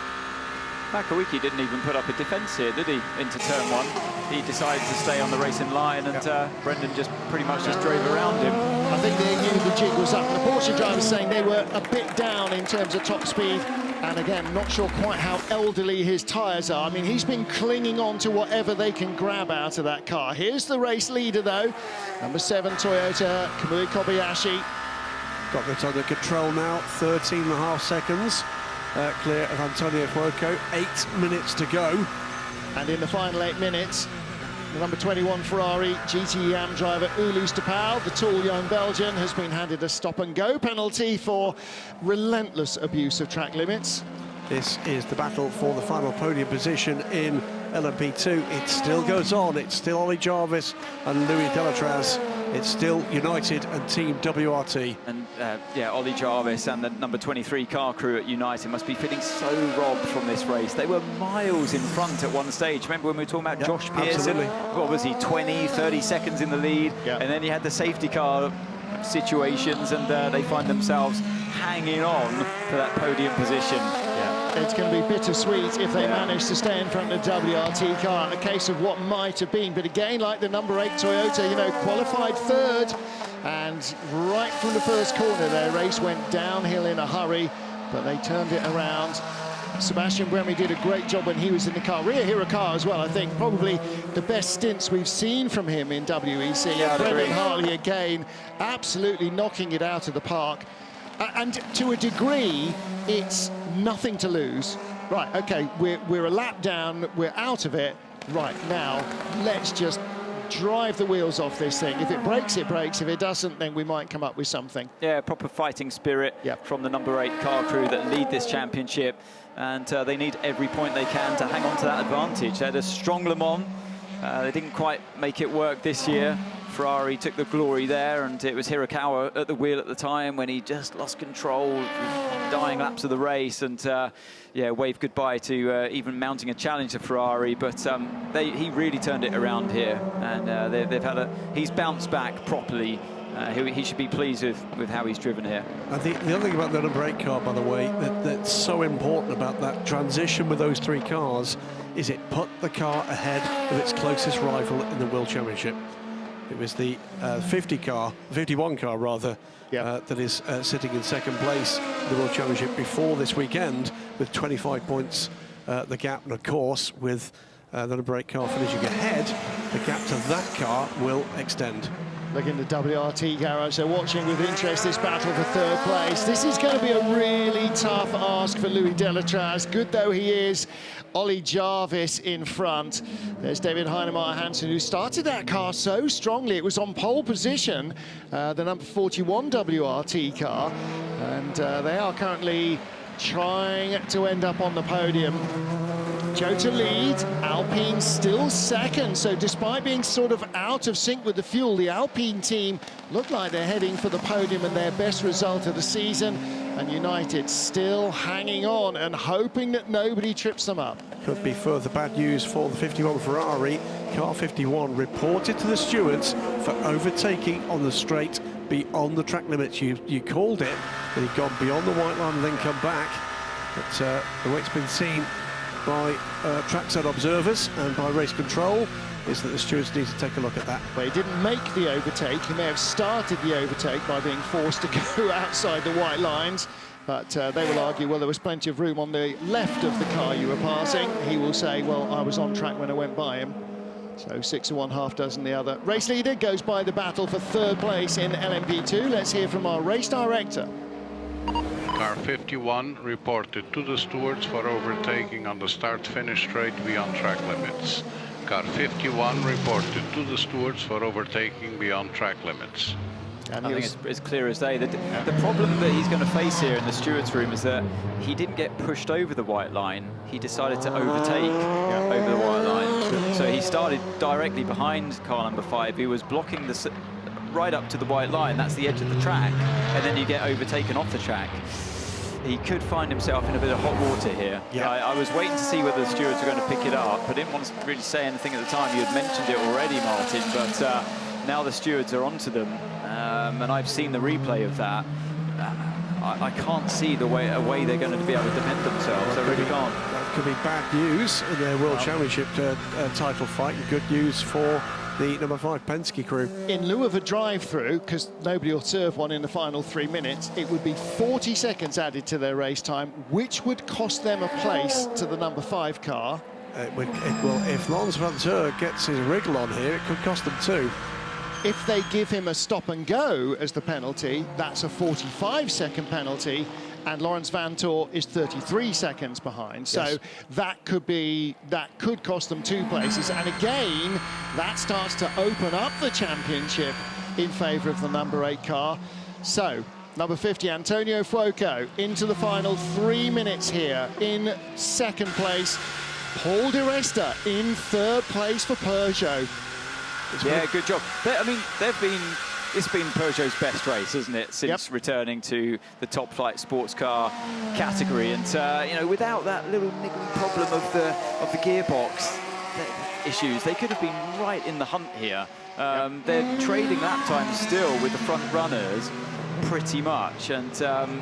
Makowiecki didn't even put up a defence here, did he, into turn one? He decided to stay on the racing line, and Brendan just pretty much just drove around him. I think they knew the jig was up. The Porsche driver saying they were a bit down in terms of top speed, and again, not sure quite how elderly his tyres are. I mean, he's been clinging on to whatever they can grab out of that car. Here's the race leader, though, number 7 Toyota, Kamui Kobayashi. Got this under control now, 13.5 seconds. Clear of Antonio Fuoco, 8 minutes to go. And in the final 8 minutes, the number 21 Ferrari GTE-AM driver Ulu Stapal, the tall young Belgian, has been handed a stop-and-go penalty for relentless abuse of track limits. This is the battle for the final podium position in LMP2. It still goes on. It's still Ollie Jarvis and Louis Delatraz. It's still United and Team WRT. And yeah, Ollie Jarvis and the number 23 car crew at United must be feeling so robbed from this race. They were miles in front at one stage. Remember when we were talking about Josh Pearson? Absolutely. What was he, 20, 30 seconds in the lead? And then you had the safety car situations, and they find themselves hanging on for that podium position. It's going to be bittersweet if they manage to stay in front of the WRT car. A case of what might have been. But again, like the number 8 Toyota, you know, qualified third. And right from the first corner, their race went downhill in a hurry, but they turned it around. Sebastian Buemi did a great job when he was in the car. Ria Hirakawa as well, I think, probably the best stints we've seen from him in WEC. Yeah, Brendan Hartley again, absolutely knocking it out of the park. And to a degree, it's nothing to lose. Right, okay, we're a lap down, we're out of it. Right, now, let's just drive the wheels off this thing. If it breaks, it breaks. If it doesn't, then we might come up with something. Yeah, proper fighting spirit from the number 8 car crew that lead this championship. And they need every point they can to hang on to that advantage. They had a strong Le Mans. They didn't quite make it work this year. Ferrari took the glory there, and it was Hirakawa at the wheel at the time when he just lost control, dying laps of the race, and yeah, waved goodbye to even mounting a challenge to Ferrari. But he really turned it around here, and they've had he's bounced back properly. He should be pleased with how he's driven here. And the other thing about the number 8 car, by the way, that's so important about that transition with those 3 cars is it put the car ahead of its closest rival in the World Championship. It was the 51 car rather, that is sitting in second place in the World Championship before this weekend with 25 points the gap. And of course, with the number 8 car finishing ahead, the gap to that car will extend. Look in the WRT garage, they're watching with interest this battle for third place. This is going to be a really tough ask for Louis Delatraz. Good though he is, Ollie Jarvis in front. There's David Heinemeier Hansen, who started that car so strongly. It was on pole position, the number 41 WRT car. And they are currently trying to end up on the podium. Joe to lead, Alpine still second, so despite being sort of out of sync with the fuel, the Alpine team look like they're heading for the podium and their best result of the season, and United still hanging on and hoping that nobody trips them up. Could be further bad news for the 51 Ferrari. Car 51 reported to the stewards for overtaking on the straight beyond the track limits. You called it, but he'd gone beyond the white line and then come back. But the way it's been seen by trackside observers and by race control is that the stewards need to take a look at that. Well, he didn't make the overtake. He may have started the overtake by being forced to go outside the white lines, but they will argue, well, there was plenty of room on the left of the car you were passing. He will say, well, I was on track when I went by him. So 6 of one, half dozen the other. Race leader goes by the battle for third place in LMP2. Let's hear from our race director. Car 51 reported to the stewards for overtaking on the start-finish straight beyond track limits. Car 51 reported to the stewards for overtaking beyond track limits. And I think it's clear as day. The problem that he's going to face here in the stewards' room is that he didn't get pushed over the white line. He decided to overtake over the white line. So he started directly behind car number 5. He was blocking the right up to the white line. That's the edge of the track. And then you get overtaken off the track. he could find himself in a bit of hot water here. Yeah. I was waiting to see whether the stewards were going to pick it up. I didn't want to really say anything at the time. You had mentioned it already, Martin, but now the stewards are onto them, and I've seen the replay of that. I can't see the way they're going to be able to defend themselves. I really can't. That could be bad news in their World Championship title fight, and good news for the number 5 Penske crew. In lieu of a drive-through, because nobody will serve one in the final 3 minutes, it would be 40 seconds added to their race time, which would cost them a place to the number 5 car. It will, if Lance Van Teur gets his wriggle on here, it could cost them 2. If they give him a stop and go as the penalty, that's a 45-second penalty, and Lawrence Van Teur is 33 seconds behind. So yes, that could cost them 2 places. And again, that starts to open up the championship in favour of the number 8 car. So number 50, Antonio Fuoco, into the final 3 minutes here in 2nd place. Paul Di Resta in 3rd place for Peugeot. Yeah, good job. It's been Peugeot's best race, hasn't it, since returning to the top flight sports car category. And you know, without that little niggling problem of the gearbox issues, they could have been right in the hunt here. They're trading lap time still with the front runners pretty much, and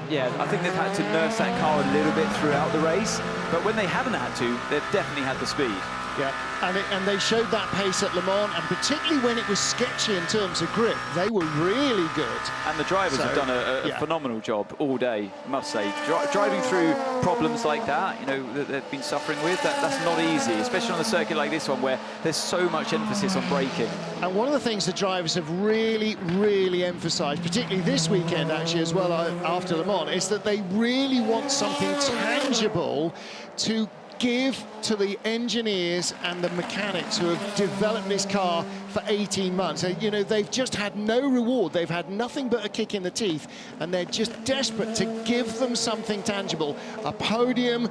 yeah, I think they've had to nurse that car a little bit throughout the race, but when they haven't had to, they've definitely had the speed. Yeah, and they showed that pace at Le Mans, and particularly when it was sketchy in terms of grip, they were really good. And the drivers have done a phenomenal job all day, I must say. Driving through problems like that, you know, that they've been suffering with, that's not easy, especially on a circuit like this one where there's so much emphasis on braking. And one of the things the drivers have really, really emphasised, particularly this weekend actually as well after Le Mans, is that they really want something tangible to give to the engineers and the mechanics who have developed this car for 18 months. You know, they've just had no reward. They've had nothing but a kick in the teeth, and they're just desperate to give them something tangible. A podium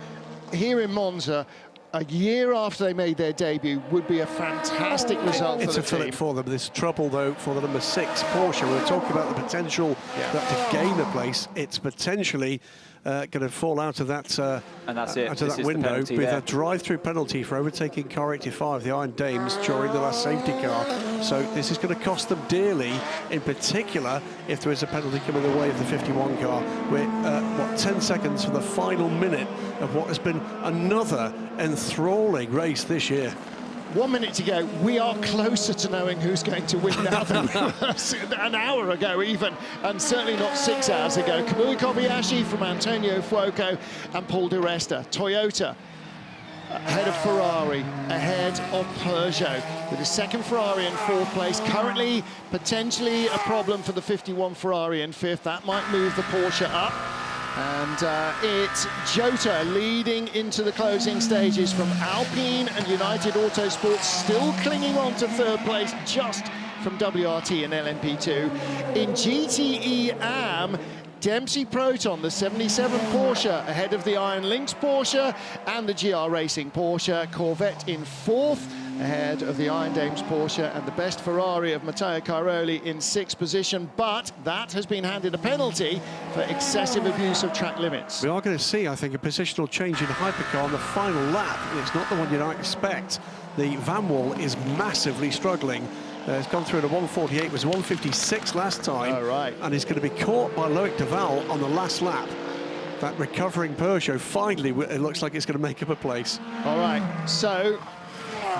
here in Monza a year after they made their debut would be a fantastic result for the team. It's a fillip for them. There's trouble, though, for the number 6 Porsche. We're talking about the potential that to gain a place, it's potentially going to fall out of that and that's it. out of that window with a drive-through penalty for overtaking car 85, the Iron Dames, during the last safety car. So this is going to cost them dearly, in particular if there is a penalty coming the way of the 51 car. We're 10 seconds from the final minute of what has been another enthralling race this year. 1 minute to go. We are closer to knowing who's going to win now than we were an hour ago even, and certainly not 6 hours ago. Kamui Kobayashi from Antonio Fuoco and Paul Di Resta. Toyota ahead of Ferrari, ahead of Peugeot, with a second Ferrari in 4th place. Currently, potentially a problem for the 51 Ferrari in 5th. That might move the Porsche up. And it's Jota leading into the closing stages from Alpine and United Autosports, still clinging on to 3rd place just from WRT and LMP2. In GTE AM, Dempsey Proton, the 77 Porsche, ahead of the Iron Lynx Porsche and the GR Racing Porsche. Corvette in 4th, ahead of the Iron Dames Porsche, and the best Ferrari of Matteo Cairoli in 6th position, but that has been handed a penalty for excessive abuse of track limits. We are going to see, I think, a positional change in hypercar on the final lap. It's not the one you'd expect. The Van Wall is massively struggling. It's gone through at a 148, was 156 last time. Oh, right. And he's going to be caught by Loic Duval on the last lap. That recovering Peugeot, finally, it looks like it's going to make up a place. All right, so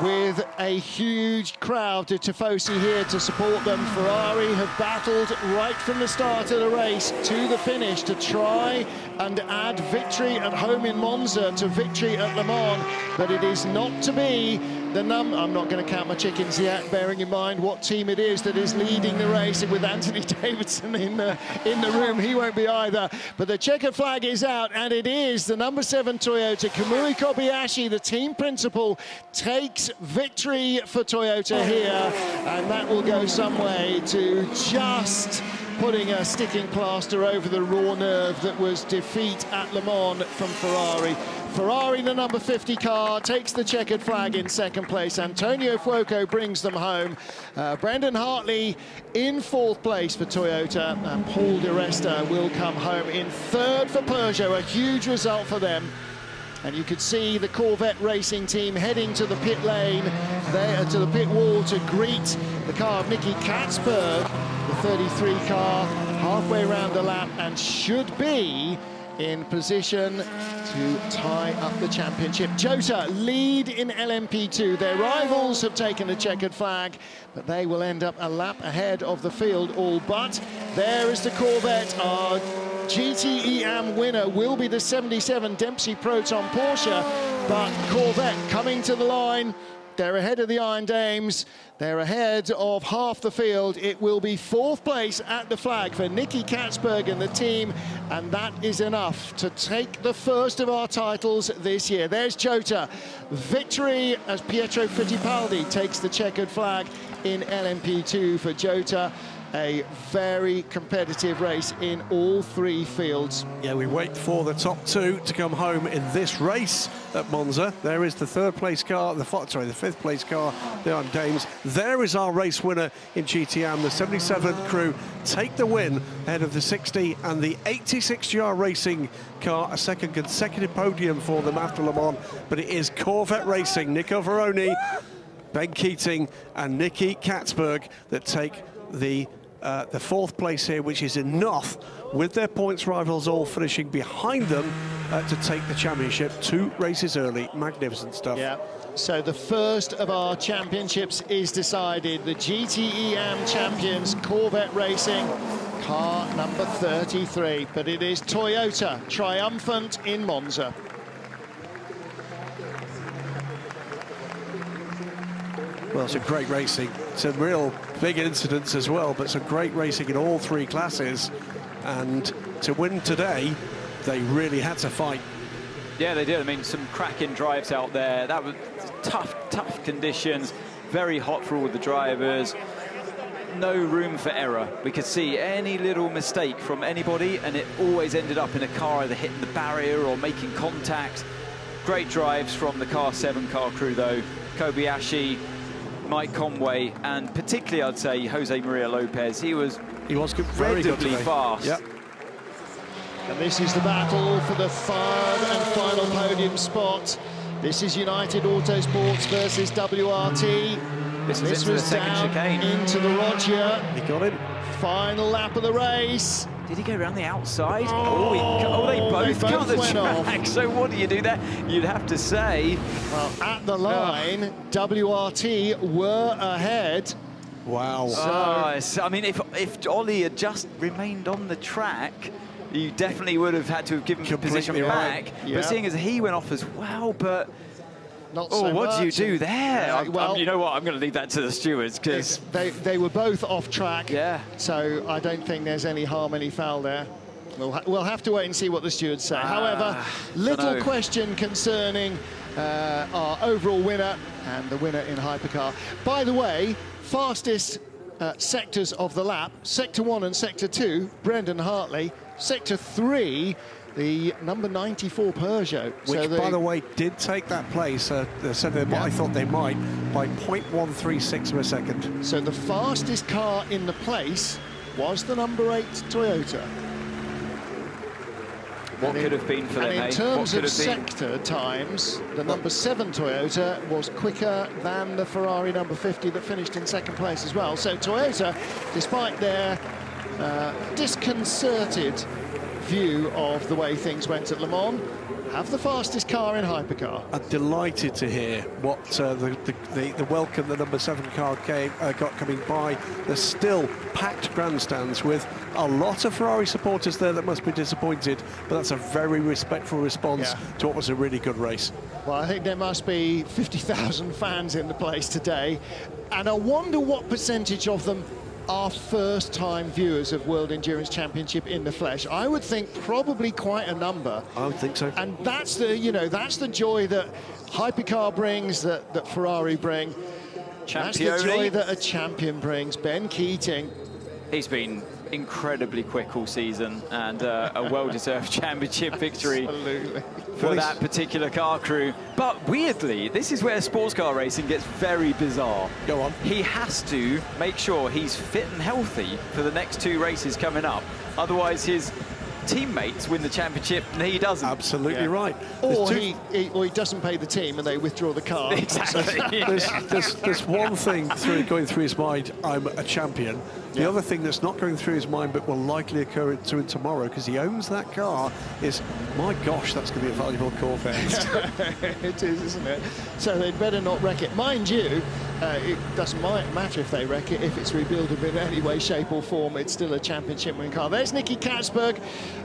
with a huge crowd to Tifosi here to support them, Ferrari have battled right from the start of the race to the finish to try and add victory at home in Monza to victory at Le Mans, but it is not to be. I'm not going to count my chickens yet, bearing in mind what team it is that is leading the race, and with Anthony Davidson in the room, he won't be either. But the checkered flag is out, and it is the number 7 Toyota. Kamui Kobayashi, the team principal, takes victory for Toyota here, and that will go some way to just putting a sticking plaster over the raw nerve that was defeat at Le Mans from Ferrari. Ferrari, the number 50 car, takes the checkered flag in second place. Antonio Fuoco brings them home. Brendan Hartley in fourth place for Toyota, and Paul Di Resta will come home in third for Peugeot, a huge result for them. And you could see the Corvette racing team heading to the pit lane, there to the pit wall to greet the car of Nicky Katzberg, the 33 car, halfway around the lap, and should be in position to tie up the championship. Jota lead in LMP2. Their rivals have taken the checkered flag, but they will end up a lap ahead of the field all but. There is the Corvette. Our GTE winner will be the 77 Dempsey Proton Porsche, but Corvette coming to the line. They're ahead of the Iron Dames. They're ahead of half the field. It will be fourth place at the flag for Nicky Katzberg and the team, and that is enough to take the first of our titles this year. There's Jota. Victory as Pietro Fittipaldi takes the checkered flag in LMP2 for Jota. A very competitive race in all three fields. Yeah, we wait for the top two to come home in this race at Monza. There is the third place car, the fifth place car, the Iron Dames. There is our race winner in GTM. The 77 crew take the win ahead of the 60 and the 86 GR Racing car, a second consecutive podium for them after Le Mans. But it is Corvette Racing, Nico Veroni, Ben Keating and Nicky Katzberg that take the fourth place here, which is enough, with their points rivals all finishing behind them, to take the championship 2 races early. Magnificent stuff. Yeah. So the first of our championships is decided. The GTE champions, Corvette Racing, car number 33. But it is Toyota triumphant in Monza. Well, some great racing, some real big incidents as well, but some great racing in all three classes. And to win today, they really had to fight. Yeah, they did. I mean, some cracking drives out there. That was tough conditions, very hot for all the drivers. No room for error. We could see any little mistake from anybody, and it always ended up in a car either hitting the barrier or making contact. Great drives from the car 7 car crew, though. Kobayashi, Mike Conway, and particularly I'd say Jose Maria Lopez. He was incredibly fast. Yep. And this is the battle for the third and final podium spot. This is United Autosports versus WRT. This was down chicane. Into the Roger. He got him. Final lap of the race. Did he go around the outside? They both got the went track. off. So what do you do there? You'd have to say... Well, at the line, WRT were ahead. Wow. I mean, if Ollie had just remained on the track, you definitely would have had to have given position back. Yeah. But seeing as he went off as well, but... Not so what much. do you do there? Well, you know what? I'm going to leave that to the stewards because they were both off track. Yeah. So I don't think there's any harm, any foul there. We'll have to wait and see what the stewards say. However, little question concerning our overall winner and the winner in hypercar. By the way, fastest sectors of the lap: Sector 1 and Sector 2, Brendan Hartley. Sector 3. The number 94 Peugeot. Which, by the way, did take that place. They said they might, I thought they might, by 0.136 of a second. So the fastest car in the place was the number 8 Toyota. What could have been for them, in terms of sector times, the number 7 Toyota was quicker than the Ferrari number 50 that finished in second place as well. So Toyota, despite their disconcerted view of the way things went at Le Mans, have the fastest car in hypercar. I'm delighted to hear what the welcome the number 7 car got coming by. There's still packed grandstands with a lot of Ferrari supporters there that must be disappointed, but that's a very respectful response to what was a really good race. Well, I think there must be 50,000 fans in the place today, and I wonder what percentage of them are first-time viewers of World Endurance Championship in the flesh. I would think probably quite a number. I would think so. And that's the joy that hypercar brings, that Ferrari bring. That's the joy that a champion brings. Ben Keating. He's been incredibly quick all season, and a well-deserved championship victory for that particular car crew. But weirdly, this is where sports car racing gets very bizarre. Go on. He has to make sure he's fit and healthy for the next 2 races coming up. Otherwise, his teammates win the championship and he doesn't. Absolutely right. Or he doesn't pay the team and they withdraw the car. Exactly. There's one thing going through his mind, I'm a champion. The other thing that's not going through his mind but will likely occur to him tomorrow, because he owns that car, is, my gosh, that's going to be a valuable Corvette. It is, isn't it? So they'd better not wreck it. Mind you, it doesn't matter if they wreck it. If it's rebuildable in any way, shape or form, it's still a championship winning car. There's Nicky Katzberg.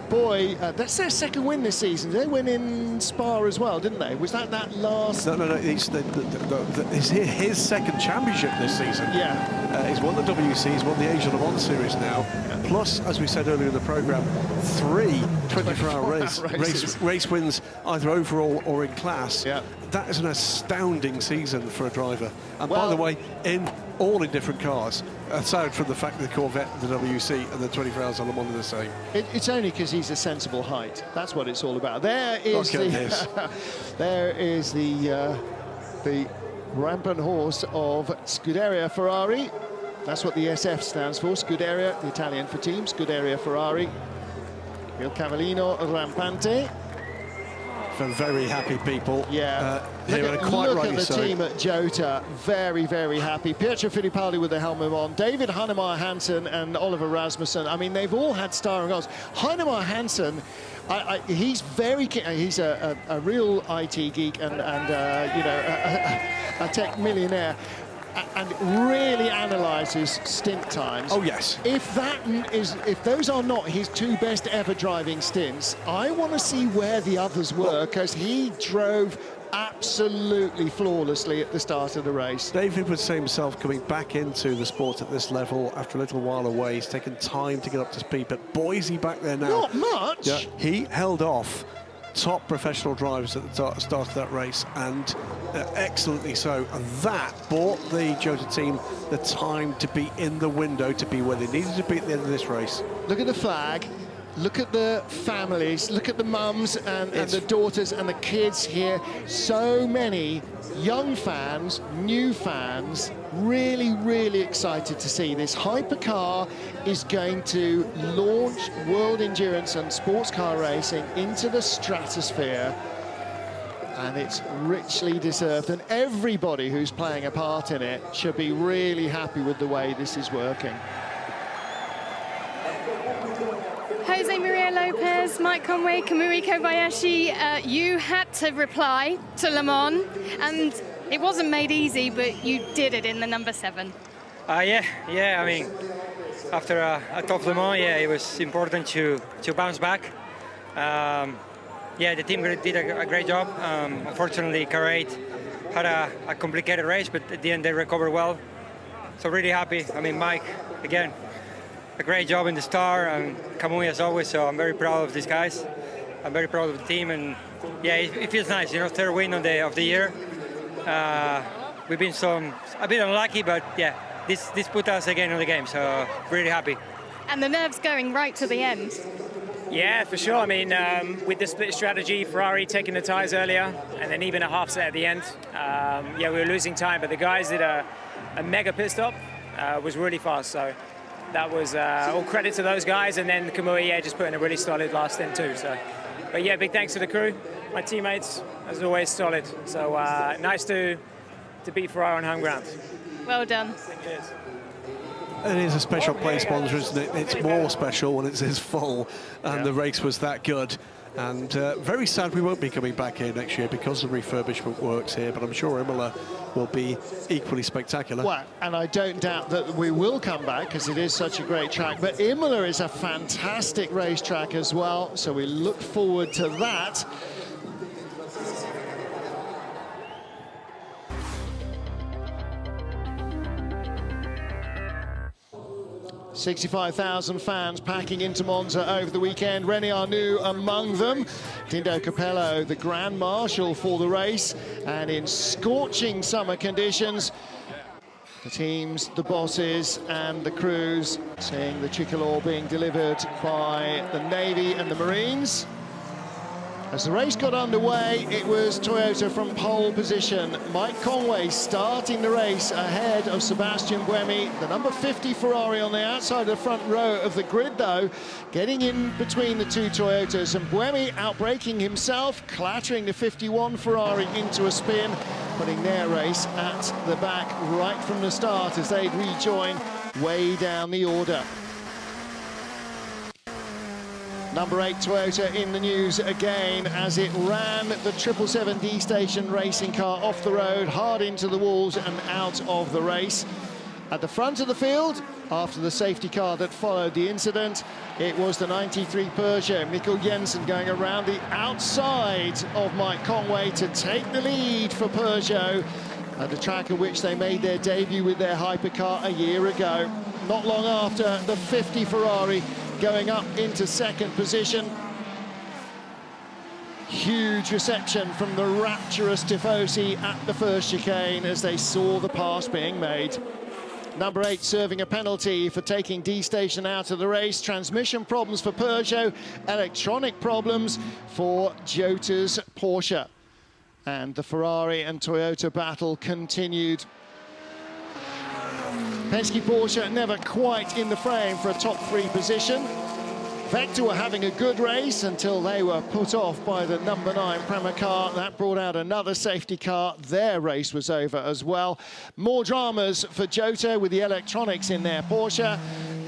Boy, that's their second win this season. They win in Spa as well, didn't they? Was that last? No. It's his second championship this season. Yeah. He's won the WC, he's won the Asia Le Mans Series now. Plus, as we said earlier in the programme, 3 24-hour race wins, either overall or in class. Yeah. That is an astounding season for a driver. And by the way, all in different cars, aside from the fact that the Corvette, the WC and the 24 Hours Le Mans are the same. It's only because he's a sensible height. That's what it's all about. There is there is the rampant horse of Scuderia Ferrari. That's what the SF stands for. Scuderia, the Italian for team. Scuderia Ferrari. Il Cavallino Rampante. For very happy people. Yeah. Look at the team at Jota. Very, very happy. Pietro Fittipaldi with the helmet on. David Heinemeier Hansen and Oliver Rasmussen. I mean, they've all had starring roles. Heinemeier Hansen, he's very he's a real IT geek and you know, a tech millionaire. And really analyses stint times. Oh yes. If those are not his 2 best ever driving stints, I want to see where the others were, because he drove absolutely flawlessly at the start of the race. David would say himself, coming back into the sport at this level after a little while away, he's taken time to get up to speed, but boy is he back there now. Not much. Yeah, he held off top professional drivers at the start of that race, and excellently so, and that bought the Jota team the time to be in the window, to be where they needed to be at the end of this race. Look at the flag, look at the families, look at the mums and the daughters and the kids here. So many young fans, new fans, really, really excited to see this. Hypercar is going to launch world endurance and sports car racing into the stratosphere, and it's richly deserved, and everybody who's playing a part in it should be really happy with the way this is working. Jose Maria Lopez, Mike Conway, Kamui Kobayashi, you had to reply to Le Mans, and it wasn't made easy, but you did it in the number 7. Yeah. I mean, after a tough Le Mans, it was important to bounce back. The team did a great job. Unfortunately, Car 8 had a complicated race, but at the end they recovered well. So really happy. I mean, Mike, again, a great job in the star, and Kamui as always. So I'm very proud of these guys. I'm very proud of the team, and it feels nice. You know, 3rd win of the year. We've been a bit unlucky, but this put us again in the game. So really happy. And the nerves going right to the end. Yeah, for sure. I mean, with the split strategy, Ferrari taking the tyres earlier, and then even a half set at the end. We were losing time, but the guys did a mega pit stop. Was really fast, so that was all credit to those guys. And then Kamui, just put in a really solid last stint too. So, but big thanks to the crew, my teammates, as always, solid. So nice to beat Ferrari on home ground. Well done. Cheers. It is a special place, Monza, isn't it? It's more special when it's this full, and the race was that good. And very sad we won't be coming back here next year because the refurbishment works here, but I'm sure Imola will be equally spectacular. Well, and I don't doubt that we will come back because it is such a great track, but Imola is a fantastic racetrack as well, so we look forward to that. $65,000 fans packing into Monza over the weekend. René Arnoux among them. Dindo Capello, the Grand Marshal for the race. And in scorching summer conditions, The teams, the bosses and the crews, seeing the tricolor being delivered by the Navy and the Marines. As the race got underway, it was Toyota from pole position. Mike Conway starting the race ahead of Sebastian Buemi. The number 50 Ferrari on the outside of the front row of the grid, though, getting in between the two Toyotas. And Buemi outbraking himself, clattering the 51 Ferrari into a spin, putting their race at the back right from the start as they'd rejoin way down the order. Number 8 Toyota in the news again as it ran the 777D station racing car off the road, hard into the walls and out of the race. At the front of the field, after the safety car that followed the incident, it was the 93 Peugeot, Mikkel Jensen, going around the outside of Mike Conway to take the lead for Peugeot at the track at which they made their debut with their hypercar a year ago. Not long after, the 50 Ferrari going up into second position. Huge reception from the rapturous Tifosi at the first chicane as they saw the pass being made. Number 8 serving a penalty for taking D-Station out of the race. Transmission problems for Peugeot, electronic problems for Jota's Porsche. And the Ferrari and Toyota battle continued. Penske Porsche never quite in the frame for a top 3 position. Vector were having a good race until they were put off by the number 9 Prema car. That brought out another safety car. Their race was over as well. More dramas for Jota with the electronics in their Porsche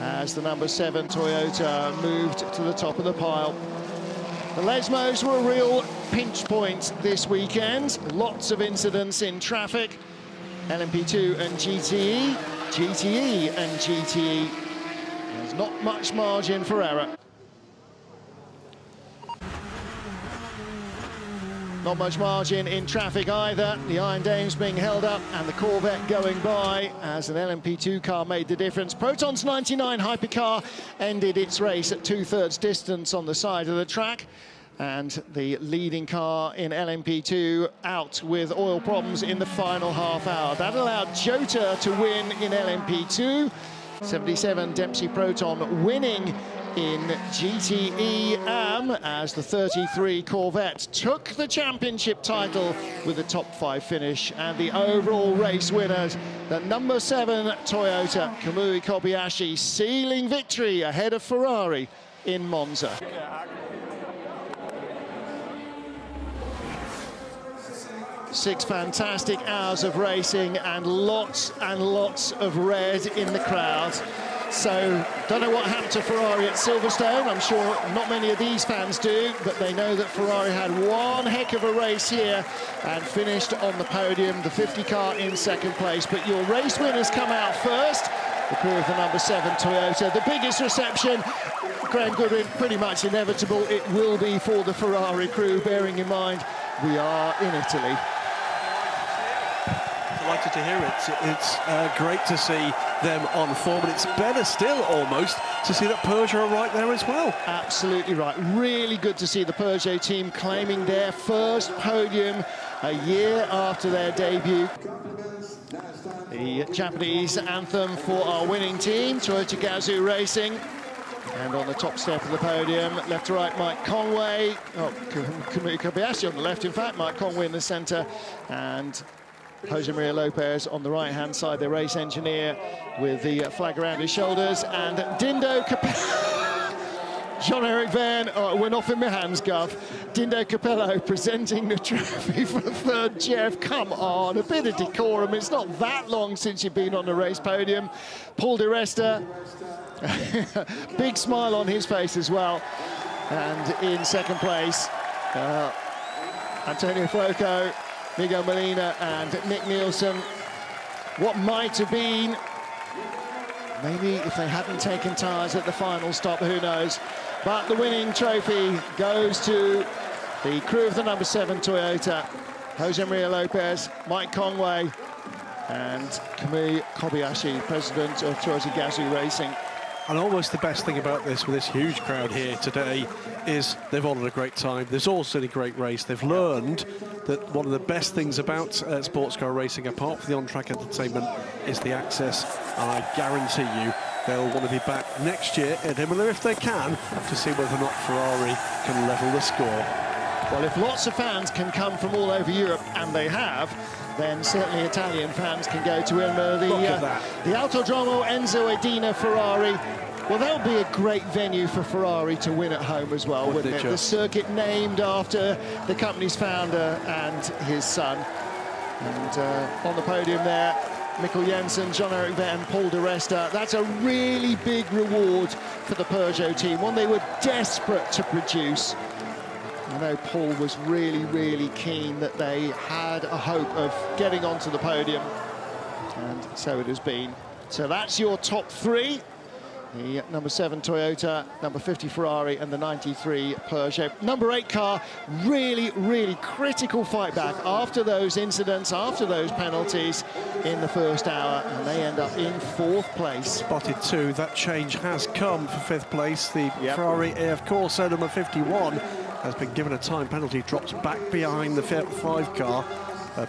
as the number 7 Toyota moved to the top of the pile. The Lesmos were a real pinch point this weekend. Lots of incidents in traffic. LMP2 and GTE, GTE and GTE. There's not much margin for error. Not much margin in traffic either. The Iron Dames being held up and the Corvette going by as an LMP2 car made the difference. Proton's 99 hypercar ended its race at 2/3 distance on the side of the track. And the leading car in LMP2 out with oil problems in the final half hour. That allowed Jota to win in LMP2. 77 Dempsey Proton winning in GTE AM as the 33 Corvette took the championship title with a top 5 finish. And the overall race winners, the number 7 Toyota, Kamui Kobayashi, sealing victory ahead of Ferrari in Monza. Six fantastic hours of racing and lots of red in the crowd. So, don't know what happened to Ferrari at Silverstone. I'm sure not many of these fans do, but they know that Ferrari had one heck of a race here and finished on the podium, the 50 car in second place. But your race winners come out first. The crew of the number 7 Toyota. The biggest reception, Graham Goodwin, pretty much inevitable. It will be for the Ferrari crew, bearing in mind we are in Italy. Delighted to hear it. It's great to see them on form, and it's better still almost to see that Peugeot are right there as well. Absolutely right. Really good to see the Peugeot team claiming their first podium a year after their debut. The Japanese anthem for our winning team, Toyota Gazoo Racing. And on the top step of the podium, left to right, Mike Conway. Oh, Kamui Kobayashi on the left, in fact. Mike Conway in the centre. And Jose Maria Lopez on the right-hand side, the race engineer with the flag around his shoulders. And Dindo Capello, Jean-Eric Verne, went off in my hands, Gov. Dindo Capello presenting the trophy for the third Jeff. Come on, a bit of decorum. It's not that long since you've been on the race podium. Paul Di Resta, big smile on his face as well. And in second place, Antonio Floco, Miguel Molina and Nick Nielsen. What might have been, maybe if they hadn't taken tyres at the final stop, who knows. But the winning trophy goes to the crew of the number 7 Toyota, Jose Maria Lopez, Mike Conway and Kamui Kobayashi, president of Toyota Gazoo Racing. And almost the best thing about this, with this huge crowd here today, is they've all had a great time. There's also a great race. They've learned that one of the best things about sports car racing, apart from the on-track entertainment, is the access. And I guarantee you they'll want to be back next year at Imola if they can, to see whether or not Ferrari can level the score. Well, if lots of fans can come from all over Europe, and they have, then certainly Italian fans can go to Imola. The Autodromo Enzo Edina Ferrari. Well, that would be a great venue for Ferrari to win at home as well, wouldn't it? The circuit named after the company's founder and his son. And on the podium there, Mikkel Jensen, Jean-Eric Vergne, Paul de Resta. That's a really big reward for the Peugeot team, one they were desperate to produce. I know Paul was really, really keen that they had a hope of getting onto the podium, and so it has been. So that's your top three. The number 7 Toyota, number 50 Ferrari, and the 93 Peugeot. Number 8 car, really, really critical fight back after those incidents, after those penalties in the first hour, and they end up in 4th place. Spotted 2, that change has come for 5th place. The Ferrari AF Corsa, number 51, has been given a time penalty, drops back behind the 5 car.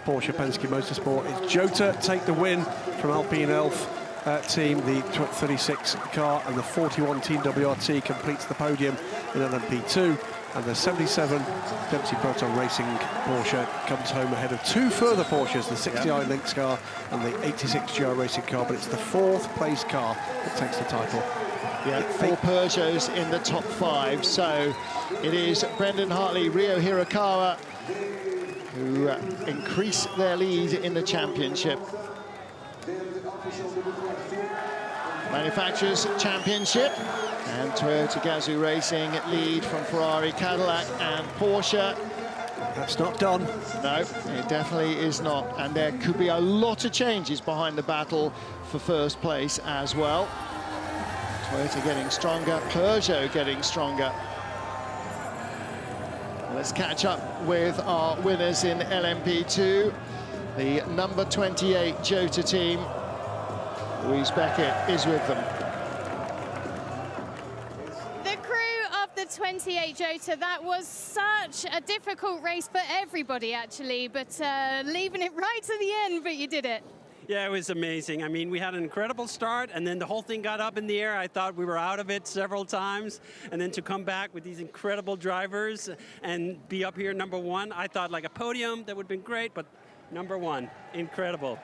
Porsche Penske Motorsport. It's Jota take the win from Alpine Elf. Team, the 36 car, and the 41 Team WRT completes the podium in LMP2, and the 77 Dempsey Proton Racing Porsche comes home ahead of 2 further Porsches, the 60i Lynx car and the 86 GR Racing car, but it's the 4th place car that takes the title. Yeah, 4 Peugeots in the top 5, so it is Brendan Hartley, Ryo Hirakawa, who increase their lead in the championship. Manufacturers Championship, and Toyota Gazoo Racing lead from Ferrari, Cadillac and Porsche. That's not done. No, it definitely is not, and there could be a lot of changes behind the battle for first place as well. Toyota getting stronger, Peugeot getting stronger. Let's catch up with our winners in LMP2. The number 28 Jota team, Louise Beckett, is with them. The crew of the 28 Jota, that was such a difficult race for everybody, actually, but leaving it right to the end, but you did it. Yeah, it was amazing. I mean, we had an incredible start, and then the whole thing got up in the air. I thought we were out of it several times, and then to come back with these incredible drivers and be up here number 1, I thought like a podium, that would have been great, but number 1, incredible.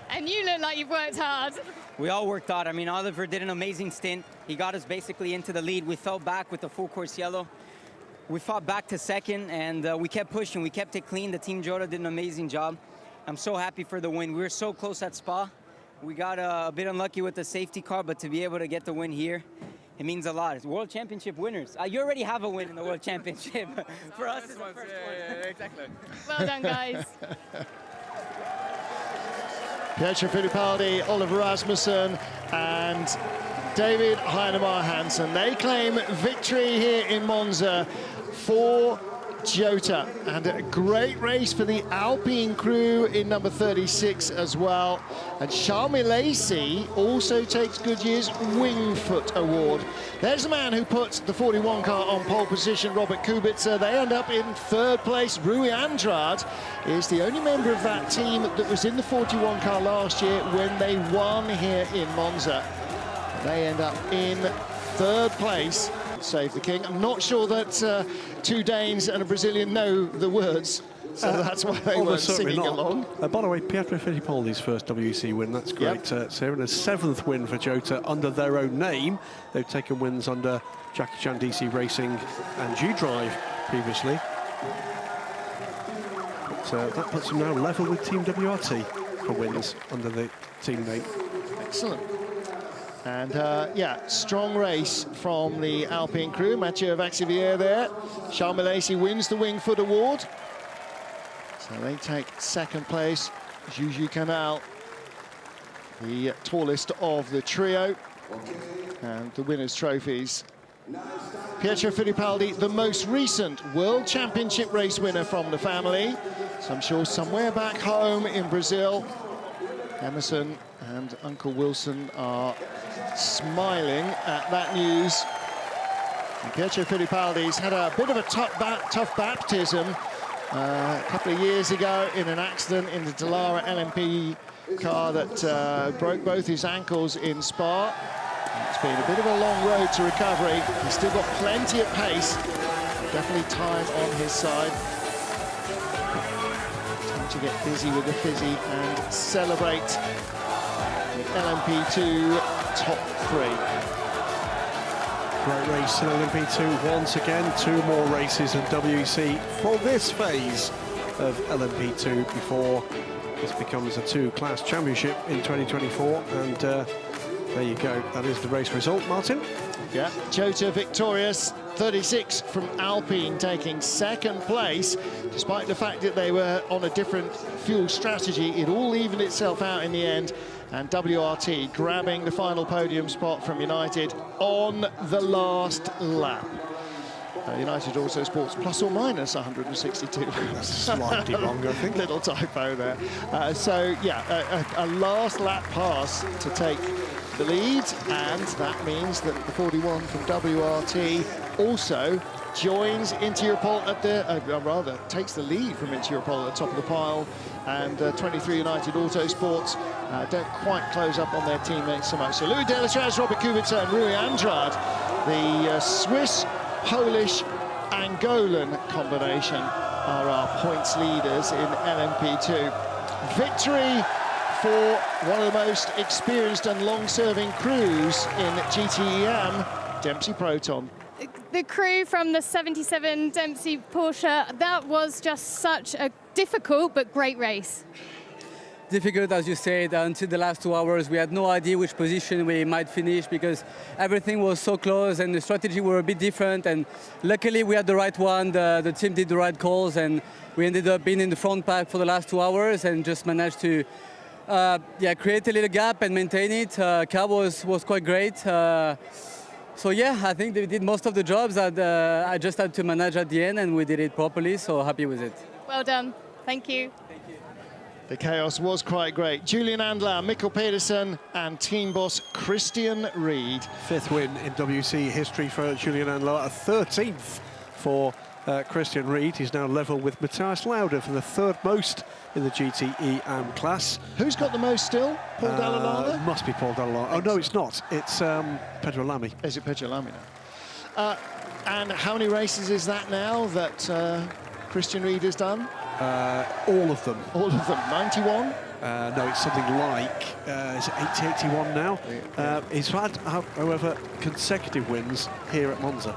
And you look like you've worked hard. We all worked hard. I mean, Oliver did an amazing stint. He got us basically into the lead. We fell back with the full course yellow. We fought back to second, and we kept pushing. We kept it clean. The Team Jota did an amazing job. I'm so happy for the win. We were so close at Spa. We got a bit unlucky with the safety car, but to be able to get the win here, it means a lot. It's World Championship winners. You already have a win in the World Championship. For us, it's the first one. Yeah, exactly. Well done, guys. Pietro Fittipaldi, Oliver Rasmussen and David Heinemeier Hansen. They claim victory here in Monza for Jota, and a great race for the Alpine crew in number 36 as well. And Charles Milesi also takes Goodyear's Wingfoot Award. There's a man who puts the 41 car on pole position, Robert Kubica. They end up in 3rd place. Rui Andrade is the only member of that team that was in the 41 car last year when they won here in Monza. They end up in 3rd place. Save the King. I'm not sure that 2 Danes and a Brazilian know the words, so that's why they weren't singing along. By the way, Pietro Fittipaldi's first WEC win, that's great. So in a 7th win for Jota under their own name. They've taken wins under Jackie Chan DC Racing and G-Drive previously. But that puts them now level with Team WRT for wins under the team name. Excellent. And yeah, strong race from the Alpine crew. Mathieu Vaxivière there. Charles Milesi wins the Wingfoot Award. So they take 2nd place. Juju Canal, the tallest of the trio. And the winners' trophies. Pietro Fittipaldi, the most recent World Championship race winner from the family. So I'm sure somewhere back home in Brazil, Emerson and Uncle Wilson are smiling at that news. And Pietro Fittipaldi's had a bit of a tough baptism a couple of years ago in an accident in the Dallara LMP car that broke both his ankles in Spa. It's been a bit of a long road to recovery. He's still got plenty of pace. Definitely time on his side. Time to get busy with the fizzy and celebrate the LMP2 top 3. Great race in LMP2 once again. 2 more races in WEC for this phase of LMP2 before this becomes a 2-class championship in 2024. And there you go. That is the race result, Martin. Yeah, Jota victorious. 36 from Alpine, taking 2nd place. Despite the fact that they were on a different fuel strategy, it all evened itself out in the end. And WRT grabbing the final podium spot from United on the last lap. United Autosports plus or minus 162. That's slightly wrong, I think. Little typo there. So, yeah, a last lap pass to take the lead, and that means that the 41 from WRT also joins Interpol at the, takes the lead from Interpol at the top of the pile, and 23 United Autosports don't quite close up on their teammates so much. So Louis Delatraz, Robert Kubica and Rui Andrade, the Swiss, Polish, Angolan combination are our points leaders in LMP2. Victory for one of the most experienced and long-serving crews in GTEM, Dempsey Proton. The crew from the 77 Dempsey Porsche, that was just such a difficult but great race. Difficult, as you said, until the last 2 hours. We had no idea which position we might finish because everything was so close and the strategy were a bit different. And luckily we had the right one, the team did the right calls, and we ended up being in the front pack for the last 2 hours and just managed to create a little gap and maintain it. Car was quite great. So yeah, I think they did most of the jobs that I just had to manage at the end, and we did it properly, so happy with it. Well done. Thank you. The chaos was quite great. Julian Andlau, Mikkel Pedersen and team boss Christian Ried. 5th win in WC history for Julian Andlau, a 13th for Christian Ried. He's now level with Matthias Lauda for the 3rd most in the GTE class. Who's got the most still? Paul Dalla Lana? Must be Paul Dalla Lana. Oh, no, it's not. It's Pedro Lamy. Is it Pedro Lamy now? And how many races is that now that Christian Ried has done? All of them. All of them? 91? No, it's something like, is it 80, 81 now? He's had, however, consecutive wins here at Monza.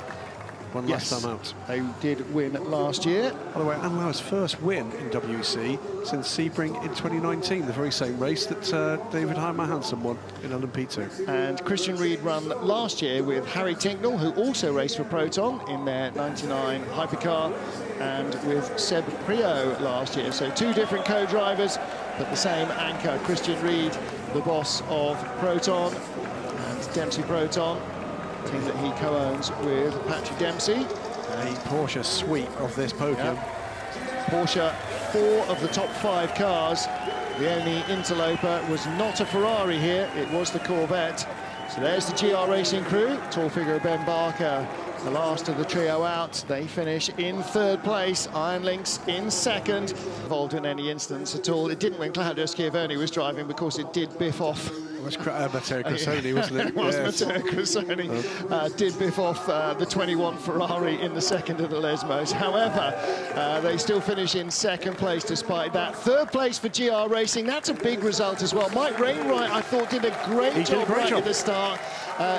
One last time out. They did win last year. By the way, Andlau's first win in WEC since Sebring in 2019, the very same race that David Heimer Hansen won in LMP2. And Christian Ried won last year with Harry Tinknell, who also raced for Proton in their 99 hypercar, and with Seb Priaulx last year. So 2 different co-drivers, but the same anchor. Christian Ried, the boss of Proton, and Dempsey Proton, team that he co-owns with Patrick Dempsey. A Porsche sweep of this podium. Porsche, 4 of the top 5 cars. The only interloper was not a Ferrari here, it was the Corvette. So there's the GR Racing crew. Tall figure of Ben Barker, the last of the trio out. They finish in 3rd place. Iron Lynx in 2nd. Involved in any instance at all. It didn't when Claudio Schiavone was driving, because it did biff off. It was Matteo Cressoni, wasn't it? It was Matteo Cressoni. Did biff off the 21 Ferrari in the 2nd of the Lesmos. However, they still finish in 2nd place despite that. 3rd place for GR Racing. That's a big result as well. Mike Wainwright, I thought, did a great job at the start.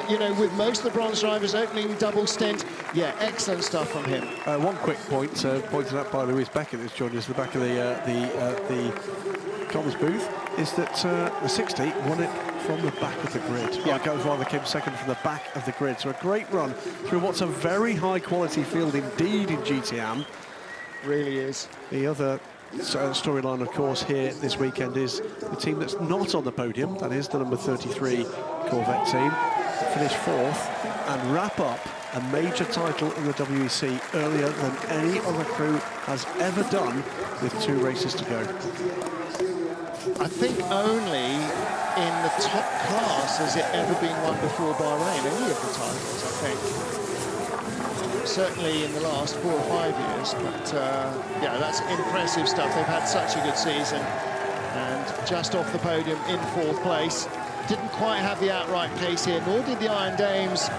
You know, with most of the bronze drivers opening double stint. Yeah, excellent stuff from him. One quick point, pointed out by Louise Beckett, who's joined us at the back of the Thomas booth, is that the 60 won it from the back of the grid. Like O'Reilly came 2nd from the back of the grid. So a great run through what's a very high-quality field indeed in GTM. Really is. The other storyline, of course, here this weekend is the team that's not on the podium. That is the number 33 Corvette team. Finish 4th and wrap up a major title in the WEC earlier than any other crew has ever done, with 2 races to go. I think only in the top class has it ever been won before Bahrain, any of the titles, I think. Certainly in the last 4 or 5 years, but yeah, that's impressive stuff. They've had such a good season, and just off the podium in 4th place. Didn't quite have the outright pace here, nor did the Iron Dames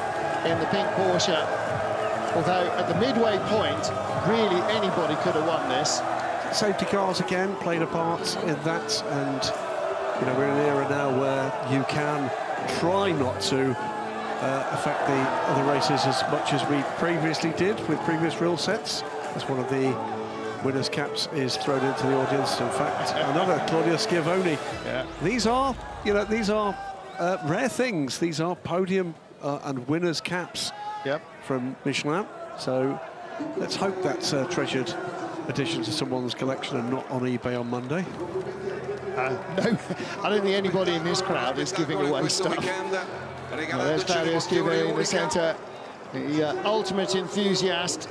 in the pink Porsche. Although at the midway point, really anybody could have won this. Safety cars again played a part in that, and you know, we're in an era now where you can try not to affect the other races as much as we previously did with previous rule sets. That's one of the winners' caps is thrown into the audience. In fact, another Claudia Schiavone. Yeah. These are, you know, these are rare things. These are podium and winners' caps from Michelin. So let's hope that's a treasured addition to someone's collection and not on eBay on Monday. No, I don't think anybody in this crowd is giving away stuff. There's Claudia Schiavone in the centre, the ultimate enthusiast,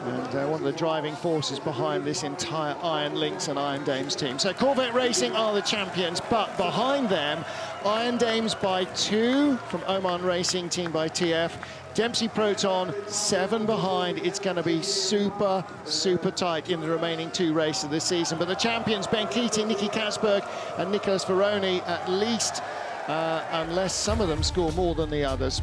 and one of the driving forces behind this entire Iron Lynx and Iron Dames team. So Corvette Racing are the champions, but behind them, Iron Dames by 2 from Oman Racing, team by TF. Dempsey Proton 7 behind. It's going to be super, super tight in the remaining 2 races of this season. But the champions, Ben Keating, Nicky Katzberg and Nicholas Veroni, at least, unless some of them score more than the others.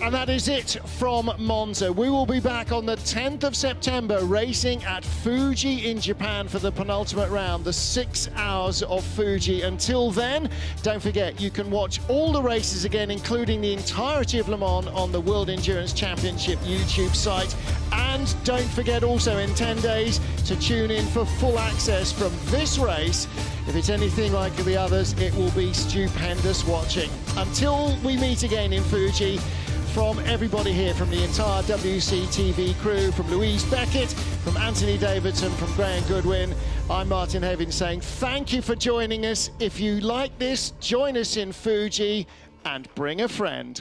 And that is it from Monza. We will be back on the 10th of September racing at Fuji in Japan for the penultimate round, the 6 hours of Fuji. Until then, don't forget, you can watch all the races again, including the entirety of Le Mans, on the World Endurance Championship YouTube site. And don't forget also in 10 days to tune in for full access from this race. If it's anything like the others, it will be stupendous watching. Until we meet again in Fuji, from everybody here, from the entire WC TV crew, from Louise Beckett, from Anthony Davidson, from Graham Goodwin, I'm Martin Hevin saying thank you for joining us. If you like this, join us in Fuji and bring a friend.